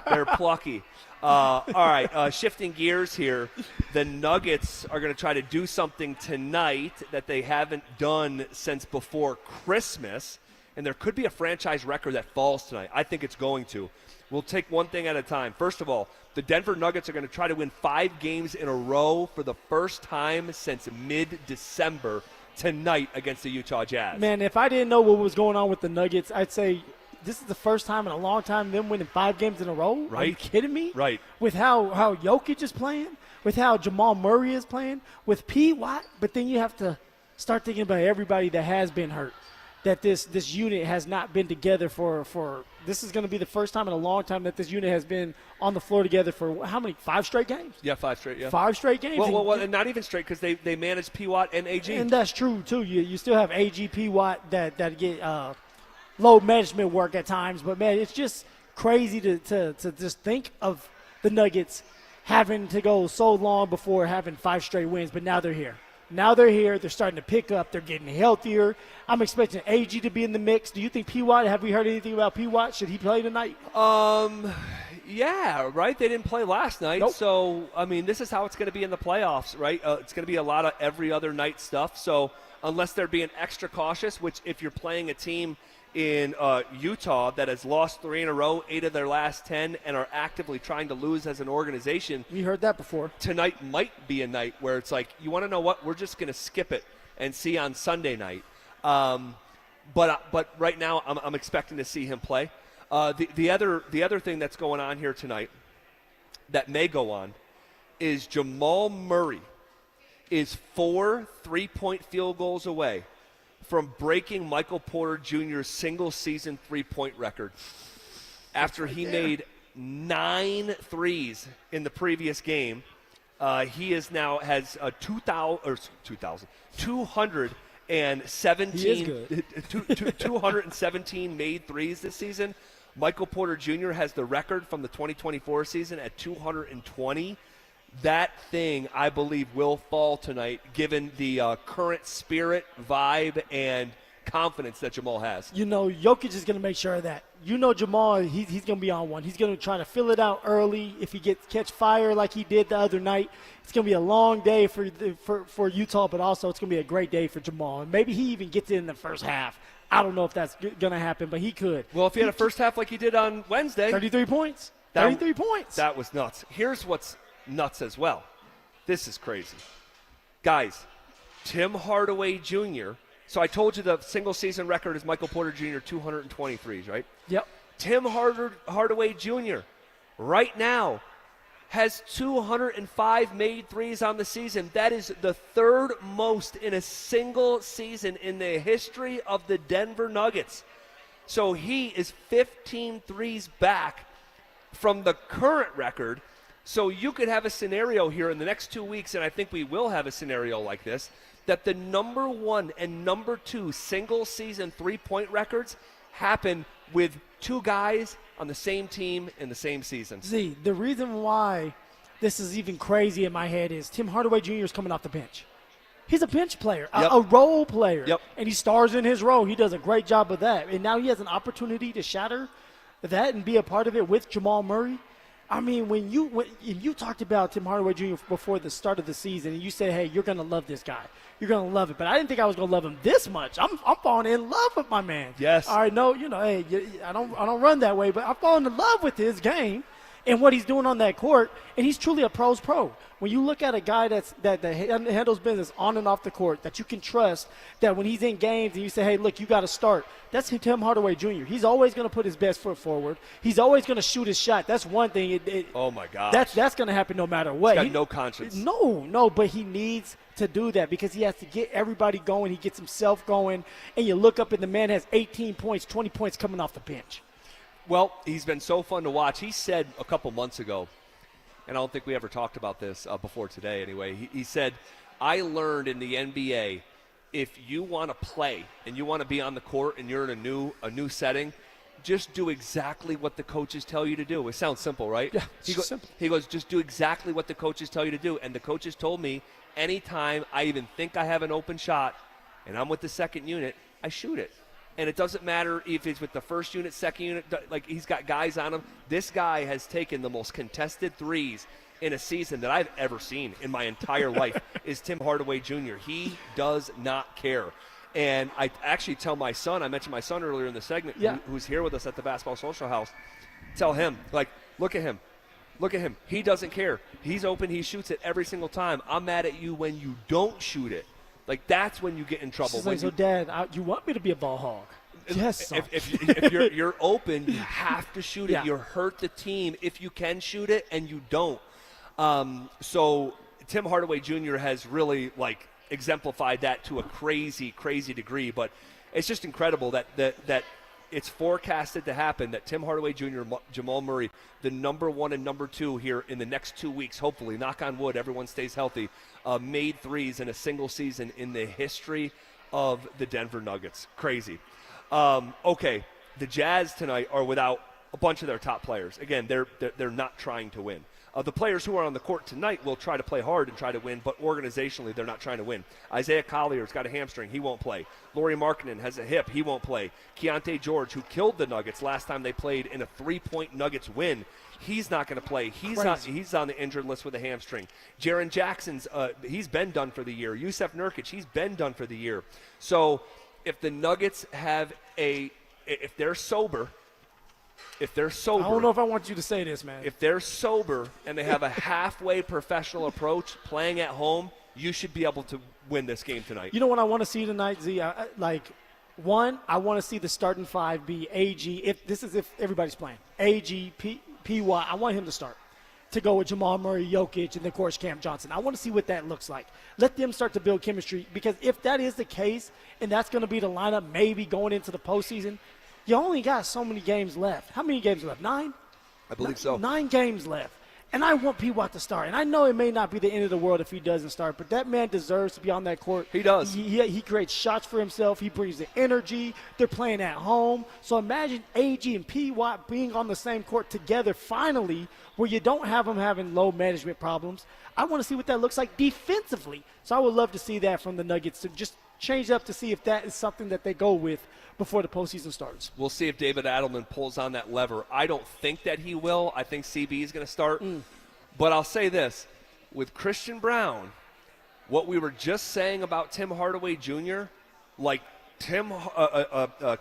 Speaker 23: They're plucky. All right, shifting gears here. The Nuggets are going to try to do something tonight that they haven't done since before Christmas, and there could be a franchise record that falls tonight. I think it's going to. We'll take one thing at a time. First of all, the Denver Nuggets are going to try to win 5 games in a row for the first time since mid-December tonight against the Utah Jazz.
Speaker 3: Man, if I didn't know what was going on with the Nuggets, I'd say this is the first time in a long time them winning 5 games in a row.
Speaker 23: Right.
Speaker 3: Are you kidding me?
Speaker 23: Right.
Speaker 3: With how Jokic is playing, with how Jamal Murray is playing, with P. Watt. But then you have to start thinking about everybody that has been hurt, that this unit has not been together for this is going to be the first time in a long time that this unit has been on the floor together for how many? 5 straight games?
Speaker 23: Yeah, 5 straight, yeah.
Speaker 3: 5 straight games?
Speaker 23: Well, and not even straight because they managed P. Watt and AG.
Speaker 3: And that's true, too. You still have AG, P. Watt that get load management work at times. But, man, it's just crazy to just think of the Nuggets having to go so long before having 5 straight wins. But now they're here. Now they're here. They're starting to pick up. They're getting healthier. I'm expecting AG to be in the mix. Do you think P. Watt, have we heard anything about P. Watt? Should he play tonight?
Speaker 23: Yeah, right? They didn't play last night.
Speaker 3: Nope.
Speaker 23: So, I mean, this is how it's going to be in the playoffs, right? It's going to be a lot of every other night stuff. So, unless they're being extra cautious, which if you're playing a team in Utah that has lost 3 in a row, 8 of their last 10, and are actively trying to lose as an organization.
Speaker 3: We heard that before.
Speaker 23: Tonight might be a night where it's like, you want to know what? We're just going to skip it and see on Sunday night. But right now, I'm expecting to see him play. The other thing that's going on here tonight that may go on is Jamal Murray is 4 3-point field goals away from breaking Michael Porter Jr.'s single-season 3-point record after he made 9 threes in the previous game. He is now has 217 made threes this season. Michael Porter Jr. has the record from the 2024 season at 220. That thing, I believe, will fall tonight, given the current spirit, vibe, and confidence that Jamal has.
Speaker 3: You know, Jokic is going to make sure of that. You know, Jamal, he's going to be on one. He's going to try to fill it out early. If he catch fire like he did the other night, it's going to be a long day for Utah, but also it's going to be a great day for Jamal. And maybe he even gets it in the first half. I don't know if that's going to happen, but he could.
Speaker 23: Well, if he had a first half like he did on Wednesday.
Speaker 3: 33 points. 33 points.
Speaker 23: That was nuts. Here's what's nuts as well. This is crazy. Guys, Tim Hardaway Jr. So I told you the single-season record is Michael Porter Jr., 223s, right?
Speaker 3: Yep.
Speaker 23: Tim Hardaway Jr. right now has 205 made threes on the season. That is the 3rd most in a single season in the history of the Denver Nuggets. So he is 15 threes back from the current record. So you could have a scenario here in the next 2 weeks, and I think we will have a scenario like this, that the number 1 and number 2 single-season three-point records happen with 2 guys on the same team in the same season.
Speaker 3: See, the reason why this is even crazy in my head is Tim Hardaway Jr. is coming off the bench. He's a bench player, a role player, and he stars in his role. He does a great job of that. And now he has an opportunity to shatter that and be a part of it with Jamal Murray. I mean, when you talked about Tim Hardaway Jr. before the start of the season, and you said, hey, you're going to love this guy. You're going to love it. But I didn't think I was going to love him this much. I'm falling in love with my man.
Speaker 23: Yes.
Speaker 3: All right, no, hey, I don't run that way, but I'm falling in love with his game and what he's doing on that court, and he's truly a pro's pro. When you look at a guy that handles business on and off the court, that you can trust, that when he's in games and you say, hey, look, you got to start, that's Tim Hardaway Jr. He's always going to put his best foot forward. He's always going to shoot his shot. That's one thing.
Speaker 23: Oh, my gosh.
Speaker 3: That's going to happen no matter what.
Speaker 23: He's got no conscience.
Speaker 3: No, but he needs to do that because he has to get everybody going. He gets himself going, and you look up and the man has 18 points, 20 points coming off the bench.
Speaker 23: Well, he's been so fun to watch. He said a couple months ago, and I don't think we ever talked about this before today anyway, he said, I learned in the NBA, if you want to play and you want to be on the court and you're in a new setting, just do exactly what the coaches tell you to do. It sounds simple, right?
Speaker 3: Yeah, simple.
Speaker 23: He goes, just do exactly what the coaches tell you to do. And the coaches told me, anytime I even think I have an open shot and I'm with the second unit, I shoot it. And it doesn't matter if he's with the first unit, second unit, like he's got guys on him. This guy has taken the most contested threes in a season that I've ever seen in my entire life is Tim Hardaway Jr. He does not care. And I actually tell my son, I mentioned my son earlier in the segment, who's here with us at the Basketball Social House, tell him, like, look at him. Look at him. He doesn't care. He's open. He shoots it every single time. I'm mad at you when you don't shoot it. Like, that's when you get in trouble.
Speaker 3: So, Dad, you want me to be a ball hog? Yes,
Speaker 23: if you're open, you have to shoot it.
Speaker 3: Yeah.
Speaker 23: You hurt the team if you can shoot it, and you don't. So Tim Hardaway Jr. has really exemplified that to a crazy, crazy degree. But it's just incredible that it's forecasted to happen that Tim Hardaway Jr., Jamal Murray, the number 1 and number 2 here in the next 2 weeks, hopefully, knock on wood, everyone stays healthy, made threes in a single season in the history of the Denver Nuggets. Crazy. Okay, the Jazz tonight are without a bunch of their top players. Again, they're not trying to win. The players who are on the court tonight will try to play hard and try to win, but organizationally they're not trying to win. Isaiah Collier's got a hamstring. He won't play. Lauri Markkanen has a hip. He won't play. Keontae George, who killed the Nuggets last time they played in a 3-point Nuggets win, he's not going to play. He's on the injured list with a hamstring. Jaren Jackson's he's been done for the year. Jusuf Nurkic, he's been done for the year. So if the Nuggets have if they're sober, I
Speaker 3: don't know if I want you to say this, man.
Speaker 23: If they're sober and they have a halfway professional approach playing at home, you should be able to win this game tonight.
Speaker 3: You know what I want to see tonight, Z? I want to see the starting 5 be AG. If everybody's playing. AG, PY, I want him to start. To go with Jamal Murray, Jokic, and, of course, Cam Johnson. I want to see what that looks like. Let them start to build chemistry, because if that is the case and that's going to be the lineup maybe going into the postseason, you only got so many games left. How many games left? 9?
Speaker 23: I believe so.
Speaker 3: 9 games left. And I want P.Y. to start. And I know it may not be the end of the world if he doesn't start, but that man deserves to be on that court.
Speaker 23: He does.
Speaker 3: He creates shots for himself. He brings the energy. They're playing at home. So imagine AG and P.Y. being on the same court together finally, where you don't have them having low management problems. I want to see what that looks like defensively. So I would love to see that from the Nuggets, to just change up to see if that is something that they go with before the postseason starts.
Speaker 23: We'll see if David Adelman pulls on that lever. I don't think that he will. I think CB is going to start. But I'll say this. With Christian Brown, what we were just saying about Tim Hardaway Jr.,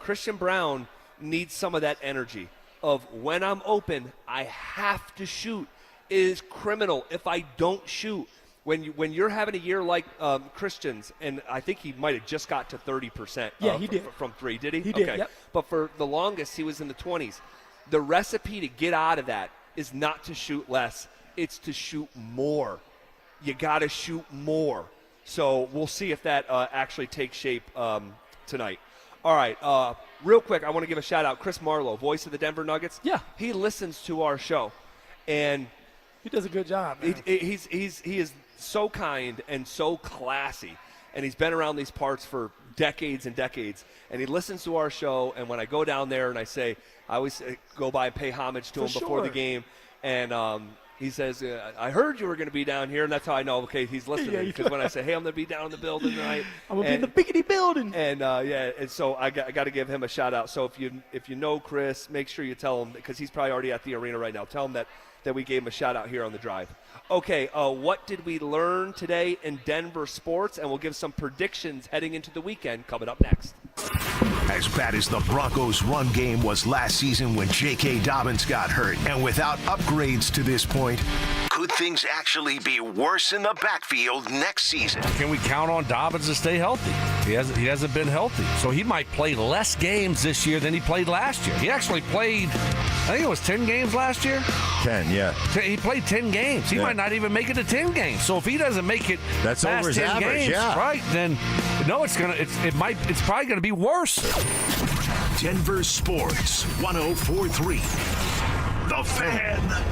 Speaker 23: Christian Brown needs some of that energy of, when I'm open, I have to shoot. It is criminal if I don't shoot. When you're having a year like Christian's, and I think he might have just got to 30%
Speaker 3: he did.
Speaker 23: From 3, did he?
Speaker 3: He did,
Speaker 23: okay.
Speaker 3: yep.
Speaker 23: But for the longest, he was in the 20s. The recipe to get out of that is not to shoot less. It's to shoot more. You got to shoot more. So we'll see if that actually takes shape tonight. All right, real quick, I want to give a shout-out. Chris Marlowe, voice of the Denver Nuggets.
Speaker 3: Yeah.
Speaker 23: He listens to our show, and
Speaker 3: he does a good job, man.
Speaker 23: He is so kind and so classy, and he's been around these parts for decades and decades, and he listens to our show. And when I go down there and I always go by and pay homage to him before the game, and he says, I heard you were going to be down here, and that's how I know, okay, he's listening. Because when I say, hey, I'm going to be down in the building tonight.
Speaker 3: I'm going to be in the biggity building.
Speaker 23: And, and so I got to give him a shout-out. So if you know Chris, make sure you tell him, because he's probably already at the arena right now. Tell him that we gave him a shout-out here on the drive. Okay, what did we learn today in Denver sports? And we'll give some predictions heading into the weekend coming up next.
Speaker 2: As bad as the Broncos' run game was last season when J.K. Dobbins got hurt, and without upgrades to this point, could things actually be worse in the backfield next season?
Speaker 1: Can we count on Dobbins to stay healthy? He hasn't been healthy. So he might play less games this year than he played last year. He actually played, I think it was 10 games last year?
Speaker 5: 10, yeah.
Speaker 1: He played 10 games. He might not even make it to 10 games. So if he doesn't make it
Speaker 5: that's
Speaker 1: past
Speaker 5: over his
Speaker 1: 10
Speaker 5: average,
Speaker 1: games,
Speaker 5: yeah.
Speaker 1: right, then no, it's probably gonna be worse.
Speaker 2: Denver Sports 104.3 The Fan.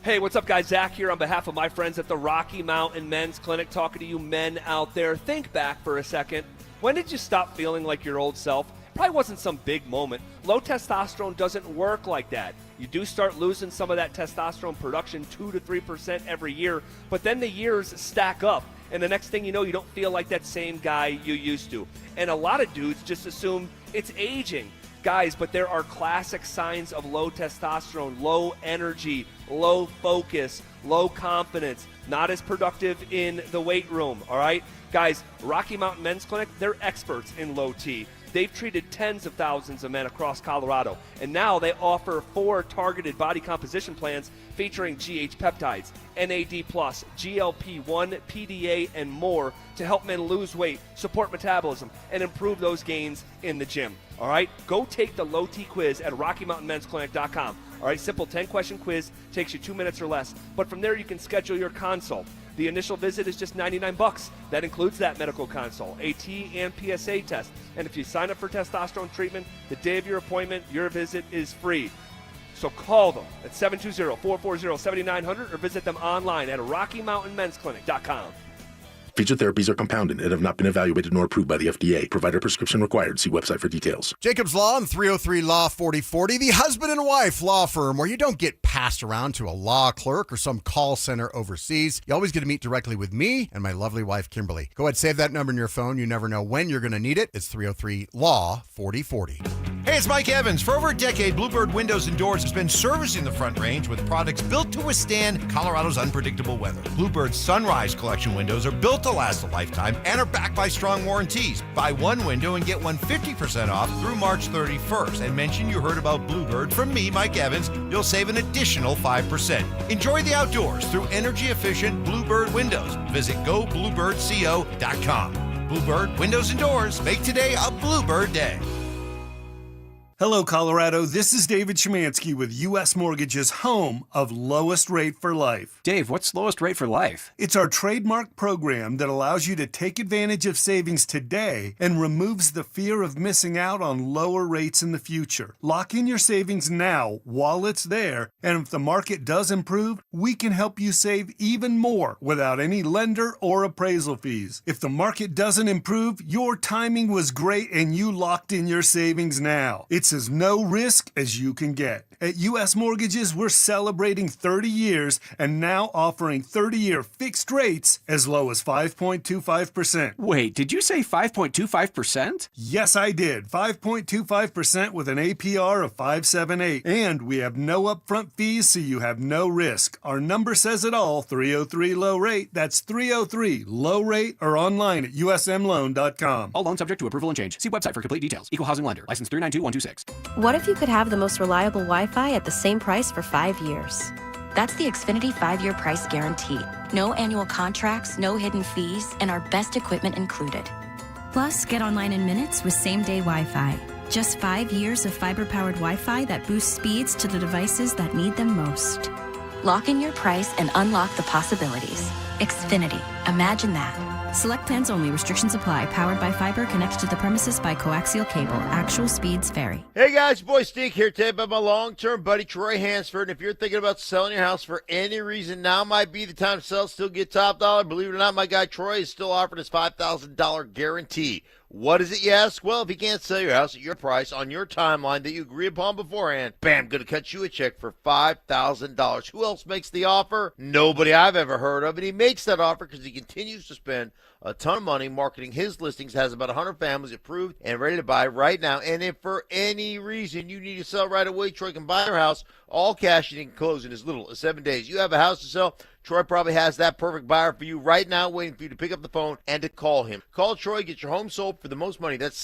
Speaker 23: Hey, what's up, guys? Zach here on behalf of my friends at the Rocky Mountain Men's Clinic, talking to you men out there. Think back for a second. When did you stop feeling like your old self? Probably wasn't some big moment. Low testosterone doesn't work like that. You do start losing some of that testosterone production, 2 to 3% every year, but then the years stack up, and the next thing you know, you don't feel like that same guy you used to. And a lot of dudes just assume it's aging. Guys, but there are classic signs of low testosterone, low energy, low focus, low confidence, not as productive in the weight room, all right? Guys, Rocky Mountain Men's Clinic, they're experts in low T. They've treated tens of thousands of men across Colorado, and now they offer 4 targeted body composition plans featuring GH peptides, NAD+, GLP-1, PDA, and more to help men lose weight, support metabolism, and improve those gains in the gym. All right, go take the low T quiz at RockyMountainMen'sClinic.com. All right, simple 10-question quiz, takes you 2 minutes or less. But from there, you can schedule your consult. The initial visit is just $99. That includes that medical consult, AT and PSA test. And if you sign up for testosterone treatment, the day of your appointment, your visit is free. So call them at 720-440-7900 or visit them online at RockyMountainMen'sClinic.com.
Speaker 5: Featured therapies are compounded and have not been evaluated nor approved by the FDA. Provider prescription required. See website for details.
Speaker 6: Jacobs Law and 303 Law 4040, the husband and wife law firm where you don't get passed around to a law clerk or some call center overseas. You always get to meet directly with me and my lovely wife, Kimberly. Go ahead, save that number in your phone. You never know when you're going to need it. It's 303 Law 4040.
Speaker 4: Hey, it's Mike Evans. For over a decade, Bluebird Windows and Doors has been servicing the Front Range with products built to withstand Colorado's unpredictable weather. Bluebird's Sunrise Collection windows are built to last a lifetime and are backed by strong warranties. Buy one window and get one 50% off through March 31st. And mention you heard about Bluebird from me, Mike Evans. You'll save an additional 5%. Enjoy the outdoors through energy-efficient Bluebird windows. Visit GoBluebirdCO.com. Bluebird Windows and Doors. Make today a Bluebird day.
Speaker 9: Hello, Colorado. This is David Szymanski with U.S. Mortgage's home of Lowest Rate for Life.
Speaker 11: Dave, what's Lowest Rate for Life?
Speaker 9: It's our trademark program that allows you to take advantage of savings today and removes the fear of missing out on lower rates in the future. Lock in your savings now while it's there, and if the market does improve, we can help you save even more without any lender or appraisal fees. If the market doesn't improve, your timing was great and you locked in your savings now. It's as no risk as you can get. At U.S. Mortgages, we're celebrating 30 years and now offering 30-year fixed rates as low as 5.25%.
Speaker 11: Wait, did you say 5.25%?
Speaker 9: Yes, I did. 5.25% with an APR of 5.78. And we have no upfront fees, so you have no risk. Our number says it all, 303 low rate. That's 303 low rate or online at usmloan.com.
Speaker 11: All loans subject to approval and change. See website for complete details. Equal housing lender. License 392126.
Speaker 7: What if you could have the most reliable Wi-Fi at the same price for 5 years? That's the Xfinity 5-year price guarantee. No annual contracts, no hidden fees, and our best equipment included.
Speaker 8: Plus, get online in minutes with same-day Wi-Fi. Just 5 years of fiber-powered Wi-Fi that boosts speeds to the devices that need them most.
Speaker 7: Lock in your price and unlock the possibilities. Xfinity. Imagine that.
Speaker 8: Select plans only. Restrictions apply. Powered by fiber connected to the premises by coaxial cable. Actual speeds vary.
Speaker 10: Hey guys, your boy Steve here today about my long-term buddy Troy Hansford. And if you're thinking about selling your house for any reason, now might be the time to sell, still get top dollar. Believe it or not, my guy Troy is still offering his $5,000 guarantee. What is it, you ask? Well, if you can't sell your house at your price on your timeline that you agree upon beforehand, bam, going to cut you a check for $5,000. Who else makes the offer? Nobody I've ever heard of. And he makes that offer because he continues to spend a ton of money marketing his listings, has about 100 families approved and ready to buy right now. And if for any reason you need to sell right away, Troy can buy your house, all cash, and he can close in as little as 7 days. You have a house to sell, Troy probably has that perfect buyer for you right now, waiting for you to pick up the phone and to call him. Call Troy, get your home sold for the most money. That's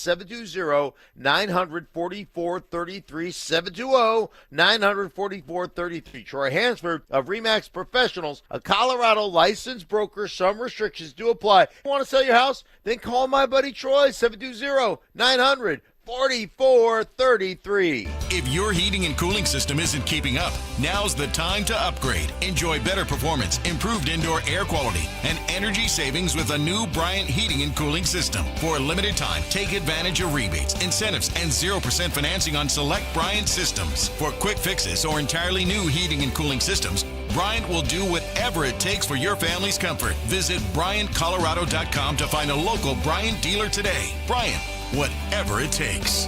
Speaker 10: 720-900-4433, 720-900-4433. Troy Hansford of RE/MAX Professionals, a Colorado licensed broker. Some restrictions do apply. Want to sell your house? Then call my buddy Troy, 720-900-4433.
Speaker 15: If your heating and cooling system isn't keeping up, now's the time to upgrade. Enjoy better performance, improved indoor air quality, and energy savings with a new Bryant heating and cooling system. For a limited time, take advantage of rebates, incentives, and 0% financing on select Bryant systems. For quick fixes or entirely new heating and cooling systems, Bryant will do whatever it takes for your family's comfort. Visit BryantColorado.com to find a local Bryant dealer today. Bryant, whatever it takes.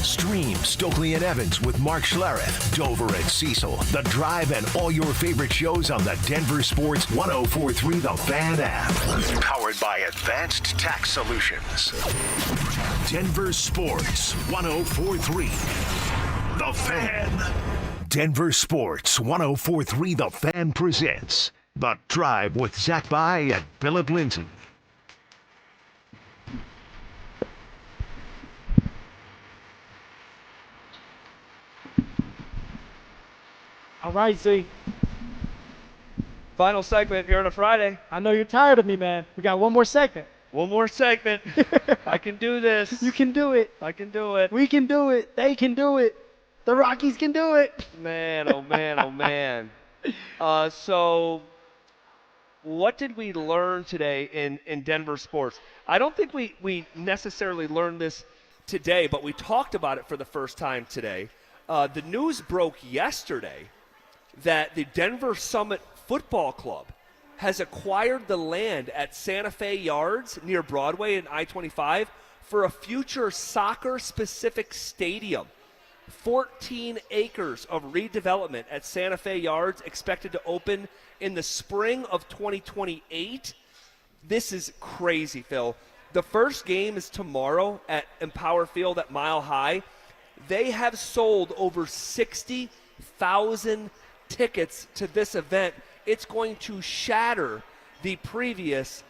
Speaker 2: Stream Stokely and Evans with Mark Schlereth, Dover and Cecil, The Drive, and all your favorite shows on the Denver Sports 104.3 The Fan app. Powered by Advanced Tax Solutions. Denver Sports 104.3 The Fan. Denver Sports 104.3 The Fan presents The Drive with Zach By and Phillip Lindsay.
Speaker 3: All right, Z.
Speaker 23: Final segment here on a Friday.
Speaker 3: I know you're tired of me, man. We got one more segment.
Speaker 23: One more segment. I can do this.
Speaker 3: You can do it.
Speaker 23: I can do it.
Speaker 3: We can do it. They can do it. The Rockies can do it.
Speaker 23: Man, oh man, oh man. So what did we learn today in Denver sports? I don't think we necessarily learned this today, but we talked about it for the first time today. The news broke yesterday that the Denver Summit Football Club has acquired the land at Santa Fe Yards near Broadway and I-25 for a future soccer-specific stadium. 14 acres of redevelopment at Santa Fe Yards expected to open in the spring of 2028. This is crazy, Phil. The first game is tomorrow at Empower Field at Mile High. They have sold over 60,000 tickets to this event. It's going to shatter the previous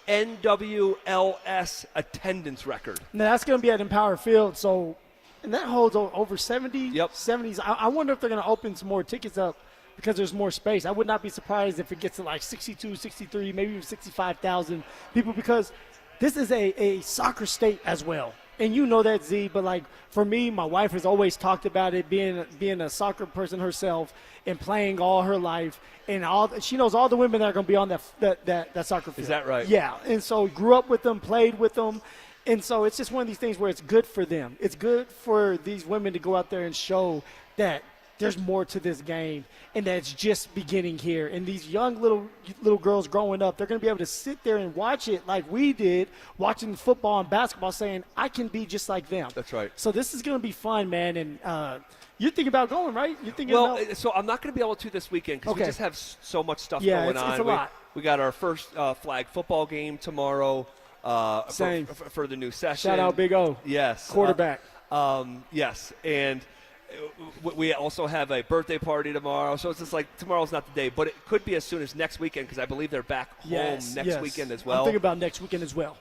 Speaker 23: NWLS attendance record.
Speaker 3: Now, that's going to be at Empower Field, so and that holds over 70s. I wonder if they're going to open some more tickets up because there's more space. I would not be surprised if it gets to like 62, 63, maybe even 65,000 people because this is a soccer state as well. And you know that, Z, but like for me, my wife has always talked about it, being a soccer person herself and playing all her life. And she knows all the women that are going to be on that soccer field.
Speaker 23: Is that right?
Speaker 3: Yeah. And so grew up with them, played with them. And so it's just one of these things where it's good for them. It's good for these women to go out there and show that there's more to this game and that it's just beginning here. And these young little girls growing up, they're going to be able to sit there and watch it like we did, watching football and basketball, saying, I can be just like them.
Speaker 23: That's right.
Speaker 3: So this is going to be fun, man. And you're thinking about going, right? You're thinking about.
Speaker 23: So I'm not going to be able to this weekend because we just have so much stuff going on.
Speaker 3: It's a lot.
Speaker 23: We got our first flag football game tomorrow.
Speaker 3: Same.
Speaker 23: For the new session.
Speaker 3: Shout out Big O.
Speaker 23: Yes.
Speaker 3: Quarterback.
Speaker 23: Yes. And we also have a birthday party tomorrow. So it's just like tomorrow's not the day, but it could be as soon as next weekend because I believe they're back home next weekend as well.
Speaker 3: I'm thinking about next weekend as well.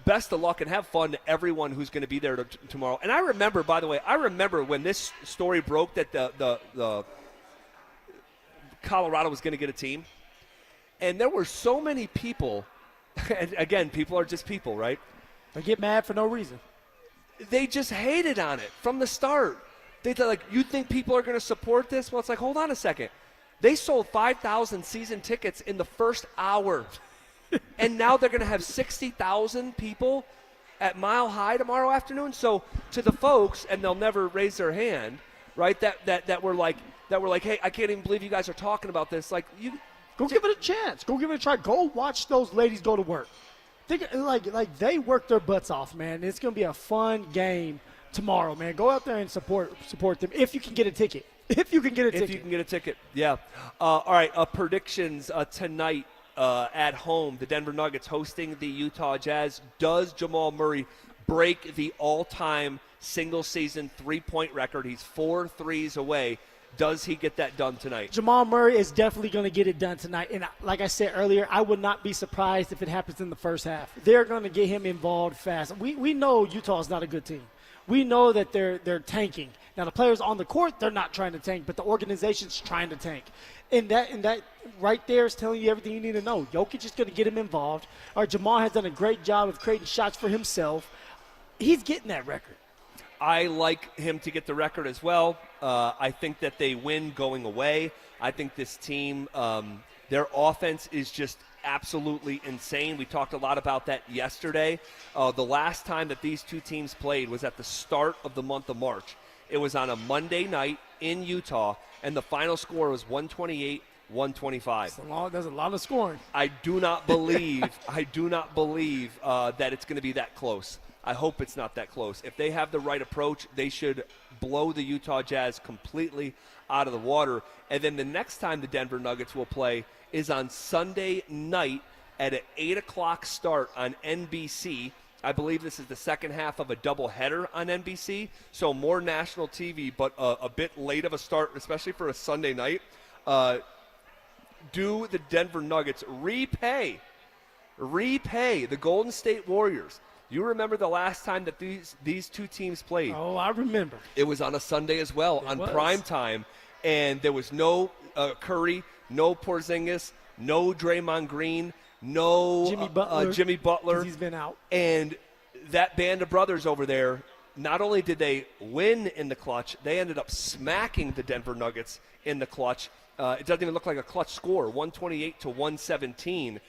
Speaker 23: Best of luck and have fun to everyone who's going to be there tomorrow. And I remember, by the way, when this story broke that the Colorado was going to get a team. And there were so many people, and again, people are just people, right?
Speaker 3: They get mad for no reason.
Speaker 23: They just hated on it from the start. They thought, like, you think people are going to support this? Well, it's like, hold on a second. They sold 5,000 season tickets in the first hour. And now they're going to have 60,000 people at Mile High tomorrow afternoon. So to the folks, and they'll never raise their hand, right, that were like, hey, I can't even believe you guys are talking about this. Like,
Speaker 3: go give it a chance. Go give it a try. Go watch those ladies go to work. Think like they work their butts off, man. It's going to be a fun game tomorrow, man. Go out there and support them if you can get a ticket. If you can get a ticket,
Speaker 23: yeah. All right, predictions tonight at home. The Denver Nuggets hosting the Utah Jazz. Does Jamal Murray break the all-time single-season three-point record? He's 4 threes away. Does he get that done tonight?
Speaker 3: Jamal Murray is definitely going to get it done tonight. And like I said earlier, I would not be surprised if it happens in the first half. They're going to get him involved fast. We know Utah is not a good team. We know that they're tanking. Now, the players on the court, they're not trying to tank, but the organization's trying to tank. And that right there is telling you everything you need to know. Jokic is going to get him involved. Jamal has done a great job of creating shots for himself. He's getting that record.
Speaker 23: I like him to get the record as well. I think that they win going away. I think this team, their offense is just absolutely insane. We talked a lot about that yesterday. The last time that these two teams played was at the start of the month of March. It was on a Monday night in Utah, and the final score was 128-125.
Speaker 3: There's a lot of scoring.
Speaker 23: I do not believe that it's going to be that close. I hope it's not that close. If they have the right approach, they should blow the Utah Jazz completely out of the water. And then the next time the Denver Nuggets will play is on Sunday night at an 8 o'clock start on NBC. I believe this is the second half of a doubleheader on NBC, so more national TV, but a bit late of a start, especially for a Sunday night. do the Denver Nuggets repay the Golden State Warriors? You remember the last time that these two teams played?
Speaker 3: Oh, I remember.
Speaker 23: It was on a Sunday as well, prime time, and there was no Curry, no Porzingis, no Draymond Green, no Jimmy Butler.
Speaker 3: 'Cause he's been out.
Speaker 23: And that band of brothers over there, not only did they win in the clutch, they ended up smacking the Denver Nuggets in the clutch. It doesn't even look like a clutch score, 128-117.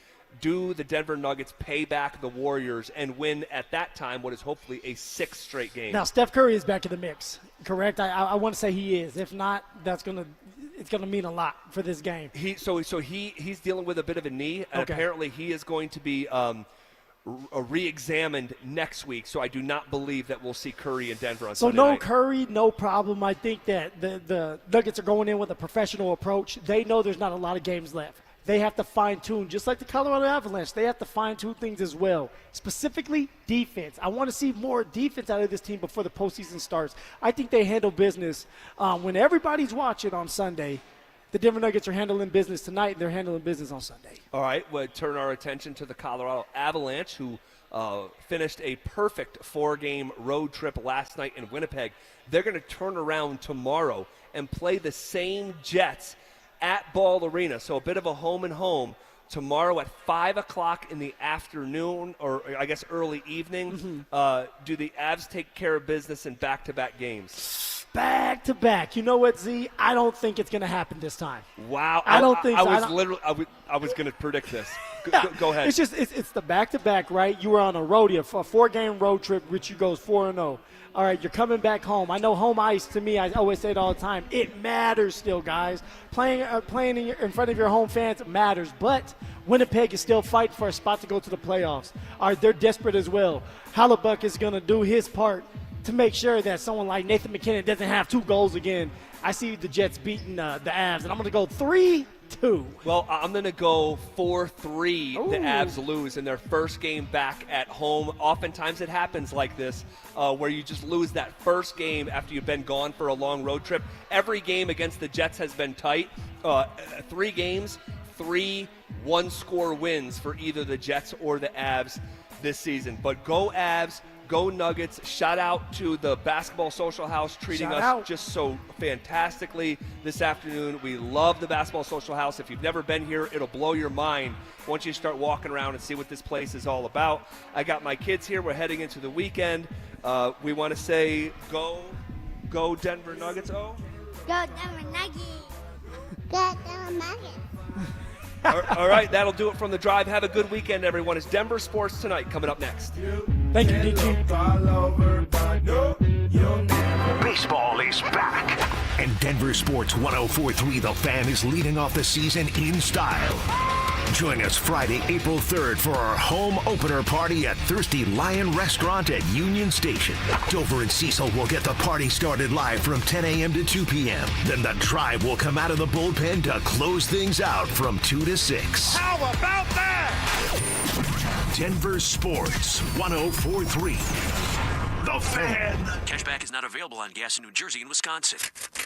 Speaker 23: Do the Denver Nuggets pay back the Warriors and win at that time what is hopefully a 6th straight game?
Speaker 3: Now, Steph Curry is back in the mix, correct? I want to say he is. If not, it's going to mean a lot for this game.
Speaker 23: He's dealing with a bit of a knee, and apparently he is going to be re-examined next week, so I do not believe that we'll see Curry in Denver on Sunday night.
Speaker 3: Curry, no problem. I think that the Nuggets are going in with a professional approach. They know there's not a lot of games left. They have to fine-tune, just like the Colorado Avalanche. They have to fine-tune things as well, specifically defense. I want to see more defense out of this team before the postseason starts. I think they handle business when everybody's watching on Sunday. The Denver Nuggets are handling business tonight, and they're handling business on Sunday.
Speaker 23: All right, we'll turn our attention to the Colorado Avalanche, who finished a perfect 4-game road trip last night in Winnipeg. They're going to turn around tomorrow and play the same Jets at Ball Arena, so a bit of a home and home tomorrow at 5 o'clock in the afternoon, or I guess early evening. Do the Avs take care of business in back-to-back games?
Speaker 3: Back-to-back. You know what, Z? I don't think it's going to happen this time.
Speaker 23: Wow.
Speaker 3: I don't think so.
Speaker 23: I was going to predict this.
Speaker 3: Yeah,
Speaker 23: go ahead.
Speaker 3: It's the back-to-back, right? You were on a rodeo, a 4-game road trip, which you goes 4-0. All right, you're coming back home. I know home ice, to me, I always say it all the time, it matters still, guys. Playing in front of your home fans matters, but Winnipeg is still fighting for a spot to go to the playoffs. All right, they're desperate as well. Hellebuyck is going to do his part to make sure that someone like Nathan McKinnon doesn't have 2 goals again. I see the Jets beating the Avs, and I'm going to go 3-2.
Speaker 23: Well, I'm going to go 4-3.
Speaker 3: Ooh.
Speaker 23: The Avs lose in their first game back at home. Oftentimes it happens like this, where you just lose that first game after you've been gone for a long road trip. Every game against the Jets has been tight. 3 games, 3 one-score wins for either the Jets or the Avs this season. But go Avs. Go Nuggets. Shout out to the Basketball Social House treating us just so fantastically this afternoon. We love the Basketball Social House. If you've never been here, it'll blow your mind once you start walking around and see what this place is all about. I got my kids here. We're heading into the weekend. We want to say go Denver Nuggets.
Speaker 12: Go Denver Nuggets. Go Denver Nuggets.
Speaker 23: All right, that'll do it from the drive. Have a good weekend, everyone. It's Denver Sports Tonight coming up next.
Speaker 3: Thank you, DG.
Speaker 2: Baseball is back, and Denver Sports 104.3 The Fan is leading off the season in style. Join us Friday, April 3rd for our home opener party at Thirsty Lion Restaurant at Union Station. Dover and Cecil will get the party started live from 10 a.m. to 2 p.m. Then the Tribe will come out of the bullpen to close things out from 2 to 6.
Speaker 21: How about that?
Speaker 2: Denver Sports 104.3 The Fan.
Speaker 13: Cashback is not available on gas in New Jersey and Wisconsin.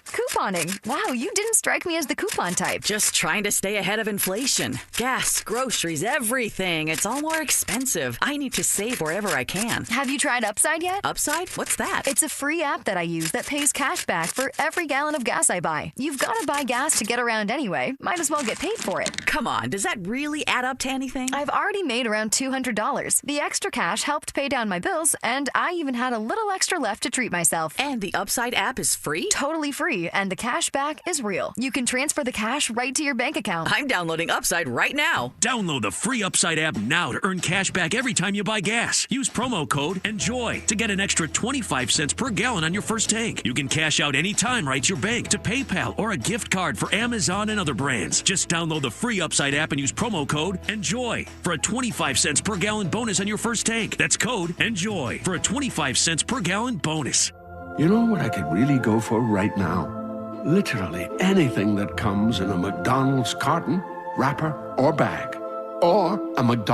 Speaker 14: Couponing. Wow, you didn't strike me as the coupon type.
Speaker 16: Just trying to stay ahead of inflation. Gas, groceries, everything. It's all more expensive. I need to save wherever I can.
Speaker 14: Have you tried Upside yet?
Speaker 16: Upside? What's that?
Speaker 14: It's a free app that I use that pays cash back for every gallon of gas I buy. You've got to buy gas to get around anyway. Might as well get paid for it.
Speaker 16: Come on, does that really add up to anything?
Speaker 14: I've already made around $200. The extra cash helped pay down my bills, and I even had a little extra left to treat myself.
Speaker 16: And the Upside app is free?
Speaker 14: Totally free, and the cash back is real. You can transfer the cash right to your bank account.
Speaker 16: I'm downloading Upside right now.
Speaker 13: Download the free Upside app now to earn cash back every time you buy gas. Use promo code ENJOY to get an extra 25 cents per gallon on your first tank. You can cash out anytime right to your bank, to PayPal, or a gift card for Amazon and other brands. Just download the free Upside app and use promo code ENJOY for a 25 cents per gallon bonus on your first tank. That's code ENJOY for a 25 cents per gallon bonus.
Speaker 17: You know what I could really go for right now? Literally anything that comes in a McDonald's carton, wrapper, or bag. Or a McDonald's